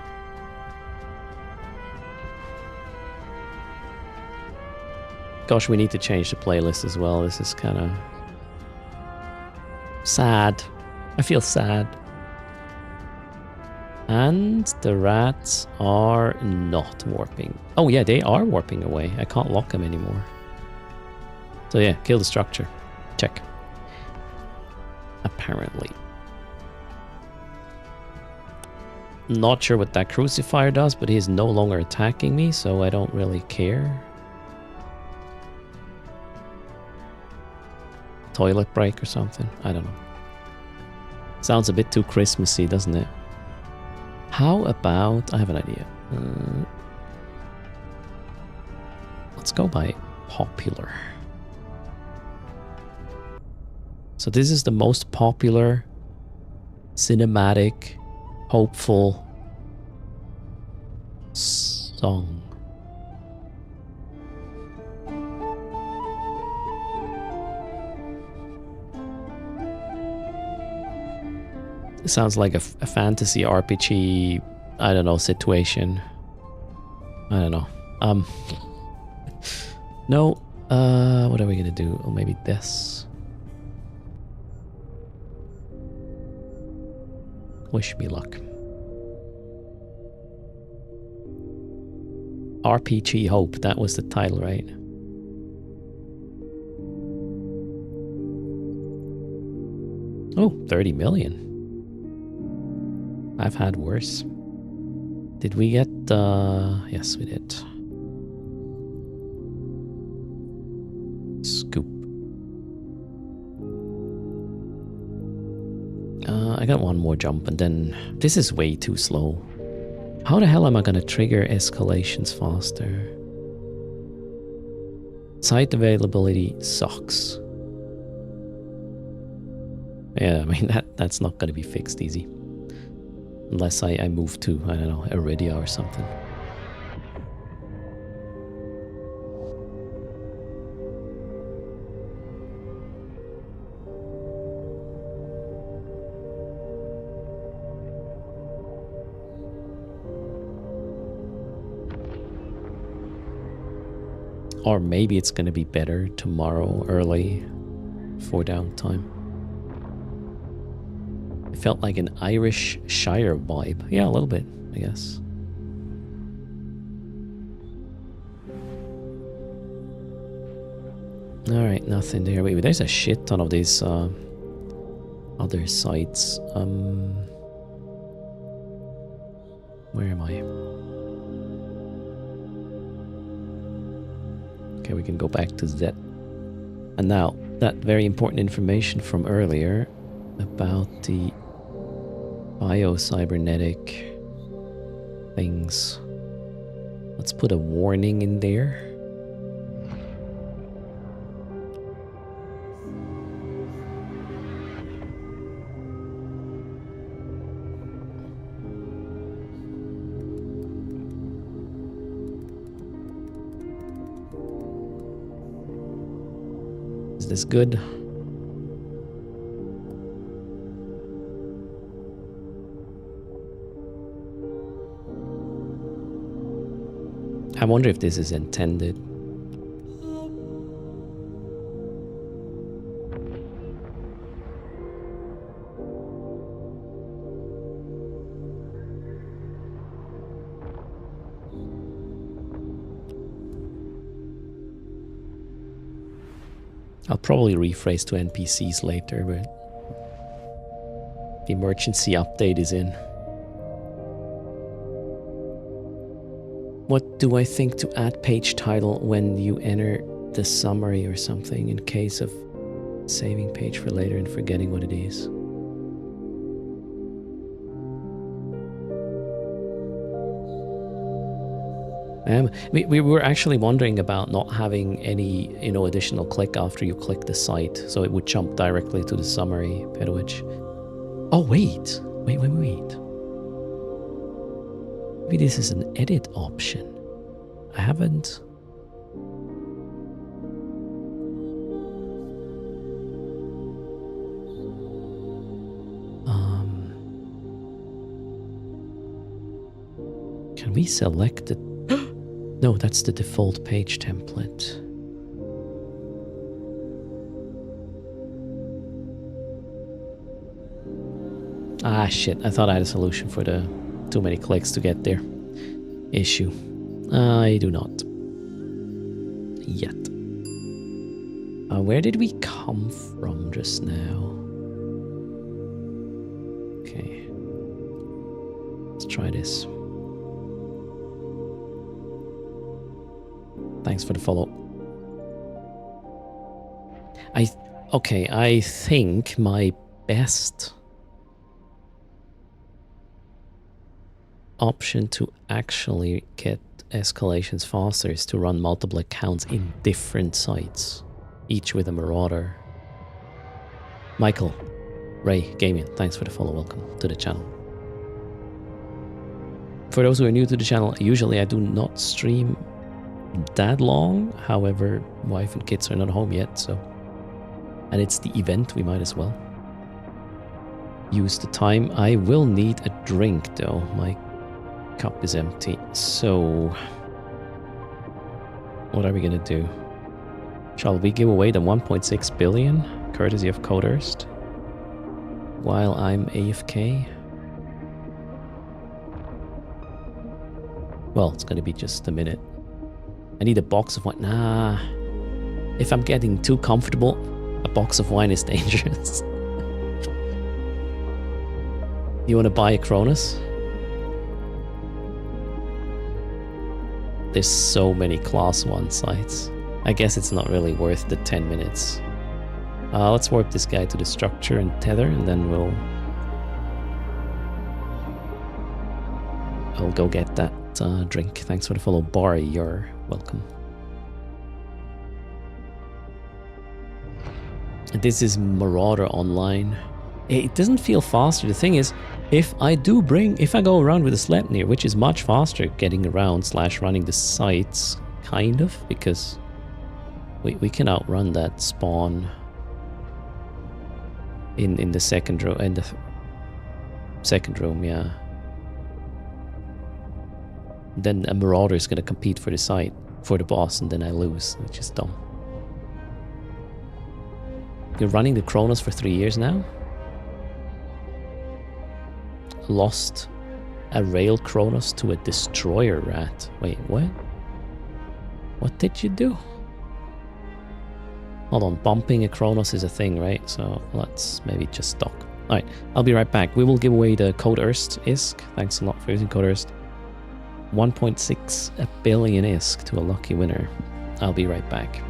Gosh, we need to change the playlist as well. This is kind of sad. I feel sad. And the rats are not warping. Oh yeah, they are warping away. I can't lock them anymore. So yeah, kill the structure. Check. Apparently. Not sure what that crucifier does, but he is no longer attacking me, so I don't really care. Toilet break or something? I don't know. Sounds a bit too Christmassy, doesn't it? How about... I have an idea. Let's go by popular. So this is the most popular, cinematic, hopeful song. It sounds like a fantasy RPG, I don't know, situation. I don't know. No, what are we gonna do? Or maybe this. Wish me luck. RPG Hope, that was the title, right? Oh, 30 million. I've had worse. Did we get... yes, we did. Scoop. I got one more jump and then... This is way too slow. How the hell am I gonna trigger escalations faster? Site availability sucks. Yeah, I mean, that's not gonna be fixed easy. Unless I move to, I don't know, Iridia or something. Or maybe it's gonna be better tomorrow early for downtime. It felt like an Irish Shire vibe. Yeah, a little bit, I guess. Alright, nothing there. Wait, there's a shit ton of these other sites. Where am I? Okay, we can go back to Z. And now, that very important information from earlier about the biocybernetic things. Let's put a warning in there. Is this good? I wonder if this is intended. I'll probably rephrase to NPCs later, but the emergency update is in. What do I think to add page title when you enter the summary or something in case of saving page for later and forgetting what it is? We were actually wondering about not having any, additional click after you click the site, so it would jump directly to the summary, Pedowitch. Oh, wait. Wait. Maybe this is an edit option. I haven't... Can we select it? No, that's the default page template. Ah, shit. I thought I had a solution for the too many clicks to get there issue. I do not. Yet. Where did we come from just now? Okay. Let's try this. Thanks for the follow. Okay, I think my best option to actually get escalations faster is to run multiple accounts in different sites, each with a marauder. Michael, Ray, Gaming, thanks for the follow. Welcome to the channel. For those who are new to the channel, usually I do not stream that long. However, wife and kids are not home yet, so... And it's the event, we might as well use the time. I will need a drink, though. My cup is empty. So... what are we gonna do? Shall we give away the 1.6 billion, courtesy of erst, while I'm AFK? Well, it's gonna be just a minute. I need a box of wine. Nah. If I'm getting too comfortable, a box of wine is dangerous. You want to buy a Cronus? There's so many class 1 sites. I guess it's not really worth the 10 minutes. Let's warp this guy to the structure and tether, and then I'll go get that drink. Thanks for the follow, Barry. You're welcome. This is Marauder Online. It doesn't feel faster. The thing is, if I go around with a Sleipnir, which is much faster getting around / running the sites, kind of, because we can outrun that spawn in the second row, in the second room, yeah. Then a Marauder is going to compete for the site, for the boss, and then I lose, which is dumb. You're running the Chronos for 3 years now? Lost a rail Chronos to a destroyer rat. Wait, what? What did you do? Hold on, bumping a Chronos is a thing, right? So let's maybe just stop. Alright, I'll be right back. We will give away the erst ISK. Thanks a lot for using erst. 1.6 billion ISK to a lucky winner. I'll be right back.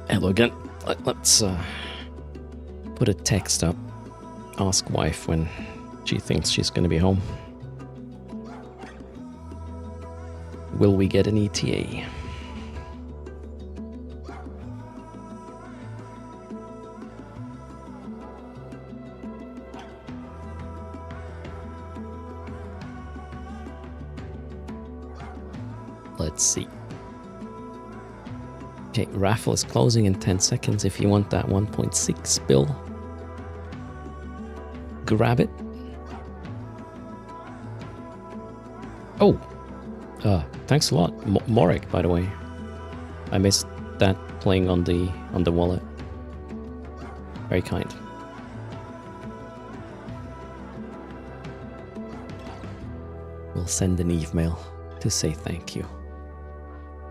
Hello again. Let's put a text up. Ask wife when she thinks she's going to be home. Will we get an ETA? Let's see. Okay, raffle is closing in 10 seconds. If you want that 1.6 bill, grab it. Oh, thanks a lot, Morik. By the way, I missed that playing on the wallet. Very kind. We'll send an email to say thank you.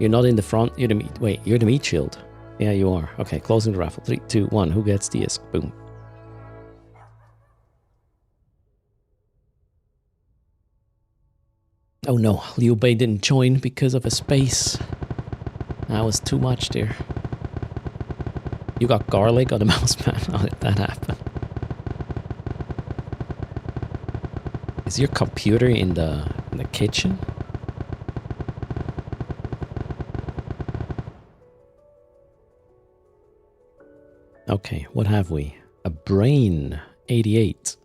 You're not in the front. You're the meat. Wait, you're the meat shield. Yeah, you are. Okay, closing the raffle. 3, 2, 1. Who gets the ISK? Boom. Oh no, Liu Bei didn't join because of a space. That was too much there. You got garlic on the mouse pad. How did that happen? Is your computer in the kitchen? Okay, what have we? A brain 88.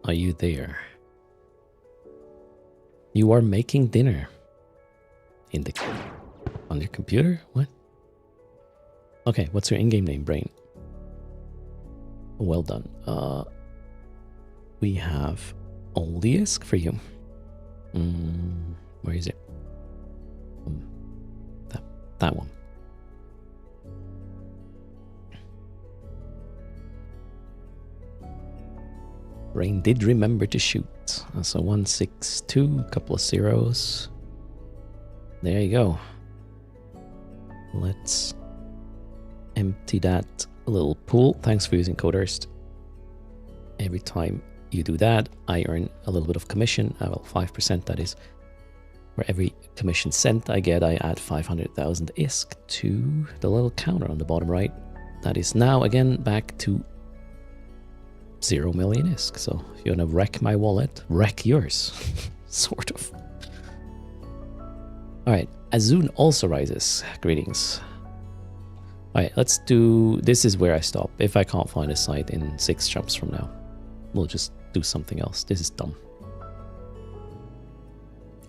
Are you there? You are making dinner on your computer? What? Okay, what's your in-game name, Brain? Well done. We have all the ISK for you. Where is it? That one. Brain did remember to shoot. So 162, couple of zeros. There you go. Let's empty that little pool. Thanks for using code erst. Every time you do that, I earn a little bit of commission. Well, 5% that is. For every commission cent I get, I add 500,000 ISK to the little counter on the bottom right. That is now again back to 0 million ISK. So if you want to wreck my wallet, wreck yours. Sort of. Alright, Azun also rises. Greetings. Alright, let's do... This is where I stop. If I can't find a site in 6 jumps from now, we'll just do something else. This is dumb.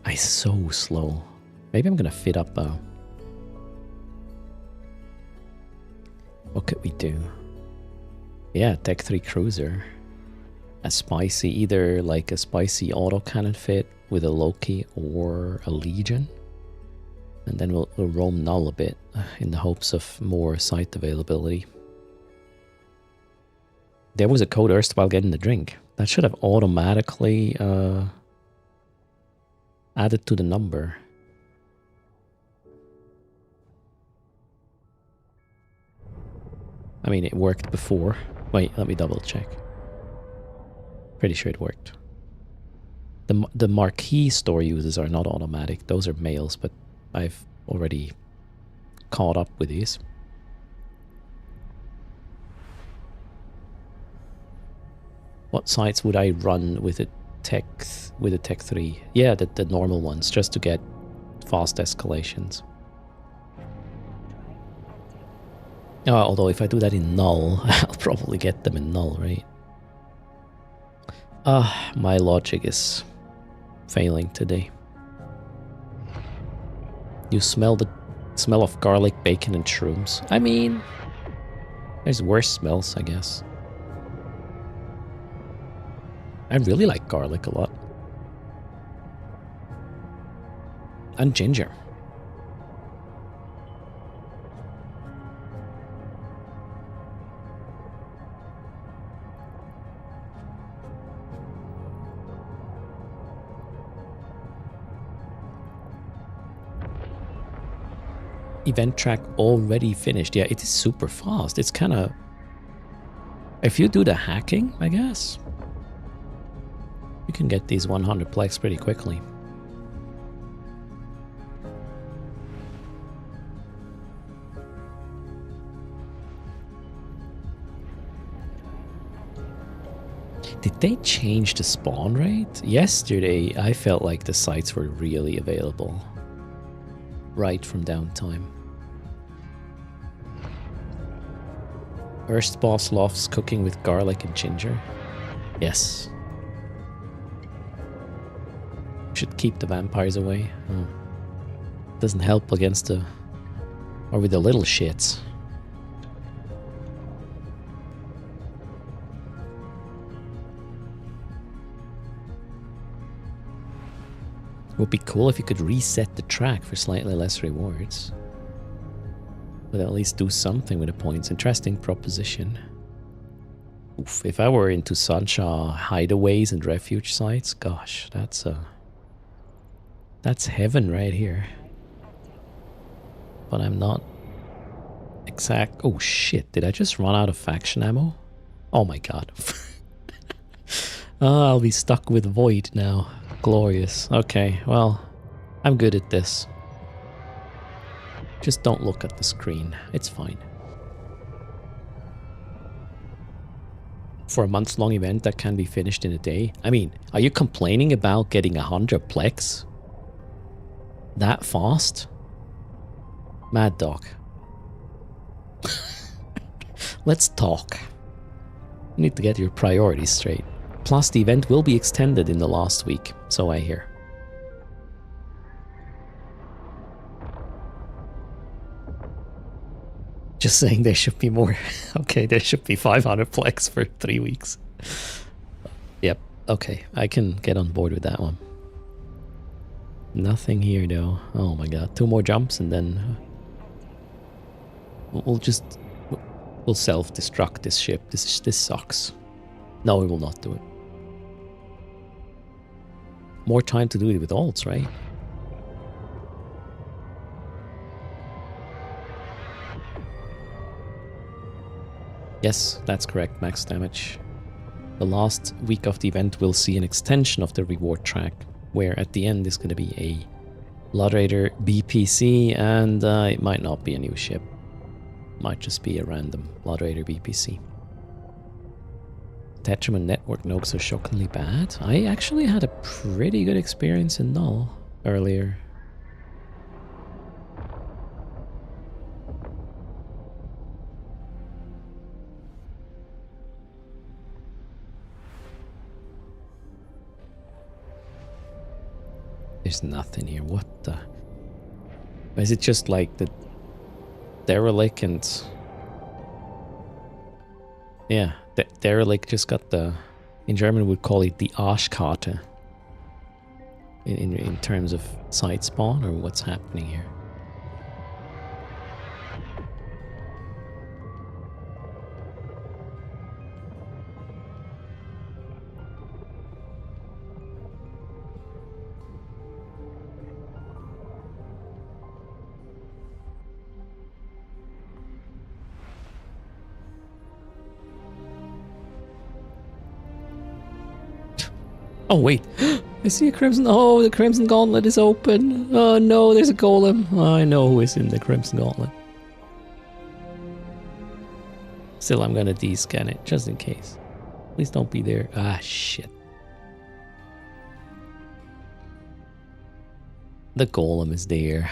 I'm so slow. Maybe I'm gonna fit up a... What could we do? Yeah, Tech 3 Cruiser. A spicy, either like a spicy autocannon fit with a Loki or a Legion. And then we'll roam null a bit in the hopes of more site availability. There was a code erst while getting the drink. That should have automatically added to the number. I mean, it worked before. Wait, let me double check. Pretty sure it worked. The marquee store users are not automatic. Those are males, but I've already caught up with these. What sites would I run with a Tech 3? Yeah, the normal ones, just to get fast escalations. Although if I do that in null, I'll probably get them in null, right? My logic is failing today. You smell the smell of garlic, bacon, and shrooms. I mean, there's worse smells, I guess. I really like garlic a lot. And ginger. Event track already finished. Yeah, it is super fast. It's kind of... If you do the hacking, I guess, you can get these 100 plex pretty quickly. they change the spawn rate? Yesterday, I felt like the sites were really available. Right from downtime. Erst boss loves cooking with garlic and ginger. Yes. Should keep the vampires away. Oh. Doesn't help against the... or with the little shits. It would be cool if you could reset the track for slightly less rewards. But at least do something with the points. Interesting proposition. Oof, if I were into Sancha hideaways and refuge sites, gosh, that's heaven right here. But I'm not exact. Oh shit, did I just run out of faction ammo? Oh my god. Oh, I'll be stuck with Void now. Glorious. Okay, well, I'm good at this. Just don't look at the screen. It's fine. For a month-long event that can be finished in a day. I mean, are you complaining about getting 100 plex? That fast? Mad Dog. Let's talk. You need to get your priorities straight. Plus, the event will be extended in the last week, so I hear. Just saying there should be more. Okay, there should be 500 plex for 3 weeks. Yep, okay, I can get on board with that one. Nothing here though. Oh my god, 2 more jumps and then... We'll self-destruct this ship. This sucks. No, we will not do it. More time to do it with ults, right? Yes, that's correct, max damage. The last week of the event will see an extension of the reward track, where at the end is going to be a Blood Raider BPC, and it might not be a new ship. Might just be a random Blood Raider BPC. Tetraman network nukes are shockingly bad. I actually had a pretty good experience in Null earlier. There's nothing here. What the? Is it just like the derelict and... Yeah, the derelict just got the... In German we'd call it the Arschkarte. In terms of side spawn, or what's happening here? Oh wait, I see a Crimson... Oh, the Crimson Gauntlet is open. Oh no, there's a Golem. Oh, I know who is in the Crimson Gauntlet. Still, I'm gonna descan it, just in case. Please don't be there. Ah, shit. The Golem is there.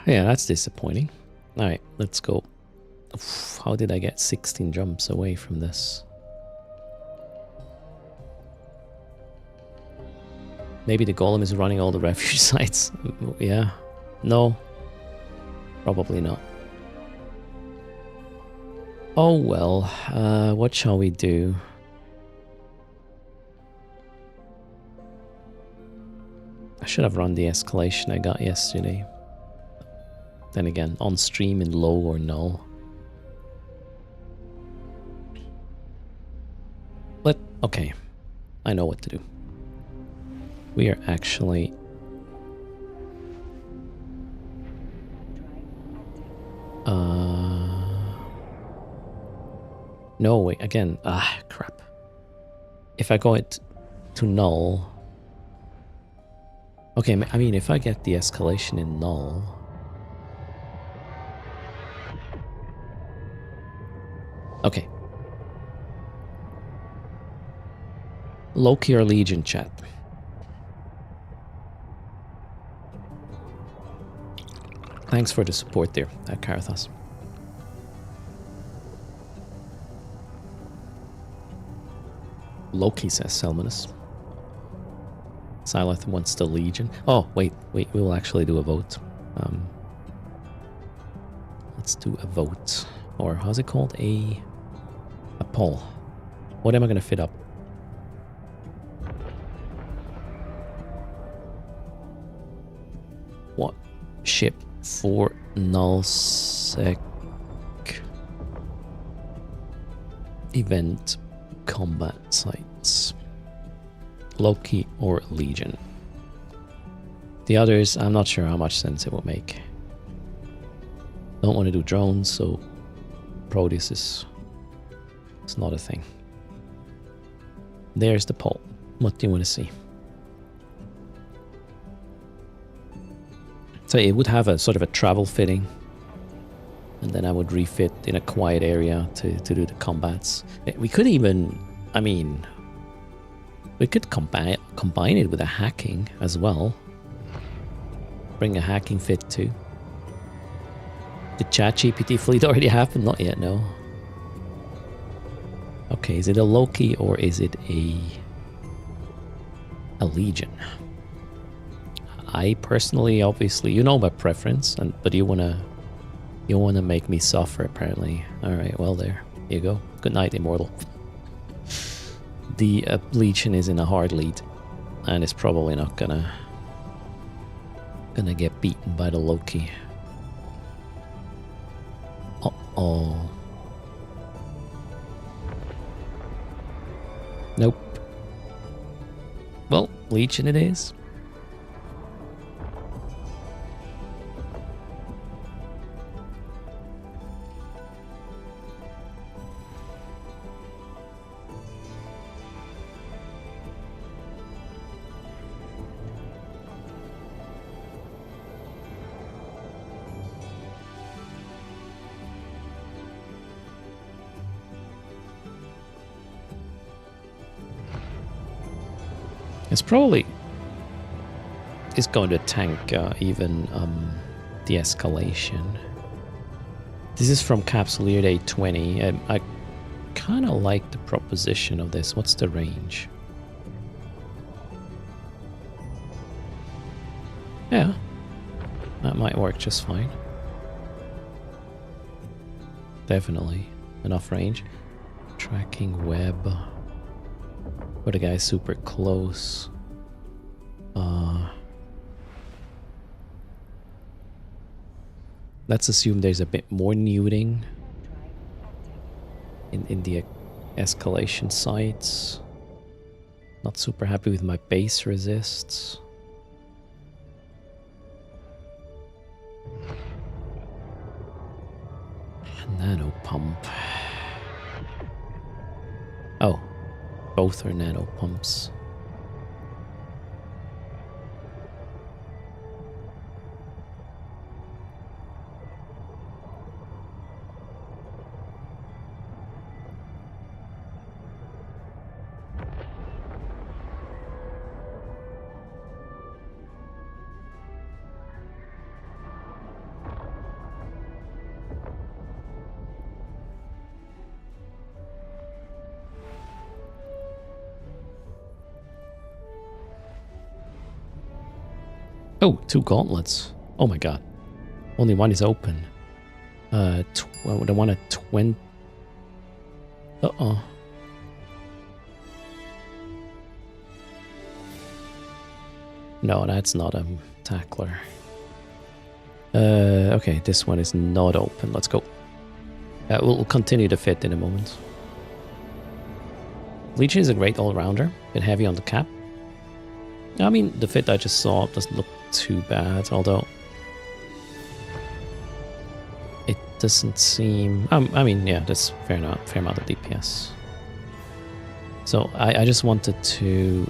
Yeah, that's disappointing. Alright, let's go. Oof, how did I get 16 jumps away from this? Maybe the Golem is running all the refuge sites. Yeah. No. Probably not. Oh well. What shall we do? I should have run the escalation I got yesterday. Then again, on stream in low or null. Okay. I know what to do. We are actually... No, wait, again. Ah, crap. If I go it to null... Okay, I mean, if I get the escalation in null... Okay, Loki or Legion, chat? Thanks for the support there, Carathos. Loki, says Selmanus. Silith wants the Legion. Oh, wait, we will actually do a vote. Let's do a vote. Or how's it called? A poll. What am I going to fit up? What ship for nullsec event combat sites? Loki or Legion? The others, I'm not sure how much sense it will make. Don't want to do drones, so Proteus is not a thing. There's the poll. What do you want to see? So it would have a sort of a travel fitting, and then I would refit in a quiet area to do the combats. We could even, I mean, we could combine it with a hacking as well. Bring a hacking fit too. Did ChatGPT fleet already happen? Not yet, no. Okay, is it a Loki or is it a Legion? I personally, obviously, you know my preference, but you wanna make me suffer apparently. All right, well there you go. Good night, Immortal. The Legion is in a hard lead, and it's probably not gonna get beaten by the Loki. Uh-oh. Nope. Well, Legion it is. It's probably is going to tank even the escalation. This is from Capsuleer Day 20. I kind of like the proposition of this. What's the range? Yeah, that might work just fine. Definitely enough range. Tracking web. Where the guy's super close. Let's assume there's a bit more neuting in the escalation sites. Not super happy with my base resists. Nano pump. Oh. Both are nano pumps. Oh, 2 gauntlets. Oh my god. Only one is open. The one at 20. Uh-oh. No, that's not a tackler. Okay, this one is not open. Let's go. We'll continue to fit in a moment. Legion is a great all-rounder. Bit heavy on the cap. I mean, the fit I just saw doesn't look too bad, although it doesn't seem... I mean, yeah, that's fair enough, fair amount of DPS. So I just wanted to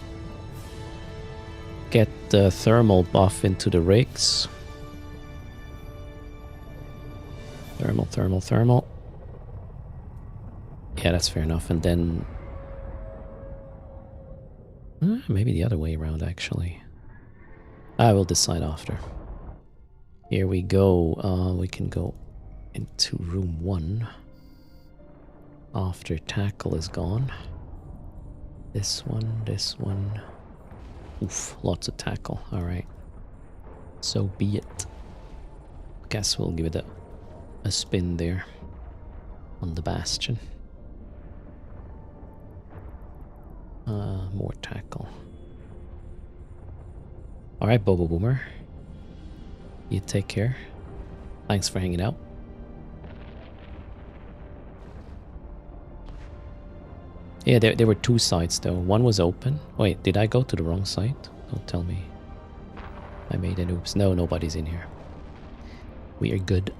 get the thermal buff into the rigs. Thermal. Yeah, that's fair enough. And then Maybe the other way around, actually. I will decide after. Here we go. We can go into room 1 after tackle is gone. This one, this one. Oof, lots of tackle. Alright. So be it. Guess we'll give it a spin there on the bastion. More tackle. Alright, Bobo Boomer. You take care. Thanks for hanging out. Yeah, there were 2 sides though. One was open. Wait, did I go to the wrong side? Don't tell me. I made an oops. No, nobody's in here. We are good.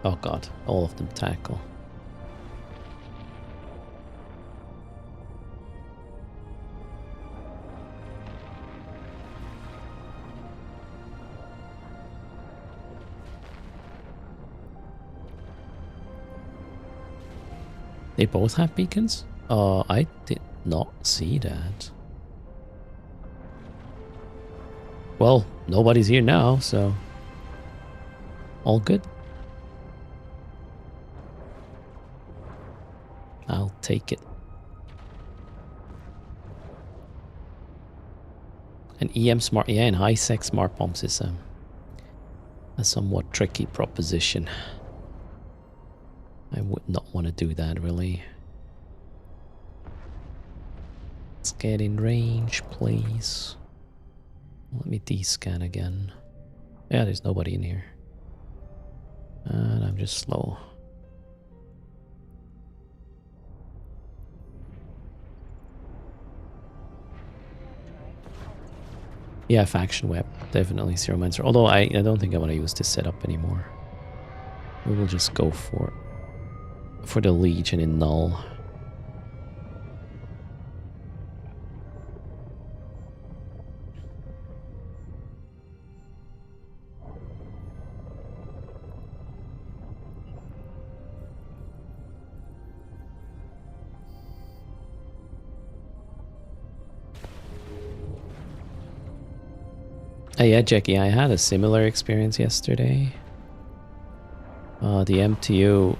Oh god, all of them tackle. They both have beacons? I did not see that. Well, nobody's here now, so all good. I'll take it. An EM smart, yeah, and high sec smart bombs is a somewhat tricky proposition. I would not want to do that, really. Let's get in range, please. Let me descan again. Yeah, there's nobody in here. And I'm just slow. Yeah, faction web. Definitely Zero Mancer. Although I don't think I want to use this setup anymore. We will just go for the Legion in Null. Hey, yeah, Jackie, I had a similar experience yesterday. The MTU,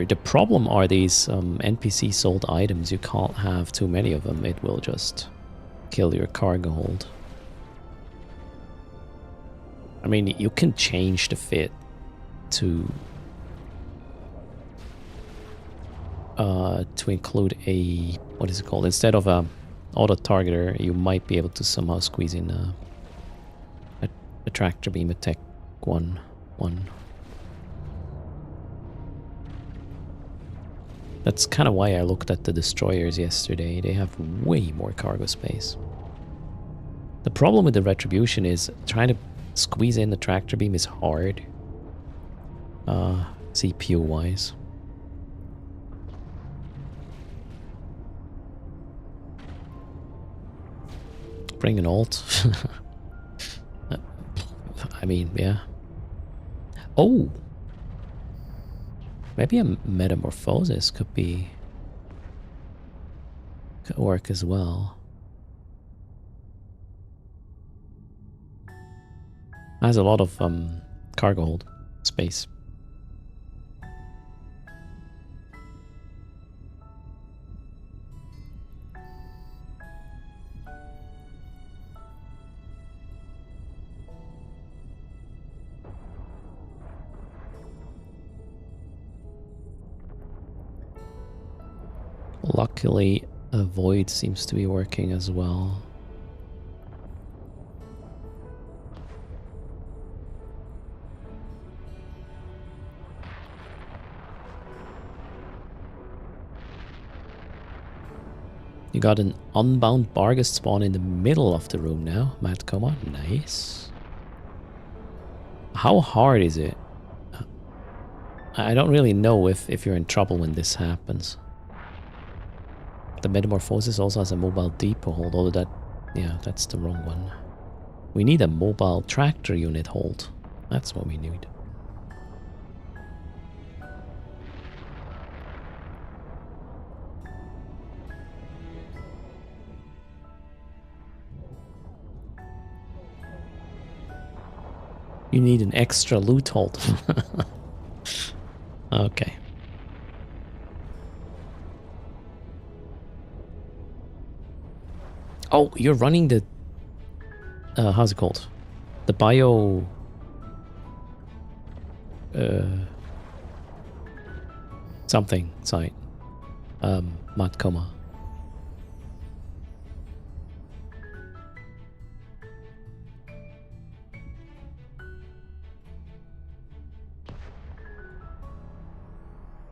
the problem are these NPC sold items. You can't have too many of them. It will just kill your cargo hold. I mean, you can change the fit to include a, what is it called? Instead of a auto targeter, you might be able to somehow squeeze in a tractor beam attack one. That's kind of why I looked at the destroyers yesterday. They have way more cargo space. The problem with the Retribution is trying to squeeze in the tractor beam is hard. CPU wise. Bring an alt. I mean, yeah. Oh! Maybe a metamorphosis could work as well. Has a lot of cargo hold space. Luckily, a void seems to be working as well. You got an unbound Barghest spawn in the middle of the room now, Matt Coma. Nice. How hard is it? I don't really know if you're in trouble when this happens. The Metamorphosis also has a mobile depot hold, although that, yeah, that's the wrong one. We need a mobile tractor unit hold. That's what we need. You need an extra loot hold. Okay. Oh, you're running the... how's it called? The bio... something site. Matcoma.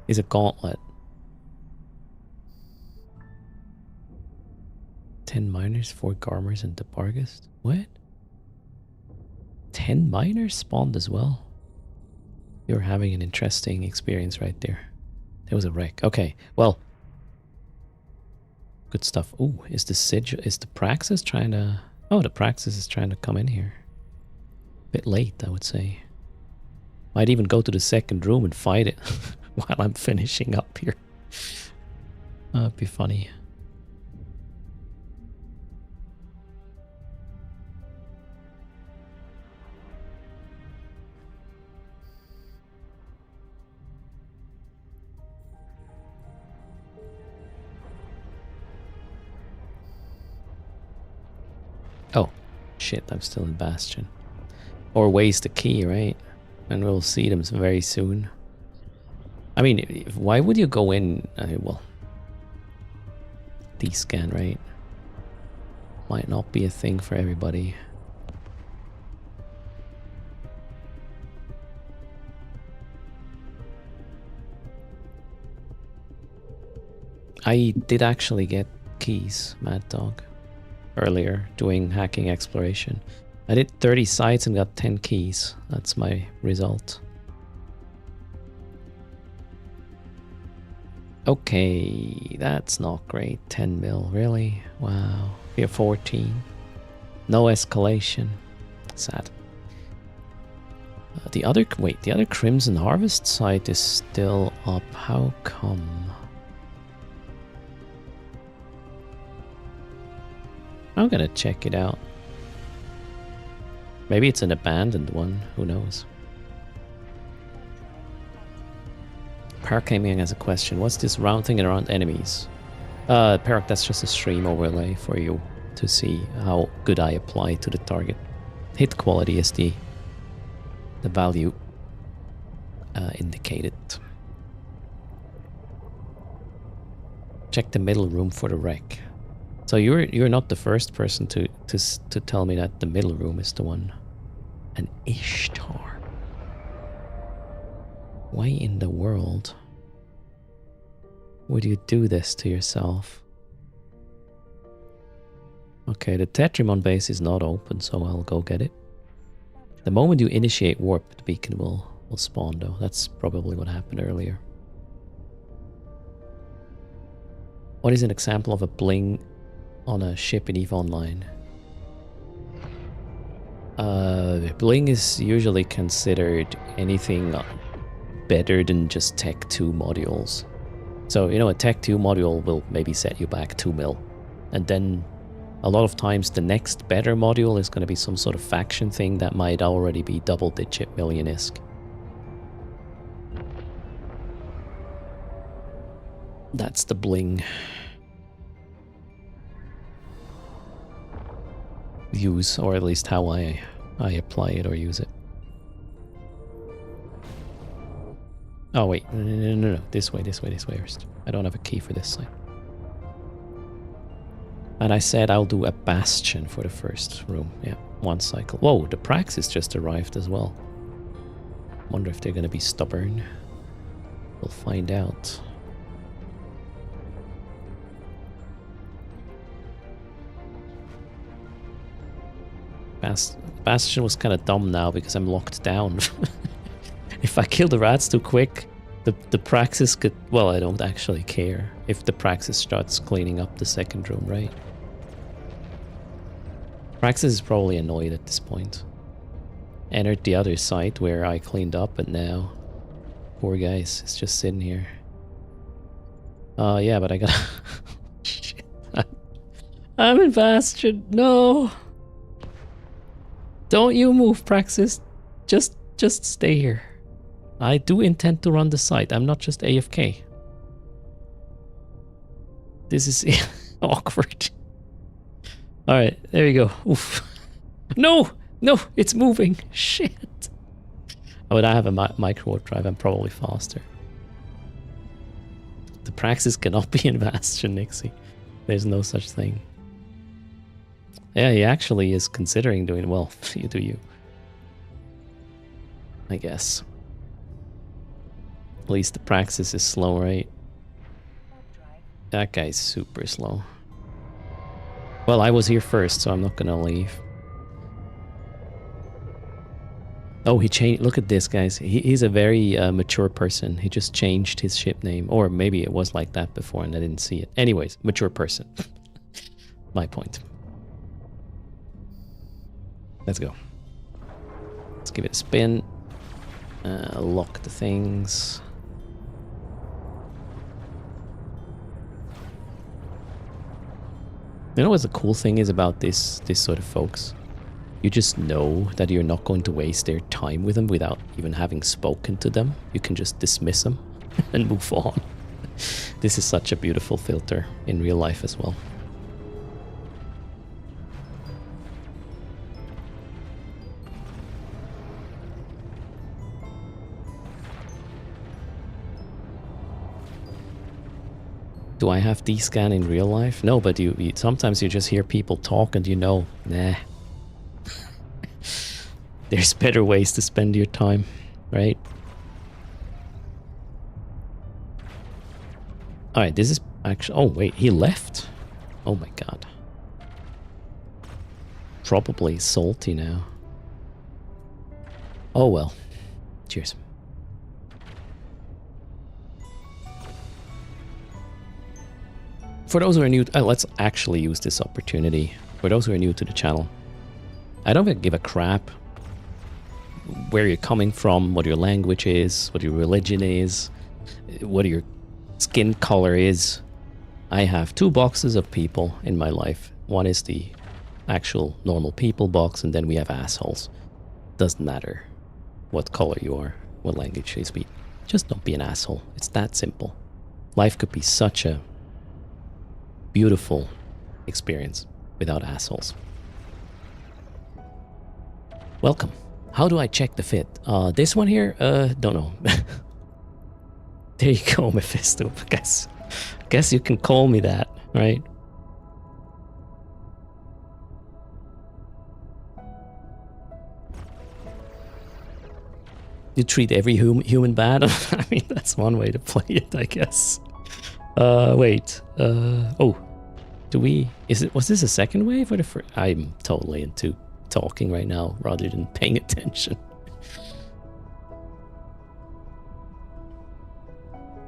Is a gauntlet. 10 miners, 4 garmers, and the Bargast? What? 10 miners spawned as well? You're having an interesting experience right there. There was a wreck. Okay, well. Good stuff. Ooh, is the Sigil... Is the Praxis trying to... Oh, the Praxis is trying to come in here. Bit late, I would say. Might even go to the second room and fight it while I'm finishing up here. That'd be funny. Oh, shit, I'm still in Bastion. Or waste the key, right? And we'll see them very soon. I mean, why would you go in? Well, descan, right? Might not be a thing for everybody. I did actually get keys, Mad Dog, earlier doing hacking exploration. I did 30 sites and got 10 keys. That's my result. Okay, that's not great. 10 mil, really? Wow. We have 14. No escalation. Sad. The other Crimson Harvest site is still up. How come? I'm gonna check it out. Maybe it's an abandoned one. Who knows? Park came in as a question. What's this round thing around enemies? Park, that's just a stream overlay for you to see how good I apply to the target. Hit quality is the value indicated. Check the middle room for the wreck. So you're not the first person to tell me that the middle room is the one. An Ishtar. Why in the world would you do this to yourself? Okay, the Tetrimon base is not open, so I'll go get it. The moment you initiate warp, the beacon will spawn though. That's probably what happened earlier. What is an example of a bling on a ship in EVE Online? Bling is usually considered anything better than just Tech 2 modules. So, you know, a Tech 2 module will maybe set you back 2 mil. And then a lot of times the next better module is going to be some sort of faction thing that might already be double-digit million-esque. That's the bling use, or at least how I apply it or use it. Oh wait, no, this way first. I don't have a key for this side. And I said I'll do a bastion for the first room. Yeah, 1 cycle. Whoa, the Praxis just arrived as well. Wonder if they're gonna be stubborn. We'll find out. Bastion was kind of dumb now because I'm locked down. If I kill the rats too quick, the Praxis could... Well, I don't actually care if the Praxis starts cleaning up the second room, right? Praxis is probably annoyed at this point. Entered the other site where I cleaned up, and now... Poor guys, it's just sitting here. Yeah, but I gotta... Shit. I'm in Bastion. No! Don't you move, Praxis. Just stay here. I do intend to run the site. I'm not just AFK. This is awkward. Alright, there you go. Oof. No! No! It's moving! Shit! Oh, but I have a micro warp drive. I'm probably faster. The praxis cannot be in Bastion, Nixie. There's no such thing. Yeah, he actually is considering doing well. You do you. I guess. At least the praxis is slow, right? That guy's super slow. Well, I was here first, so I'm not gonna leave. Oh, he changed. Look at this, guys. He's a very mature person. He just changed his ship name. Or maybe it was like that before and I didn't see it. Anyways, mature person. My point. Let's go. Let's give it a spin. Lock the things. You know what the cool thing is about this sort of folks? You just know that you're not going to waste their time with them without even having spoken to them. You can just dismiss them and move on. This is such a beautiful filter in real life as well. Do I have D-scan in real life? No, but you sometimes you just hear people talk and you know, nah. There's better ways to spend your time, right? Alright, this is actually... Oh, wait, he left? Oh my god. Probably salty now. Oh well. Cheers. For those who are new, let's actually use this opportunity. For those who are new to the channel, I don't give a crap where you're coming from, what your language is, what your religion is, what your skin color is. I have two boxes of people in my life. One is the actual normal people box, and then we have assholes. Doesn't matter what color you are, what language you speak. Just don't be an asshole. It's that simple. Life could be such a beautiful experience without assholes. Welcome. How do I check the fit? This one here? Don't know. There you go, Mephisto. Guess you can call me that, right? You treat every human bad? I mean, that's one way to play it, I guess. Wait. Oh. Was this a second wave or the first? I'm totally into talking right now rather than paying attention.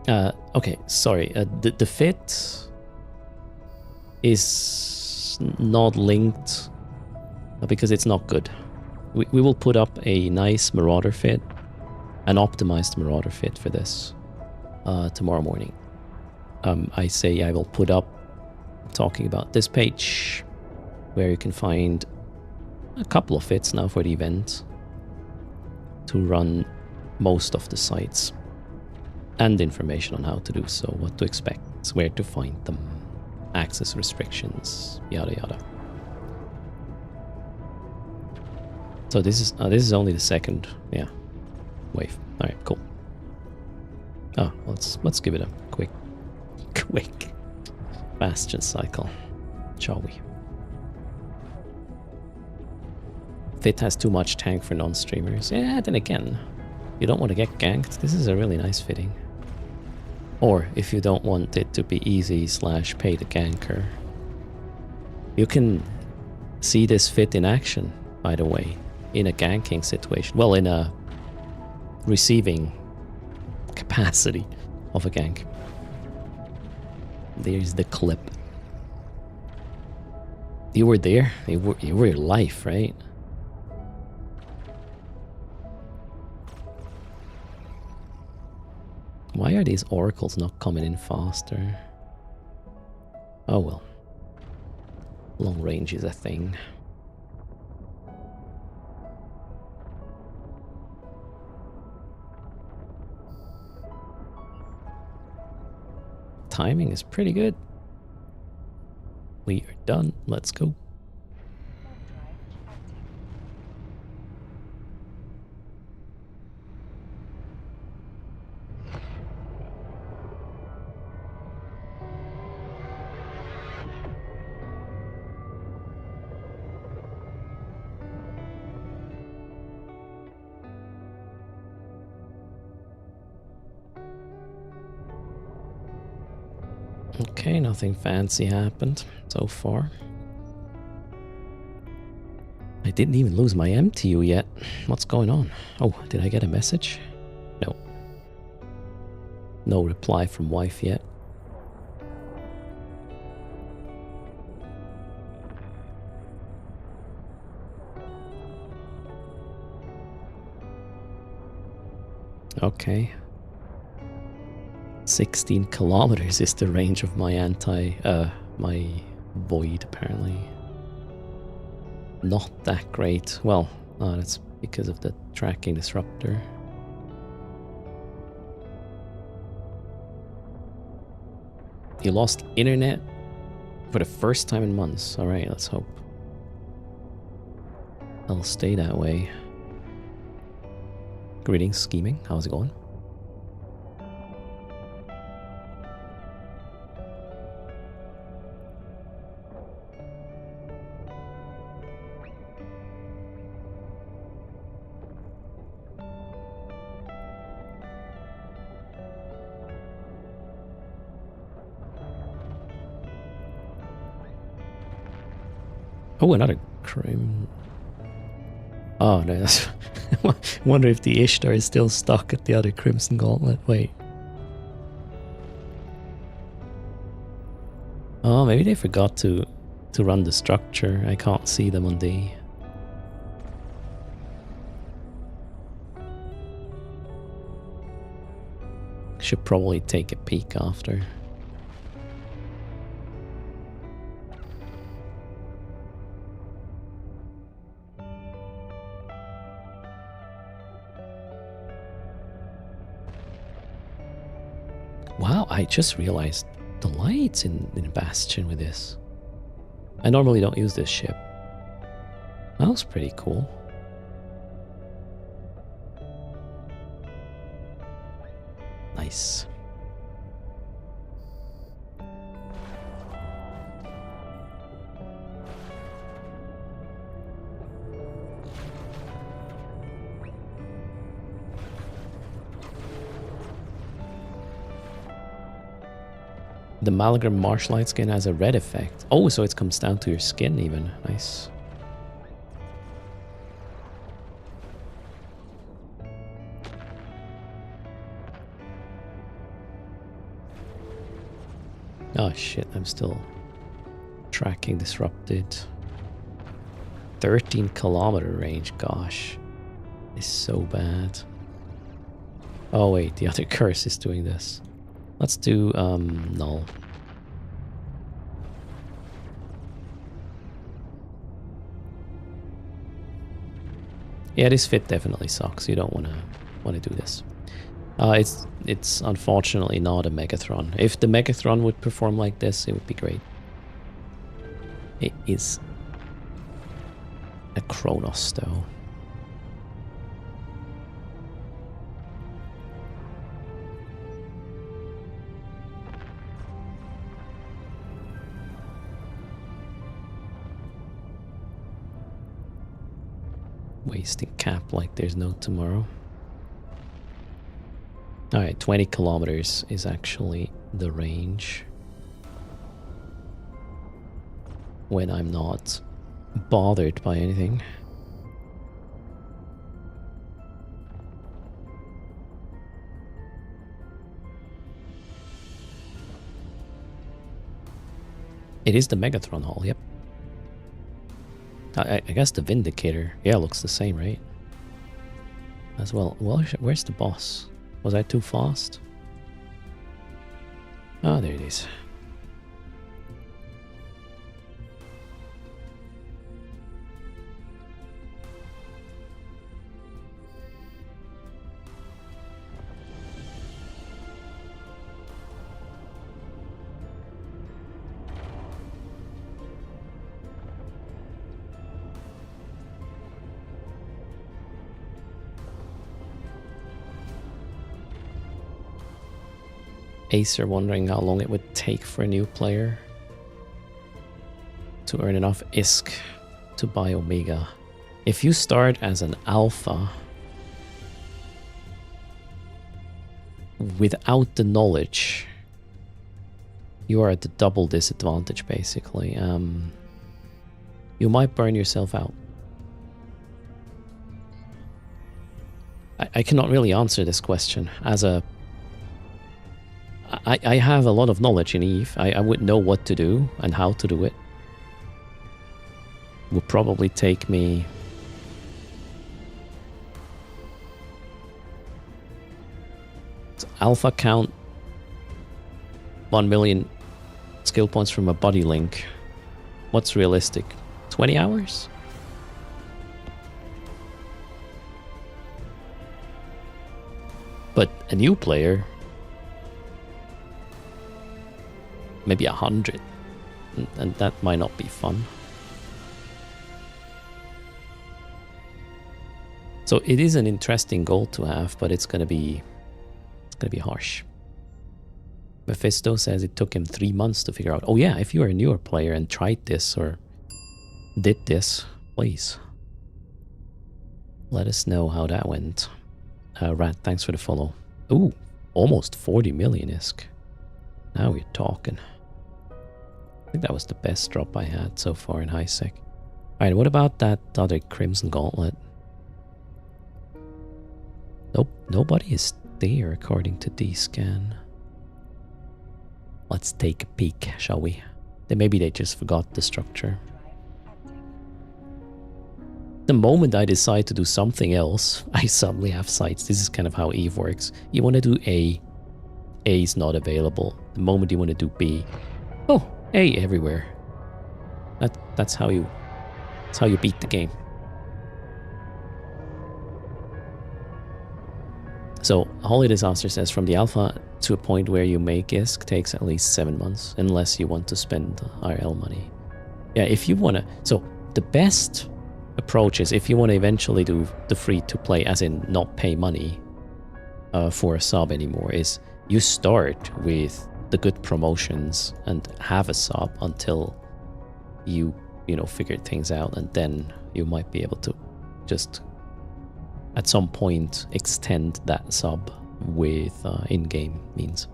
Okay, sorry. The fit is not linked because it's not good. We will put up a nice Marauder fit, an optimized Marauder fit for this tomorrow morning. I say I will put up talking about this page where you can find a couple of fits now for the event to run most of the sites and information on how to do so, what to expect, where to find them, access restrictions, yada yada. So this is only the second, wave. All right, cool. Oh, let's give it a quick Bastion cycle, shall we? Fit has too much tank for non-streamers. Yeah, then again, you don't want to get ganked. This is a really nice fitting. Or if you don't want it to be easy / pay the ganker, you can see this fit in action, by the way, in a ganking situation. Well, in a receiving capacity of a gank. There's the clip. You were there. You were your life, right? Why are these oracles not coming in faster? Oh well. Long range is a thing. timing is pretty good. We are done. Let's go. Okay, nothing fancy happened so far. I didn't even lose my MTU yet. What's going on? Oh, did I get a message? No. No reply from wife yet. Okay. 16 kilometers is the range of my my void, apparently. Not that great. Well, that's because of the tracking disruptor. You lost internet for the first time in months. Alright, let's hope I'll stay that way. Greetings, scheming. How's it going? Oh, another crim. Oh, no, that's... wonder if the Ishtar is still stuck at the other Crimson Gauntlet. Wait. Oh, maybe they forgot to run the structure. I can't see them on the... Should probably take a peek after. Wow, I just realized the lights in Bastion with this. I normally don't use this ship. That was pretty cool. Nice. The Malagrim Marshlight skin has a red effect. Oh, so it comes down to your skin even. Nice. Oh shit, I'm still tracking disrupted. 13-kilometer range, gosh. It's so bad. Oh wait, the other curse is doing this. Let's do null. Yeah, this fit definitely sucks. You don't wanna do this. It's unfortunately not a Megathron. If the Megathron would perform like this, it would be great. It is a Kronos though. Wasting cap like there's no tomorrow. Alright, 20 kilometers is actually the range when I'm not bothered by anything. It is the Megathron hull, yep. I guess the Vindicator, yeah, looks the same, right? As well. Well, where's the boss? Was I too fast? Ah, there it is. Acer wondering how long it would take for a new player to earn enough ISK to buy Omega. If you start as an alpha without the knowledge, you are at the double disadvantage basically. You might burn yourself out. I cannot really answer this question as a... I have a lot of knowledge in EVE. I would know what to do and how to do it. Would probably take me... So alpha count 1 million skill points from a body link. What's realistic? 20 hours? But a new player, maybe 100, and that might not be fun. So it is an interesting goal to have, but it's gonna be harsh. Mephisto says it took him 3 months to figure out. Oh yeah, if you are a newer player and tried this or did this, please let us know how that went. Rat, thanks for the follow. Ooh, almost 40 million ISK. Now we're talking. I think that was the best drop I had so far in high sec. Alright, what about that other Crimson Gauntlet? Nope, nobody is there according to D-Scan. Let's take a peek, shall we? Then maybe they just forgot the structure. The moment I decide to do something else, I suddenly have sites. This is kind of how EVE works. You want to do A is not available. The moment you want to do B, oh, A everywhere. That's how you beat the game. So Holy Disaster says from the alpha to a point where you make ISK takes at least 7 months, unless you want to spend IRL money. Yeah, if you want to... So the best approach is if you want to eventually do the free-to-play, as in not pay money for a sub anymore, is you start with the good promotions and have a sub until you know, figure things out, and then you might be able to just at some point extend that sub with in-game means.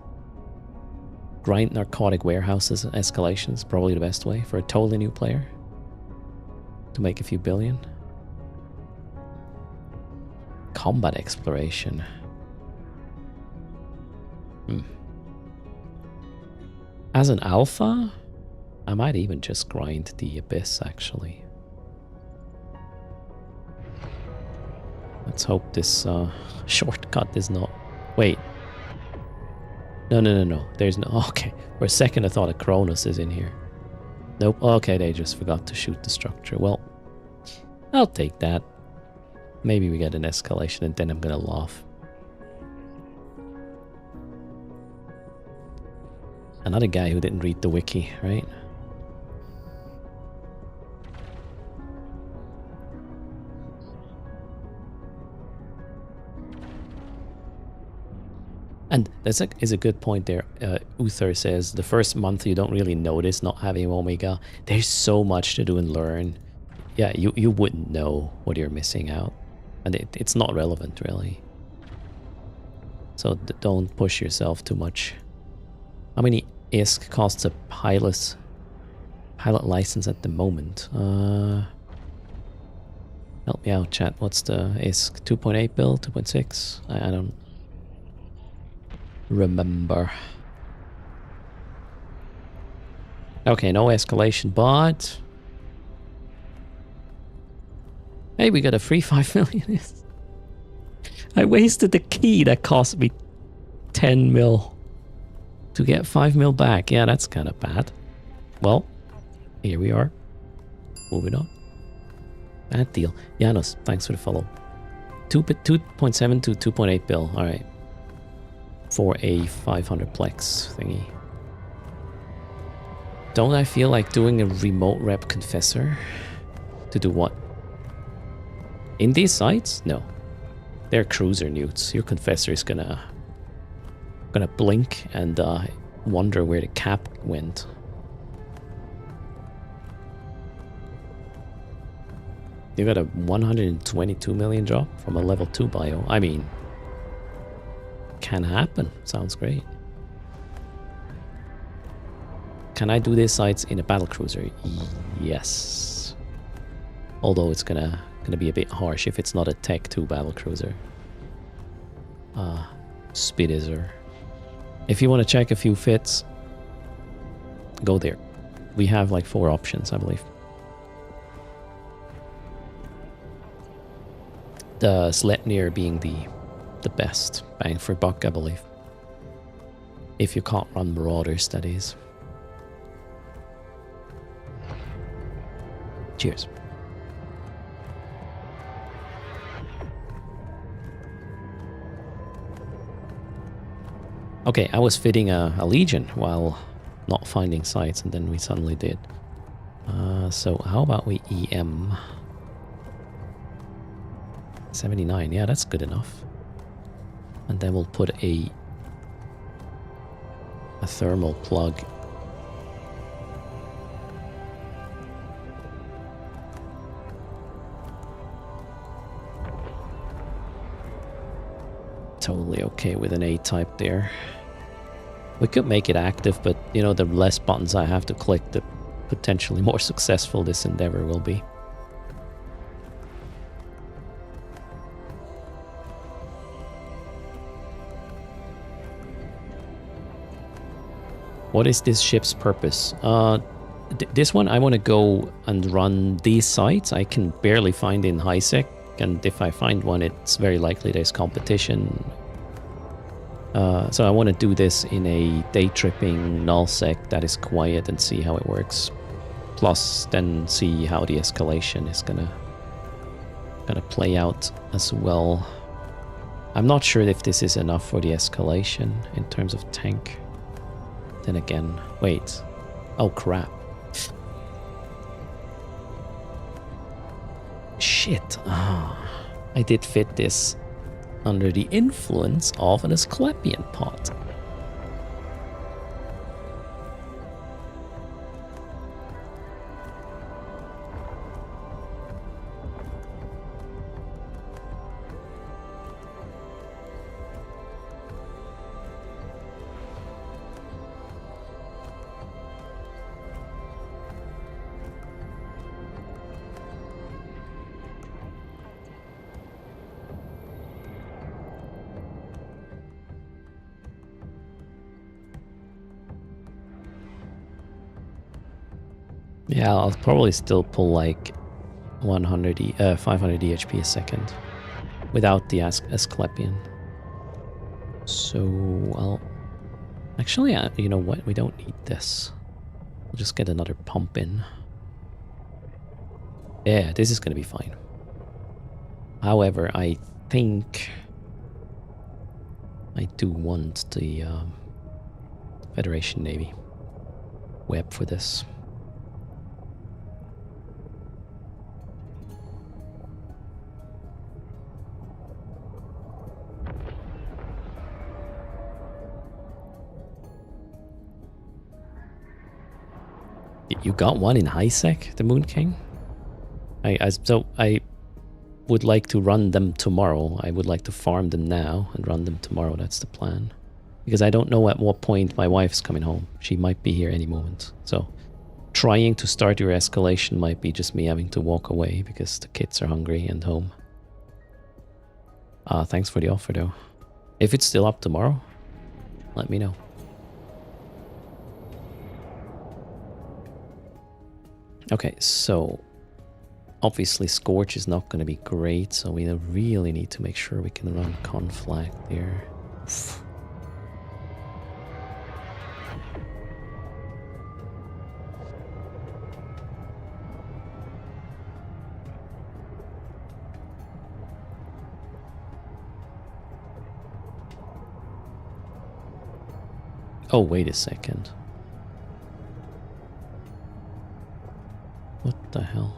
Grind narcotic warehouses escalations, probably the best way for a totally new player to make a few billion. Combat exploration. As an alpha, I might even just grind the Abyss, actually. Let's hope this shortcut is not... Wait. No. There's no... Okay. For a second I thought a Cronus is in here. Nope. Okay, they just forgot to shoot the structure. Well, I'll take that. Maybe we get an escalation and then I'm gonna laugh. Another guy who didn't read the wiki, right? And that's is a good point there. Uther says the first month you don't really notice not having Omega. There's so much to do and learn. Yeah, you wouldn't know what you're missing out. And it's not relevant, really. So don't push yourself too much. How many ISK costs a pilot license at the moment? Help me out, chat. What's the ISK? 2.8 bill? 2.6? I don't remember. Okay, no escalation, but hey, we got a free 5 million. I wasted the key that cost me 10 mil to get 5 mil back. Yeah, that's kind of bad. Well, here we are. Moving on. Bad deal. Janos, thanks for the follow. 2.7 to 2.8 bill. All right. For a 500 plex thingy. Don't I feel like doing a remote rep confessor? To do what? In these sites? No. They're cruiser newts. Your confessor is gonna gonna blink and wonder where the cap went. You got a 122 million drop from a level 2 bio. I mean, can happen. Sounds great. Can I do these sites in a battlecruiser? Yes. Although it's gonna be a bit harsh if it's not a Tech 2 battlecruiser. Spitzer. If you want to check a few fits, go there. We have like 4 options, I believe. The Sleipnir being the best bang for buck, I believe. If you can't run Marauders, that is. Cheers. Okay, I was fitting a Legion while not finding sites, and then we suddenly did. So how about we EM? 79, yeah, that's good enough. And then we'll put a thermal plug. Totally okay with an A-type there. We could make it active, but you know, the less buttons I have to click, the potentially more successful this endeavor will be. What is this ship's purpose? This one, I want to go and run these sites. I can barely find in HiSec, and if I find one, it's very likely there's competition. So I want to do this in a day-tripping nullsec that is quiet and see how it works. Plus, then see how the escalation is gonna play out as well. I'm not sure if this is enough for the escalation in terms of tank. Then again, wait. Oh crap. Shit. I did fit this under the influence of an Asclepian pot. Yeah, I'll probably still pull like 500 EHP a second without the Asclepian. So, well, actually, you know what? We don't need this. We'll just get another pump in. Yeah, this is going to be fine. However, I think I do want the Federation Navy web for this. You got one in HiSec, the Moon King? So I would like to run them tomorrow. I would like to farm them now and run them tomorrow. That's the plan. Because I don't know at what point my wife's coming home. She might be here any moment. So trying to start your escalation might be just me having to walk away because the kids are hungry and home. Thanks for the offer though. If it's still up tomorrow, let me know. Okay, so obviously Scorch is not going to be great, so we really need to make sure we can run Conflag there. Oh, wait a second. What the hell?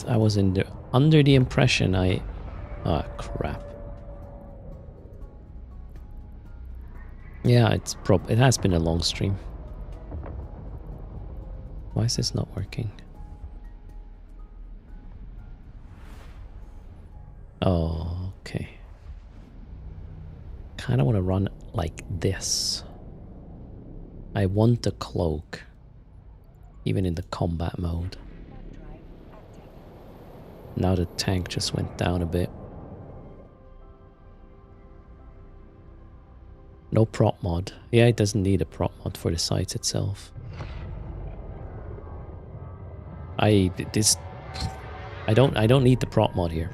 I was under the impression Ah, crap. Yeah, it has been a long stream. Why is this not working? Oh, okay. Kind of want to run like this. I want the cloak, even in the combat mode. Now the tank just went down a bit. No prop mod. Yeah, it doesn't need a prop mod for the site itself. I don't need the prop mod here.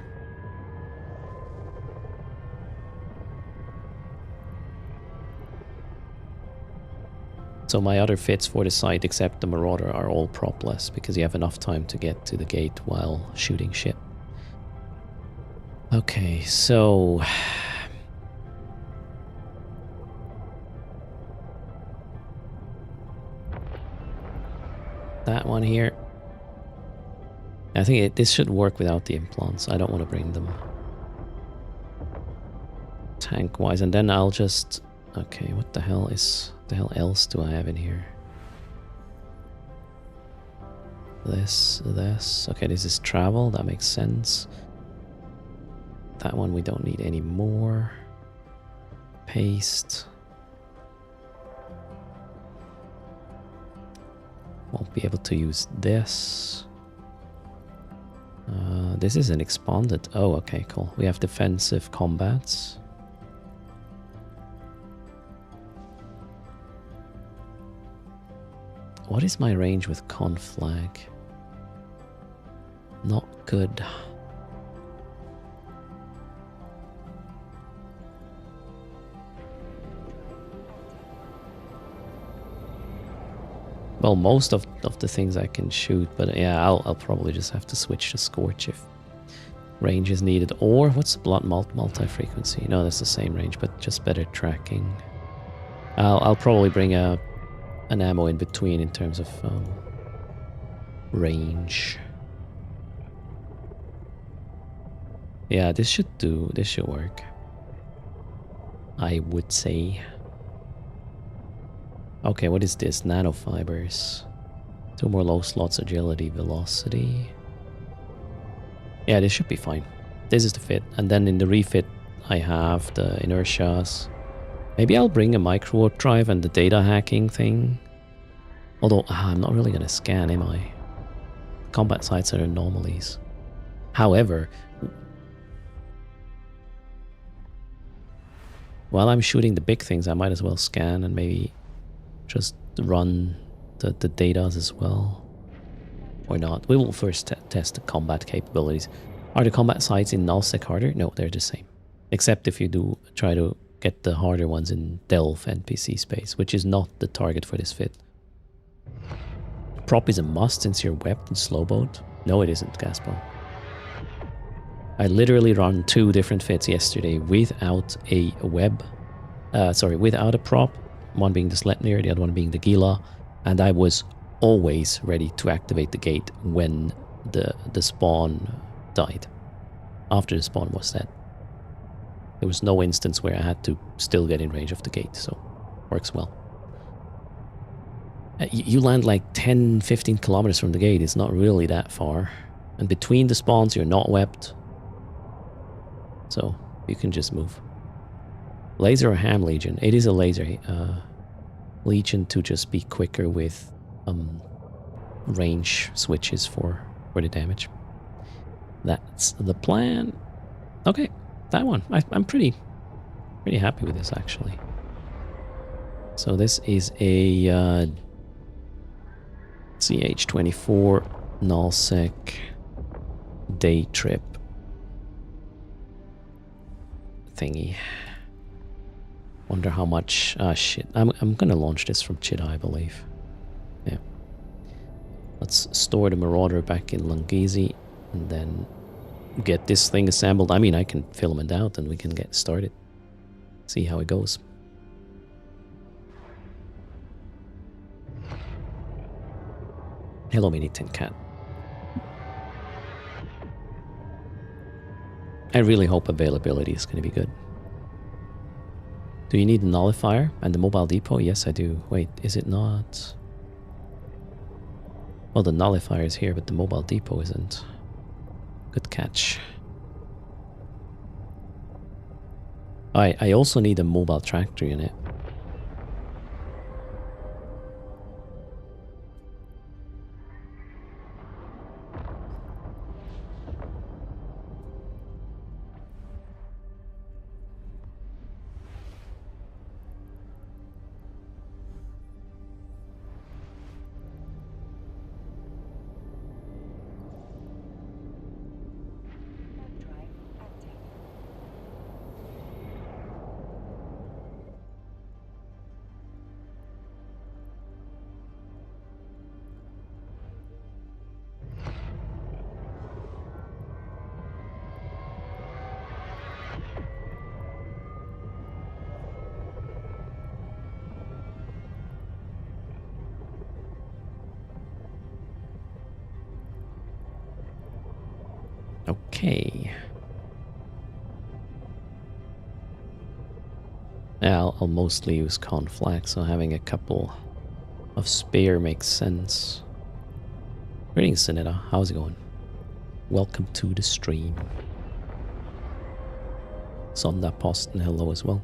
So my other fits for the site except the Marauder are all propless because you have enough time to get to the gate while shooting shit. Okay, so that one here. I think this should work without the implants. I don't want to bring them tank-wise, and then I'll just... Okay, what the hell else do I have in here? This. Okay, this is travel. That makes sense. That one we don't need anymore. Paste. Won't be able to use this. This is an expanded. Oh, okay, cool. We have defensive combats. What is my range with conflag? Not good. Well, most of the things I can shoot, but yeah, I'll probably just have to switch to Scorch if range is needed. Or what's blood multi-frequency? No, that's the same range, but just better tracking. I'll probably bring an ammo in between in terms of range. Yeah, this should work, I would say. Okay, what is this? Nanofibers. 2 more low slots, agility, velocity. Yeah, this should be fine. This is the fit. And then in the refit, I have the inertias. Maybe I'll bring a micro warp drive and the data hacking thing. Although, I'm not really going to scan, am I? Combat sites are anomalies. However, while I'm shooting the big things, I might as well scan and maybe just run the datas as well. Or not. We will first test the combat capabilities. Are the combat sites in nullsec harder? No, they're the same. Except if you do try to get the harder ones in Delve NPC space, which is not the target for this fit. Prop is a must since you're webbed and slowboat. No, it isn't, Gaspo. I literally run 2 different fits yesterday without a web. Without a prop. One being the Sleipnir, the other one being the Gila. And I was always ready to activate the gate when the spawn died. After the spawn was dead. There was no instance where I had to still get in range of the gate, so works well. You land like 10, 15 kilometers from the gate. It's not really that far. And between the spawns, you're not webbed. So you can just move. Laser or Ham Legion? It is a laser Legion to just be quicker with range switches for the damage. That's the plan. Okay, that one. I'm pretty happy with this actually. So this is a CH24 nullsec day trip thingy. Wonder how much... Ah, shit. I'm gonna launch this from Chida, I believe. Yeah. Let's store the Marauder back in Lungizi and then get this thing assembled. I mean, I can filament out and we can get started. See how it goes. Hello, Mini Tin Cat. I really hope availability is going to be good. Do you need a nullifier and the mobile depot? Yes, I do. Wait, is it not? Well, the nullifier is here, but the mobile depot isn't. Good catch. I also need a mobile tractor unit. Okay. Yeah, I'll mostly use conflag, so having a couple of spare makes sense. Greetings, Sinetta. How's it going? Welcome to the stream. Sonda Posten, hello as well.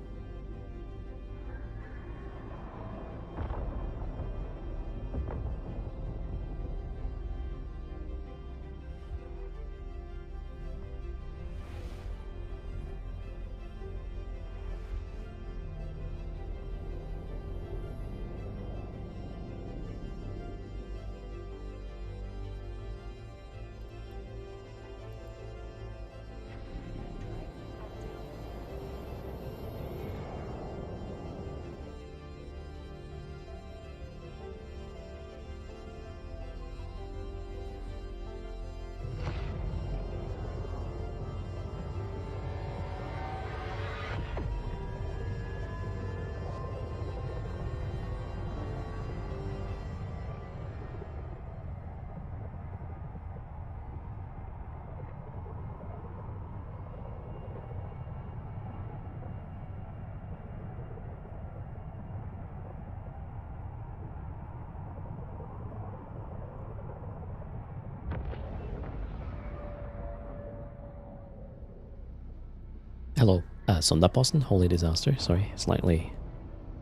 Hello, Sondaposten, Holy Disaster. Sorry, slightly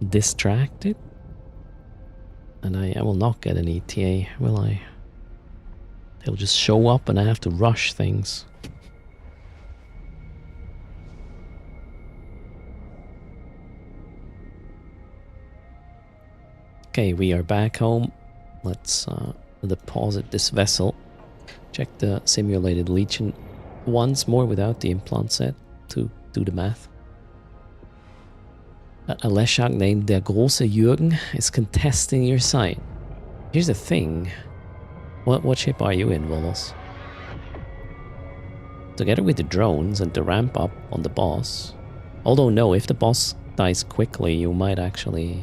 distracted. And I will not get an ETA, will I? They'll just show up and I have to rush things. Okay, we are back home. Let's deposit this vessel. Check the simulated Legion once more without the implant set to do the math. A Leshak named Der Große Jürgen is contesting your site. Here's the thing. What ship are you in, Volos? Together with the drones and the ramp up on the boss. Although no, if the boss dies quickly, you might actually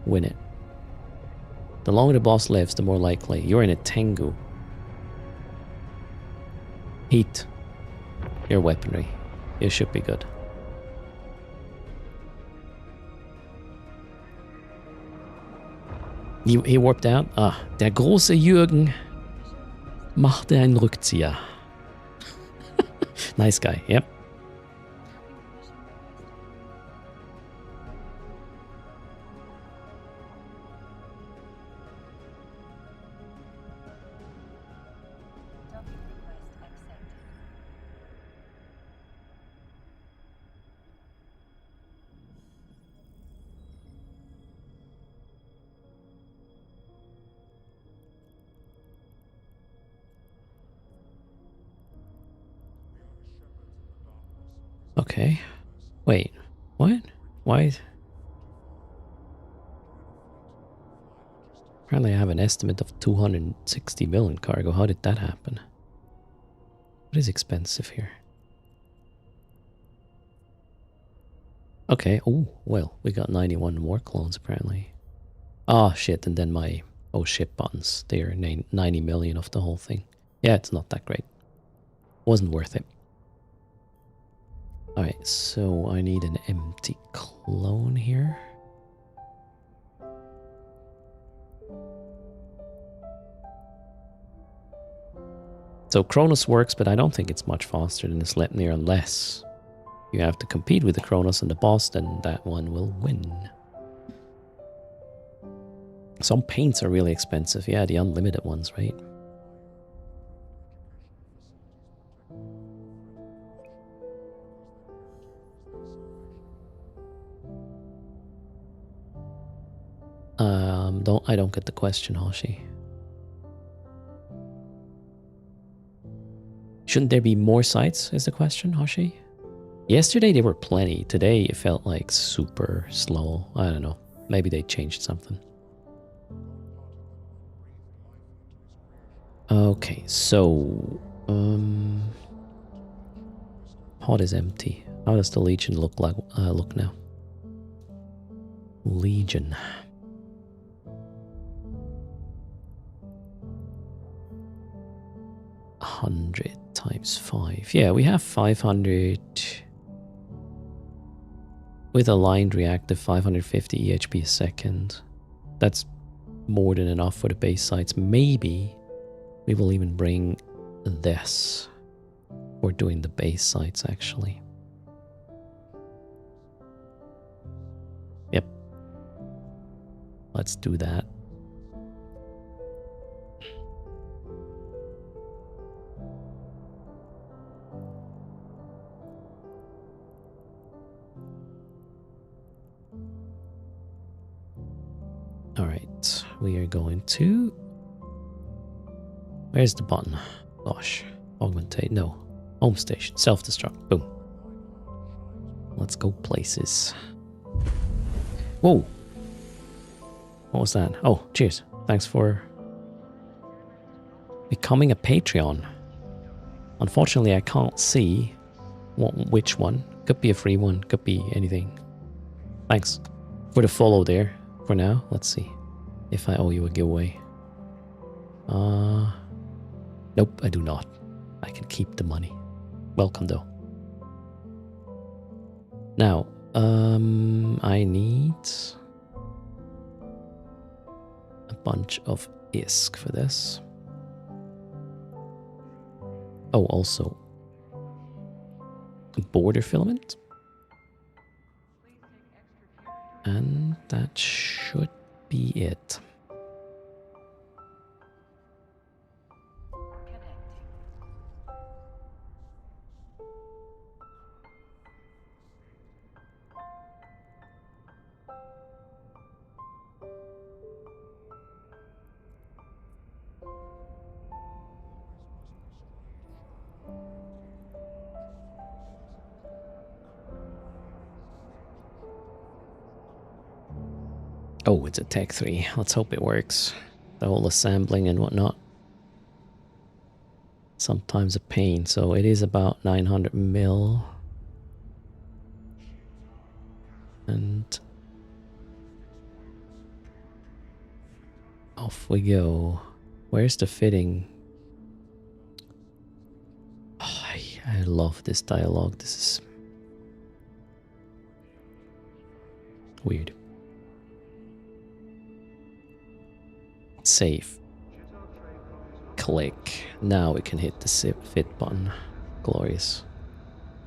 win it. The longer the boss lives, the more likely. You're in a Tengu. Heat. Your weaponry. You should be good. He warped out. Ah, der große Jürgen machte einen Rückzieher. Nice guy, yep. Okay. Wait. What? Why? Apparently I have an estimate of 260 million cargo. How did that happen? What is expensive here? Okay. Oh, well, we got 91 more clones apparently. Oh, shit. And then my ship buttons. They are 90 million of the whole thing. Yeah, it's not that great. Wasn't worth it. Alright, so I need an empty clone here. So Kronos works, but I don't think it's much faster than the Sleipnir unless you have to compete with the Kronos and the boss, then that one will win. Some paints are really expensive. Yeah, the unlimited ones, right? I don't get the question, Hoshi. Shouldn't there be more sites, is the question, Hoshi? Yesterday there were plenty. Today it felt like super slow. I don't know. Maybe they changed something. Okay, so... pod is empty. How does the Legion look like? Look now. Legion. $100 times 5. Yeah, we have 500 with aligned reactive, 550 EHP a second. That's more than enough for the base sites. Maybe we will even bring this for doing the base sites, actually. Yep. Let's do that. Alright, we are going to... Where's the button? Gosh. Augmentate. No. Home station. Self-destruct. Boom. Let's go places. Whoa! What was that? Oh, cheers. Thanks for becoming a Patreon. Unfortunately, I can't see which one. Could be a free one. Could be anything. Thanks for the follow there. For now, let's see if I owe you a giveaway. Nope, I do not. I can keep the money. Welcome though. Now, I need a bunch of ISK for this. Oh, also border filament. And that should be it. Oh, it's a Tech 3. Let's hope it works. The whole assembling and whatnot. Sometimes a pain. So it is about 900 mil. And off we go. Where's the fitting? Oh, I love this dialogue. This is weird. Save. Click. Now we can hit the fit button. Glorious.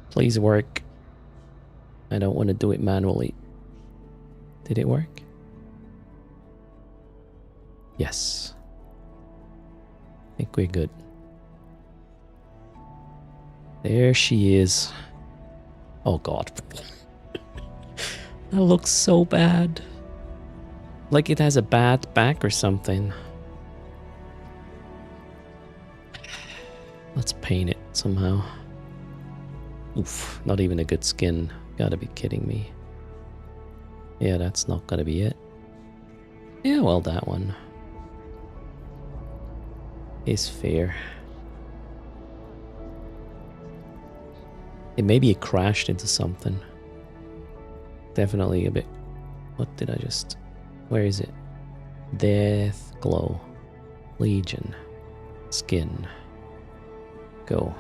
Please work. I don't want to do it manually. Did it work? Yes. I think we're good. There she is. Oh god. That looks so bad. Like it has a bad back or something. Let's paint it somehow. Oof, not even a good skin. Gotta be kidding me. Yeah, that's not gonna be it. Yeah, well, that one is fair. Maybe it crashed into something. Definitely a bit... What did I just... Where is it? Death Glow. Legion. Skin. Go.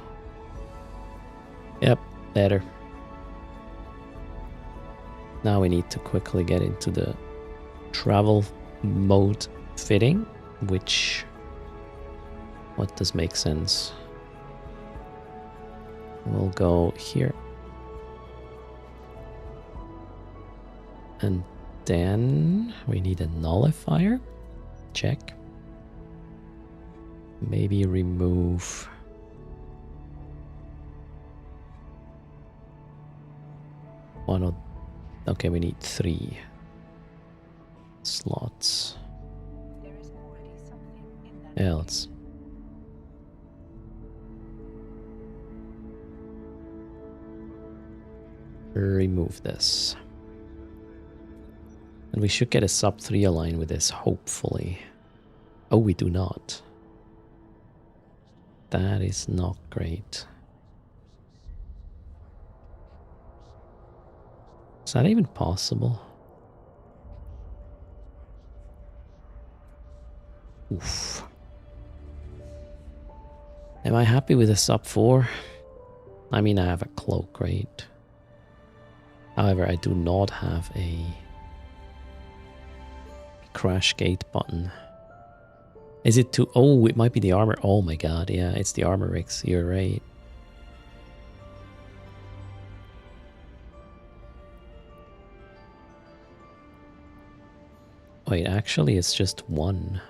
Yep, better. Now we need to quickly get into the travel mode fitting, which... what does make sense? We'll go here. And then we need a nullifier. Check. Maybe remove... one of... okay, we need 3 slots. There is already something in that Else. Remove this. And we should get a sub 3 align with this, hopefully. Oh, we do not. That is not great. Is that even possible? Oof. Am I happy with a sub 4? I mean, I have a cloak, right? However, I do not have a crash gate button. Is it too... oh, it might be the armor. Oh my god, yeah, it's the armor rigs. You're right. Wait, actually, it's just 1.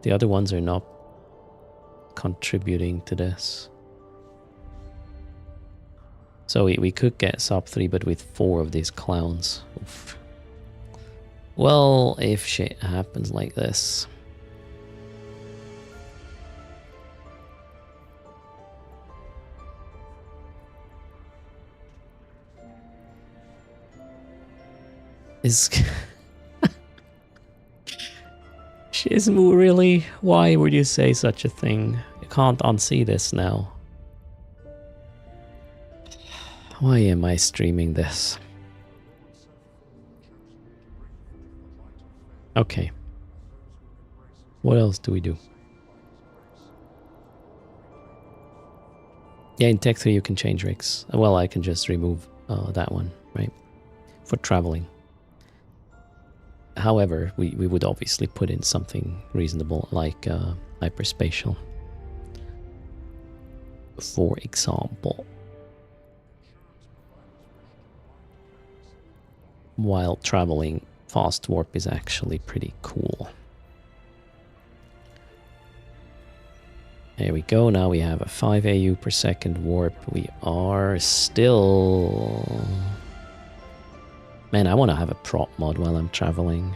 The other ones are not contributing to this. So we could get sub 3, but with 4 of these clowns. Oof. Well, if shit happens like this. Is... Shizmu, really? Why would you say such a thing? You can't unsee this now. Why am I streaming this? Okay. What else do we do? Yeah, in Tech 3 you can change rigs. Well, I can just remove that one, right? For traveling. However, we would obviously put in something reasonable like hyperspatial. For example. While traveling, fast warp is actually pretty cool. There we go, now we have a 5 AU per second warp. We are still... man, I want to have a prop mod while I'm traveling.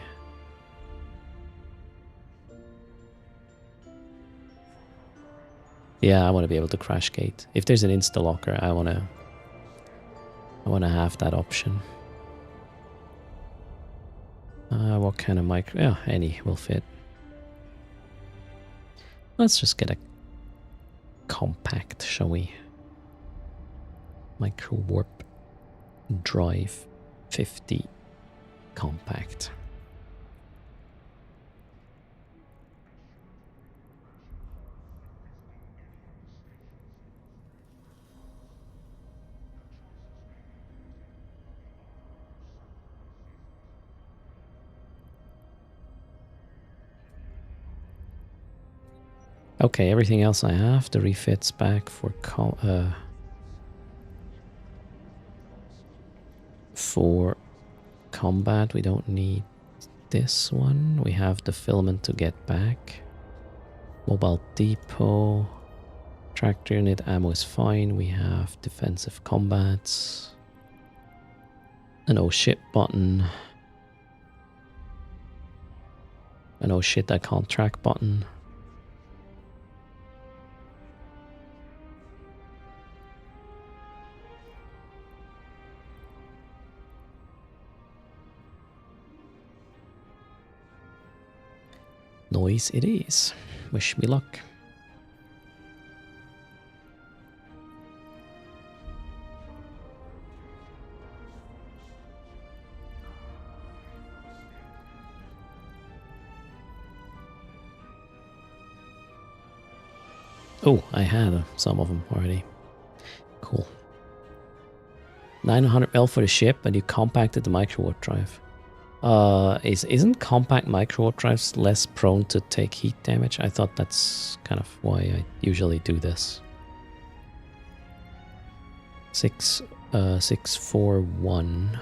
Yeah, I want to be able to crash gate. If there's an insta-locker, I want to have that option. What kind of micro? Yeah, any will fit. Let's just get a compact, shall we? Micro warp drive 50 compact. Okay, everything else I have, the refits back for combat. We don't need this one. We have the filament to get back. Mobile depot. Tractor unit ammo is fine. We have defensive combats. An oh shit button. An oh shit I can't track button. Noise it is. Wish me luck. Oh, I had some of them already. Cool. 900 mil for the ship, and you compacted the micro warp drive. Isn't compact micro warp drives less prone to take heat damage? I thought that's kind of why I usually do this. 641.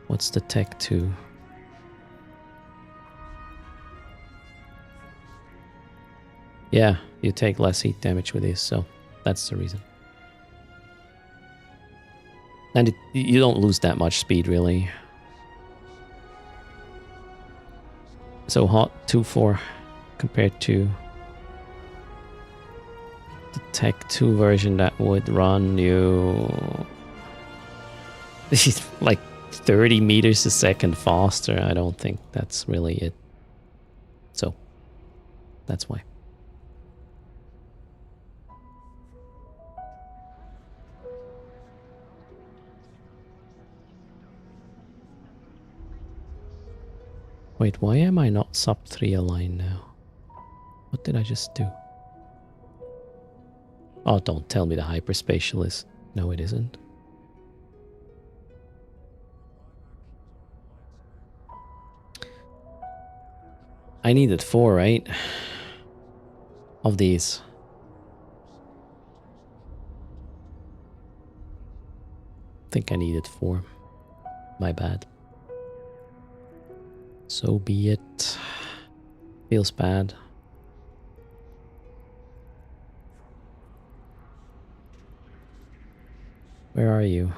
What's the tech 2? Yeah, you take less heat damage with these, so that's the reason. And you don't lose that much speed, really. So hot 2.4 compared to the Tech 2 version that would run you like 30 meters a second faster. I don't think that's really it. So that's why. Wait, why am I not sub 3 aligned now? What did I just do? Oh, don't tell me the hyperspatial is... No, it isn't. I needed 4, right? Of these. I think I needed 4. My bad. So be it. Feels bad. Where are you?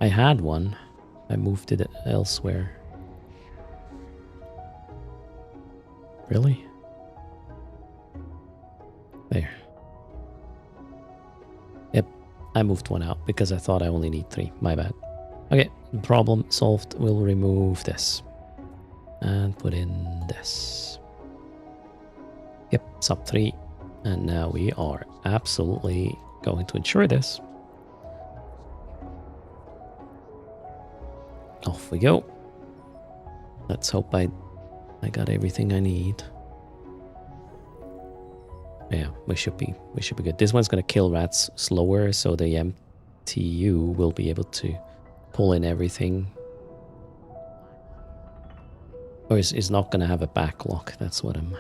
I had one. I moved it elsewhere. Really? There. Yep, I moved one out because I thought I only need 3. My bad. Okay, problem solved. We'll remove this. And put in this. Yep, sub 3. And now we are absolutely going to ensure this. Off we go. Let's hope I got everything I need. Yeah, we should be good. This one's gonna kill rats slower, so the MTU will be able to pull in everything. Or is not gonna have a backlog. That's what I'm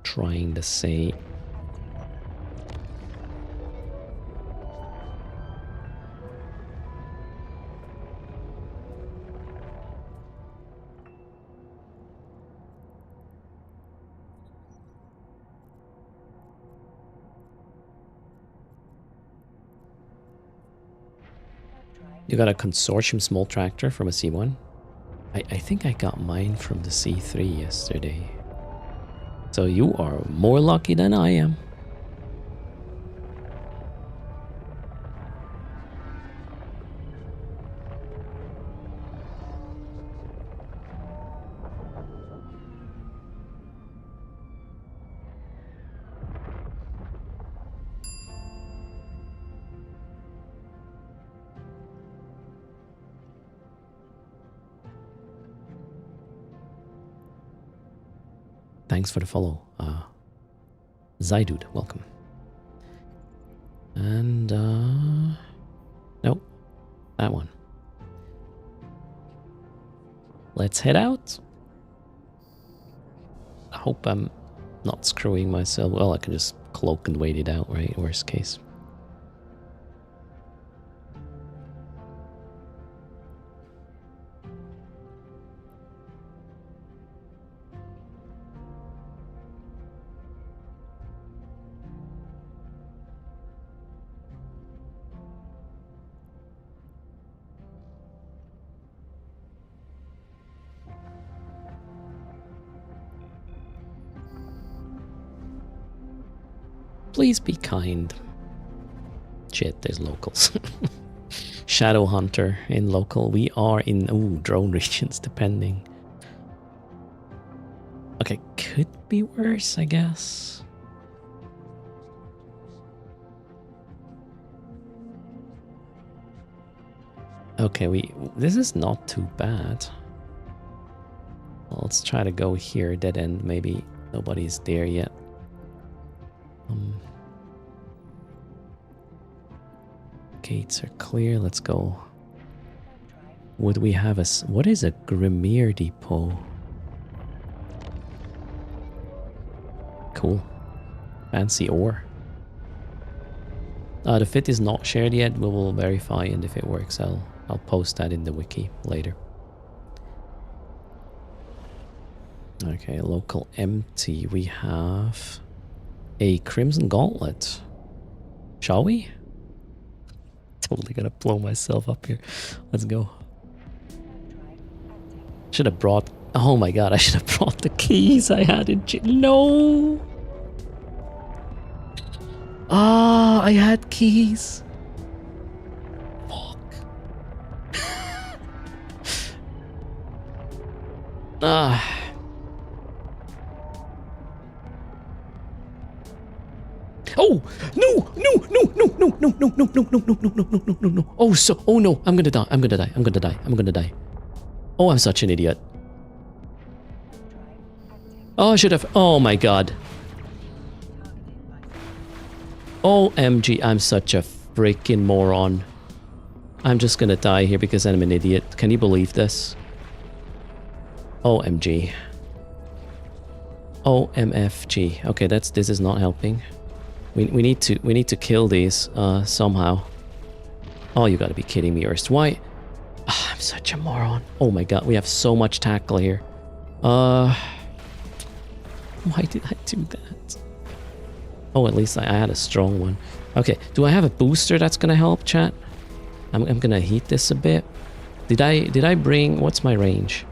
trying to say. You got a consortium small tractor from a C1? I think I got mine from the C3 yesterday. So you are more lucky than I am. Thanks for the follow. Zydude, welcome. And, nope, that one. Let's head out. I hope I'm not screwing myself. Well, I can just cloak and wait it out, right? Worst case. Please be kind. Shit, there's locals. Shadow Hunter in local. We are in, ooh, drone regions, depending. Okay, could be worse, I guess. Okay, this is not too bad. Well, let's try to go here, dead end. Maybe nobody's there yet. gates are clear. Let's go. Would we have a... What is a Grimir depot? Cool. Fancy ore. The fit is not shared yet. We will verify, and if it works, I'll post that in the wiki later. Okay, local empty. We have a Crimson Gauntlet. Shall we? Totally gonna blow myself up here. Let's go. Should have brought... Oh my god, I should have brought the keys I had in... No! Ah, I had keys. Fuck. Ah. Oh no! No! No! No! No! No! No! No! No! No! No! No! No! No! No! No! Oh so! Oh no! I'm gonna die! I'm gonna die! I'm gonna die! I'm gonna die! Oh, I'm such an idiot! Oh, I should have. Oh my god! OMG! I'm such a freaking moron! I'm just gonna die here because I'm an idiot. Can you believe this? OMG! OMFG! Okay, this is not helping. We need to kill these somehow. Oh, you gotta be kidding me, Erst. Why? Oh, I'm such a moron. Oh my god, we have so much tackle here. Why did I do that? Oh, at least I had a strong one. Okay, do I have a booster that's gonna help, chat? I'm gonna heat this a bit. Did I bring... What's my range?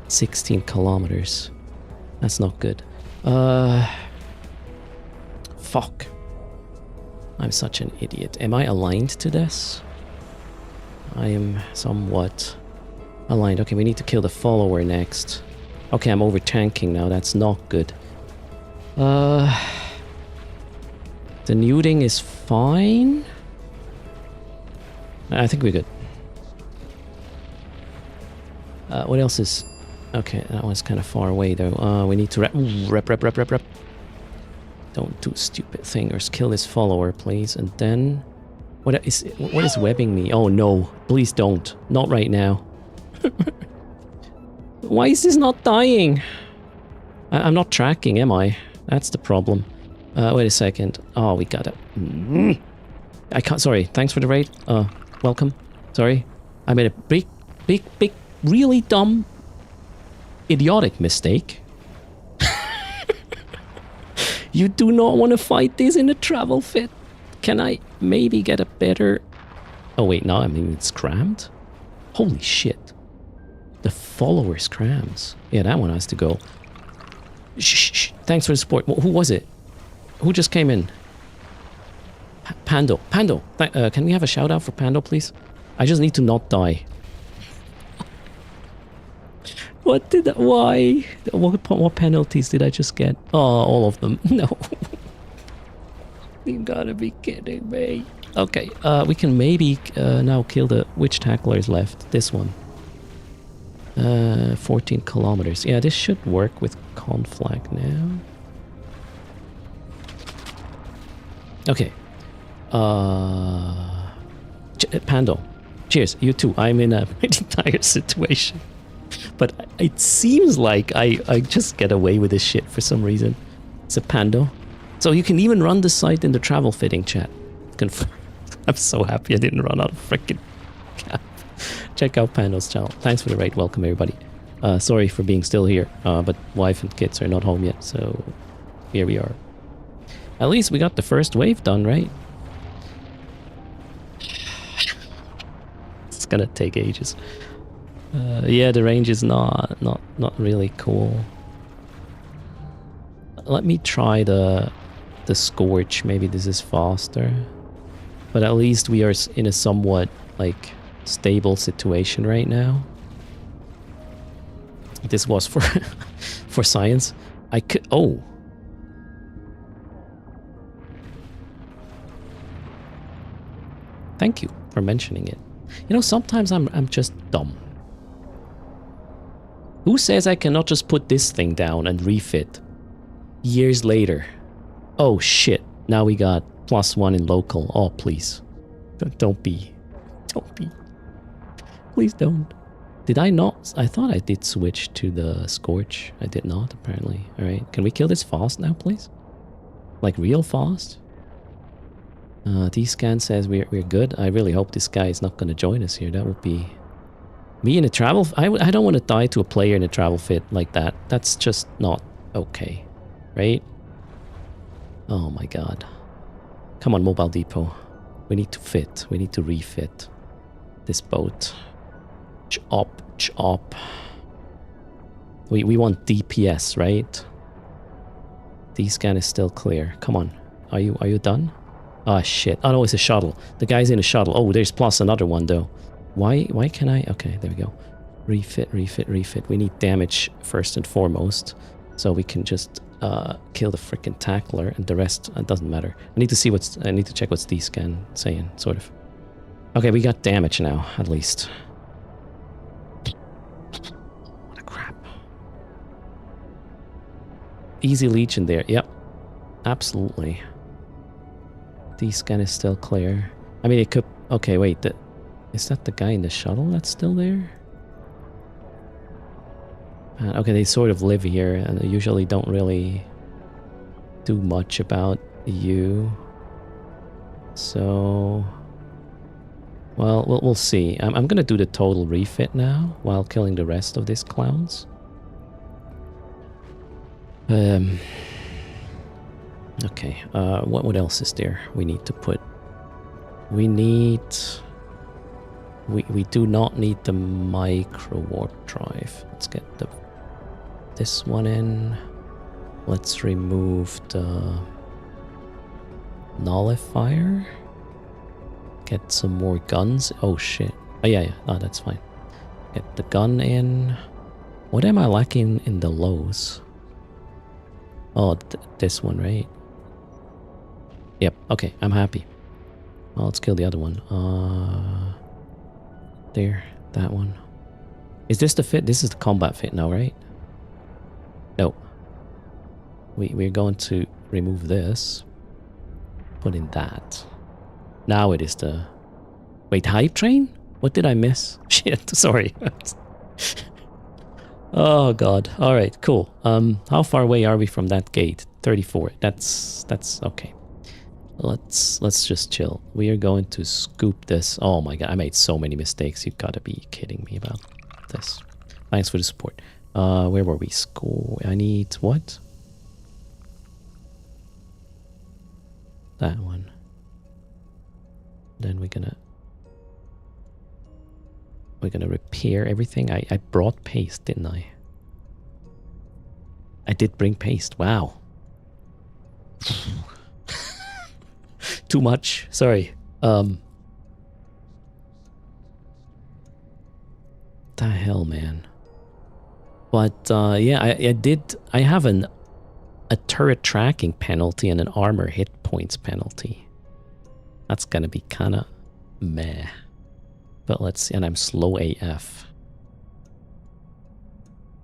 16 kilometers. That's not good. Fuck. I'm such an idiot. Am I aligned to this? I am somewhat aligned. Okay, we need to kill the follower next. Okay, I'm over tanking now. That's not good. The nuding is fine. I think we're good. What else is... Okay, that one's kind of far away though. We need to rep. Don't do a stupid thing or kill this follower, please. And then... What is webbing me? Oh no, please don't. Not right now. Why is this not dying? I'm not tracking, am I? That's the problem. Wait a second. Oh, we got it. I can't... Sorry, thanks for the raid. Welcome. Sorry. I made a big, really dumb, idiotic mistake. You do not want to fight this in a travel fit. Can I maybe get a better... Oh wait, no, I mean it's crammed? Holy shit. The followers crams. Yeah, that one has to go. Shh. Thanks for the support. Who was it? Who just came in? Pando. Can we have a shout out for Pando, please? I just need to not die. Why? What penalties did I just get? Oh, all of them. No. You gotta be kidding me. Okay, we can maybe now kill the... Which tackler is left? This one. 14 kilometers. Yeah, this should work with conflag now. Okay. Pando. Cheers, you too. I'm in a pretty dire situation. But it seems like I just get away with this shit for some reason. It's a Pando. So you can even run the site in the travel fitting, chat. Confirm. I'm so happy I didn't run out of freaking cap. Check out Pando's channel. Thanks for the raid. Welcome, everybody. Sorry for being still here, but wife and kids are not home yet, so here we are. At least we got the first wave done, right? It's gonna take ages. Yeah, the range is not really cool. Let me try the Scorch. Maybe this is faster. But at least we are in a somewhat, like, stable situation right now. This was for for science. I could... Oh. Thank you for mentioning it. You know, sometimes I'm just dumb. Who says I cannot just put this thing down and refit? Years later. Oh shit, now we got +1 in local. Oh please. Don't be. Don't be. Please don't. Did I not? I thought I did switch to the Scorch. I did not, apparently. Alright, can we kill this fast now, please? Like, real fast? D-Scan says we're good. I really hope this guy is not going to join us here. That would be... Me in a travel... I don't want to die to a player in a travel fit like that. That's just not okay. Right? Oh my god. Come on, Mobile Depot. We need to fit. We need to refit this boat. Chop, chop. We want DPS, right? D-Scan is still clear. Come on. Are you done? Ah, shit. Oh no, it's a shuttle. The guy's in a shuttle. Oh, there's plus another one though. Why can I? Okay, there we go. Refit, refit, refit. We need damage first and foremost. So we can just kill the freaking tackler, and the rest doesn't matter. I need to see what's... I need to check what's D-Scan saying, sort of. Okay, we got damage now, at least. What a crap. Easy leech in there. Yep. Absolutely. D-Scan is still clear. I mean, it could... Okay, wait. Is that the guy in the shuttle that's still there? Okay, they sort of live here and they usually don't really do much about you. So... Well, we'll see. I'm gonna do the total refit now while killing the rest of these clowns. Okay, what else is there we need to put? We need... We do not need the micro warp drive. Let's get this one in. Let's remove the nullifier. Get some more guns. Oh shit. Oh yeah. Oh, that's fine. Get the gun in. What am I lacking in the lows? Oh, this one, right? Yep. Okay, I'm happy. Well, let's kill the other one. There, that one. Is this the fit? This is the combat fit now, right? No. We're going to remove this. Put in that. Now it is the... Wait, hype train? What did I miss? Shit, sorry. Oh god. Alright, cool. How far away are we from that gate? 34. That's okay. Let's just chill. We are going to scoop this. Oh my god, I made so many mistakes. You've got to be kidding me about this. Thanks for the support. Where were we? Score. I need what? That one. Then we're gonna repair everything. I brought paste, didn't I? I did bring paste. Wow. Too much. Sorry. The hell, man. But yeah, I did. I have a turret tracking penalty and an armor hit points penalty. That's gonna be kind of meh. But let's see. And I'm slow AF.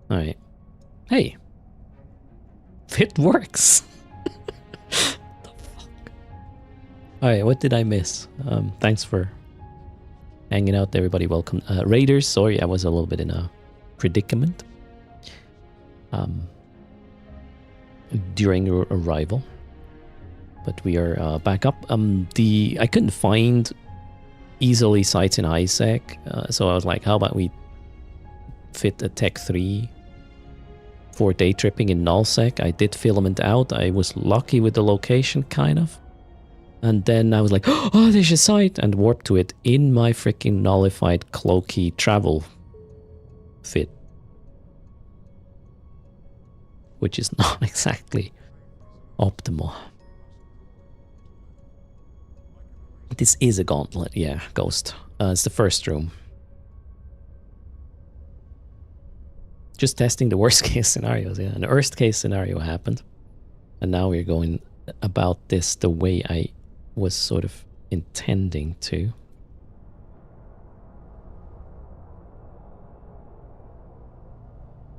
All right. Hey. It works. Alright, what did I miss? Thanks for hanging out, everybody. Welcome. Raiders, sorry, I was a little bit in a predicament during your arrival. But we are back up. I couldn't find easily sites in ISEC, so I was like, how about we fit a Tech 3 for day tripping in nullsec? I did filament out. I was lucky with the location, kind of. And then I was like, oh, there's a site, and warped to it in my freaking nullified cloaky travel fit. Which is not exactly optimal. This is a gauntlet, yeah, Ghost. It's the first room. Just testing the worst case scenarios, yeah. An worst case scenario happened. And now we're going about this the way I was sort of intending to.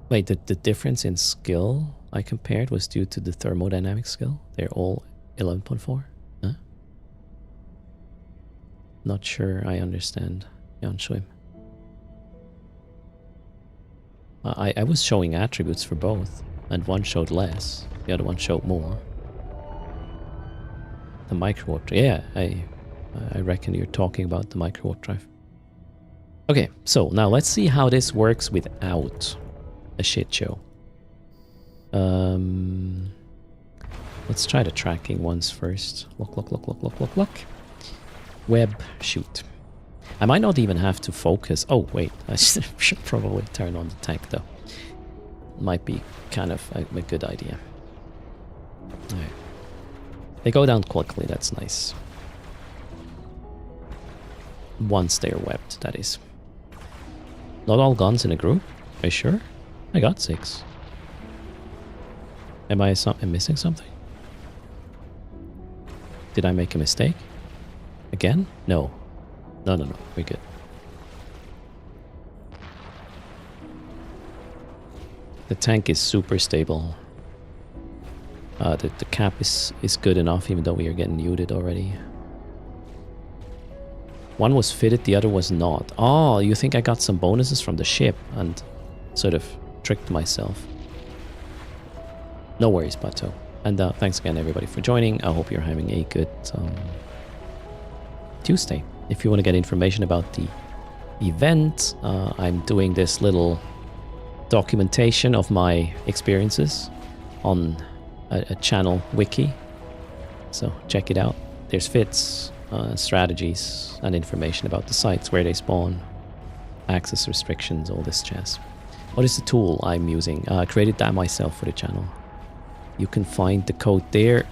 Wait, the difference in skill I compared was due to the thermodynamic skill? They're all 11.4? Huh? Not sure I understand. Janschwim. I was showing attributes for both, and one showed less, the other one showed more. The micro warp drive. Yeah, I reckon you're talking about the micro warp drive. Okay, so now let's see how this works without a shit show. Let's try the tracking ones first. Look. Web, shoot. I might not even have to focus. Oh, wait. I should probably turn on the tank, though. Might be kind of a good idea. Alright. They go down quickly, that's nice. Once they're webbed, that is. Not all guns in a group? Are you sure? I got 6. Am I missing something? Did I make a mistake? Again? No. No, we're good. The tank is super stable. The cap is good enough, even though we are getting muted already. One was fitted, the other was not. Oh, you think I got some bonuses from the ship and sort of tricked myself. No worries, Pato. And thanks again, everybody, for joining. I hope you're having a good Tuesday. If you want to get information about the event, I'm doing this little documentation of my experiences on a channel wiki. So check it out. There's fits, strategies, and information about the sites, where they spawn, access restrictions, all this jazz. What is the tool I'm using? I created that myself for the channel. You can find the code there.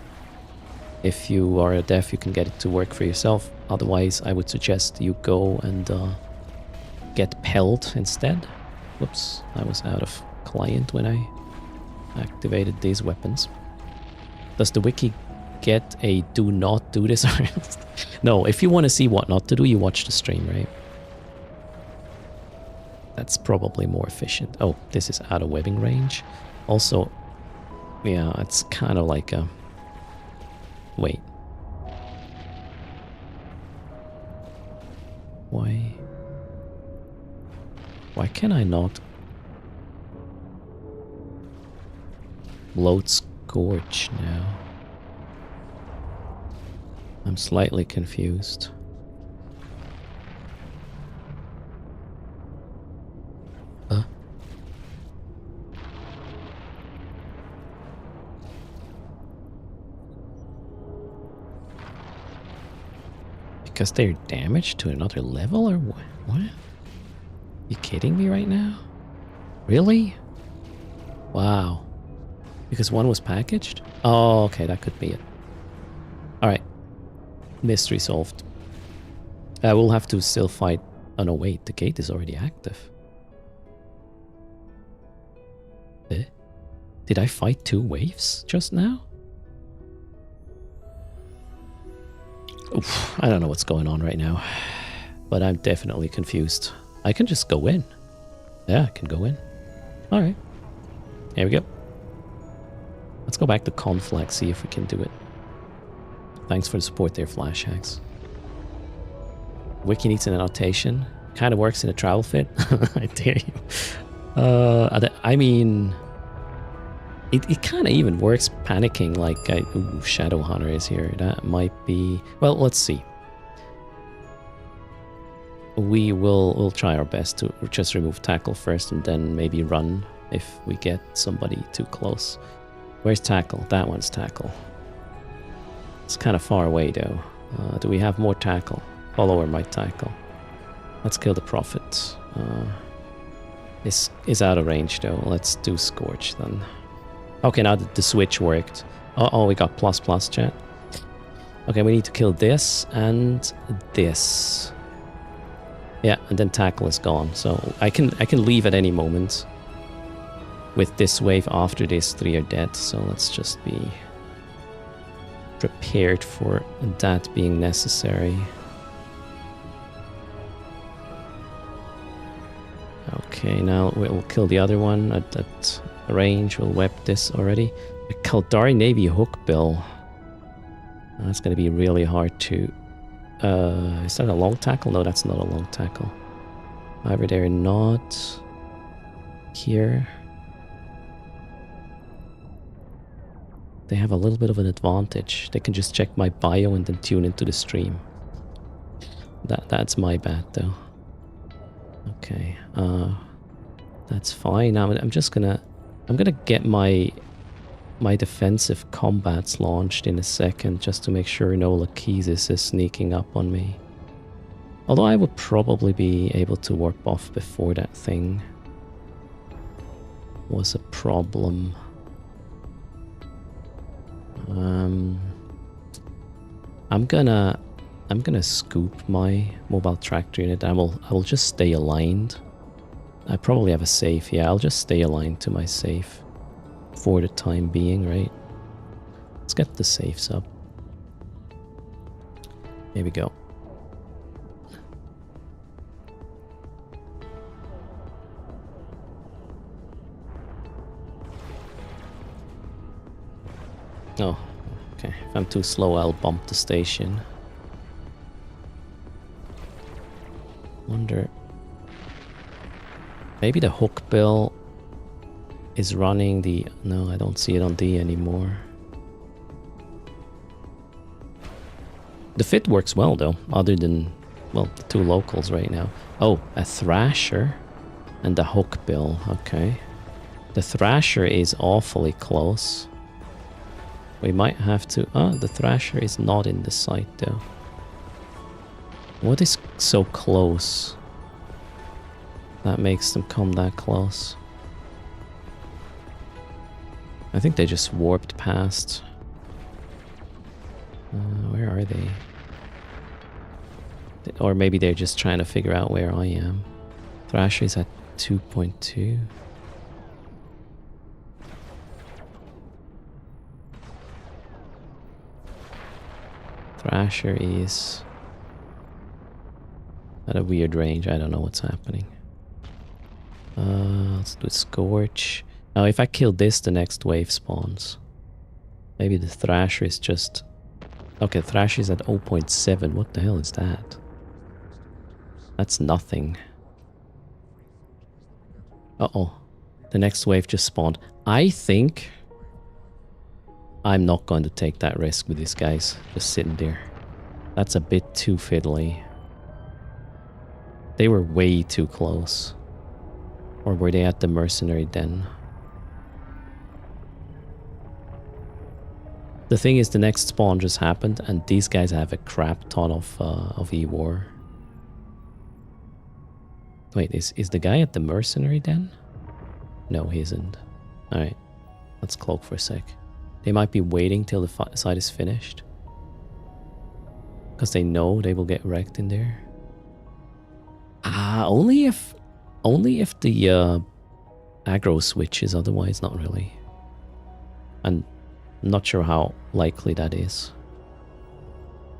If you are a dev, you can get it to work for yourself. Otherwise, I would suggest you go and get Pelled instead. Whoops, I was out of client when I activated these weapons. Does the wiki get a do not do this? No, if you want to see what not to do, you watch the stream, right? That's probably more efficient. Oh, this is out of webbing range. Also, yeah, it's kind of like a... Wait. Why can I not load Scorch now? I'm slightly confused. Because they're damaged to another level, or what? What? You kidding me right now? Really? Wow. Because one was packaged? Oh, okay, that could be it. Alright. Mystery solved. We'll have to still fight... Oh no, wait, the gate is already active. Did I fight 2 waves just now? Oof, I don't know what's going on right now. But I'm definitely confused. I can just go in. Yeah, I can go in. Alright. Here we go. Let's go back to Conflag, see if we can do it. Thanks for the support there, Flash Hacks. Wiki needs an annotation. Kind of works in a travel fit. I dare you. I mean... It kind of even works panicking like... Ooh, Shadowhunter is here. That might be... Well, let's see. We'll try our best to just remove tackle first and then maybe run if we get somebody too close. Where's tackle? That one's tackle. It's kind of far away though. Do we have more tackle? Follower might tackle. Let's kill the Prophet. This is out of range though. Let's do Scorch then. Okay, now the switch worked. Oh, we got ++ chat. Okay, we need to kill this and this. Yeah, and then tackle is gone. So I can leave at any moment with this wave after these 3 are dead. So let's just be prepared for that being necessary. Okay, now we'll kill the other one at range. We'll web this already. A Kaldari Navy hookbill. That's going to be really hard to Is that a long tackle? No, that's not a long tackle. However, they're not here. They have a little bit of an advantage. They can just check my bio and then tune into the stream. That's my bad though. Okay, that's fine. I'm just gonna get my defensive combats launched in a second just to make sure no Lachesis is sneaking up on me. Although I would probably be able to warp off before that thing was a problem. I'm gonna scoop my mobile tractor unit. I will just stay aligned. I probably have a safe. Yeah, I'll just stay aligned to my safe for the time being, right? Let's get the safes up. Here we go. Oh, okay. If I'm too slow, I'll bump the station. Wonder... Maybe the hook bill is running the... No, I don't see it on D anymore. The fit works well though, other than, well, the two locals right now. Oh, a Thrasher and the hook bill, okay. The Thrasher is awfully close. We might have to... Oh, the Thrasher is not in the sight though. What is so close that makes them come that close? I think they just warped past. Where are they? Or maybe they're just trying to figure out where I am. Thrasher is at 2.2. Thrasher is at a weird range. I don't know what's happening. Let's do Scorch. Now, if I kill this, the next wave spawns. Maybe the Thrasher is just... Okay, Thrasher is at 0.7. What the hell is that? That's nothing. Uh-oh. The next wave just spawned. I think... I'm not going to take that risk with these guys just sitting there. That's a bit too fiddly. They were way too close. Or were they at the mercenary den? The thing is, the next spawn just happened, and these guys have a crap ton of E-War. Wait, is the guy at the mercenary den? No, he isn't. Alright, let's cloak for a sec. They might be waiting till the fight is finished. Because they know they will get wrecked in there. Ah, only if the aggro switches, otherwise not really. And I'm not sure how likely that is.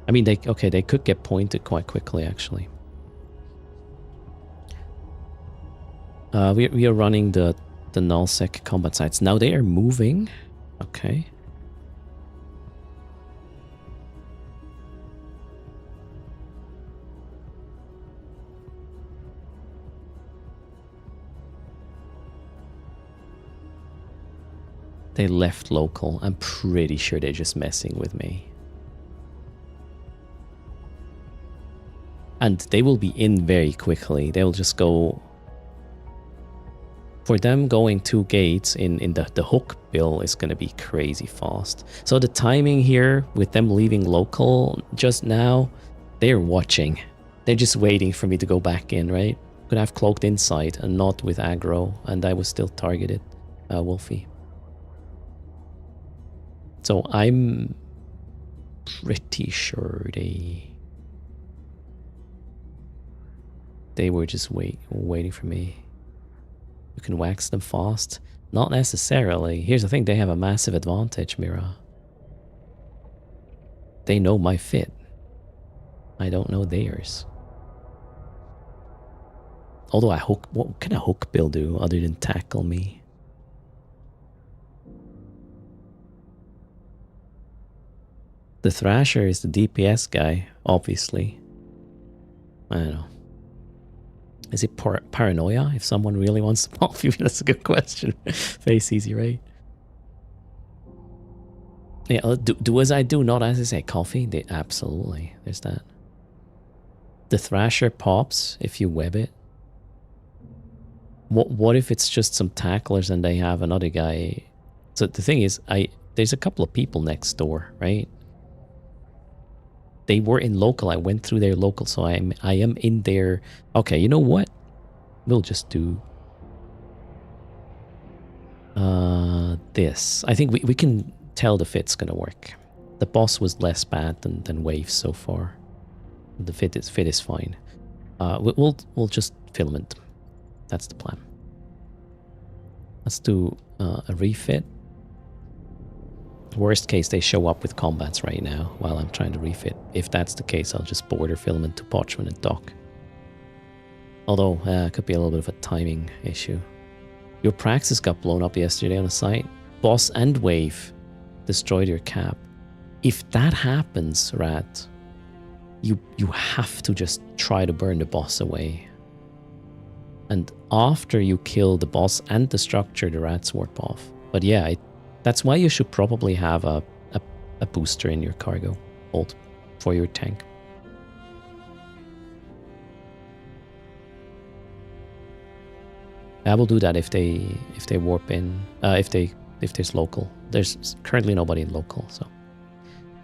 I mean, they could get pointed quite quickly, actually. We are running the nullsec combat sites. Now they are moving. Okay. They left local. I'm pretty sure they're just messing with me. And they will be in very quickly. They'll just go... For them, going 2 gates in the hook bill is going to be crazy fast. So the timing here, with them leaving local just now, they're watching. They're just waiting for me to go back in, right? Could have cloaked inside and not with aggro, and I was still targeted, Wolfie. So I'm pretty sure they were just waiting for me. You can wax them fast. Not necessarily. Here's the thing, they have a massive advantage, Mira. They know my fit. I don't know theirs. Although what can a hook bill do other than tackle me? The Thrasher is the DPS guy, obviously. I don't know. Is it paranoia if someone really wants to pop you? That's a good question. Face easy, right? Yeah, do as I do, not as I say. Coffee? Absolutely. There's that. The Thrasher pops if you web it. What if it's just some tacklers and they have another guy? So the thing is, there's a couple of people next door, right? They were in local. I went through their local, so I am in their... Okay, you know what? We'll just do... this. I think we can tell the fit's gonna work. The boss was less bad than waves so far. The fit is fine. We'll just filament. That's the plan. Let's do a refit. Worst case, they show up with combats right now while I'm trying to refit. If that's the case, I'll just border filament to Parchment and dock. Although, it could be a little bit of a timing issue. Your Praxis got blown up yesterday on the site. Boss and wave destroyed your cap. If that happens, Rat, you have to just try to burn the boss away. And after you kill the boss and the structure, the rats warp off. But yeah, that's why you should probably have a booster in your cargo hold for your tank. I will do that if they warp in, if there's local. There's currently nobody in local, so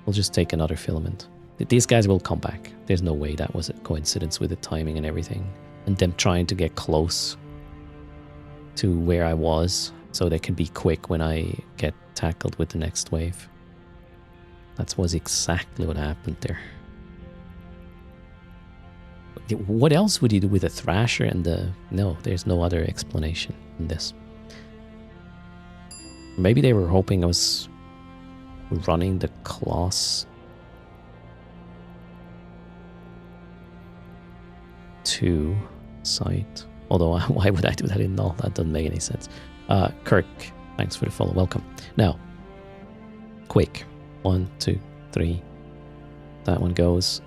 we'll just take another filament. These guys will come back. There's no way that was a coincidence with the timing and everything. And them trying to get close to where I was so they can be quick when I get tackled with the next wave. That was exactly what happened there. What else would you do with a Thrasher and the... No, there's no other explanation in this. Maybe they were hoping I was running the Class 2 site. Although, why would I do that in null? That doesn't make any sense. Kirk, thanks for the follow. Welcome. Now, quick. 1, 2, 3. That one goes.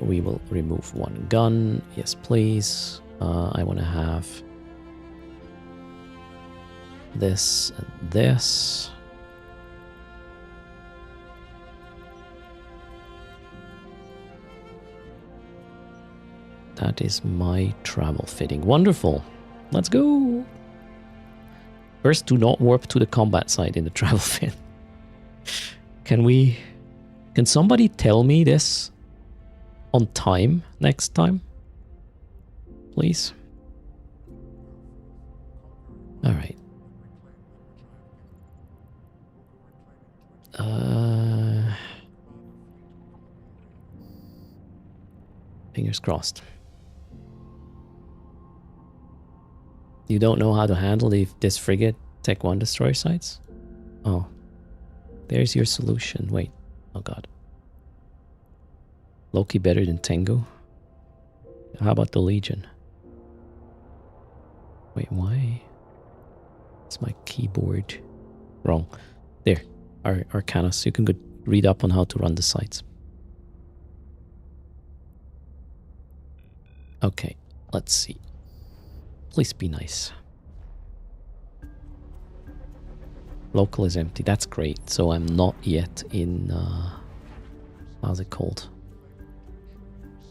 We will remove one gun. Yes, please. I want to have this and this. That is my travel fitting. Wonderful. Let's go. First, do not warp to the combat site in the travel fit. Can somebody tell me this on time next time? Please. All right. Fingers crossed. You don't know how to handle this frigate Tech 1 destroyer sites? Oh. There's your solution. Wait. Oh god. Loki better than Tengu? How about the Legion? Wait, why? It's my keyboard. Wrong. There. Arcanus. You can go read up on how to run the sites. Okay. Let's see. Please be nice. Local is empty. That's great. So I'm not yet in... how's it called?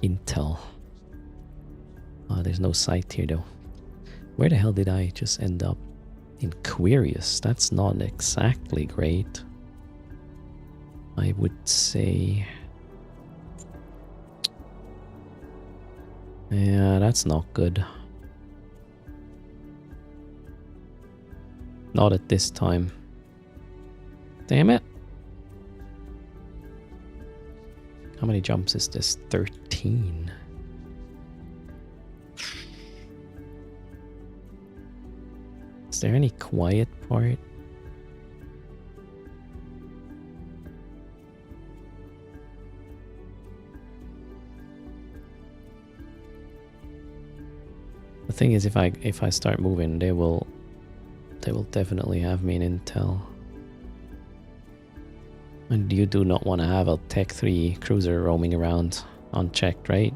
Intel. There's no site here though. Where the hell did I just end up? In Quirius. That's not exactly great. I would say... Yeah, that's not good. Not at this time. Damn it. How many jumps is this? 13. Is there any quiet part? The thing is, if I start moving, they will definitely have me in intel. And you do not want to have a Tech 3 cruiser roaming around unchecked, right?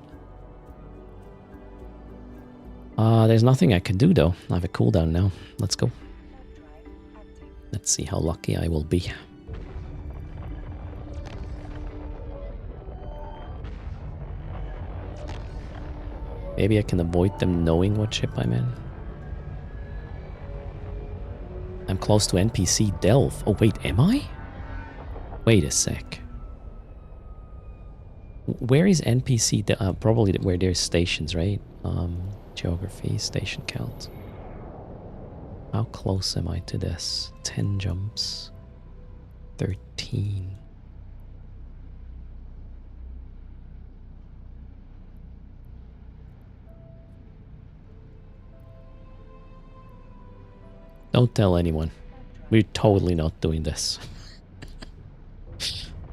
There's nothing I can do though. I have a cooldown now. Let's go. Let's see how lucky I will be. Maybe I can avoid them knowing what ship I'm in. I'm close to NPC Delve. Oh wait, am I? Wait a sec. Where is NPC? Probably where there's stations, right? Geography, station count. How close am I to this? 10 jumps. 13. Don't tell anyone. We're totally not doing this.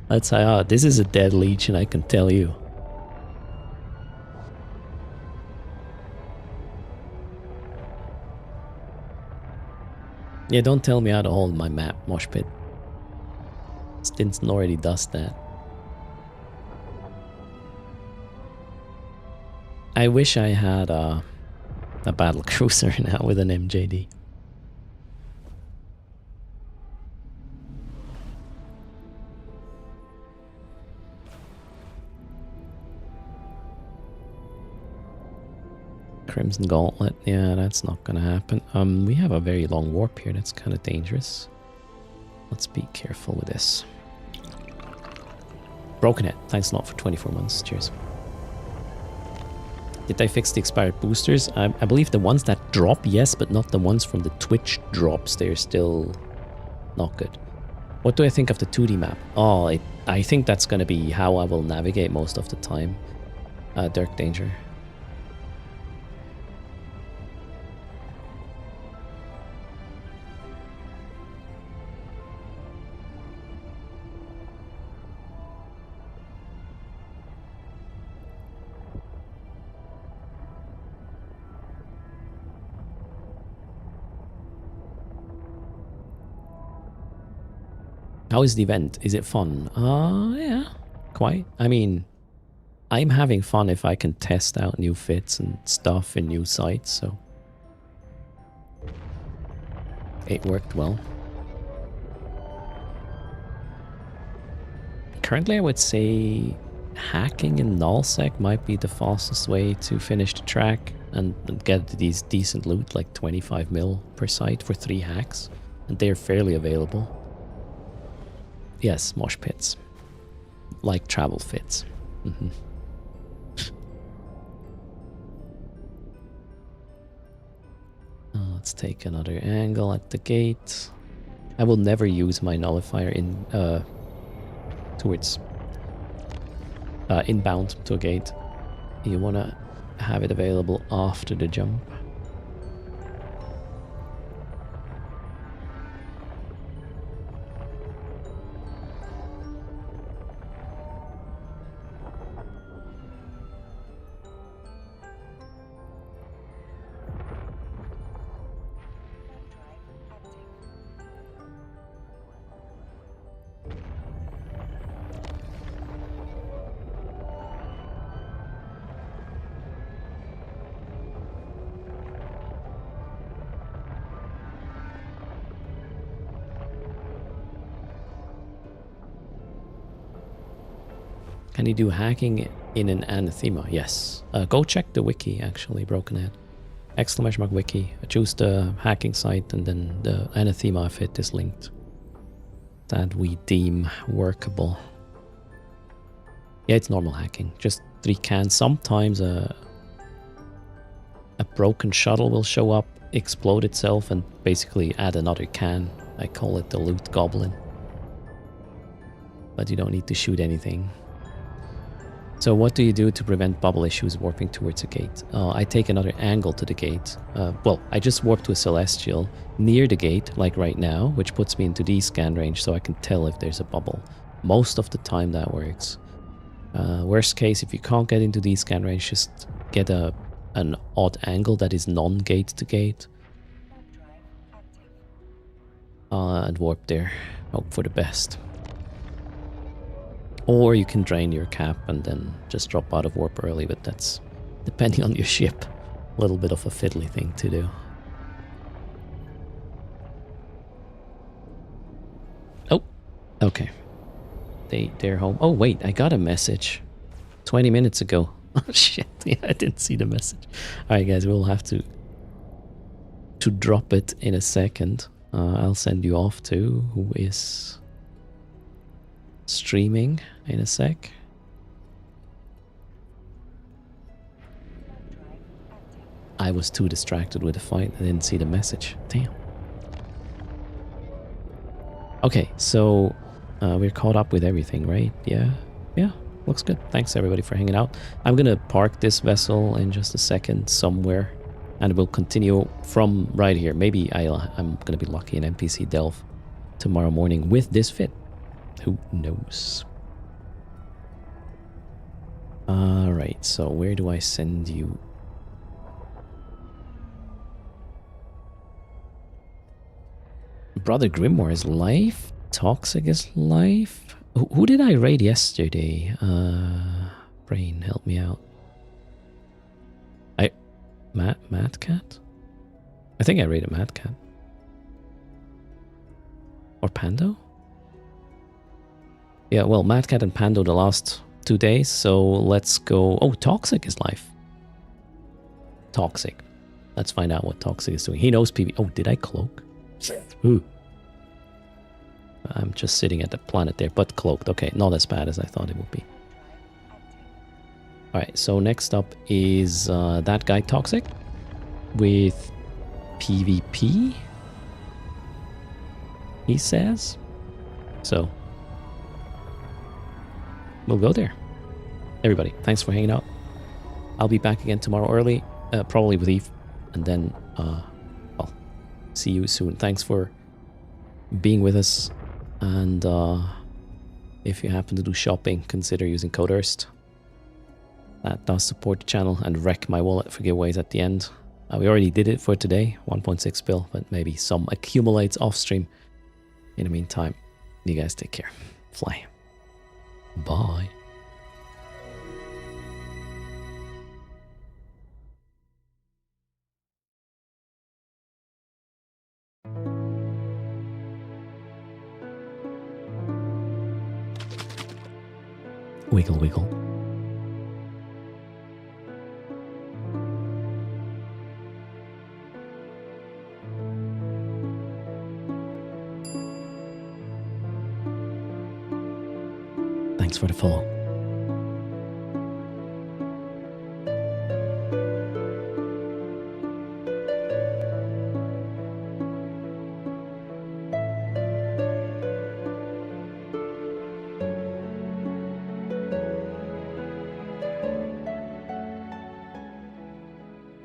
Let's say, this is a dead legion, I can tell you. Yeah, don't tell me how to hold my map, Mosh Pit. Stinson already does that. I wish I had a battle cruiser now with an MJD. Crimson Gauntlet, yeah, that's not gonna happen. We have a very long warp here, that's kind of dangerous. Let's be careful with this. Broken Head, thanks a lot for 24 months, cheers. Did they fix the expired boosters? I believe the ones that drop, yes, but not the ones from the Twitch drops. They're still not good. What do I think of the 2D map? Oh, I think that's gonna be how I will navigate most of the time. Dark Danger. How is the event? Is it fun? Yeah, quite. I mean, I'm having fun if I can test out new fits and stuff in new sites, so it worked well. Currently, I would say hacking in nullsec might be the fastest way to finish the track and get these decent loot, like 25 mil per site for 3 hacks, and they're fairly available. Yes, mosh pits. Like travel fits. Let's take another angle at the gate. I will never use my nullifier in towards inbound to a gate. You want to have it available after the jump. Can you do hacking in an anathema? Yes. Go check the wiki, actually, Broken Head. ! wiki. Choose the hacking site and then the anathema fit is linked. That we deem workable. Yeah, it's normal hacking. Just 3 cans. Sometimes a broken shuttle will show up, explode itself, and basically add another can. I call it the loot goblin. But you don't need to shoot anything. So what do you do to prevent bubble issues warping towards a gate? I take another angle to the gate. Well, I just warp to a celestial near the gate, like right now, which puts me into D-scan range so I can tell if there's a bubble. Most of the time that works. Worst case, if you can't get into D-scan range, just get an odd angle that is non-gate to gate. And warp there. Hope for the best. Or you can drain your cap and then just drop out of warp early, but that's depending on your ship. A little bit of a fiddly thing to do. Oh, okay. They're home. Oh wait, I got a message 20 minutes ago. Oh shit, yeah, I didn't see the message. Alright guys, we'll have to drop it in a second. I'll send you off to who is streaming in a sec. I was too distracted with the fight. I didn't see the message. Damn. Okay, so we're caught up with everything, right? Yeah. Yeah, looks good. Thanks everybody for hanging out. I'm gonna park this vessel in just a second somewhere, and we'll continue from right here. Maybe I'm gonna be lucky in NPC Delve tomorrow morning with this fit. Who knows? Alright, so where do I send you? Brother Grimoire is live? Toxic is live? Who did I raid yesterday? Brain, help me out. Mad Cat? I think I raided Mad Cat. Or Pando? Yeah, well, Mad Cat and Pando the last 2 days, so let's go... Oh, Toxic is live. Toxic. Let's find out what Toxic is doing. He knows PV... Oh, did I cloak? Ooh. I'm just sitting at the planet there, but cloaked. Okay, not as bad as I thought it would be. Alright, so next up is that guy Toxic with PvP, he says. So, we'll go there. Everybody, thanks for hanging out. I'll be back again tomorrow early, probably with Eve, and then I'll see you soon. Thanks for being with us, and if you happen to do shopping, consider using code erst. That does support the channel and wreck my wallet for giveaways at the end. We already did it for today, 1.6 bill, but maybe some accumulates off stream. In the meantime, you guys take care. Fly. Bye. Wiggle, wiggle. Thanks for the follow.